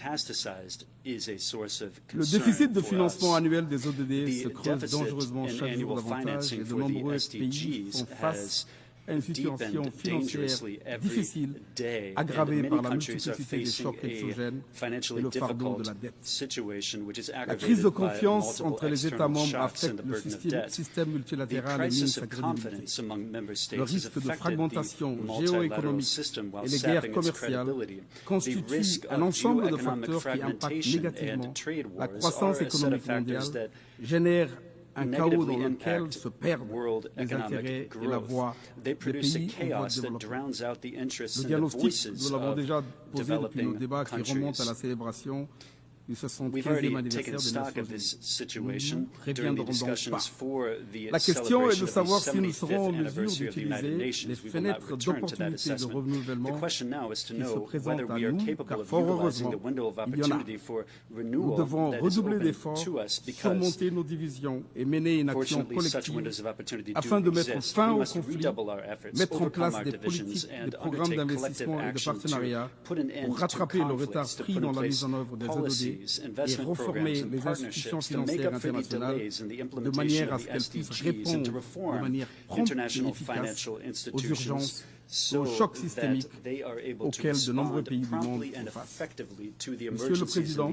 Le déficit de financement annuel des ODD se creuse dangereusement chaque jour davantage et de nombreux pays font face à une situation financière difficile, aggravée par la multiplicité des chocs exogènes et le fardeau de la dette. La crise de confiance entre les États membres affecte le système multilatéral et mine sa crédibilité. Le risque de fragmentation géoéconomique et les guerres commerciales constituent un ensemble de facteurs qui impactent négativement la croissance économique mondiale, génèrent un chaos dans lequel se perdent les intérêts et la voie des pays en voie de développement. Le diagnostic, nous l'avons déjà posé depuis nos débats qui remontent à la célébration du 75e anniversaire des Nations Unies. Nous ne reviendrons donc pas. La question est de savoir si nous serons en mesure d'utiliser les fenêtres d'opportunité de renouvellement qui se présentent à nous, car fort heureusement, il y en a. Nous devons redoubler d'efforts, surmonter nos divisions et mener une action collective afin de mettre fin au conflit, mettre en place des politiques, des programmes d'investissement et de partenariat pour rattraper le retard pris dans la mise en œuvre des ODD et reformer les institutions financières internationales de manière à ce qu'elles puissent répondre de manière prompte et efficace aux urgences, aux chocs systémiques auxquels de nombreux pays du monde font face. Monsieur le Président,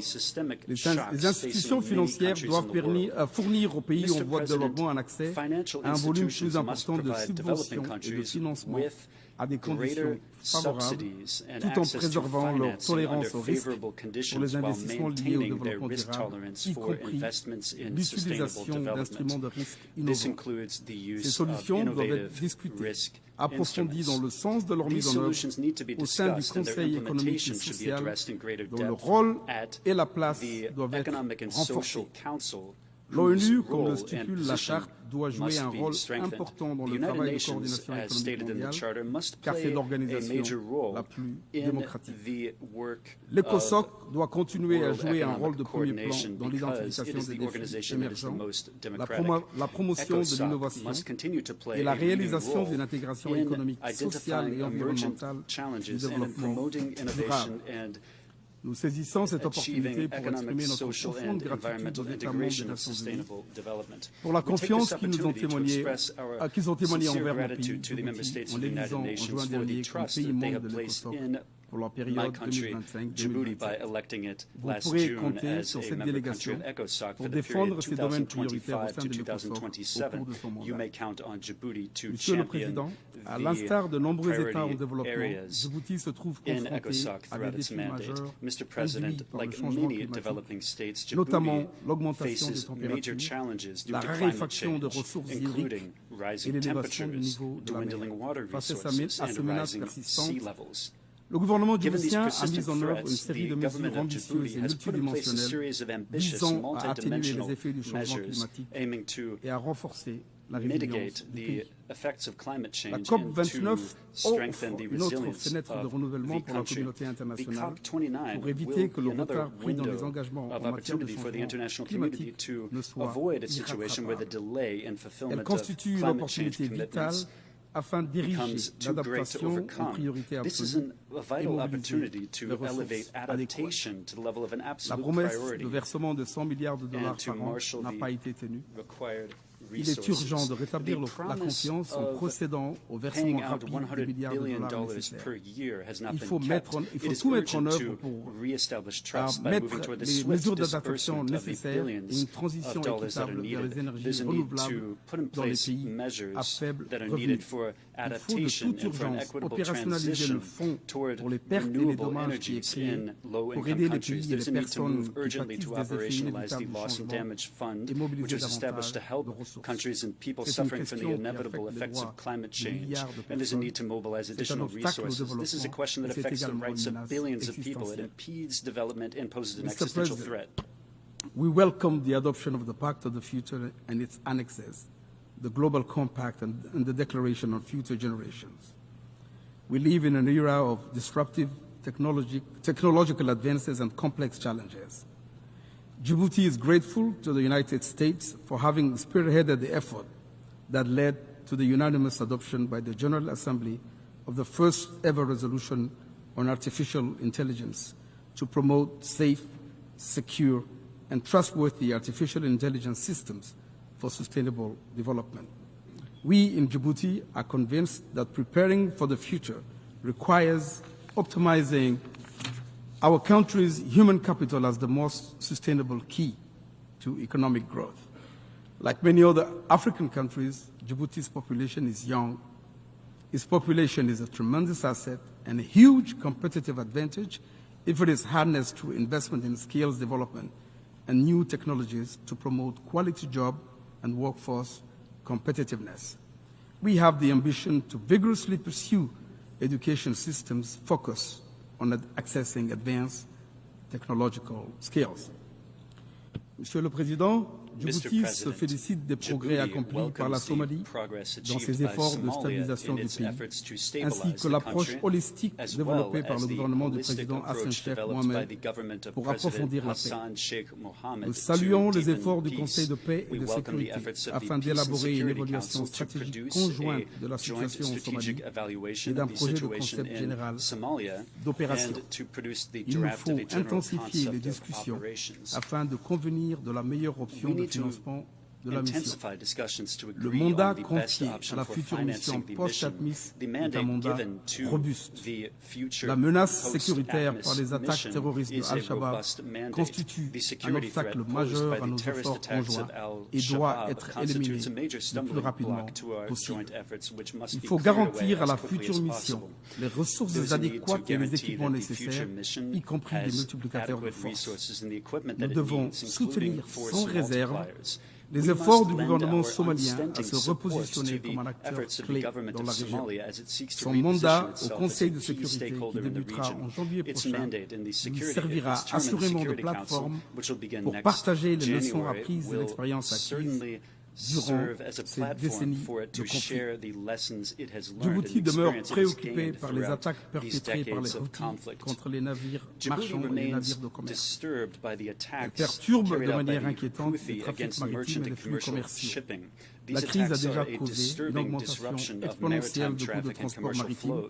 les institutions financières doivent fournir aux pays en voie de développement un accès à un volume plus important de subventions et de financement à des conditions favorables, tout en préservant leur tolérance au risque pour les investissements liés au développement durable, y compris l'utilisation d'instruments de risque innovants. Ces solutions doivent être discutées, approfondies dans le sens de leur mise en œuvre au sein du Conseil économique et social, dont le rôle et la place doivent être renforcés. L'ONU, comme le stipule la Charte, doit jouer un rôle important dans le travail de coordination économique mondiale, car c'est l'organisation la plus démocratique. L'ECOSOC doit continuer à jouer un rôle de premier plan dans l'identification des défis émergents, la promotion de l'innovation et la réalisation d'une intégration économique, sociale et environnementale du développement durable. Nous saisissons cette opportunité pour exprimer notre profonde gratitude aux États membres des Nations Unies pour la confiance qu'ils ont témoignée envers mon pays, Djibouti, en l'élisant en juin dernier comme pays membre de l'ECOSOC pour la période 2025-2027. Vous pourrez compter sur cette délégation pour défendre ces domaines prioritaires au sein de l'ECOSOC au cours de son mandat. Monsieur le Président, à l'instar de nombreux États en développement, Djibouti se trouve confronté à des défis majeurs induits par le changement climatique, notamment l'augmentation des températures, la raréfaction de ressources hydriques et l'élévation du niveau de la mer. Face à ces menaces persistantes, le gouvernement djiboutien a mis en œuvre une série de mesures ambitieuses et multidimensionnelles visant à atténuer les effets du changement climatique et à renforcer mitigate the effects of climate change and to strengthen the resilience of the country. The COP29 will be another window of opportunity for the international community to avoid a situation where the delay in fulfillment of climate change commitments becomes too great to overcome. This is a vital opportunity to elevate adaptation to the level of an absolute priority and to marshal the required Il est urgent de rétablir la confiance en procédant au versement rapide de milliards de dollars nécessaires. Il faut tout mettre en œuvre pour mettre les mesures d'adaptation nécessaires et une transition équitable vers les énergies renouvelables dans les pays à faible revenu. Il faut de toute urgence opérationnaliser le fonds pour les pertes et les dommages qui est créé pour aider les pays et les personnes qui pâtissent des effets inévitables du changement et mobiliser davantage de ressources. Countries and people suffering from the inevitable effects of climate change, and there's a need to mobilize additional resources. This is a question that affects the rights of billions of people. It impedes development and poses an existential threat. We welcome the adoption of the Pact of the Future and its annexes, the Global Compact and the Declaration on Future Generations. We live in an era of disruptive technological advances and complex challenges. Djibouti is grateful to the United States for having spearheaded the effort that led to the unanimous adoption by the General Assembly of the first ever resolution on artificial intelligence to promote safe, secure, and trustworthy artificial intelligence systems for sustainable development. We in Djibouti are convinced that preparing for the future requires optimizing our country's human capital as the most sustainable key to economic growth. Like many other African countries, Djibouti's population is young. Its population is a tremendous asset and a huge competitive advantage if it is harnessed through investment in skills development and new technologies to promote quality job and workforce competitiveness. We have the ambition to vigorously pursue education systems focused on accessing advanced technological skills. Monsieur le Président, Djibouti se félicite des progrès accomplis par la Somalie dans ses efforts de stabilisation du pays, ainsi que l'approche holistique développée par le gouvernement du président Hassan Sheikh Mohamed pour approfondir la paix. Nous saluons les efforts du Conseil de paix et de sécurité afin d'élaborer une évaluation stratégique conjointe de la situation en Somalie et d'un projet de concept général d'opération. Il nous faut intensifier les discussions afin de convenir de la meilleure option de financement de la mission. Le mandat confié à la future mission post-ATMIS est un mandat robuste. La menace sécuritaire par les attaques terroristes de Al-Shabaab constitue un obstacle majeur à nos efforts conjoints et doit être éliminé le plus rapidement possible. Il faut garantir à la future mission les ressources adéquates et les équipements nécessaires, y compris des multiplicateurs de force. Nous devons soutenir sans réserve les efforts du gouvernement somalien à se repositionner comme un acteur clé dans la région. Son mandat au Conseil de sécurité, qui débutera en janvier prochain, lui servira assurément de plateforme pour partager les leçons apprises et l'expérience acquise durant ces décennies de conflit. Djibouti demeure préoccupé par les attaques perpétrées par les Houthis contre les navires marchands et les navires de commerce. Elles perturbent de manière inquiétante les trafics maritimes et les flux commerciaux. La crise a déjà causé une augmentation exponentielle du coût de transport maritime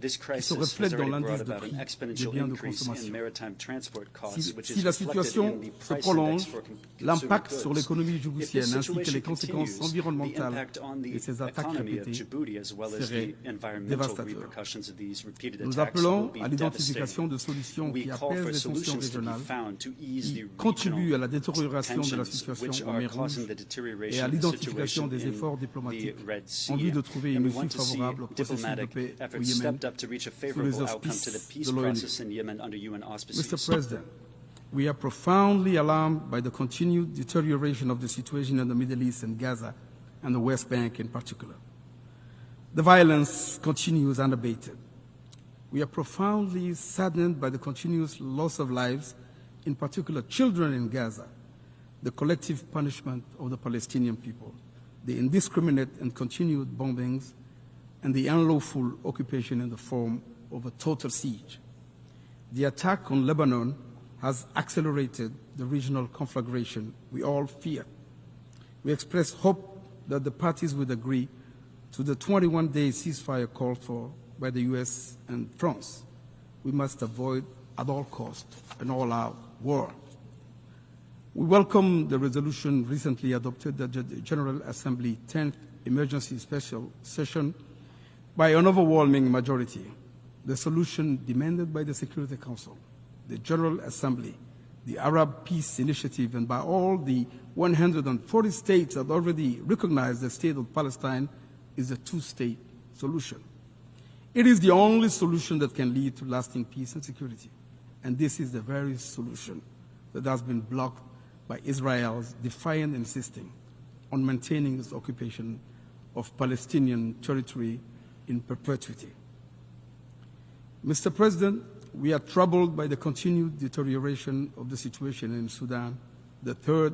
qui se reflète dans l'indice de prix des biens de consommation. Si la situation se prolonge, l'impact sur l'économie djiboutienne ainsi que les conséquences environnementales de ces attaques répétées seraient dévastateurs. Nous appelons à l'identification de solutions qui apaisent les tensions régionales, qui contribuent à la détérioration de la situation en mer Rouge et à l'identification des efforts diplomatiques en vue de trouver une issue favorable au processus de paix au Yémen sous les auspices de l'ONU. Mr. President, we are profoundly alarmed by the continued deterioration of the situation in the Middle East and Gaza and the West Bank in particular. The violence continues unabated. We are profoundly saddened by the continuous loss of lives, in particular children in Gaza, the collective punishment of the Palestinian people, the indiscriminate and continued bombings, and the unlawful occupation in the form of a total siege. The attack on Lebanon has accelerated the regional conflagration we all fear. We express hope that the parties would agree to the 21-day ceasefire called for by the US and France. We must avoid at all costs an all-out war. We welcome the resolution recently adopted at the General Assembly 10th Emergency Special Session by an overwhelming majority. The solution demanded by the Security Council, the General Assembly, the Arab Peace Initiative, and by all the 140 states that already recognize the state of Palestine is a two-state solution. It is the only solution that can lead to lasting peace and security. And this is the very solution that has been blocked by Israel's defiant insisting on maintaining its occupation of Palestinian territory in perpetuity. Mr. President, we are troubled by the continued deterioration of the situation in Sudan, the third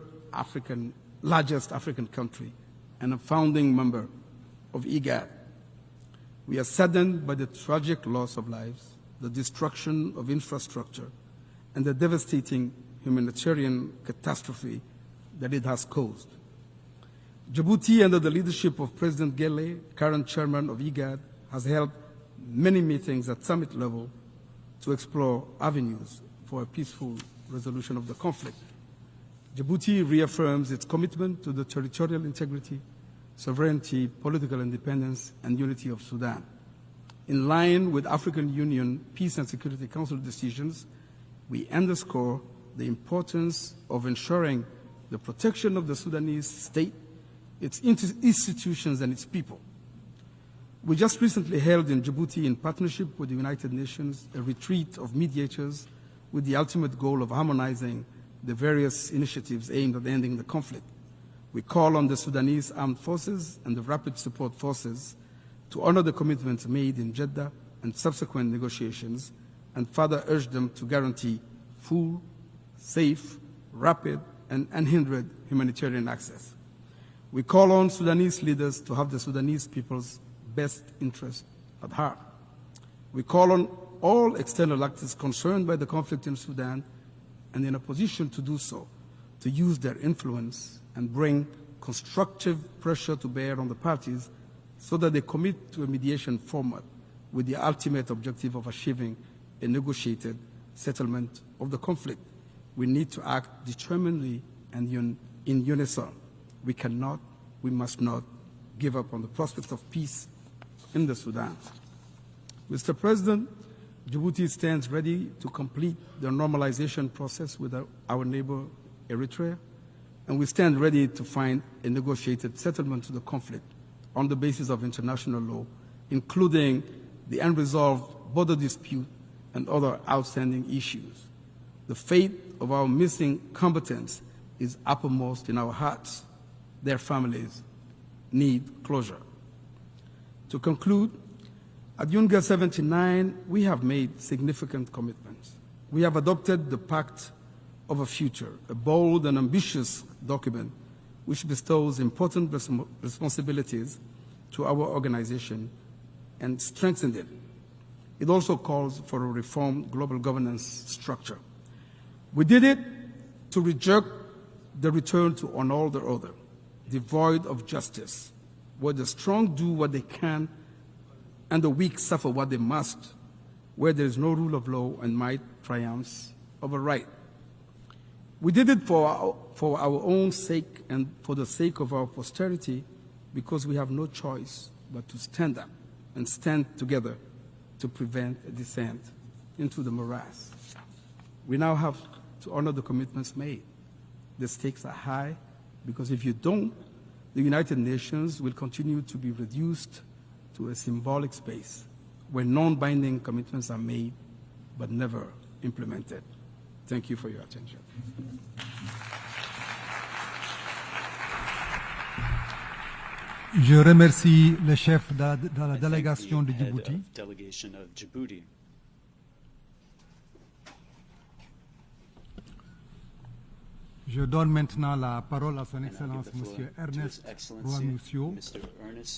largest African country and a founding member of UNGA. We are saddened by the tragic loss of lives, the destruction of infrastructure, and the devastating humanitarian catastrophe that it has caused. Djibouti, under the leadership of President Gele, current chairman of UNGA, has held many meetings at summit level to explore avenues for a peaceful resolution of the conflict. Djibouti reaffirms its commitment to the territorial integrity, sovereignty, political independence, and unity of Sudan. In line with African Union Peace and Security Council decisions, we underscore the importance of ensuring the protection of the Sudanese state, its institutions, and its people. We just recently held in Djibouti, in partnership with the United Nations, a retreat of mediators with the ultimate goal of harmonizing the various initiatives aimed at ending the conflict. We call on the Sudanese Armed Forces and the Rapid Support Forces to honor the commitments made in Jeddah and subsequent negotiations, and further urge them to guarantee full, safe, rapid, and unhindered humanitarian access. We call on Sudanese leaders to have the Sudanese people's best interest at heart. We call on all external actors concerned by the conflict in Sudan and in a position to do so, to use their influence and bring constructive pressure to bear on the parties so that they commit to a mediation format with the ultimate objective of achieving a negotiated settlement of the conflict. We need to act determinedly and in unison. We cannot, we must not give up on the prospect of peace in the Sudan. Mr. President, Djibouti stands ready to complete the normalization process with our neighbor Eritrea, and we stand ready to find a negotiated settlement to the conflict on the basis of international law, including the unresolved border dispute and other outstanding issues. The fate of our missing combatants is uppermost in our hearts. Their families need closure. To conclude, at UNGA 79, we have made significant commitments. We have adopted the Pact of a Future, a bold and ambitious document which bestows important responsibilities to our organization and strengthens it. It also calls for a reformed global governance structure. We did it to reject the return to an order devoid of justice, where the strong do what they can and the weak suffer what they must, where there is no rule of law and might triumphs over right. We did it for our own sake and for the sake of our posterity, because we have no choice but to stand up and stand together to prevent a descent into the morass. We now have to honor the commitments made. The stakes are high, because if you don't, the United Nations will continue to be reduced to a symbolic space where non-binding commitments are made but never implemented. Thank you for your attention. Je remercie le chef de la délégation de Djibouti. Je donne maintenant la parole à son Excellence M. Ernest Rwamusio,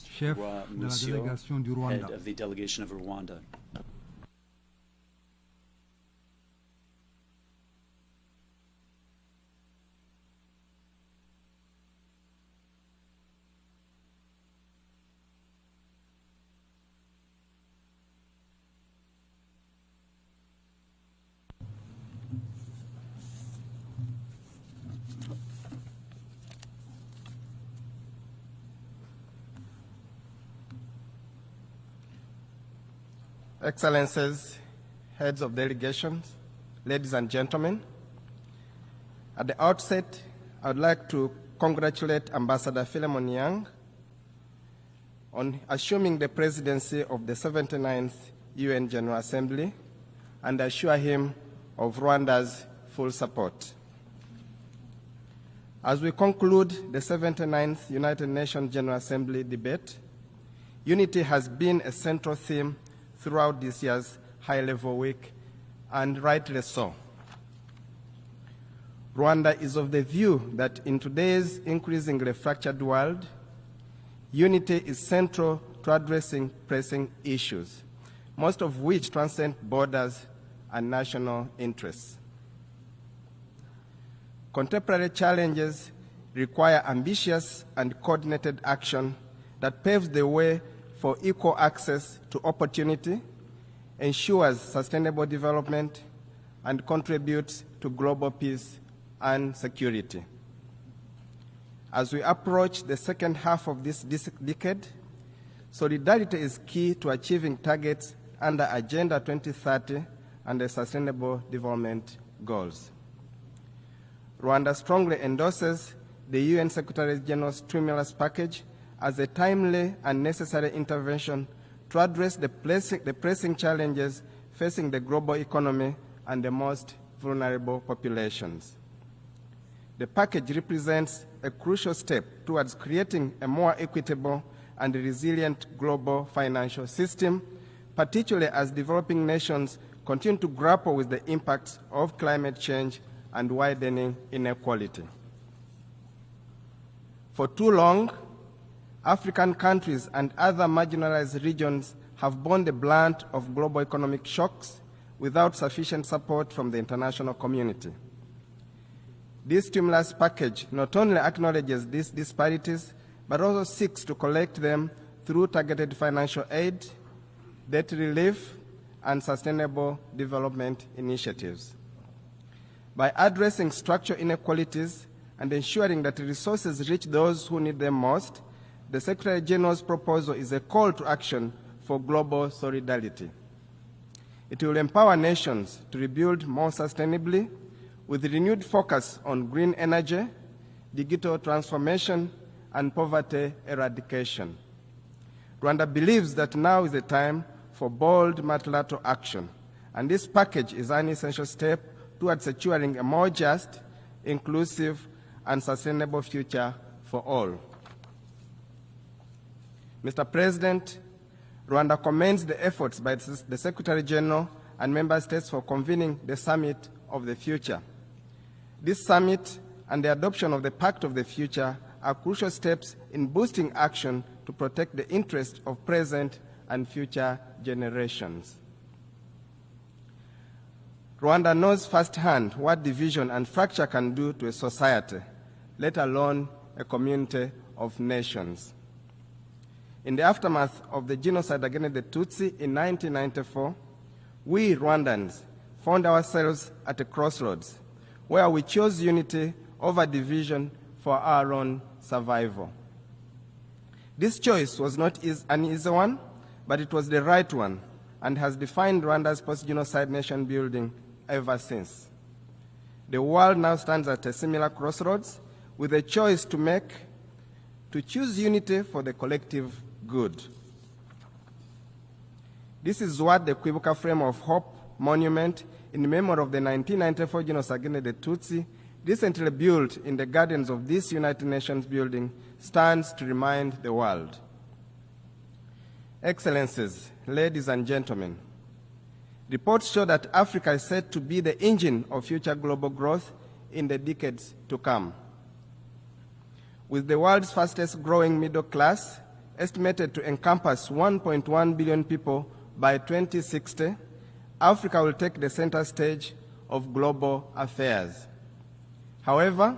chef de la délégation du Rwanda. Excellencies, heads of delegations, ladies and gentlemen, at the outset, I would like to congratulate Ambassador Philemon Yang on assuming the presidency of the 79th UN General Assembly and assure him of Rwanda's full support. As we conclude the 79th United Nations General Assembly debate, unity has been a central theme throughout this year's high-level week, and rightly so. Rwanda is of the view that in today's increasingly fractured world, unity is central to addressing pressing issues, most of which transcend borders and national interests. Contemporary challenges require ambitious and coordinated action that paves the way for equal access to opportunity, ensures sustainable development, and contributes to global peace and security. As we approach the second half of this decade, solidarity is key to achieving targets under Agenda 2030 and the Sustainable Development Goals. Rwanda strongly endorses the UN Secretary General's stimulus package as a timely and necessary intervention to address the pressing challenges facing the global economy and the most vulnerable populations. The package represents a crucial step towards creating a more equitable and resilient global financial system, particularly as developing nations continue to grapple with the impacts of climate change and widening inequality. For too long, African countries and other marginalized regions have borne the brunt of global economic shocks without sufficient support from the international community. This stimulus package not only acknowledges these disparities, but also seeks to collect them through targeted financial aid, debt relief, and sustainable development initiatives. By addressing structural inequalities and ensuring that resources reach those who need them most, the Secretary General's proposal is a call to action for global solidarity. It will empower nations to rebuild more sustainably with renewed focus on green energy, digital transformation, and poverty eradication. Rwanda believes that now is the time for bold multilateral action, and this package is an essential step towards securing a more just, inclusive, and sustainable future for all. Mr. President, Rwanda commends the efforts by the Secretary General and Member States for convening the Summit of the Future. This summit and the adoption of the Pact of the Future are crucial steps in boosting action to protect the interests of present and future generations. Rwanda knows firsthand what division and fracture can do to a society, let alone a community of nations. In the aftermath of the genocide against the Tutsi in 1994, we Rwandans found ourselves at a crossroads where we chose unity over division for our own survival. This choice was not an easy one, but it was the right one and has defined Rwanda's post-genocide nation building ever since. The world now stands at a similar crossroads with a choice to make, to choose unity for the collective good. This is what the Kwibuka Frame of Hope monument in memory of the 1994 genocide against the Tutsi, recently built in the gardens of this United Nations building, stands to remind the world. Excellencies, ladies and gentlemen, reports show that Africa is set to be the engine of future global growth in the decades to come. With the world's fastest growing middle class, estimated to encompass 1.1 billion people by 2060, Africa will take the center stage of global affairs. However,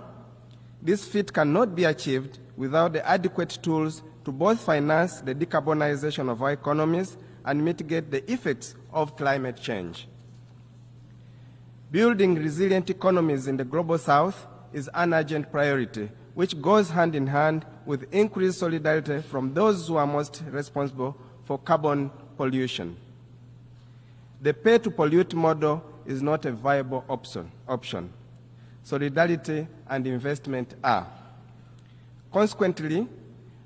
this feat cannot be achieved without the adequate tools to both finance the decarbonization of our economies and mitigate the effects of climate change. Building resilient economies in the global south is an urgent priority, which goes hand in hand with increased solidarity from those who are most responsible for carbon pollution. The pay-to-pollute model is not a viable option. Solidarity and investment are. Consequently,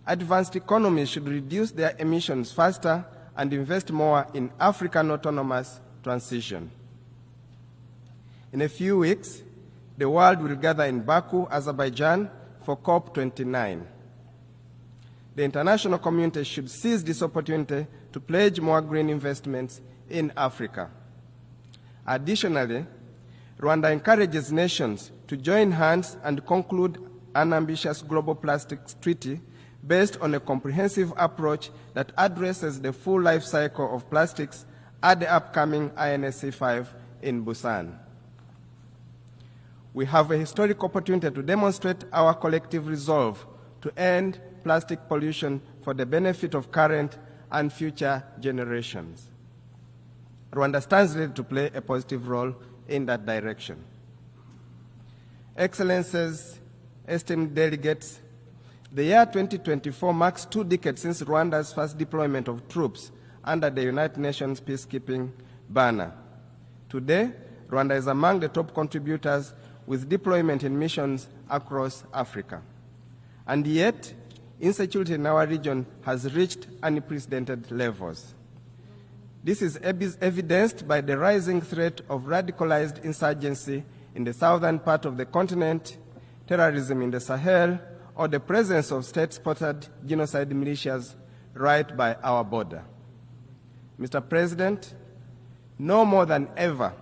advanced economies should reduce their emissions faster and invest more in African autonomous transition. In a few weeks, the world will gather in Baku, Azerbaijan, for COP29. The international community should seize this opportunity to pledge more green investments in Africa. Additionally, Rwanda encourages nations to join hands and conclude an ambitious global plastics treaty based on a comprehensive approach that addresses the full life cycle of plastics at the upcoming INSC5 in Busan. We have a historic opportunity to demonstrate our collective resolve to end plastic pollution for the benefit of current and future generations. Rwanda stands ready to play a positive role in that direction. Excellencies, esteemed delegates, the year 2024 marks 2 decades since Rwanda's first deployment of troops under the United Nations peacekeeping banner. Today, Rwanda is among the top contributors with deployment in missions across Africa. And yet, insecurity in our region has reached unprecedented levels. This is evidenced by the rising threat of radicalized insurgency in the southern part of the continent, terrorism in the Sahel, or the presence of state-sponsored genocide militias right by our border. Mr. President, no more than ever,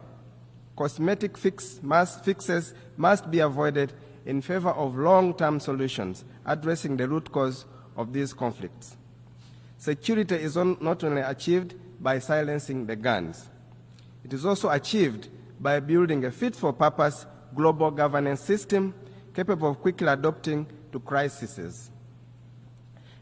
cosmetic fixes must be avoided in favor of long-term solutions addressing the root cause of these conflicts. Security is not only achieved by silencing the guns. It is also achieved by building a fit-for-purpose global governance system capable of quickly adapting to crises.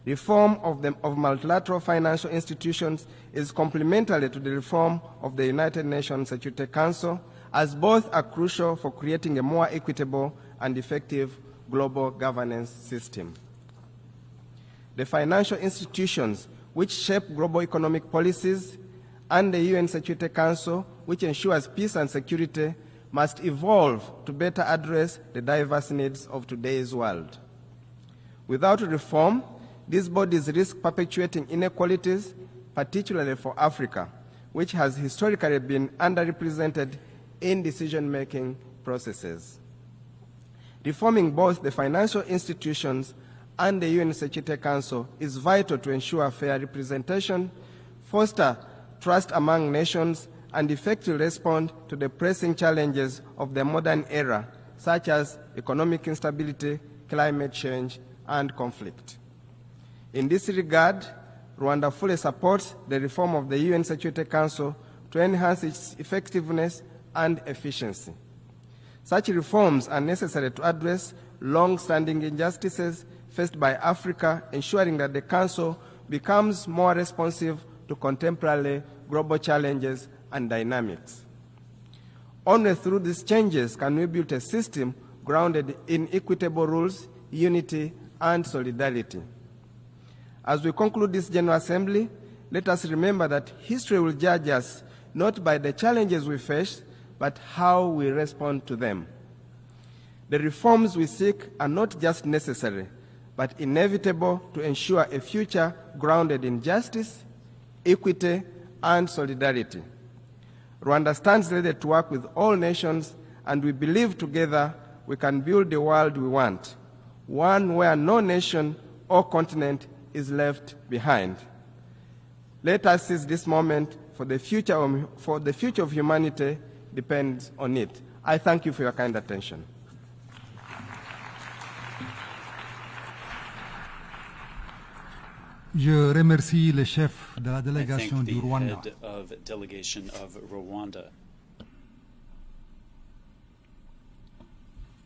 Reform of multilateral financial institutions is complementary to the reform of the United Nations Security Council, as both are crucial for creating a more equitable and effective global governance system. The financial institutions which shape global economic policies and the UN Security Council, which ensures peace and security, must evolve to better address the diverse needs of today's world. Without reform, these bodies risk perpetuating inequalities, particularly for Africa, which has historically been underrepresented in decision-making processes. Reforming both the financial institutions and the UN Security Council is vital to ensure fair representation, foster trust among nations, and effectively respond to the pressing challenges of the modern era, such as economic instability, climate change, and conflict. In this regard, Rwanda fully supports the reform of the UN Security Council to enhance its effectiveness and efficiency. Such reforms are necessary to address long-standing injustices faced by Africa, ensuring that the Council becomes more responsive to contemporary global challenges and dynamics. Only through these changes can we build a system grounded in equitable rules, unity, and solidarity. As we conclude this General Assembly, let us remember that history will judge us not by the challenges we face, but how we respond to them. The reforms we seek are not just necessary, but inevitable to ensure a future grounded in justice, equity, and solidarity. Rwanda stands ready to work with all nations, and we believe together we can build the world we want, one where no nation or continent is left behind. Let us seize this moment, for the future of humanity depends on it. I thank you for your kind attention. Je remercie le chef de la délégation du Rwanda.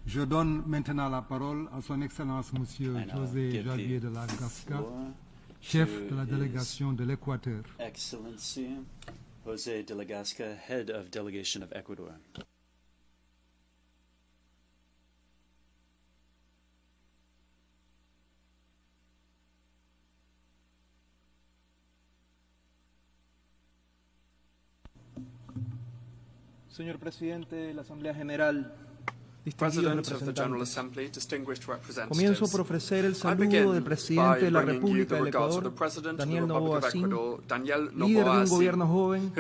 Je donne maintenant la parole à son Excellence Monsieur José Javier de la Gasca, chef de la délégation de l'Équateur. Excellency José de la Gasca, head of delegation of Ecuador. Señor presidente de la Asamblea General, President of the General Assembly, distinguished representatives, comienzo por ofrecer el saludo del presidente de la República del Ecuador, Daniel Noboa Singh, líder de un gobierno joven,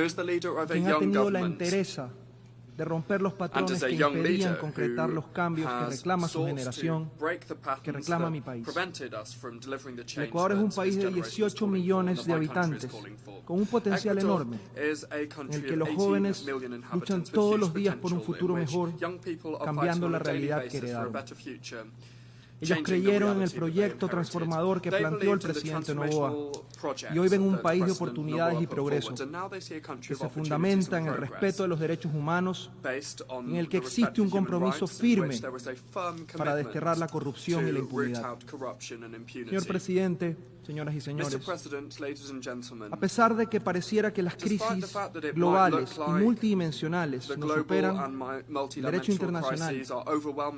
quien ha tenido la entereza de romper los patrones que impedían concretar los cambios que reclama su generación, que reclama mi país. El Ecuador es un país de 18 millones de habitantes, con un potencial enorme, en el que los jóvenes luchan todos los días por un futuro mejor, cambiando la realidad que heredaron. Ellos creyeron en el proyecto transformador que planteó el presidente Noboa y hoy ven un país de oportunidades y progreso que se fundamenta en el respeto de los derechos humanos, en el que existe un compromiso firme para desterrar la corrupción y la impunidad. Señor presidente, señoras y señores, a pesar de que pareciera que las crisis globales y multidimensionales nos superan, el derecho internacional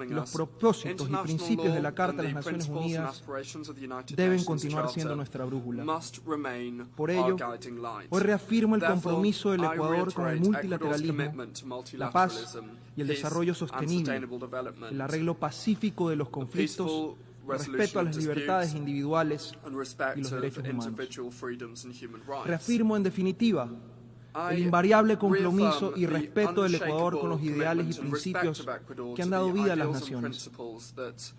y los propósitos y principios de la Carta de las Naciones Unidas deben continuar siendo nuestra brújula. Por ello, hoy reafirmo el compromiso del Ecuador con el multilateralismo, la paz y el desarrollo sostenible, el arreglo pacífico de los conflictos, respeto a las libertades individuales y los derechos humanos. Reafirmo, en definitiva, el invariable compromiso y respeto del Ecuador con los ideales y principios que han dado vida a las naciones.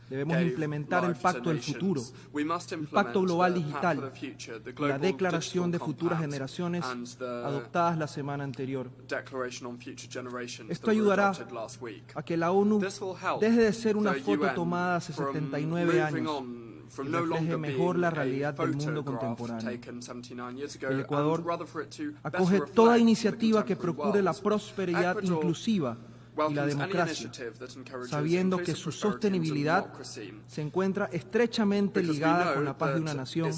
Debemos implementar el Pacto del Futuro, el Pacto Global Digital y la Declaración de Futuras Generaciones adoptadas la semana anterior. Esto ayudará a que la ONU deje de ser una foto tomada hace 79 años y refleje mejor la realidad del mundo contemporáneo. El Ecuador acoge toda iniciativa que procure la prosperidad inclusiva y la democracia, sabiendo que su sostenibilidad se encuentra estrechamente ligada con la paz de una nación,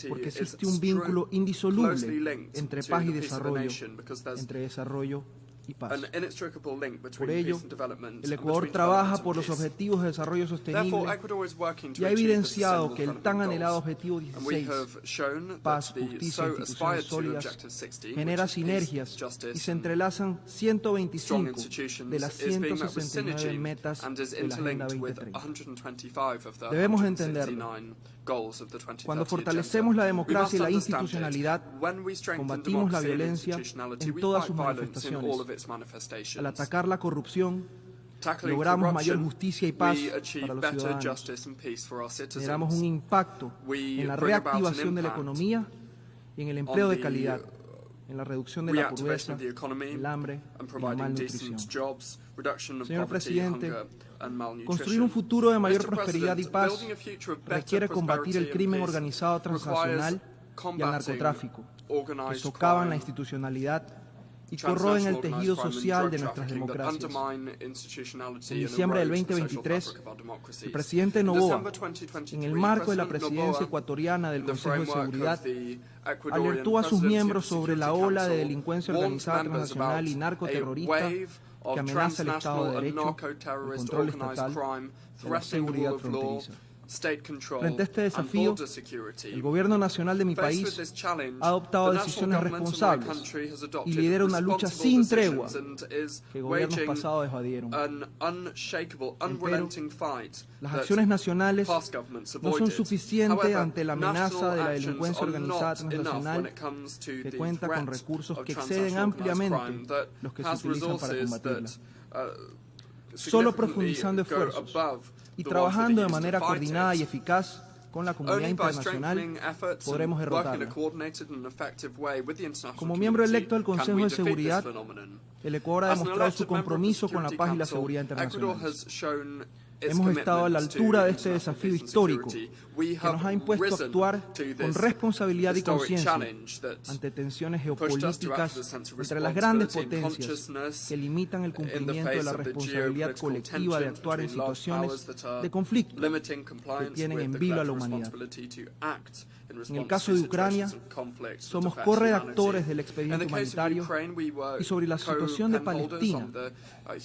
porque existe un vínculo indisoluble entre paz y desarrollo, entre desarrollo y paz. Por ello, el Ecuador trabaja por los objetivos de desarrollo sostenible y ha evidenciado que el tan anhelado objetivo 16, paz, justicia e instituciones sólidas, genera sinergias y se entrelazan 125 de las 169 metas de la Agenda 2030. Debemos entenderlo. Cuando fortalecemos la democracia y la institucionalidad, combatimos la violencia en todas sus manifestaciones. Al atacar la corrupción, logramos mayor justicia y paz para los ciudadanos. Generamos un impacto en la reactivación de la economía y en el empleo de calidad, en la reducción de la pobreza, el hambre y la malnutrición. Señor presidente, construir un futuro de mayor prosperidad y paz requiere combatir el crimen organizado transnacional y el narcotráfico, que socavan la institucionalidad y corroen el tejido social de nuestras democracias. En diciembre del 2023, el presidente Noboa, en el marco de la presidencia ecuatoriana del Consejo de Seguridad, alertó a sus miembros sobre la ola de delincuencia organizada transnacional y narcoterrorista que amenaza el Estado de Derecho, el control estatal y la seguridad fronteriza. Frente a este desafío, el Gobierno Nacional de mi país ha adoptado decisiones responsables y lidera una lucha sin tregua que gobiernos pasados evadieron. Empero, las acciones nacionales no son suficientes ante la amenaza de la delincuencia organizada transnacional, que cuenta con recursos que exceden ampliamente los que se utilizan para combatirla. Solo profundizando esfuerzos y trabajando de manera coordinada y eficaz con la comunidad internacional, podremos derrotarla. Como miembro electo del Consejo de Seguridad, el Ecuador ha demostrado su compromiso con la paz y la seguridad internacional. Hemos estado a la altura de este desafío histórico que nos ha impuesto actuar con responsabilidad y conciencia ante tensiones geopolíticas entre las grandes potencias que limitan el cumplimiento de la responsabilidad colectiva de actuar en situaciones de conflicto que tienen en vilo a la humanidad. En el caso de Ucrania, somos corredactores del expediente humanitario y sobre la situación de Palestina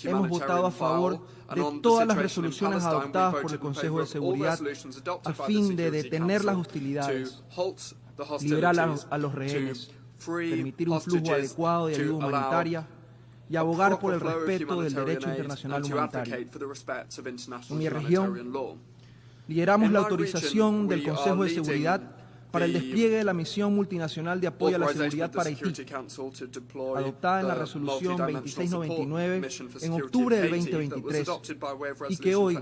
hemos votado a favor de todas las resoluciones adoptadas por el Consejo de Seguridad a fin de detener las hostilidades, liberar a los rehenes, permitir un flujo adecuado de ayuda humanitaria y abogar por el respeto del derecho internacional humanitario. En mi región, lideramos la autorización del Consejo de Seguridad para el despliegue de la misión multinacional de apoyo a la seguridad para Haití, adoptada en la resolución 2699 en octubre del 2023 y que hoy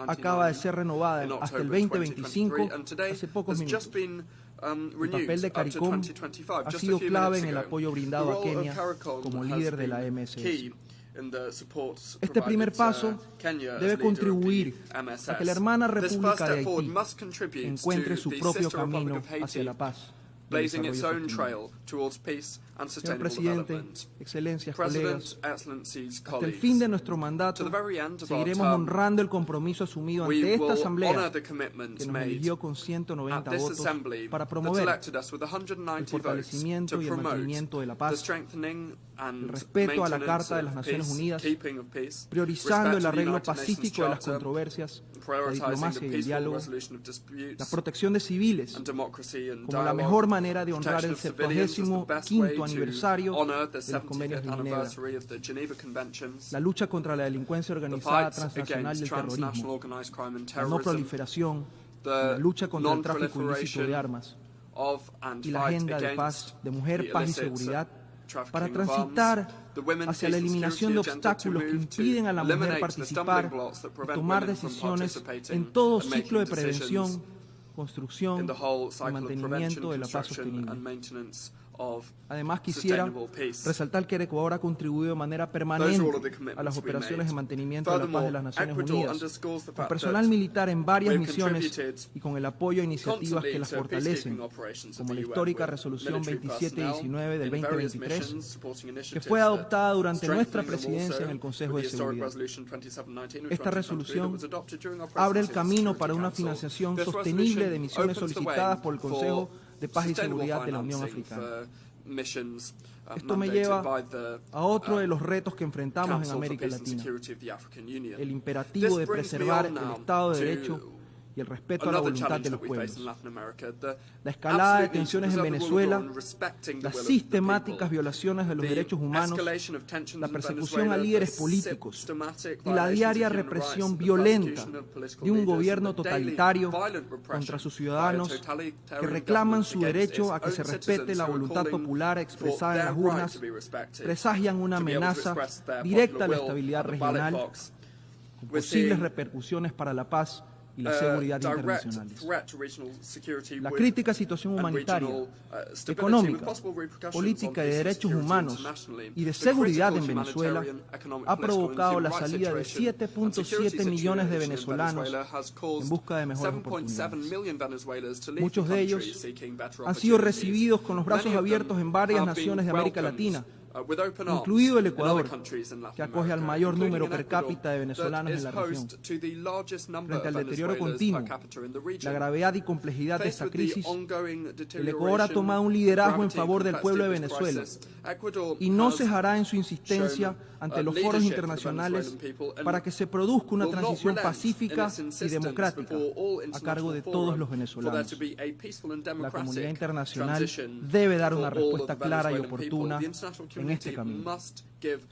acaba de ser renovada hasta el 2025 hace pocos minutos. El papel de CARICOM ha sido clave en el apoyo brindado a Kenia como líder de la MSS. Este primer paso debe contribuir a que la hermana República de Haití encuentre su propio camino hacia la paz. Señor Presidente, Excelencias, colegas, hasta el fin de nuestro mandato seguiremos honrando el compromiso asumido ante esta Asamblea que nos eligió con 190 votos para promover el fortalecimiento y el mantenimiento de la paz, el respeto a la Carta de las Naciones Unidas, priorizando el arreglo pacífico de las controversias, la diplomacia y el diálogo, la protección de civiles, como la mejor manera de honrar el 75º aniversario de los convenios de Ginebra, la lucha contra la delincuencia organizada transnacional y el terrorismo, la no proliferación, la lucha contra el tráfico ilícito de armas y la agenda de paz, de mujer, paz y seguridad, para transitar hacia la eliminación de obstáculos que impiden a la mujer participar y tomar decisiones en todo ciclo de prevención, construcción y mantenimiento de la paz sostenible. Además, quisiera resaltar que el Ecuador ha contribuido de manera permanente a las operaciones de mantenimiento de la paz de las Naciones Unidas, con personal militar en varias misiones y con el apoyo a iniciativas que las fortalecen, como la histórica Resolución 2719 del 2023, que fue adoptada durante nuestra presidencia en el Consejo de Seguridad. Esta resolución abre el camino para una financiación sostenible de misiones solicitadas por el Consejo de Paz y Seguridad de la Unión Africana. Esto me lleva a otro de los retos que enfrentamos en América Latina, el imperativo de preservar el Estado de Derecho y el respeto a la voluntad de los pueblos. La escalada de tensiones en Venezuela, las sistemáticas violaciones de los derechos humanos, la persecución a líderes políticos y la diaria represión violenta de un gobierno totalitario contra sus ciudadanos que reclaman su derecho a que se respete la voluntad popular expresada en las urnas, presagian una amenaza directa a la estabilidad regional, con posibles repercusiones para la paz y la seguridad internacionales. La crítica situación humanitaria, económica, política y de derechos humanos y de seguridad en Venezuela ha provocado la salida de 7.7 millones de venezolanos en busca de mejores oportunidades. Muchos de ellos han sido recibidos con los brazos abiertos en varias naciones de América Latina, incluido el Ecuador, que acoge al mayor número per cápita de venezolanos en la región. Frente al deterioro continuo, la gravedad y complejidad de esta crisis, el Ecuador ha tomado un liderazgo en favor del pueblo de Venezuela y no cejará en su insistencia ante los foros internacionales para que se produzca una transición pacífica y democrática a cargo de todos los venezolanos. La comunidad internacional debe dar una respuesta clara y oportuna en este camino.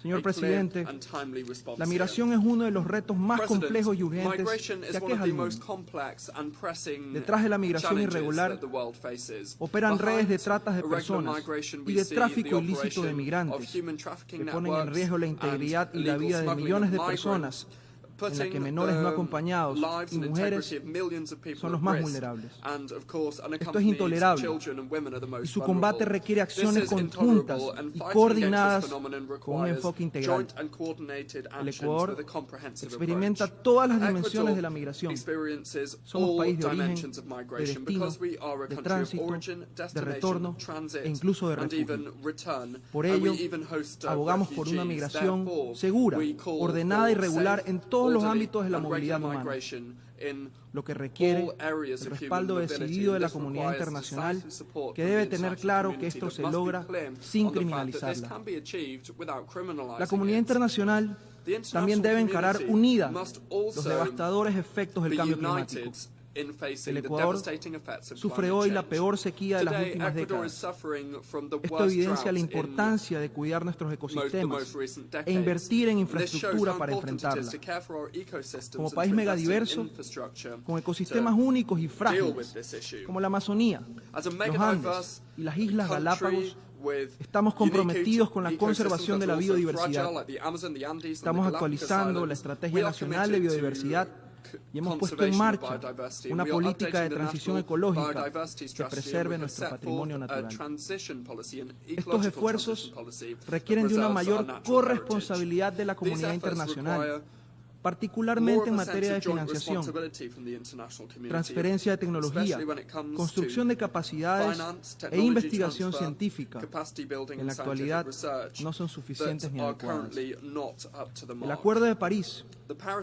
Señor Presidente, la migración es uno de los retos más complejos y urgentes que aqueja al mundo. Detrás de la migración irregular operan redes de tratas de personas y de tráfico ilícito de migrantes que ponen en riesgo la integridad y la vida de millones de personas en la que menores no acompañados y mujeres son los más vulnerables. Esto es intolerable y su combate requiere acciones conjuntas y coordinadas con un enfoque integral. El Ecuador experimenta todas las dimensiones de la migración. Somos país de origen, de destino, de tránsito, de retorno e incluso de refugio. Por ello, abogamos por una migración segura, ordenada y regular en todos los ámbitos de la movilidad humana, lo que requiere el respaldo decidido de la comunidad internacional, que debe tener claro que esto se logra sin criminalizarla. La comunidad internacional también debe encarar unida los devastadores efectos del cambio climático. El Ecuador sufre hoy la peor sequía de las últimas décadas. Esto evidencia la importancia de cuidar nuestros ecosistemas e invertir en infraestructura para enfrentarla. Como país megadiverso, con ecosistemas únicos y frágiles, como la Amazonía, los Andes y las Islas Galápagos, estamos comprometidos con la conservación de la biodiversidad. Estamos actualizando la Estrategia Nacional de Biodiversidad y hemos puesto en marcha una política de transición ecológica que preserve nuestro patrimonio natural. Estos esfuerzos requieren de una mayor corresponsabilidad de la comunidad internacional, particularmente en materia de financiación, transferencia de tecnología, construcción de capacidades e investigación científica, que en la actualidad no son suficientes ni adecuadas. El Acuerdo de París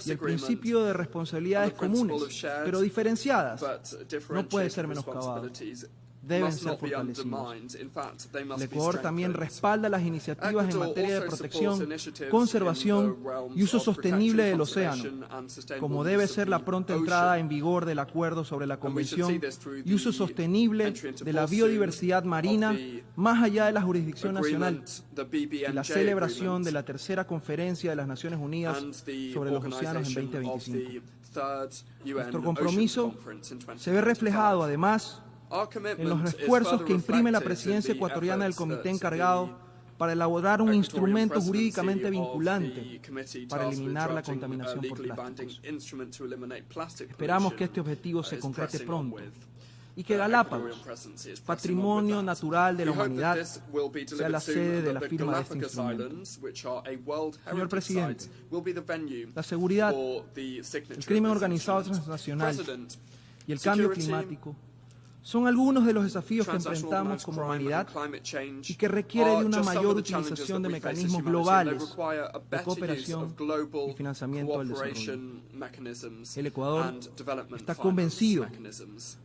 y el principio de responsabilidades comunes, pero diferenciadas, no puede ser menoscabado. Deben ser fortalecidos. El Ecuador también respalda las iniciativas en materia de protección, conservación y uso sostenible del océano, como debe ser la pronta entrada en vigor del Acuerdo sobre la Convención y uso sostenible de la biodiversidad marina más allá de la jurisdicción nacional, y la celebración de la tercera Conferencia de las Naciones Unidas sobre los océanos en 2025. Nuestro compromiso se ve reflejado, además, en los esfuerzos que imprime la presidencia ecuatoriana del comité encargado para elaborar un instrumento jurídicamente vinculante para eliminar la contaminación por plásticos. Esperamos que este objetivo se concrete pronto y que Galápagos, patrimonio natural de la humanidad, sea la sede de la firma de este instrumento. Señor Presidente, la seguridad, el crimen organizado transnacional y el cambio climático son algunos de los desafíos que enfrentamos como humanidad y que requiere de una mayor utilización de mecanismos globales de cooperación y financiamiento del desarrollo. El Ecuador está convencido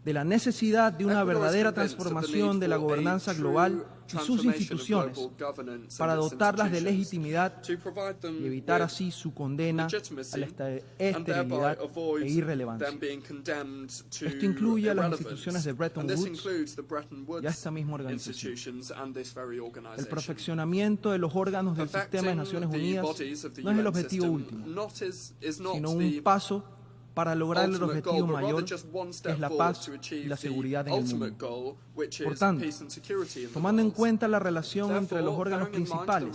de la necesidad de una verdadera transformación de la gobernanza global y sus instituciones para dotarlas de legitimidad y evitar así su condena a la esterilidad e irrelevancia. Esto incluye a las instituciones de Bretton Woods y a esta misma organización. El perfeccionamiento de los órganos del sistema de Naciones Unidas no es el objetivo último, sino un paso para lograr el objetivo mayor, que es la paz y la seguridad en el mundo. Por tanto, tomando en cuenta la relación entre los órganos principales,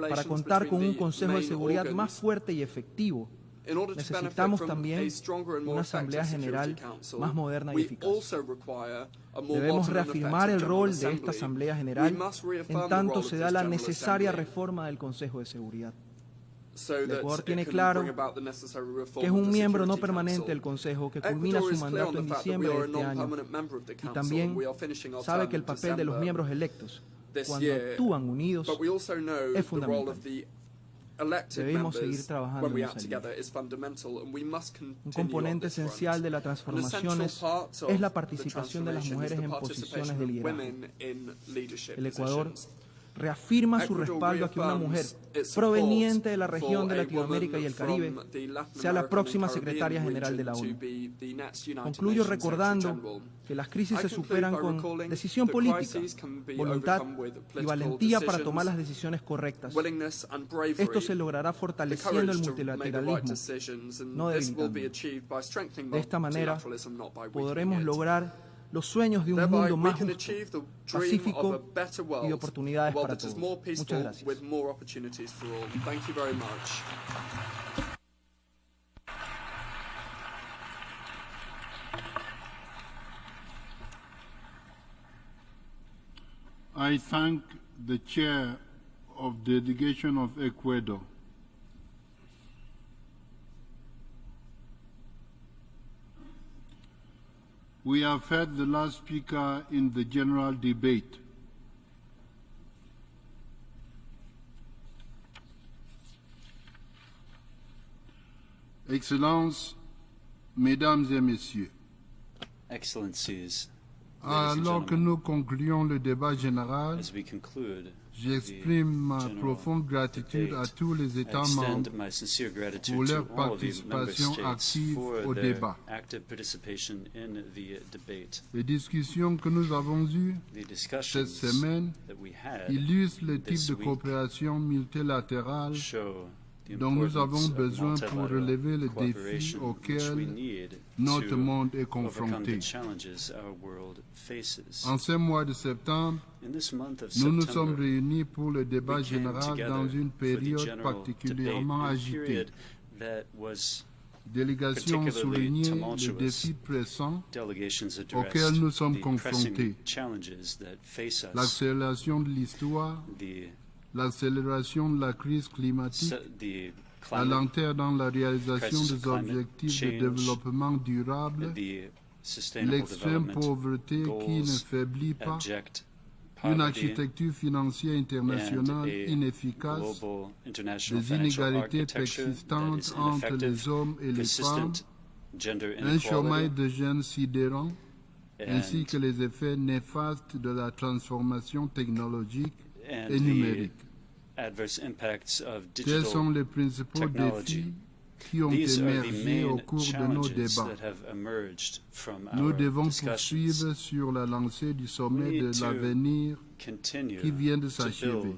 para contar con un Consejo de Seguridad más fuerte y efectivo, necesitamos también una Asamblea General más moderna y eficaz. Debemos reafirmar el rol de esta Asamblea General en tanto se da la necesaria reforma del Consejo de Seguridad. El Ecuador tiene claro que es un miembro no permanente del Consejo que culmina su mandato en diciembre de este año y también sabe que el papel de los miembros electos, cuando actúan unidos, es fundamental. Debemos seguir trabajando en esa línea. Un componente esencial de la transformación es la participación de las mujeres en posiciones de liderazgo. El Ecuador reafirma su respaldo a que una mujer proveniente de la región de Latinoamérica y el Caribe sea la próxima secretaria general de la ONU. Concluyo recordando que las crisis se superan con decisión política, voluntad y valentía para tomar las decisiones correctas. Esto se logrará fortaleciendo el multilateralismo, no debilitándolo. De esta manera podremos lograr los sueños de un mundo más justo, pacífico y de oportunidades para todos. Muchas gracias. I thank the chair of the delegation of Ecuador. We have heard the last speaker in the general debate. Excellences, Mesdames et Messieurs, Excellencies, alors que nous concluons le débat général, j'exprime ma profonde gratitude à tous les États membres pour leur participation active au débat. Les discussions que nous avons eues cette semaine illustrent le type de coopération multilatérale dont nous avons besoin pour relever les défis auxquels notre monde est confronté. En ce mois de septembre, nous nous sommes réunis pour le débat général dans une période particulièrement agitée. Délégations ont souligné les défis pressants auxquels nous sommes confrontés. L'accélération de l'histoire, l'accélération de la crise climatique, la lenteur dans la réalisation des objectifs de développement durable, l'extrême pauvreté qui ne faiblit pas, une architecture financière internationale inefficace, des inégalités persistantes entre les hommes et les femmes, un chômage de jeunes sidérant, ainsi que les effets néfastes de la transformation technologique et numérique. Quels sont les principaux défis qui ont émergé au cours de nos débats? Nous devons poursuivre sur la lancée du sommet de l'avenir qui vient de s'achever.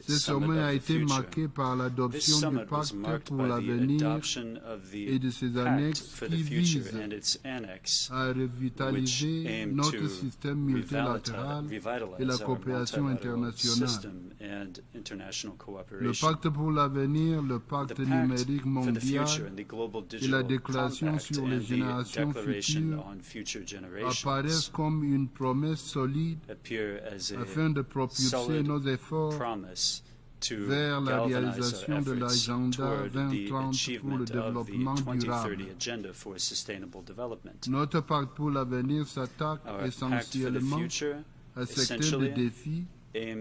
Ce sommet a été marqué par l'adoption du pacte pour l'avenir et de ses annexes qui visent à revitaliser notre système multilatéral et la coopération internationale. Le pacte pour l'avenir, le pacte numérique mondial et la déclaration sur les générations futures apparaissent comme une promesse solide afin de propulser nos efforts vers la réalisation de l'agenda 2030 pour le développement durable. Notre pacte pour l'avenir s'attaque essentiellement à certains des défis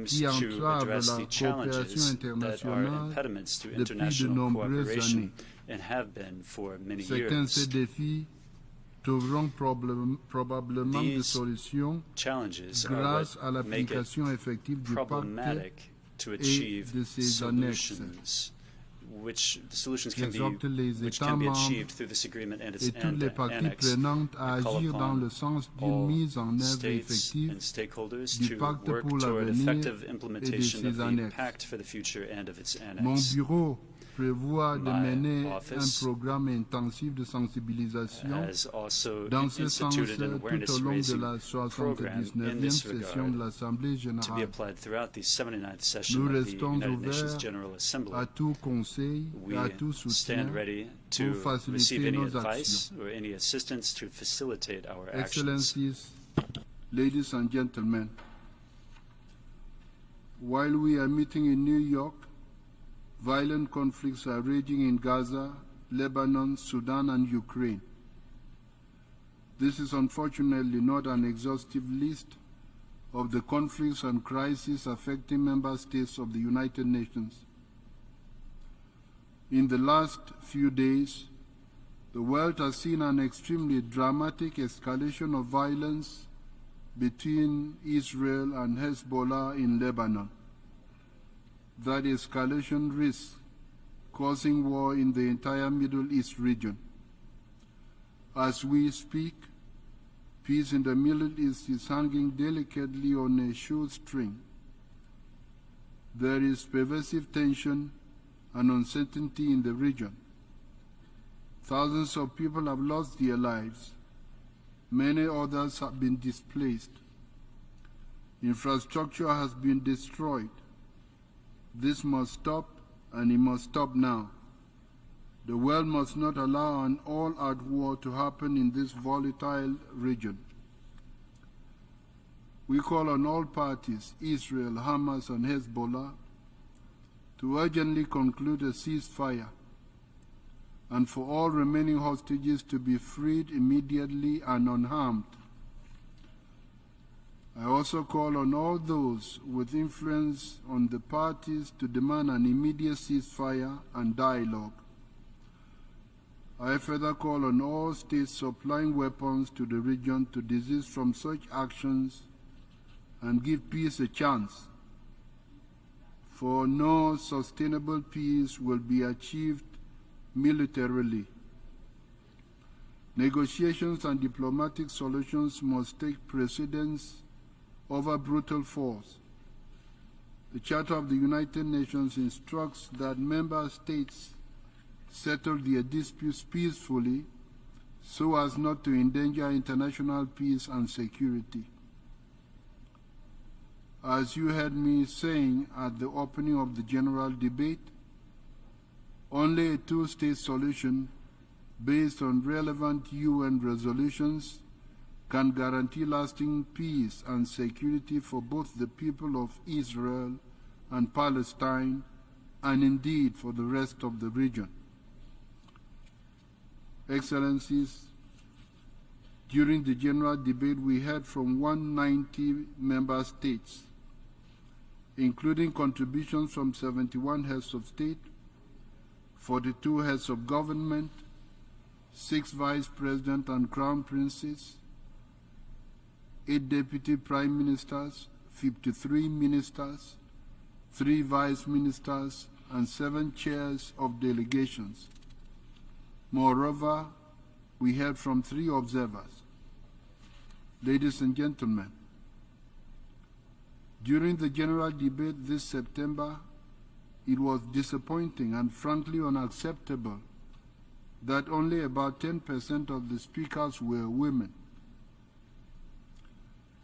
qui entravent la coopération internationale depuis de nombreuses années. Certains de ces défis trouveront probablement des solutions grâce à l'application effective du pacte et de ses annexes. J'exhorte les États membres et toutes les parties prenantes à agir dans le sens d'une mise en œuvre effective du pacte pour l'avenir et de ses annexes. Mon bureau prévoit de mener un programme intensif de sensibilisation dans ce sens tout au long de la 79e session de l'Assemblée générale. Nous restons ouverts à tout conseil et à tout soutien pour faciliter nos actions. Excellencies, ladies and gentlemen, while we are meeting in New York, violent conflicts are raging in Gaza, Lebanon, Sudan, and Ukraine. This is unfortunately not an exhaustive list of the conflicts and crises affecting member states of the United Nations. In the last few days, the world has seen an extremely dramatic escalation of violence between Israel and Hezbollah in Lebanon. That escalation risks causing war in the entire Middle East region. As we speak, peace in the Middle East is hanging delicately on a shoestring. There is pervasive tension and uncertainty in the region. Thousands of people have lost their lives. Many others have been displaced. Infrastructure has been destroyed. This must stop, and it must stop now. The world must not allow an all-out war to happen in this volatile region. we call on all parties, Israel, Hamas, and Hezbollah, to urgently conclude a ceasefire and for all remaining hostages to be freed immediately and unharmed. I also call on all those with influence on the parties to demand an immediate ceasefire and dialogue. I further call on all states supplying weapons to the region to desist from such actions and give peace a chance, for no sustainable peace will be achieved militarily. Negotiations and diplomatic solutions must take precedence over brutal force. The Charter of the United Nations instructs that member states settle their disputes peacefully so as not to endanger international peace and security. As you heard me saying at the opening of the general debate, only a two-state solution based on relevant UN resolutions can guarantee lasting peace and security for both the people of Israel and Palestine, and indeed for the rest of the region. Excellencies, during the general debate we heard from 190 member states, including contributions from 71 heads of state, 42 heads of government, 6 vice presidents and crown princes, 8 deputy prime ministers, 53 ministers, 3 vice ministers, and 7 chairs of delegations. Moreover, we heard from 3 observers. Ladies and gentlemen, during the general debate this September, it was disappointing and frankly unacceptable that only about 10% of the speakers were women.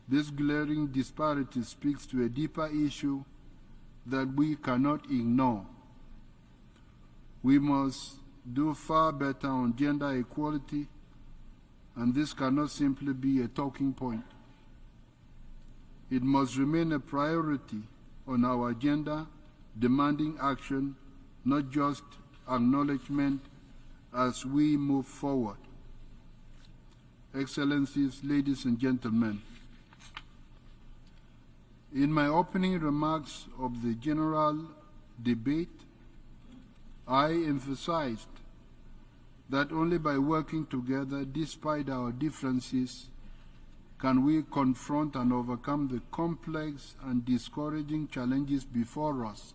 This glaring disparity speaks to a deeper issue that we cannot ignore. We must do far better on gender equality, and this cannot simply be a talking point. It must remain a priority on our agenda, demanding action, not just acknowledgement, as we move forward. Excellencies, ladies and gentlemen, in my opening remarks of the general debate, I emphasized that only by working together, despite our differences, can we confront and overcome the complex and discouraging challenges before us.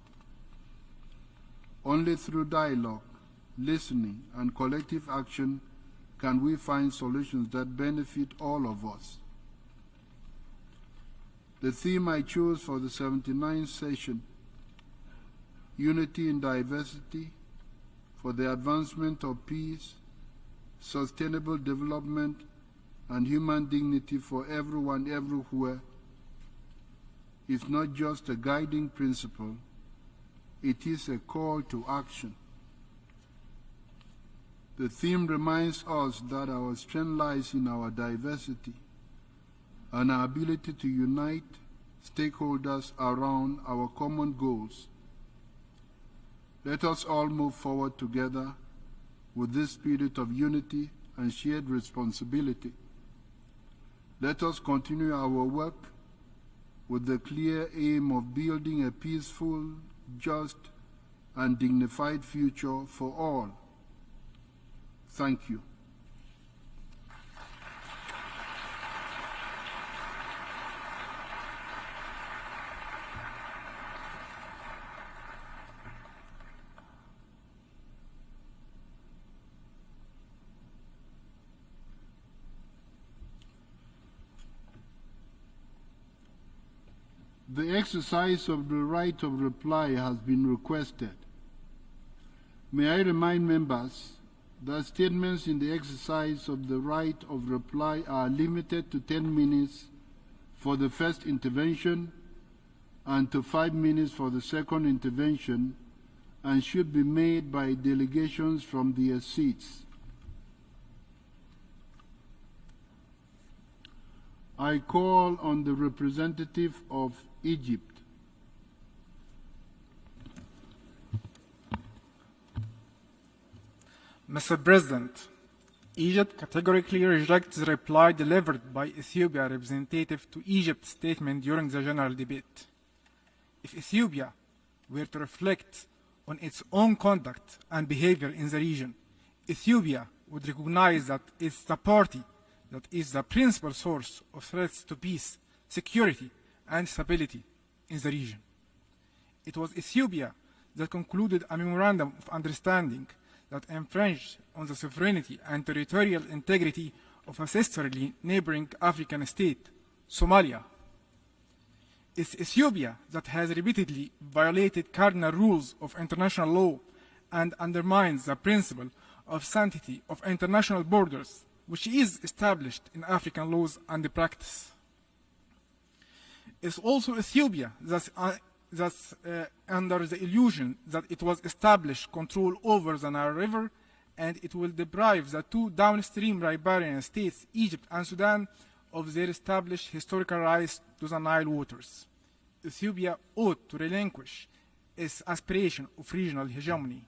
Only through dialogue, listening, and collective action can we find solutions that benefit all of us. The theme I chose for the 79th session, Unity in Diversity, for the advancement of peace, sustainable development, and human dignity for everyone everywhere, is not just a guiding principle, it is a call to action. The theme reminds us that our strength lies in our diversity and our ability to unite stakeholders around our common goals. Let us all move forward together with this spirit of unity and shared responsibility. Let us continue our work with the clear aim of building a peaceful, just, and dignified future for all. Thank you. The exercise of the right of reply has been requested. May I remind members that statements in the exercise of the right of reply are limited to 10 minutes for the first intervention and to 5 minutes for the second intervention, and should be made by delegations from their seats. I call on the representative of Egypt. Mr. President, Egypt categorically rejects the reply delivered by Ethiopia representative to Egypt's statement during the general debate. If Ethiopia were to reflect on its own conduct and behavior in the region, Ethiopia would recognize that it's the party that is the principal source of threats to peace, security, and stability in the region. It was Ethiopia that concluded a memorandum of understanding that infringed on the sovereignty and territorial integrity of a sisterly neighboring African state, Somalia. It's Ethiopia that has repeatedly violated cardinal rules of international law and undermines the principle of sanctity of international borders, which is established in African laws and practice. It's also Ethiopia that's under the illusion that it was established control over the Nile River, and it will deprive the two downstream riparian states, Egypt and Sudan, of their established historical rights to the Nile waters. Ethiopia ought to relinquish its aspiration of regional hegemony.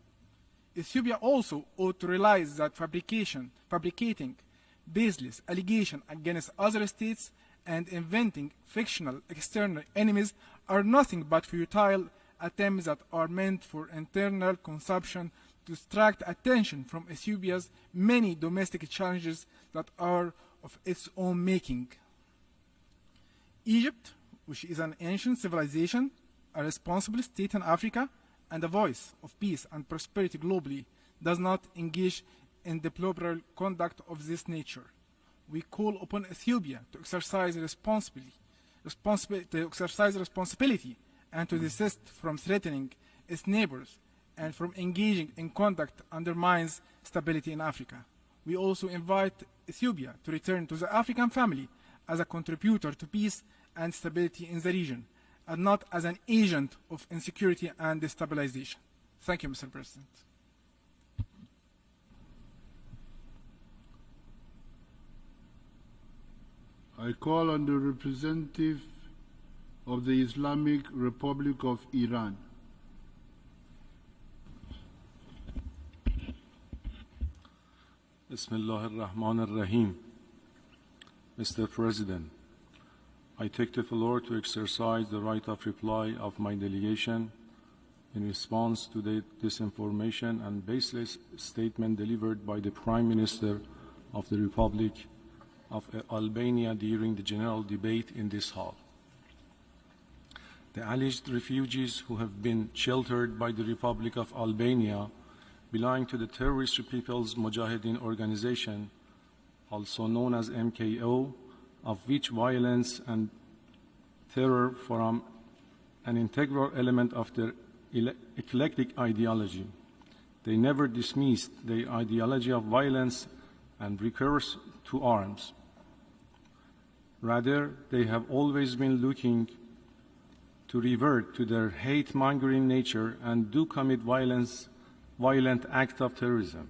Ethiopia also ought to realize that fabricating baseless allegations against other states and inventing fictional external enemies are nothing but futile attempts that are meant for internal consumption to distract attention from Ethiopia's many domestic challenges that are of its own making. Egypt, which is an ancient civilization, a responsible state in Africa, and a voice of peace and prosperity globally, does not engage in deplorable conduct of this nature. We call upon Ethiopia to exercise responsibility and to desist from threatening its neighbors and from engaging in conduct that undermines stability in Africa. We also invite Ethiopia to return to the African family as a contributor to peace and stability in the region, and not as an agent of insecurity and destabilization. Thank you, Mr. President. I call on the representative of the Islamic Republic of Iran. Bismillah ar-Rahman ar-Rahim. Mr. President, I take the floor to exercise the right of reply of my delegation in response to the disinformation and baseless statement delivered by the Prime Minister of the Republic of Albania during the general debate in this hall. The alleged refugees who have been sheltered by the Republic of Albania belong to the terrorist People's Mujahideen organization, also known as MKO, of which violence and terror form an integral element of their eclectic ideology. They never dismissed the ideology of violence and recourse to arms. Rather, they have always been looking to revert to their hate-mongering nature and do commit violent acts of terrorism.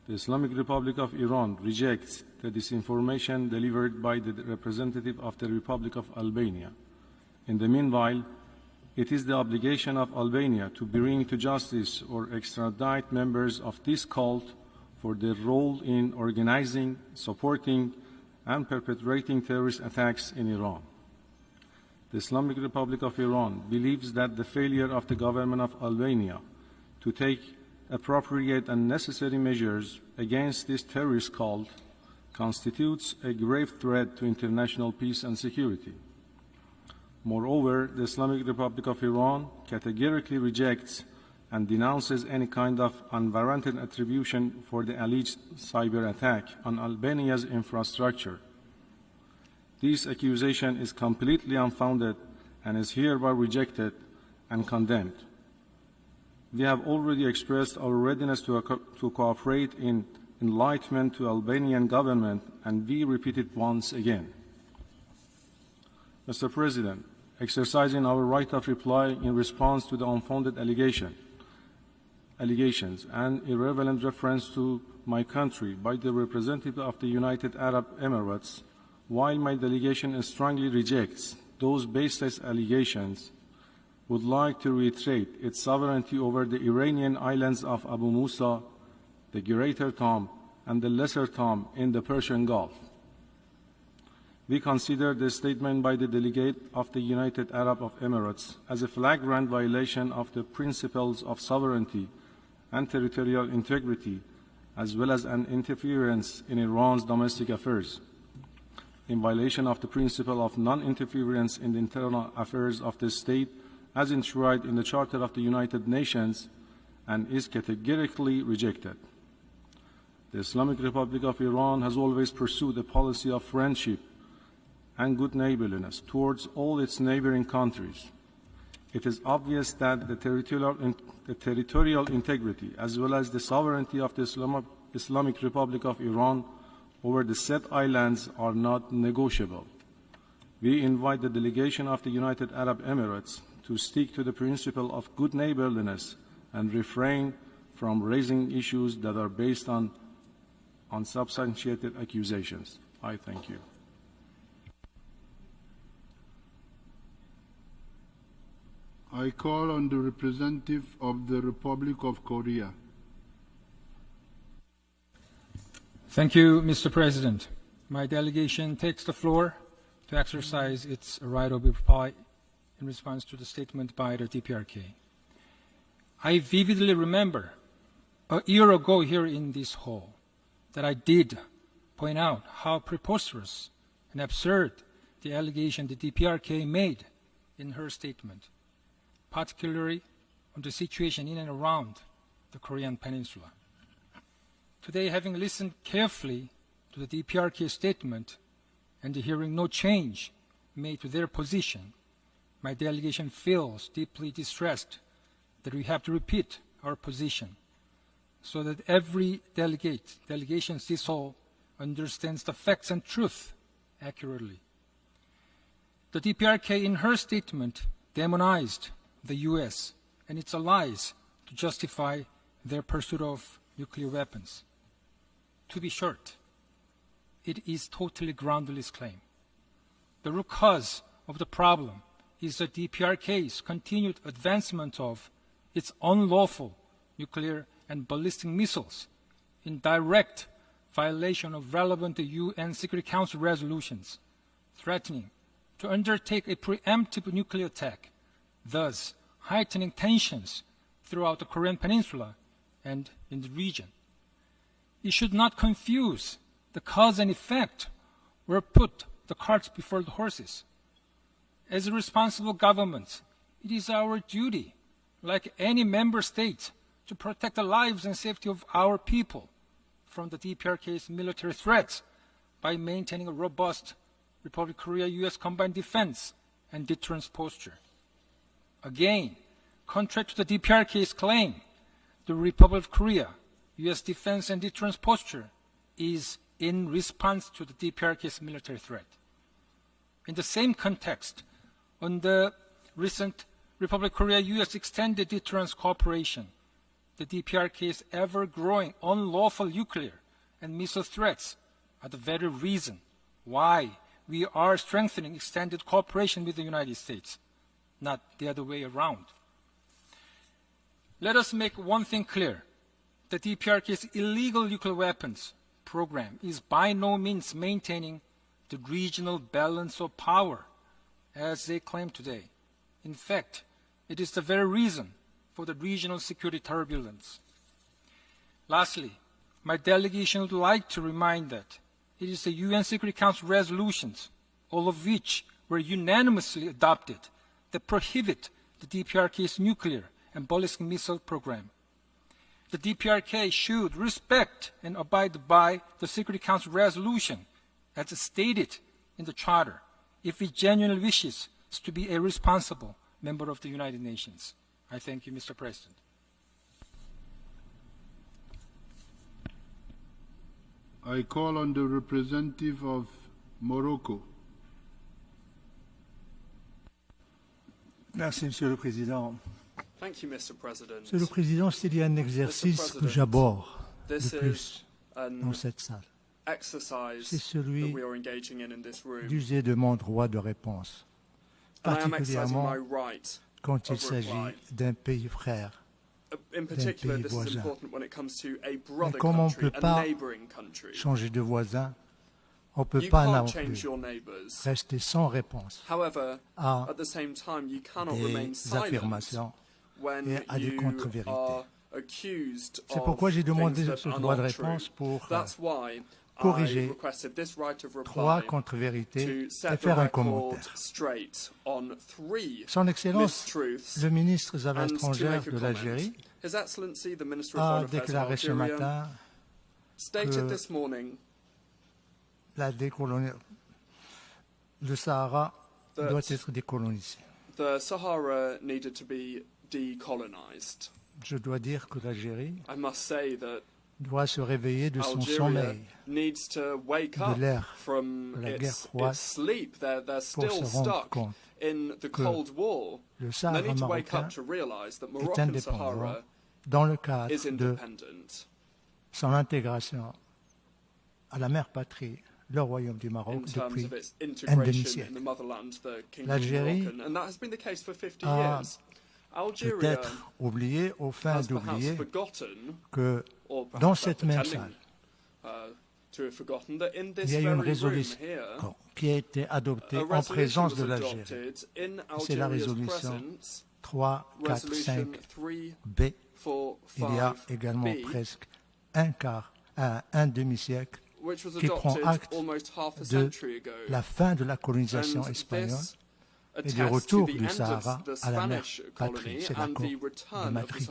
The Islamic Republic of Iran rejects the disinformation delivered by the representative of the Republic of Albania. In the meanwhile, it is the obligation of Albania to bring to justice or extradite members of this cult for their role in organizing, supporting, and perpetrating terrorist attacks in Iran. The Islamic Republic of Iran believes that the failure of the government of Albania to take appropriate and necessary measures against this terrorist cult constitutes a grave threat to international peace and security. Moreover, the Islamic Republic of Iran categorically rejects and denounces any kind of unwarranted attribution for the alleged cyber attack on Albania's infrastructure. This accusation is completely unfounded and is hereby rejected and condemned. We have already expressed our readiness to cooperate in enlightenment to Albanian government, and we repeat it once again. Mr. President, exercising our right of reply in response to the unfounded allegations and irrelevant reference to my country by the representative of the United Arab Emirates, while my delegation strongly rejects those baseless allegations, would like to reiterate its sovereignty over the Iranian islands of Abu Musa, the Greater Tom, and the Lesser Tom in the Persian Gulf. We consider the statement by the delegate of the United Arab Emirates as a flagrant violation of the principles of sovereignty and territorial integrity, as well as an interference in Iran's domestic affairs, in violation of the principle of non-interference in the internal affairs of the state as enshrined in the Charter of the United Nations, and is categorically rejected. The Islamic Republic of Iran has always pursued a policy of friendship and good neighborliness towards all its neighboring countries. It is obvious that the territorial integrity as well as the sovereignty of the Islamic Republic of Iran over the said islands are not negotiable. We invite the delegation of the United Arab Emirates to stick to the principle of good neighborliness and refrain from raising issues that are based on unsubstantiated accusations. I thank you. I call on the representative of the Republic of Korea. Thank you, Mr. President. My delegation takes the floor to exercise its right of reply in response to the statement by the DPRK. I vividly remember a year ago here in this hall that I did point out how preposterous and absurd the allegation the DPRK made in her statement, particularly on the situation in and around the Korean Peninsula. Today, having listened carefully to the DPRK statement and hearing no change made to their position, my delegation feels deeply distressed that we have to repeat our position so that every delegation this hall understands the facts and truth accurately. The DPRK in her statement demonized the U.S. and its allies to justify their pursuit of nuclear weapons. To be short, it is totally groundless claim. The root cause of the problem is the DPRK's continued advancement of its unlawful nuclear and ballistic missiles in direct violation of relevant UN Security Council resolutions, threatening to undertake a preemptive nuclear attack, thus heightening tensions throughout the Korean Peninsula and in the region. It should not confuse the cause and effect or put the carts before the horses. As a responsible government, it is our duty, like any member state, to protect the lives and safety of our people from the DPRK's military threats by maintaining a robust Republic of Korea-U.S. combined defense and deterrence posture. Again, contrary to the DPRK's claim, the Republic of Korea, U.S. defense and deterrence posture is in response to the DPRK's military threat. In the same context, on the recent Republic of Korea-U.S. extended deterrence cooperation, the DPRK's ever-growing unlawful nuclear and missile threats are the very reason why we are strengthening extended cooperation with the United States, not the other way around. Let us make one thing clear. The DPRK's illegal nuclear weapons program is by no means maintaining the regional balance of power as they claim today. In fact, it is the very reason for the regional security turbulence. Lastly, my delegation would like to remind that it is the UN Security Council resolutions, all of which were unanimously adopted, that prohibit the DPRK's nuclear and ballistic missile program. The DPRK should respect and abide by the Security Council resolution as stated in the Charter if it genuinely wishes to be a responsible member of the United Nations. I thank you, Mr. President. I call on the representative of Morocco. Merci, Monsieur le Président. Thank you, Mr. President. Monsieur le Président, s'il y a un exercice que j'aborde le plus dans cette salle, c'est celui d'user de mon droit de réponse, particulièrement quand il s'agit d'un pays frère, d'un pays voisin. Mais comme on ne peut pas changer de voisin, on ne peut pas non plus rester sans réponse à des affirmations et à des contre-vérités. C'est pourquoi j'ai demandé ce droit de réponse pour corriger 3 contre-vérités et faire un commentaire. Son Excellence, le ministre des Affaires étrangères de l'Algérie, a déclaré ce matin que le Sahara doit être décolonisé. Je dois dire que l'Algérie doit se réveiller de son sommeil, de l'ère de la guerre froide, pour se rendre compte que le Sahara marocain est indépendant dans le cadre de son intégration à la mère patrie, le Royaume du Maroc, depuis un demi-siècle. L'Algérie a peut-être oublié, au fin d'oublier, que dans cette même salle, il y a eu une résolution qui a été adoptée en présence de l'Algérie. C'est la résolution 345B. Il y a également presque un demi-siècle qui prend acte de la fin de la colonisation espagnole et du retour du Sahara à la mère patrie. C'est l'accord de Madrid.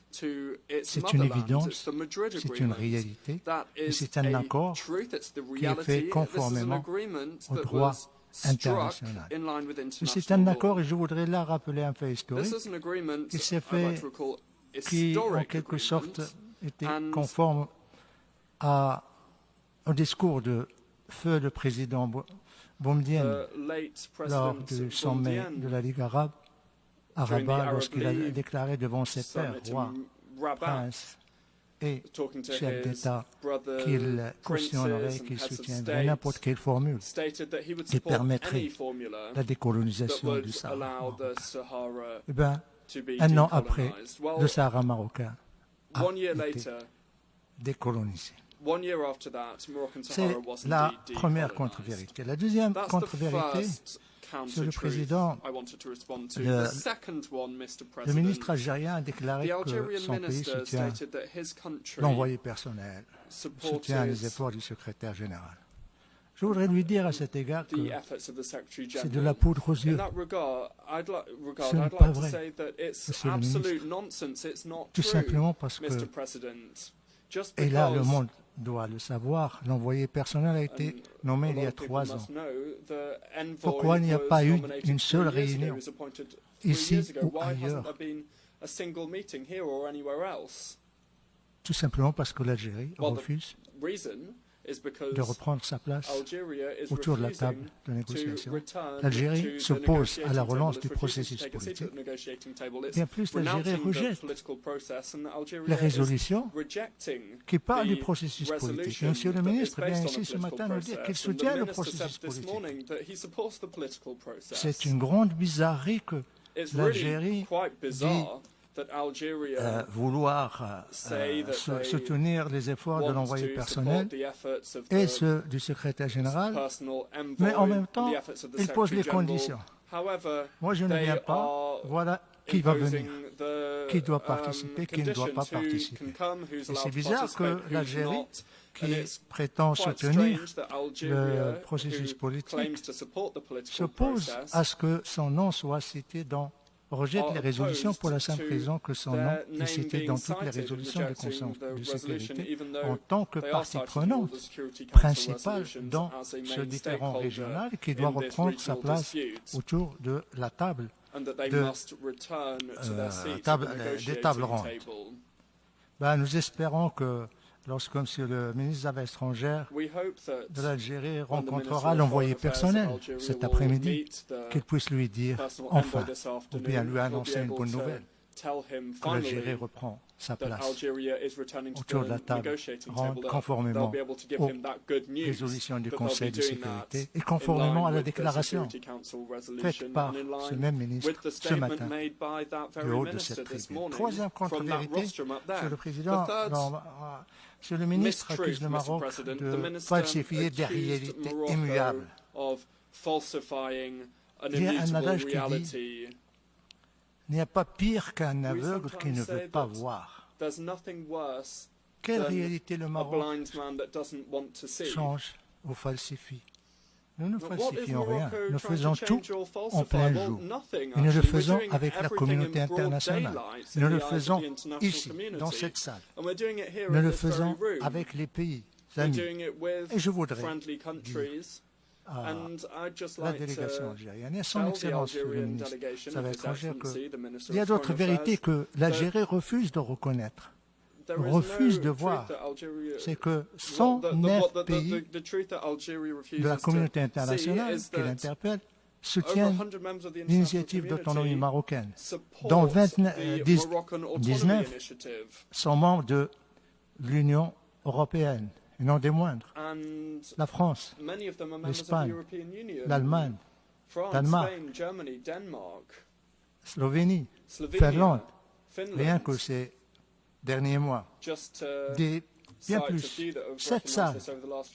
C'est une évidence, c'est une réalité, et c'est un accord qui est fait conformément au droit international. C'est un accord, et je voudrais là rappeler un fait historique, qui s'est fait, qui en quelque sorte était conforme au discours de feu le président Boumedienne lors du sommet de la Ligue arabe, à Rabat, lorsqu'il a déclaré devant ses pairs, rois, princes et chefs d'État, qu'il cautionnerait, qu'il soutiendrait n'importe quelle formule qui permettrait la décolonisation du Sahara marocain. Eh bien, un an après, le Sahara marocain a été décolonisé. C'est la première contre-vérité. La deuxième contre-vérité, Monsieur le Président, le ministre algérien a déclaré que son pays soutient l'envoyé personnel, soutient les efforts du secrétaire général. Je voudrais lui dire à cet égard que c'est de la poudre aux yeux. Ce n'est pas vrai, Monsieur le ministre. Tout simplement parce que, et là le monde doit le savoir, l'envoyé personnel a été nommé il y a 3 ans. Pourquoi il n'y a pas eu une seule réunion ici ou ailleurs? Tout simplement parce que l'Algérie refuse de reprendre sa place autour de la table de négociation. L'Algérie s'oppose à la relance du processus politique. Et en plus, l'Algérie rejette les résolutions qui parlent du processus politique. Et Monsieur le ministre vient ici ce matin nous dire qu'il soutient le processus politique. C'est une grande bizarrerie que l'Algérie dit vouloir soutenir les efforts de l'envoyé personnel et ceux du secrétaire général, mais en même temps, il pose les conditions. Moi, je ne viens pas, voilà qui va venir, qui doit participer, qui ne doit pas participer. Et c'est bizarre que l'Algérie, qui prétend soutenir le processus politique, s'oppose à ce que son nom soit cité rejette les résolutions pour la simple raison que son nom est cité dans toutes les résolutions de Conseil de sécurité en tant que partie prenante principale dans ce différend régional qui doit reprendre sa place autour de la table des tables rondes. Nous espérons que lorsque M. le ministre des Affaires étrangères de l'Algérie rencontrera l'envoyé personnel cet après-midi, qu'il puisse lui dire enfin, ou bien lui annoncer une bonne nouvelle, que l'Algérie reprend sa place autour de la table, conformément aux résolutions du Conseil de sécurité et conformément à la déclaration faite par ce même ministre ce matin du haut de cette tribune. Troisième contre-vérité, Monsieur le Président, Monsieur le ministre accuse le Maroc de falsifier des réalités immuables. Il y a un adage qui dit « Il n'y a pas pire qu'un aveugle qui ne veut pas voir ». Quelle réalité le Maroc change ou falsifie? Nous ne falsifions rien, nous faisons tout en plein jour. Et nous le faisons avec la communauté internationale. Nous le faisons ici, dans cette salle. Nous le faisons avec les pays amis. Et je voudrais dire à la délégation algérienne et à son Excellence le ministre des Affaires étrangères qu'il y a d'autres vérités que l'Algérie refuse de reconnaître, refuse de voir. C'est que 109 pays de la communauté internationale qui l'interpellent soutiennent l'initiative d'autonomie marocaine, dont 19 sont membres de l'Union européenne, et non des moindres. La France, l'Espagne, l'Allemagne, Danemark, Slovénie, Finlande, rien que ces derniers mois, bien plus. Cette salle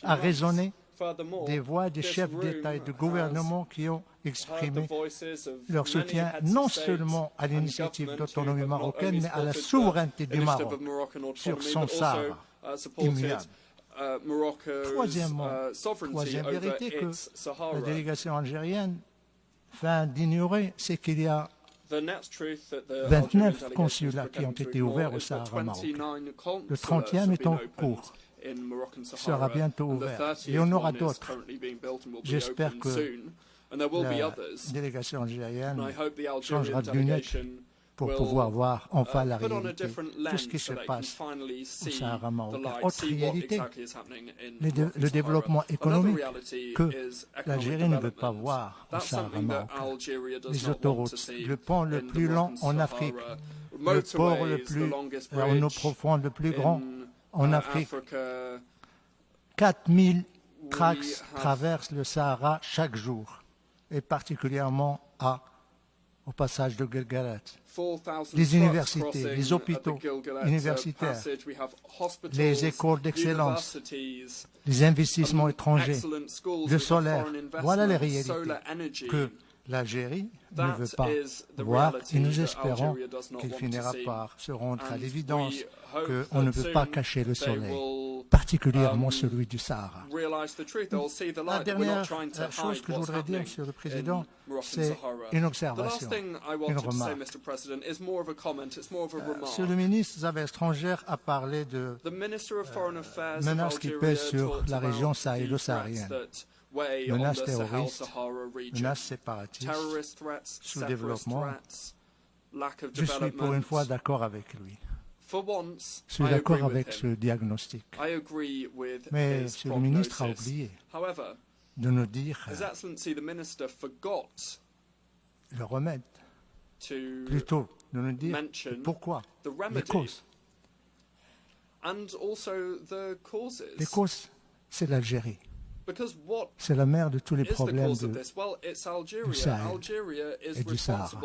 a résonné des voix des chefs d'État et de gouvernement qui ont exprimé leur soutien non seulement à l'initiative d'autonomie marocaine, mais à la souveraineté du Maroc sur son Sahara immuable. Troisième vérité que la délégation algérienne feint d'ignorer, c'est qu'il y a 29 consulats qui ont été ouverts au Sahara marocain. Le 30e est en cours, sera bientôt ouvert. Et on aura d'autres. J'espère que la délégation algérienne changera de lunettes pour pouvoir voir enfin la réalité, tout ce qui se passe au Sahara marocain. Autre réalité, le développement économique que l'Algérie ne veut pas voir au Sahara marocain. Les autoroutes, le pont le plus long en Afrique, le port le plus en eau profonde, le plus grand en Afrique. 4000 tracts traversent le Sahara chaque jour, et particulièrement au passage de Guelguerat. Les universités, les hôpitaux universitaires, les écoles d'excellence, les investissements étrangers, le solaire. Voilà les réalités que l'Algérie ne veut pas voir et nous espérons qu'il finira par se rendre à l'évidence qu'on ne peut pas cacher le soleil, particulièrement celui du Sahara. La dernière chose que je voudrais dire, Monsieur le Président, c'est une observation, une remarque. Monsieur le ministre des Affaires étrangères a parlé de menaces qui pèsent sur la région sahélo-saharienne. Menaces terroristes, menaces séparatistes, sous-développement. Je suis pour une fois d'accord avec lui. Je suis d'accord avec ce diagnostic. Mais Monsieur le ministre a oublié de nous dire le remède, plutôt de nous dire pourquoi, les causes. Les causes, c'est l'Algérie. C'est la mère de tous les problèmes du Sahel et du Sahara.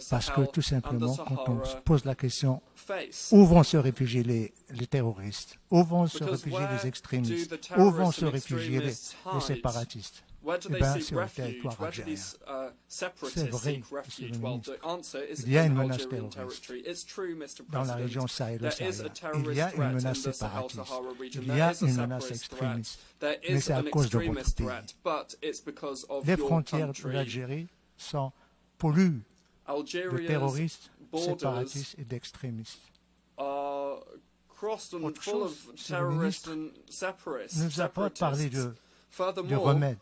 Parce que tout simplement, quand on se pose la question, où vont se réfugier les terroristes? Où vont se réfugier les extrémistes? Où vont se réfugier les séparatistes? Eh bien, sur le territoire algérien. C'est vrai, Monsieur le ministre. Il y a une menace terroriste dans la région sahélo-saharienne. Il y a une menace séparatiste. Il y a une menace extrémiste. Mais c'est à cause de votre pays. Les frontières de l'Algérie sont polluées de terroristes, séparatistes et d'extrémistes. Autre chose, Monsieur le ministre ne nous a pas parlé de remède.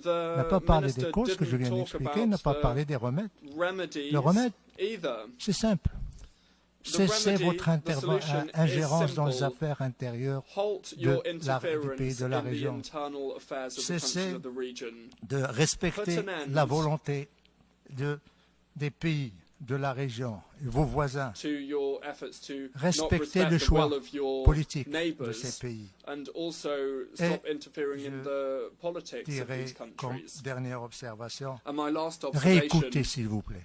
N'a pas parlé des causes que je viens d'expliquer, n'a pas parlé des remèdes. Le remède, c'est simple. Cessez votre ingérence dans les affaires intérieures du pays, de la région. Cessez de respecter la volonté des pays de la région et vos voisins to your efforts to respecter not le respect the choix will of your politique de neighbours ces pays. and also stop interfering in the politics of dirais these comme countries. dernière observation, And my last réécoutez s'il vous plaît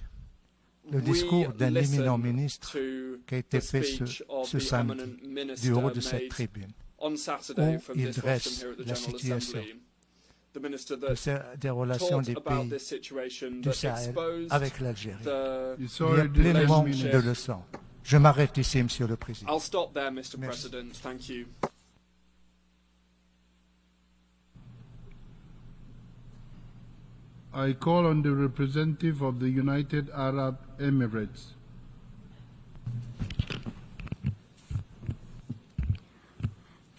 le discours d'un éminent ministre qui a été fait ce samedi du haut de cette tribune, on Saturday où from il this dresse rostrum here at the la General situation Assembly, the minister that des relations talked des about pays this situation, du that Sahel exposed avec l'Algérie. the Il y a pleinement de leçons. Je m'arrête ici, Monsieur le Président. I'll stop there, Mr. President. Thank you. I call on the representative of the United Arab Emirates.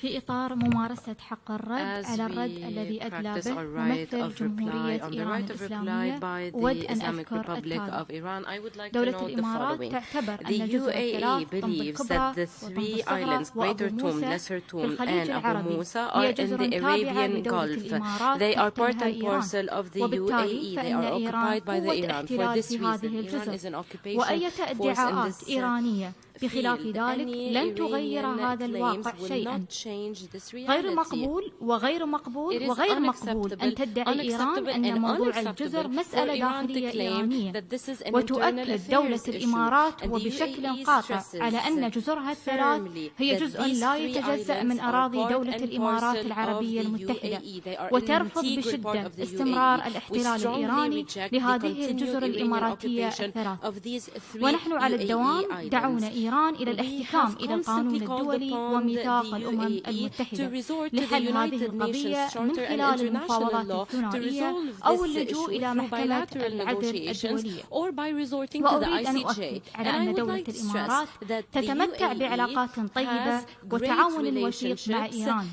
في إطار ممارسة حق الرد على الرد الذي أدلى به ممثل جمهورية إيران الإسلامية أود أن أذكر التالي. دولة الإمارات تعتبر أن الجزر الثلاث طنب الكبرى وطنب الصغرى وأبو موسى في الخليج العربي هي جزر تابعة لدولة الإمارات تحتلها إيران، وبالتالي فإن إيران قوة احتلال في هذه الجزر، وأية ادعاءات إيرانية بخلاف ذلك لن تغير هذا الواقع شيئا. غير مقبول وغير مقبول وغير مقبول أن تدعي إيران أن موضوع الجزر مسألة داخلية إيرانية، وتؤكد دولة الإمارات وبشكل قاطع على أن جزرها الثلاث هي جزء لا يتجزأ من أراضي دولة الإمارات العربية المتحدة، وترفض بشدة استمرار الاحتلال الإيراني لهذه الجزر الإماراتية الثلاث. ونحن على الدوام دعونا إيران إلى الاحتكام إلى القانون الدولي وميثاق الأمم المتحدة لحل هذه القضية من خلال المفاوضات الثنائية أو اللجوء إلى محكمة العدل الدولية. وأريد أن أؤكد على أن دولة الإمارات تتمتع بعلاقات طيبة وتعاون وثيق مع إيران،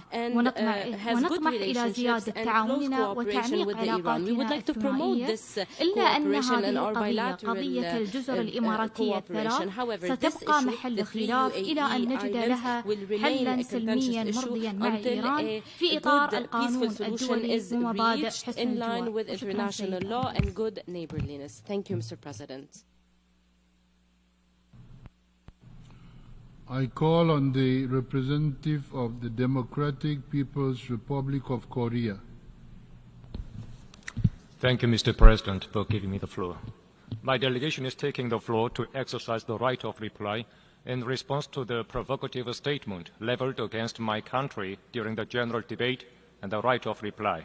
ونطمح إلى زيادة تعاوننا وتعميق علاقاتنا الثنائية، إلا أن هذه القضية قضية الجزر الإماراتية الثلاث ستبقى محل خلاف إلى أن نجد لها حلا سلميا مرضيا مع إيران في إطار القانون الدولي ومبادئ حسن الجوار. I call on the representative of the Democratic People's Republic of Korea. Thank you, Mr. President, for giving me the floor. My delegation is taking the floor to exercise the right of reply in response to the provocative statement leveled against my country during the general debate and the right of reply.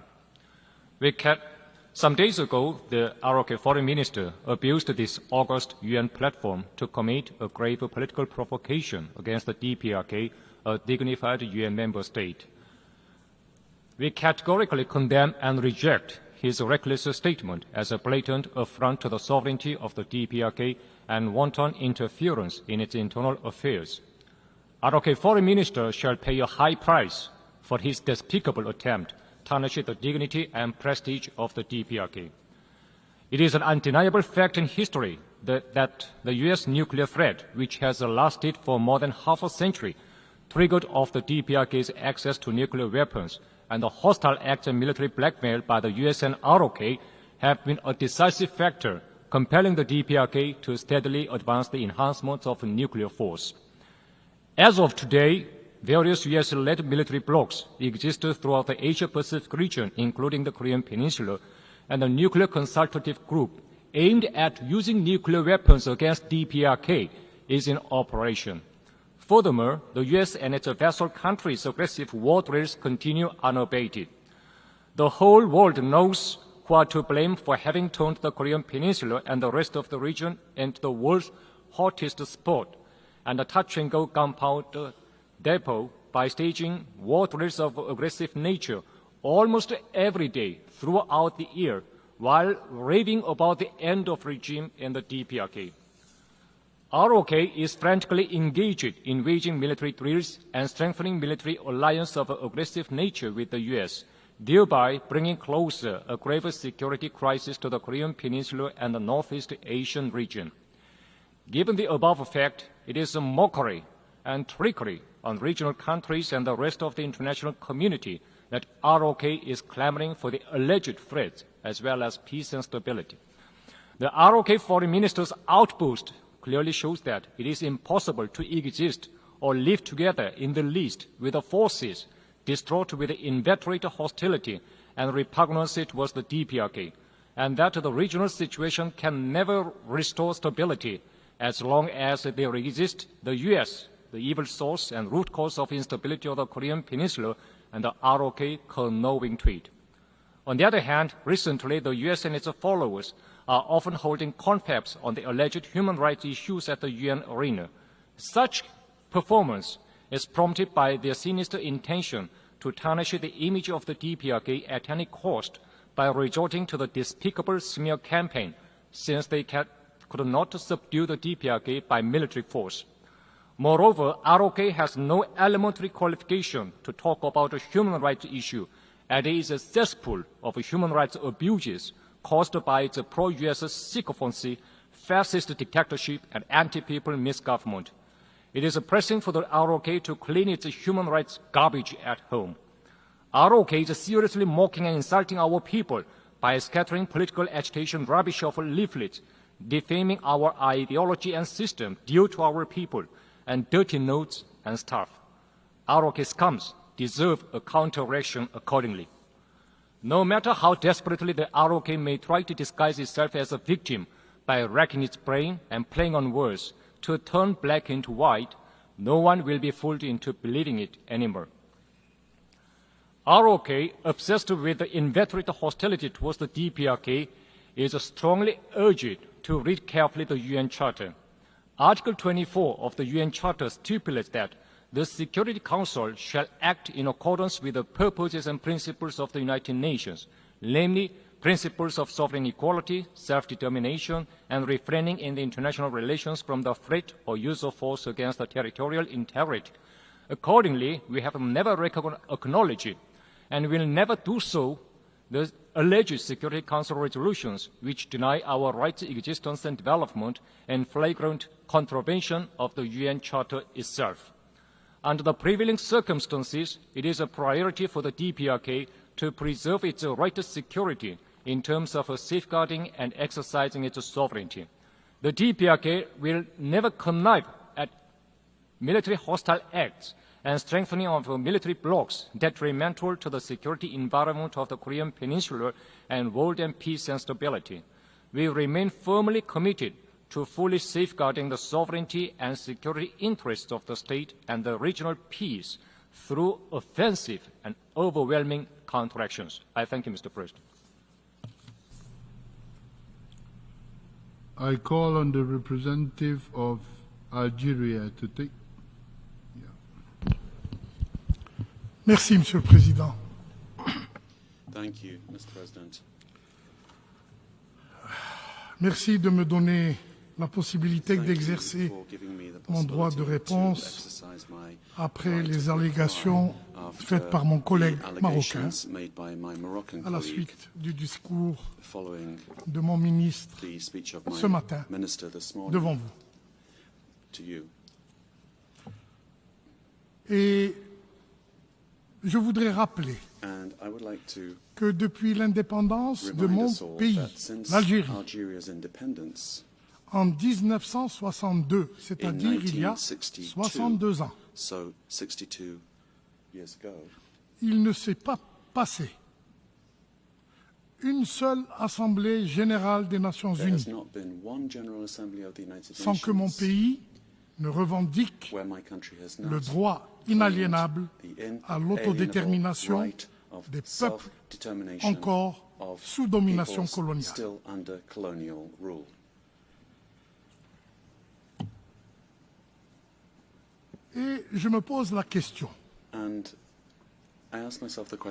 Some days ago, the ROK foreign minister abused this August UN platform to commit a grave political provocation against the DPRK, a dignified UN member state. We categorically condemn and reject his reckless statement as a blatant affront to the sovereignty of the DPRK and wanton interference in its internal affairs. ROK foreign minister shall pay a high price for his despicable attempt to tarnish the dignity and prestige of the DPRK. It is an undeniable fact in history that the U.S. nuclear threat, which has lasted for more than half a century, triggered off the DPRK's access to nuclear weapons, and the hostile acts and military blackmail by the U.S. and ROK have been a decisive factor compelling the DPRK to steadily advance the enhancement of nuclear force. As of today, various U.S.-led military blocs exist throughout the Asia-Pacific region, including the Korean Peninsula, and the Nuclear Consultative Group aimed at using nuclear weapons against DPRK is in operation. Furthermore, the U.S. and its vassal countries' aggressive war drills continue unabated. The whole world knows who are to blame for having turned the Korean Peninsula and the rest of the region into the world's hottest spot and a touch-and-go gunpowder depot by staging war drills of aggressive nature almost every day throughout the year while raving about the end of regime in the DPRK. ROK is frantically engaged in waging military drills and strengthening military alliance of aggressive nature with the U.S., thereby bringing closer a grave security crisis to the Korean Peninsula and the Northeast Asian region. Given the above fact, it is a mockery and trickery on regional countries and the rest of the international community that ROK is clamoring for the alleged threats as well as peace and stability. The ROK foreign minister's outburst clearly shows that it is impossible to exist or live together in the least with the forces distraught with inveterate hostility and repugnance towards the DPRK, and that the regional situation can never restore stability as long as there exists the U.S., the evil source and root cause of instability of the Korean Peninsula, and the ROK conniving to it. On the other hand, recently the U.S. and its followers are often holding confabs on the alleged human rights issues at the UN arena. Such performance is prompted by their sinister intention to tarnish the image of the DPRK at any cost by resorting to the despicable smear campaign, since they could not subdue the DPRK by military force. Moreover, ROK has no elementary qualification to talk about a human rights issue, and it is a cesspool of human rights abuses caused by its pro-US sycophancy, fascist dictatorship, and anti-people misgovernment. It is pressing for the ROK to clean its human rights garbage at home. ROK is seriously mocking and insulting our people by scattering political agitation rubbish of leaflets, defaming our ideology and system due to our people, and dirty notes and stuff. ROK scums deserve a counter-reaction accordingly. No matter how desperately the ROK may try to disguise itself as a victim by racking its brain and playing on words to turn black into white, no one will be fooled into believing it anymore. ROK, obsessed with the inveterate hostility towards the DPRK, is strongly urged to read carefully the UN Charter. Article 24 of the UN Charter stipulates that the Security Council shall act in accordance with the purposes and principles of the United Nations, namely principles of sovereign equality, self-determination, and refraining in the international relations from the threat or use of force against the territorial integrity. Accordingly, we have never acknowledged and will never do so the alleged Security Council resolutions which deny our rights, existence, and development and flagrant contravention of the UN Charter itself. Under the prevailing circumstances, it is a priority for the DPRK to preserve its right to security in terms of safeguarding and exercising its sovereignty. The DPRK will never connive at military hostile acts and strengthening of military blocs detrimental to the security environment of the Korean Peninsula and world and peace and stability. We remain firmly committed to fully safeguarding the sovereignty and security interests of the state and the regional peace through offensive and overwhelming counteractions. I thank you, Mr. President. I call on the representative of Algeria to take. Merci, Monsieur le Président. Thank you, Mr. President. Merci de me donner la possibilité d'exercer mon droit de réponse après les allégations faites par mon collègue marocain à la suite du discours de mon ministre ce matin devant vous. Et je voudrais rappeler que depuis l'indépendance de mon pays, l'Algérie, en 1962, c'est-à-dire il y a 62 ans, il ne s'est pas passé une seule Assemblée générale des Nations Unies sans que mon pays ne revendique le droit inaliénable à l'autodétermination des peuples encore sous domination coloniale. Et je me pose la question.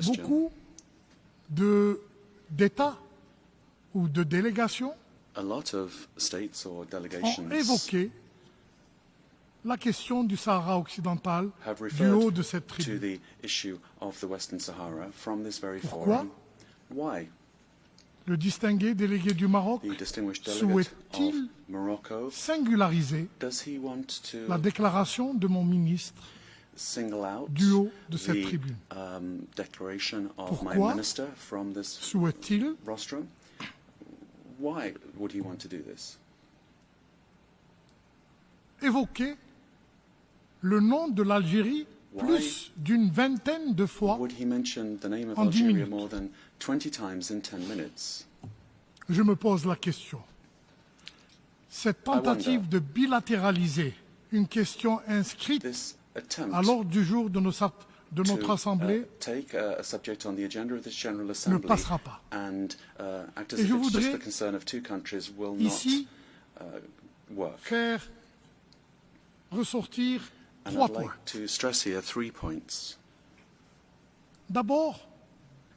Beaucoup d'États ou de délégations ont évoqué la question du Sahara occidental du haut de cette tribune. Pourquoi le distingué délégué du Maroc souhaite-t-il singulariser la déclaration de mon ministre du haut de cette tribune? Pourquoi souhaite-t-il Why would he want to do this? Évoquer le nom de l'Algérie plus d'une vingtaine de fois would he mention the name of en 10 Algeria minutes. more than 20 times in 10 minutes? Je me pose la question. Cette tentative de bilatéraliser une question inscrite à l'ordre du jour de notre Assemblée take a subject on the agenda of this General ne Assembly passera pas. and act as Et if je it's just voudrais the concern of two countries will ici not work. faire ressortir And 3 I'd points. like to stress here 3 points. D'abord,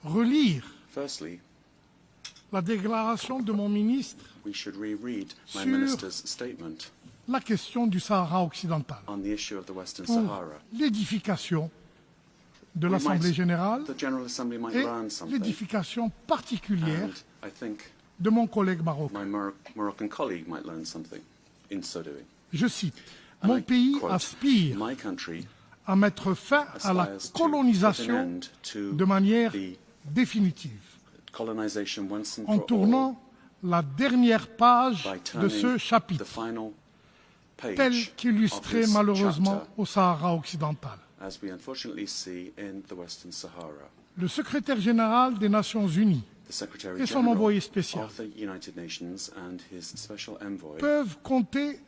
relire Firstly, la déclaration de mon ministre we should reread my Sur minister's statement la question du Sahara occidental on the issue of the Western pour Sahara. l'édification de We l'Assemblée might- générale The General Assembly might et learn something. l'édification particulière And I think de mon collègue marocain. my Moroccan colleague might learn something in so doing. Je cite, And mon I pays quote, aspire my country à mettre fin à la aspires to put an colonisation end to de manière the définitive, colonization once and en for all tournant la dernière page by de turning ce chapitre, the final page tel of qu'illustré this malheureusement chapter, au Sahara occidental. as we unfortunately see in the Western Sahara. Le secrétaire général des Nations Unies The Secretary et son General envoyé spécial of the United Nations and his special envoy peuvent compter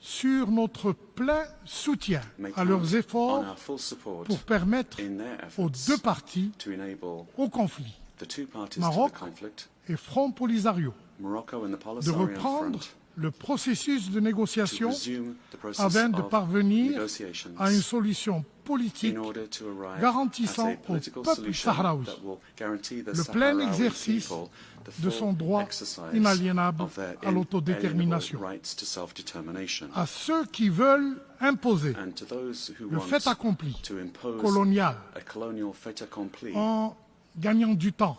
sur notre plein soutien may à leurs count efforts on our full support pour permettre in their aux efforts deux parties to enable au conflit, the two parties Maroc to the conflict, et Front Polisario, Morocco and the de Polisario reprendre Front, le processus de to négociation resume the process afin de of parvenir negotiations à une solution politique in order to arrive garantissant at a au political peuple solution sahraoui that will guarantee the le plein Sahrawi exercice people the de full son droit exercise inaliénable of their à l'autodétermination. inalienable rights to self-determination. À ceux qui veulent imposer And to those who le want fait accompli to impose colonial a colonial fait accompli en gagnant du temps,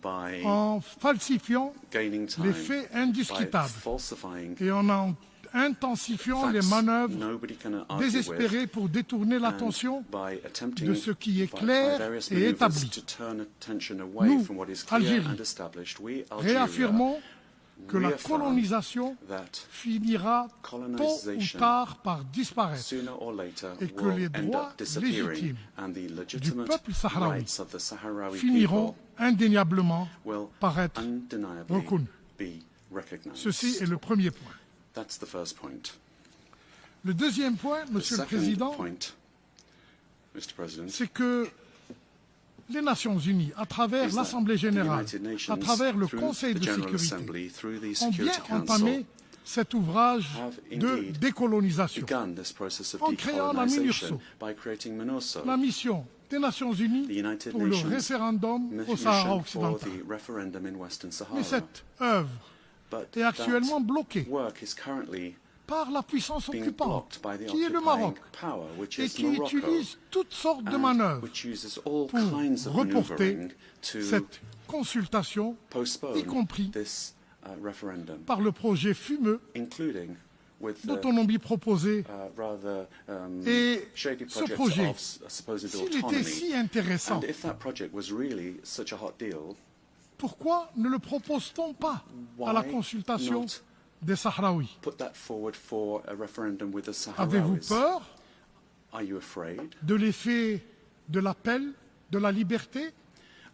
by en falsifiant gaining time, les faits by indiscutables falsifying et en intensifiant les facts manœuvres nobody can argue désespérées with, pour détourner and l'attention by attempting de ce qui est by clair various et maneuvers établi. to turn attention away Nous, from what is clear Algérie, and established. We, Algeria, réaffirmons que la reaffirm colonisation that finira tôt ou colonization tard par disparaître sooner or later et que will les end droits up disappearing, légitimes and the du legitimate peuple sahraoui rights of the Sahrawi finiront people indéniablement will par être undeniably reconnus. be recognized. Ceci est le premier point. That's the first point. Le deuxième point, The Monsieur le second Président, point, Mr. President, c'est que les Nations Unies, à travers is that l'Assemblée the générale, United Nations, à travers le through Conseil the de General sécurité, Assembly, through the ont bien Security entamé Council, cet ouvrage have de indeed décolonisation begun this process of en créant la decolonization MINURSO, by creating MINURSO, la mission des Nations Unies the United pour le Nations référendum au Sahara mission for occidental. the referendum in Western Sahara. Mais cette œuvre But est actuellement that bloquée work is currently par la puissance being occupante, blocked by the qui est le occupying Maroc, power, which et is qui Morocco, utilise toutes sortes de and manœuvres which uses all pour kinds of reporter maneuvering to cette consultation, y postpone compris this referendum, par le projet fumeux including with the d'autonomie proposé. rather Et shady ce project projet, of supposed s'il autonomy. était si intéressant, And if that project was really such a hot deal, pourquoi ne le propose-t-on pas à la why consultation not des Sahraouis? put that forward for a referendum with the Avez-vous Sahrawis? peur Are you afraid de l'effet de l'appel de la liberté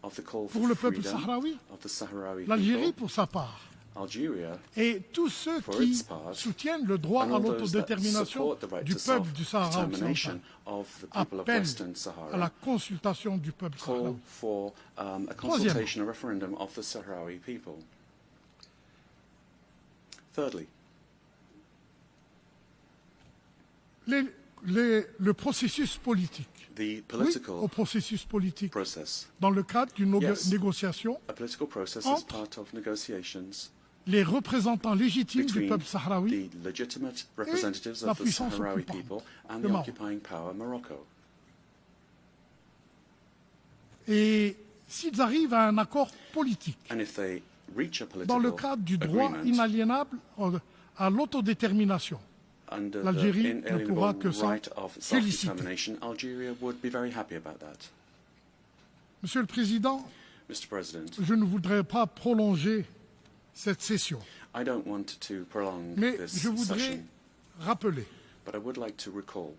of the call pour for le peuple freedom sahraoui? of the Sahrawi L'Algérie, people? pour sa part, Algeria, et tous ceux for qui its part, soutiennent le droit and à all those that l'autodétermination support the right du to peuple du Sahara self-determination occidental of the people of appellent Western à la Sahara, consultation du peuple call sahraoui. for a consultation, a referendum of the Sahrawi people. Thirdly, Le processus politique. the Oui, political au processus politique. process. Dans le cadre d'une Yes. négociation, A political process is entre part of negotiations les représentants légitimes du between peuple sahraoui the legitimate representatives la of the puissance Sahrawi occupante, people and le the Maroc. occupying power, Morocco. et s'ils arrivent à un accord politique And if they reach a dans le political cadre du droit agreement inaliénable à l'autodétermination, under l'Algérie the ne pourra inalienable que s'en right of féliciter. self-determination, Algeria would be very happy about that. Monsieur le Président, Mr. President, je ne voudrais pas prolonger cette session. I don't want to prolong Mais this je voudrais session, rappeler but I would like to recall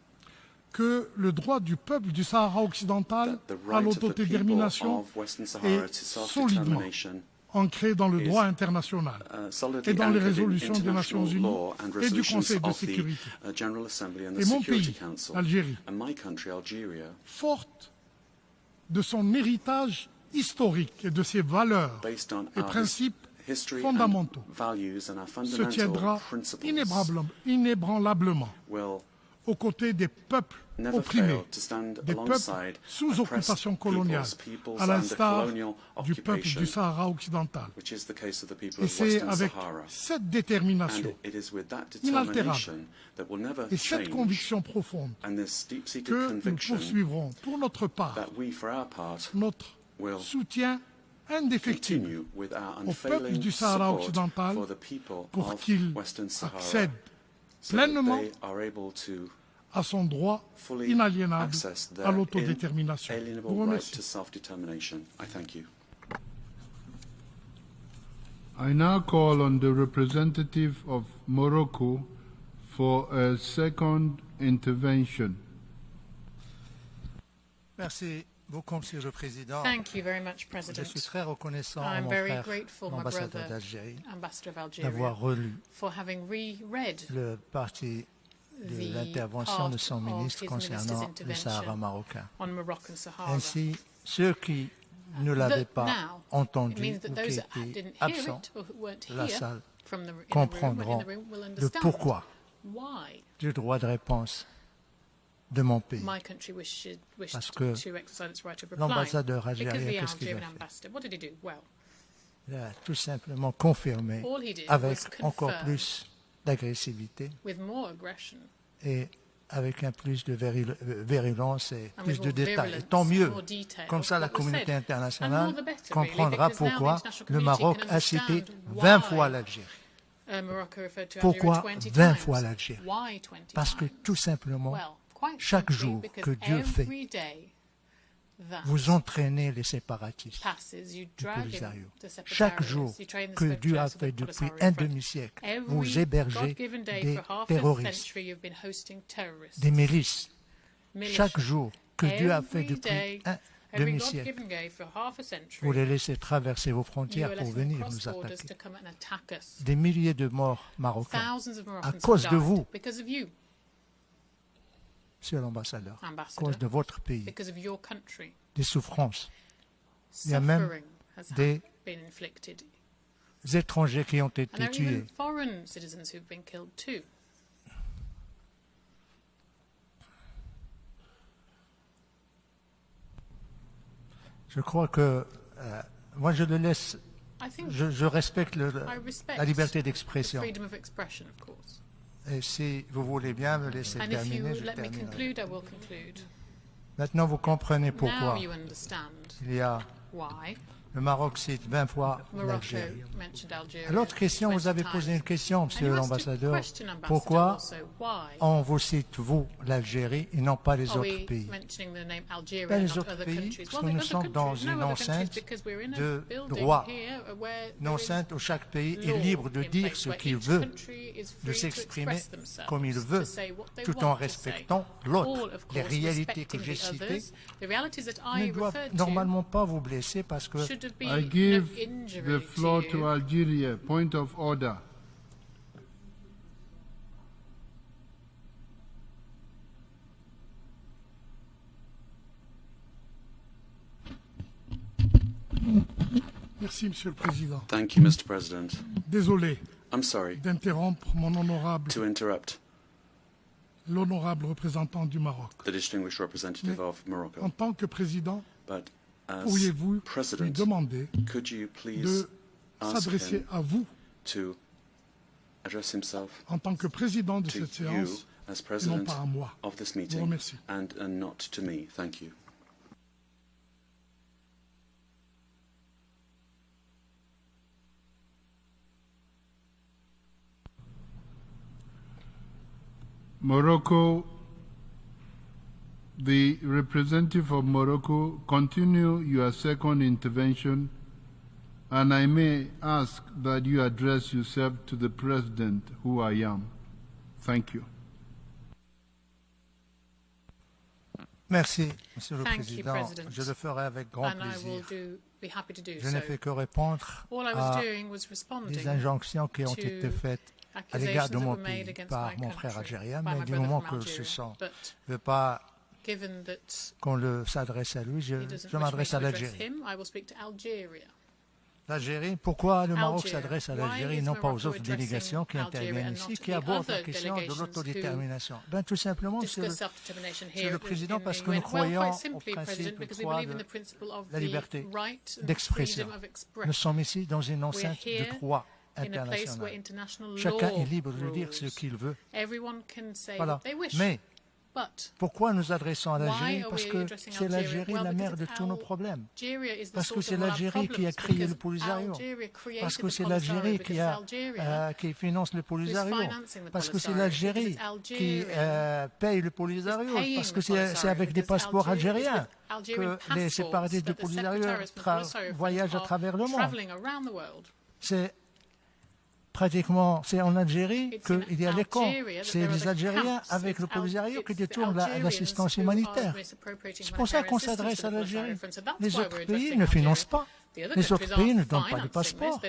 que le droit du peuple du Sahara occidental à l'autodétermination est solidement ancré dans le droit international et dans les résolutions des Nations Unies et du Conseil de sécurité. Et mon pays, l'Algérie, forte de son héritage historique et de ses valeurs et principes fondamentaux, se tiendra inébranlablement aux côtés des peuples opprimés, des peuples sous occupation coloniale, à l'instar du peuple du Sahara occidental. Et c'est avec cette détermination inaltérable et cette conviction profonde que nous poursuivrons pour notre part notre soutien indéfectible au peuple du Sahara occidental pour qu'il accède pleinement à son droit inaliénable à l'autodétermination. Je vous remercie. I now call on the representative of Morocco for a second intervention. Merci beaucoup, Monsieur le Président. Thank you very much, President. Je suis très reconnaissant à I'm mon very frère, grateful, my l'ambassadeur brother, d'Algérie, Ambassador of d'avoir Algeria, relu for having reread le parti de the l'intervention de son part of ministre his concernant minister's le Sahara intervention marocain. on Moroccan Sahara. Ainsi, ceux qui ne l'avaient That pas now, entendu it means that ou those qui that étaient didn't hear absents it or who weren't de la here salle from the, in comprendront the room will le understand pourquoi why du droit de réponse de mon pays. my country wished Parce que to exercise its right of reply. l'ambassadeur Because algérien, the qu'est-ce qu'il a Algerian fait? ambassador, what did he do? Well, Il a tout simplement confirmé all he did avec was encore confirm plus d'agressivité with more aggression et avec un plus de virulence et and plus with de more détails. virulence, Et tant mieux. more detail Comme ça, la what was communauté said. And internationale more the better, comprendra really, because now the pourquoi international le community Maroc can a cité understand 20 why, fois l'Algérie. Morocco referred to Pourquoi Algeria 20 20 times. fois l'Algérie? Why 20 Parce que times? tout simplement, Well, quite chaque simply, jour because que Dieu fait, every day that vous entraînez les séparatistes passes, you du drag in Polisario. the Chaque separators, jour you train the que Dieu a separators of fait the depuis Polisario un Front. demi-siècle, Every vous hébergez God-given day des for half a terroristes, century, you've been hosting terrorists. des milices. Militia. Chaque jour que Dieu a fait Every depuis day, un every demi-siècle, God-given day for half a century, vous les laissez traverser vos you frontières are pour letting them venir cross nous borders attaquer. to come and attack us. Des milliers de morts marocains Thousands of à Moroccans cause have de died vous, because of you, Monsieur l'ambassadeur, à Ambassador, cause de votre pays, because of your country. des souffrances. Il y a même Suffering has des been inflicted. étrangers qui ont And there été are tués. even foreign citizens who've been killed too. Je crois que moi je le laisse, I think je respecte I respect la liberté the d'expression. freedom of expression, of course. Et si vous voulez bien me laisser And if you terminer, je let me terminerai. conclude, I will conclude. Maintenant, vous comprenez pourquoi Now you understand il y a why le Maroc cite 20 fois Morocco l'Algérie. mentioned Algeria. À l'autre question, vous avez posé une question, Monsieur And you asked a l'ambassadeur. question, Ambassador, Pourquoi also. Why on vous cite, vous, l'Algérie, et non pas les are autres we pays? mentioning the name Algeria Ben, and les not autres other pays, countries? parce Well, que the nous other sommes dans countries, une no other countries, enceinte because we're in a de building droit. here where Une there is enceinte où chaque pays law est libre de in dire place, ce where qu'il each veut, country is de free to s'exprimer express themselves, comme il to veut, say what they tout want en to say. respectant All, l'autre. of Les course, réalités que respecting j'ai the citées others. The realities that ne I doivent referred to normalement pas vous blesser parce que should be I no give injury the floor to to you. Algeria. Point of order. Merci, Monsieur le Président. Thank you, Mr. President. Désolé I'm sorry d'interrompre mon honorable, to interrupt l'honorable représentant du Maroc. the distinguished representative of En Morocco. tant que président, But as pourriez-vous lui President, demander could you please de ask s'adresser him à vous to address himself en tant que président de to cette you séance as et non President pas à moi? of this Je vous meeting remercie. and not to me? Thank you. Morocco, the representative of Morocco, continue your second intervention and I may ask that you address yourself to the President, who I am. Thank you. Merci, Monsieur le Président. Je le ferai avec grand plaisir. Je n'ai fait que répondre à des injonctions qui ont été faites à l'égard de mon pays par mon frère algérien, mais du moment que ce ne veut pas qu'on s'adresse à lui, je m'adresse à l'Algérie. L'Algérie, pourquoi le Maroc s'adresse à l'Algérie et non pas aux autres délégations qui interviennent ici, qui abordent la question de l'autodétermination? Tout simplement, Monsieur le Président, parce que nous croyons au principe de la liberté d'expression. Nous sommes ici dans une enceinte de droit international. Chacun est libre de dire ce qu'il veut. Voilà. Mais pourquoi nous adressons à l'Algérie? Parce que c'est l'Algérie la mère de tous nos problèmes. Parce que c'est l'Algérie qui a créé le Polisario. Parce que c'est l'Algérie qui finance le Polisario. Parce que c'est l'Algérie qui paye le Polisario. Parce que c'est avec des passeports algériens que les séparatistes du Polisario voyagent à travers le monde. C'est pratiquement, c'est en Algérie qu'il y a les camps. C'est les Algériens avec le Polisario qui détournent l'assistance humanitaire. C'est pour ça qu'on s'adresse à l'Algérie. Les autres pays ne financent pas. Les autres pays ne donnent pas de passeport.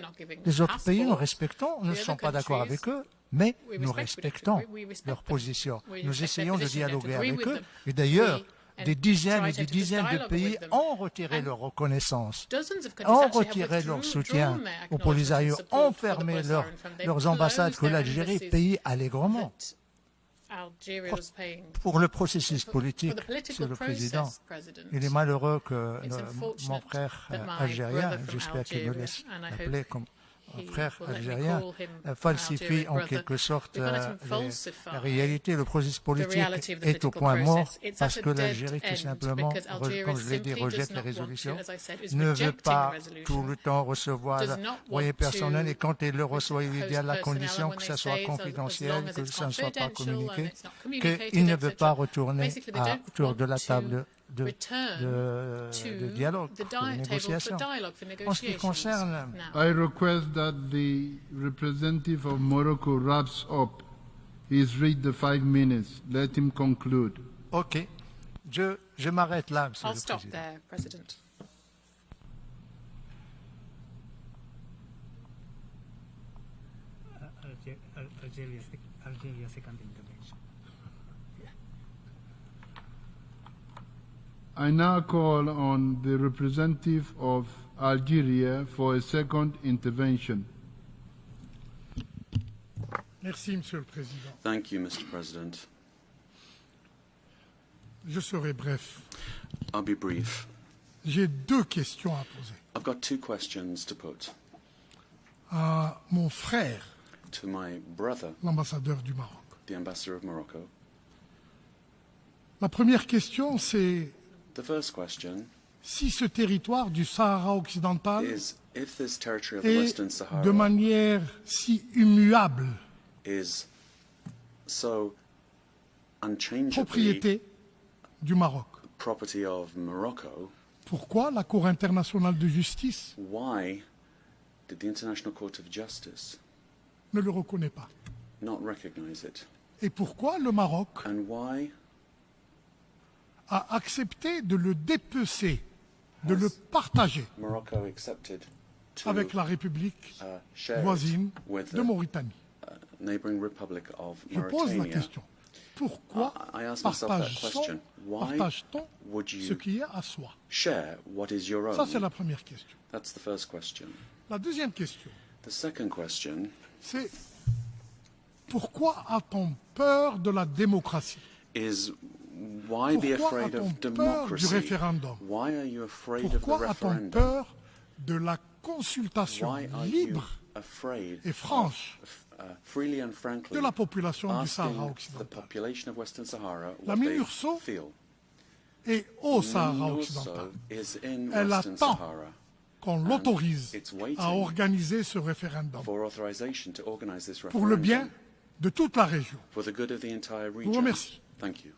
Les autres pays, nous respectons, nous ne sommes pas d'accord avec eux, mais nous respectons leur position. Nous essayons de dialoguer avec eux. Et d'ailleurs, des dizaines et des dizaines de pays ont retiré leur reconnaissance, ont retiré leur soutien au Polisario, ont fermé leurs ambassades que l'Algérie paye allègrement. Pour le processus politique, Monsieur le Président, il est malheureux que mon frère algérien, j'espère qu'il me laisse l'appeler comme frère algérien, falsifie en quelque sorte la réalité. Le processus politique est au point mort parce que l'Algérie, tout simplement, comme je l'ai dit, rejette les résolutions, ne veut pas tout le temps recevoir l'envoyé personnel et quand il le reçoit, il y a la condition que ça soit confidentiel, que ça ne soit pas communiqué, qu'il ne veut pas retourner autour de la table de dialogue, de négociation. En ce qui concerne... I request that the representative of Morocco wraps up. He's read the 5 minutes. Let him conclude. OK. Je m'arrête là, Monsieur le Président. There, President. Algeria second intervention. I now call on the representative of Algeria for a second intervention. Merci, Monsieur le Président. Thank you, Mr. President. Je serai bref. I'll be brief. J'ai 2 questions à poser. I've got 2 questions to put. À mon frère, to my brother, l'ambassadeur du Maroc. The ambassador of Morocco. La première question, c'est the first question, si ce territoire du Sahara occidental is if this territory of the est Western Sahara de manière si immuable is so unchangeably propriété du Maroc. Property of Morocco. Pourquoi la Cour internationale de justice Why did the International Court of Justice ne le reconnaît pas? Not recognize it? Et pourquoi le Maroc And why a accepté de le dépecer, de le partager Morocco accepted to, avec la République voisine de Mauritanie? Neighboring Republic of Je pose la question. Pourquoi partage-t-on ce qui est à soi? Share what is your own? Ça, c'est la première question. That's the first question. La deuxième question, the second question, c'est pourquoi a-t-on peur de la démocratie? Is why be afraid of democracy? Du référendum? Why are you afraid pourquoi of the referendum? A-t-on peur de la consultation libre et franche de la population du Sahara occidental? La MINURSO est au Sahara occidental. Elle attend qu'on l'autorise à organiser ce référendum pour le bien de toute la région. Je vous remercie. Thank you.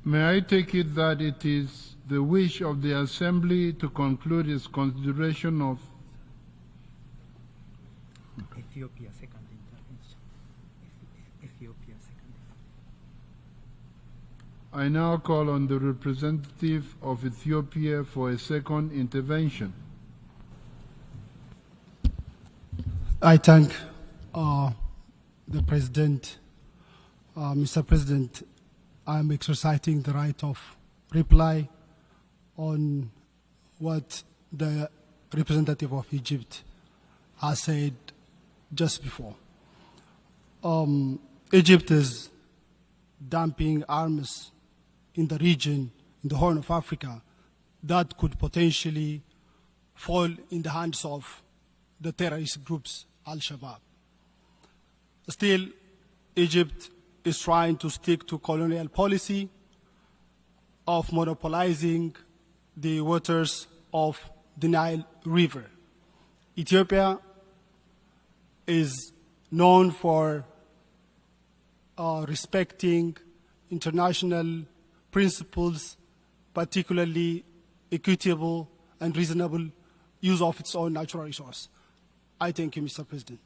May I take it that it is the wish of the Assembly to conclude its consideration of Ethiopia, second intervention. Ethiopia, second. I now call on the representative of Ethiopia for a second intervention. I thank the President. Mr. President, I am exercising the right of reply on what the representative of Egypt has said just before. Egypt is dumping arms in the region, in the Horn of Africa, that could potentially fall in the hands of the terrorist groups, Al-Shabaab. Still, Egypt is trying to stick to colonial policy of monopolizing the waters of the Nile River. Ethiopia is known for respecting international principles, particularly equitable and reasonable use of its own natural resource. I thank you, Mr. President.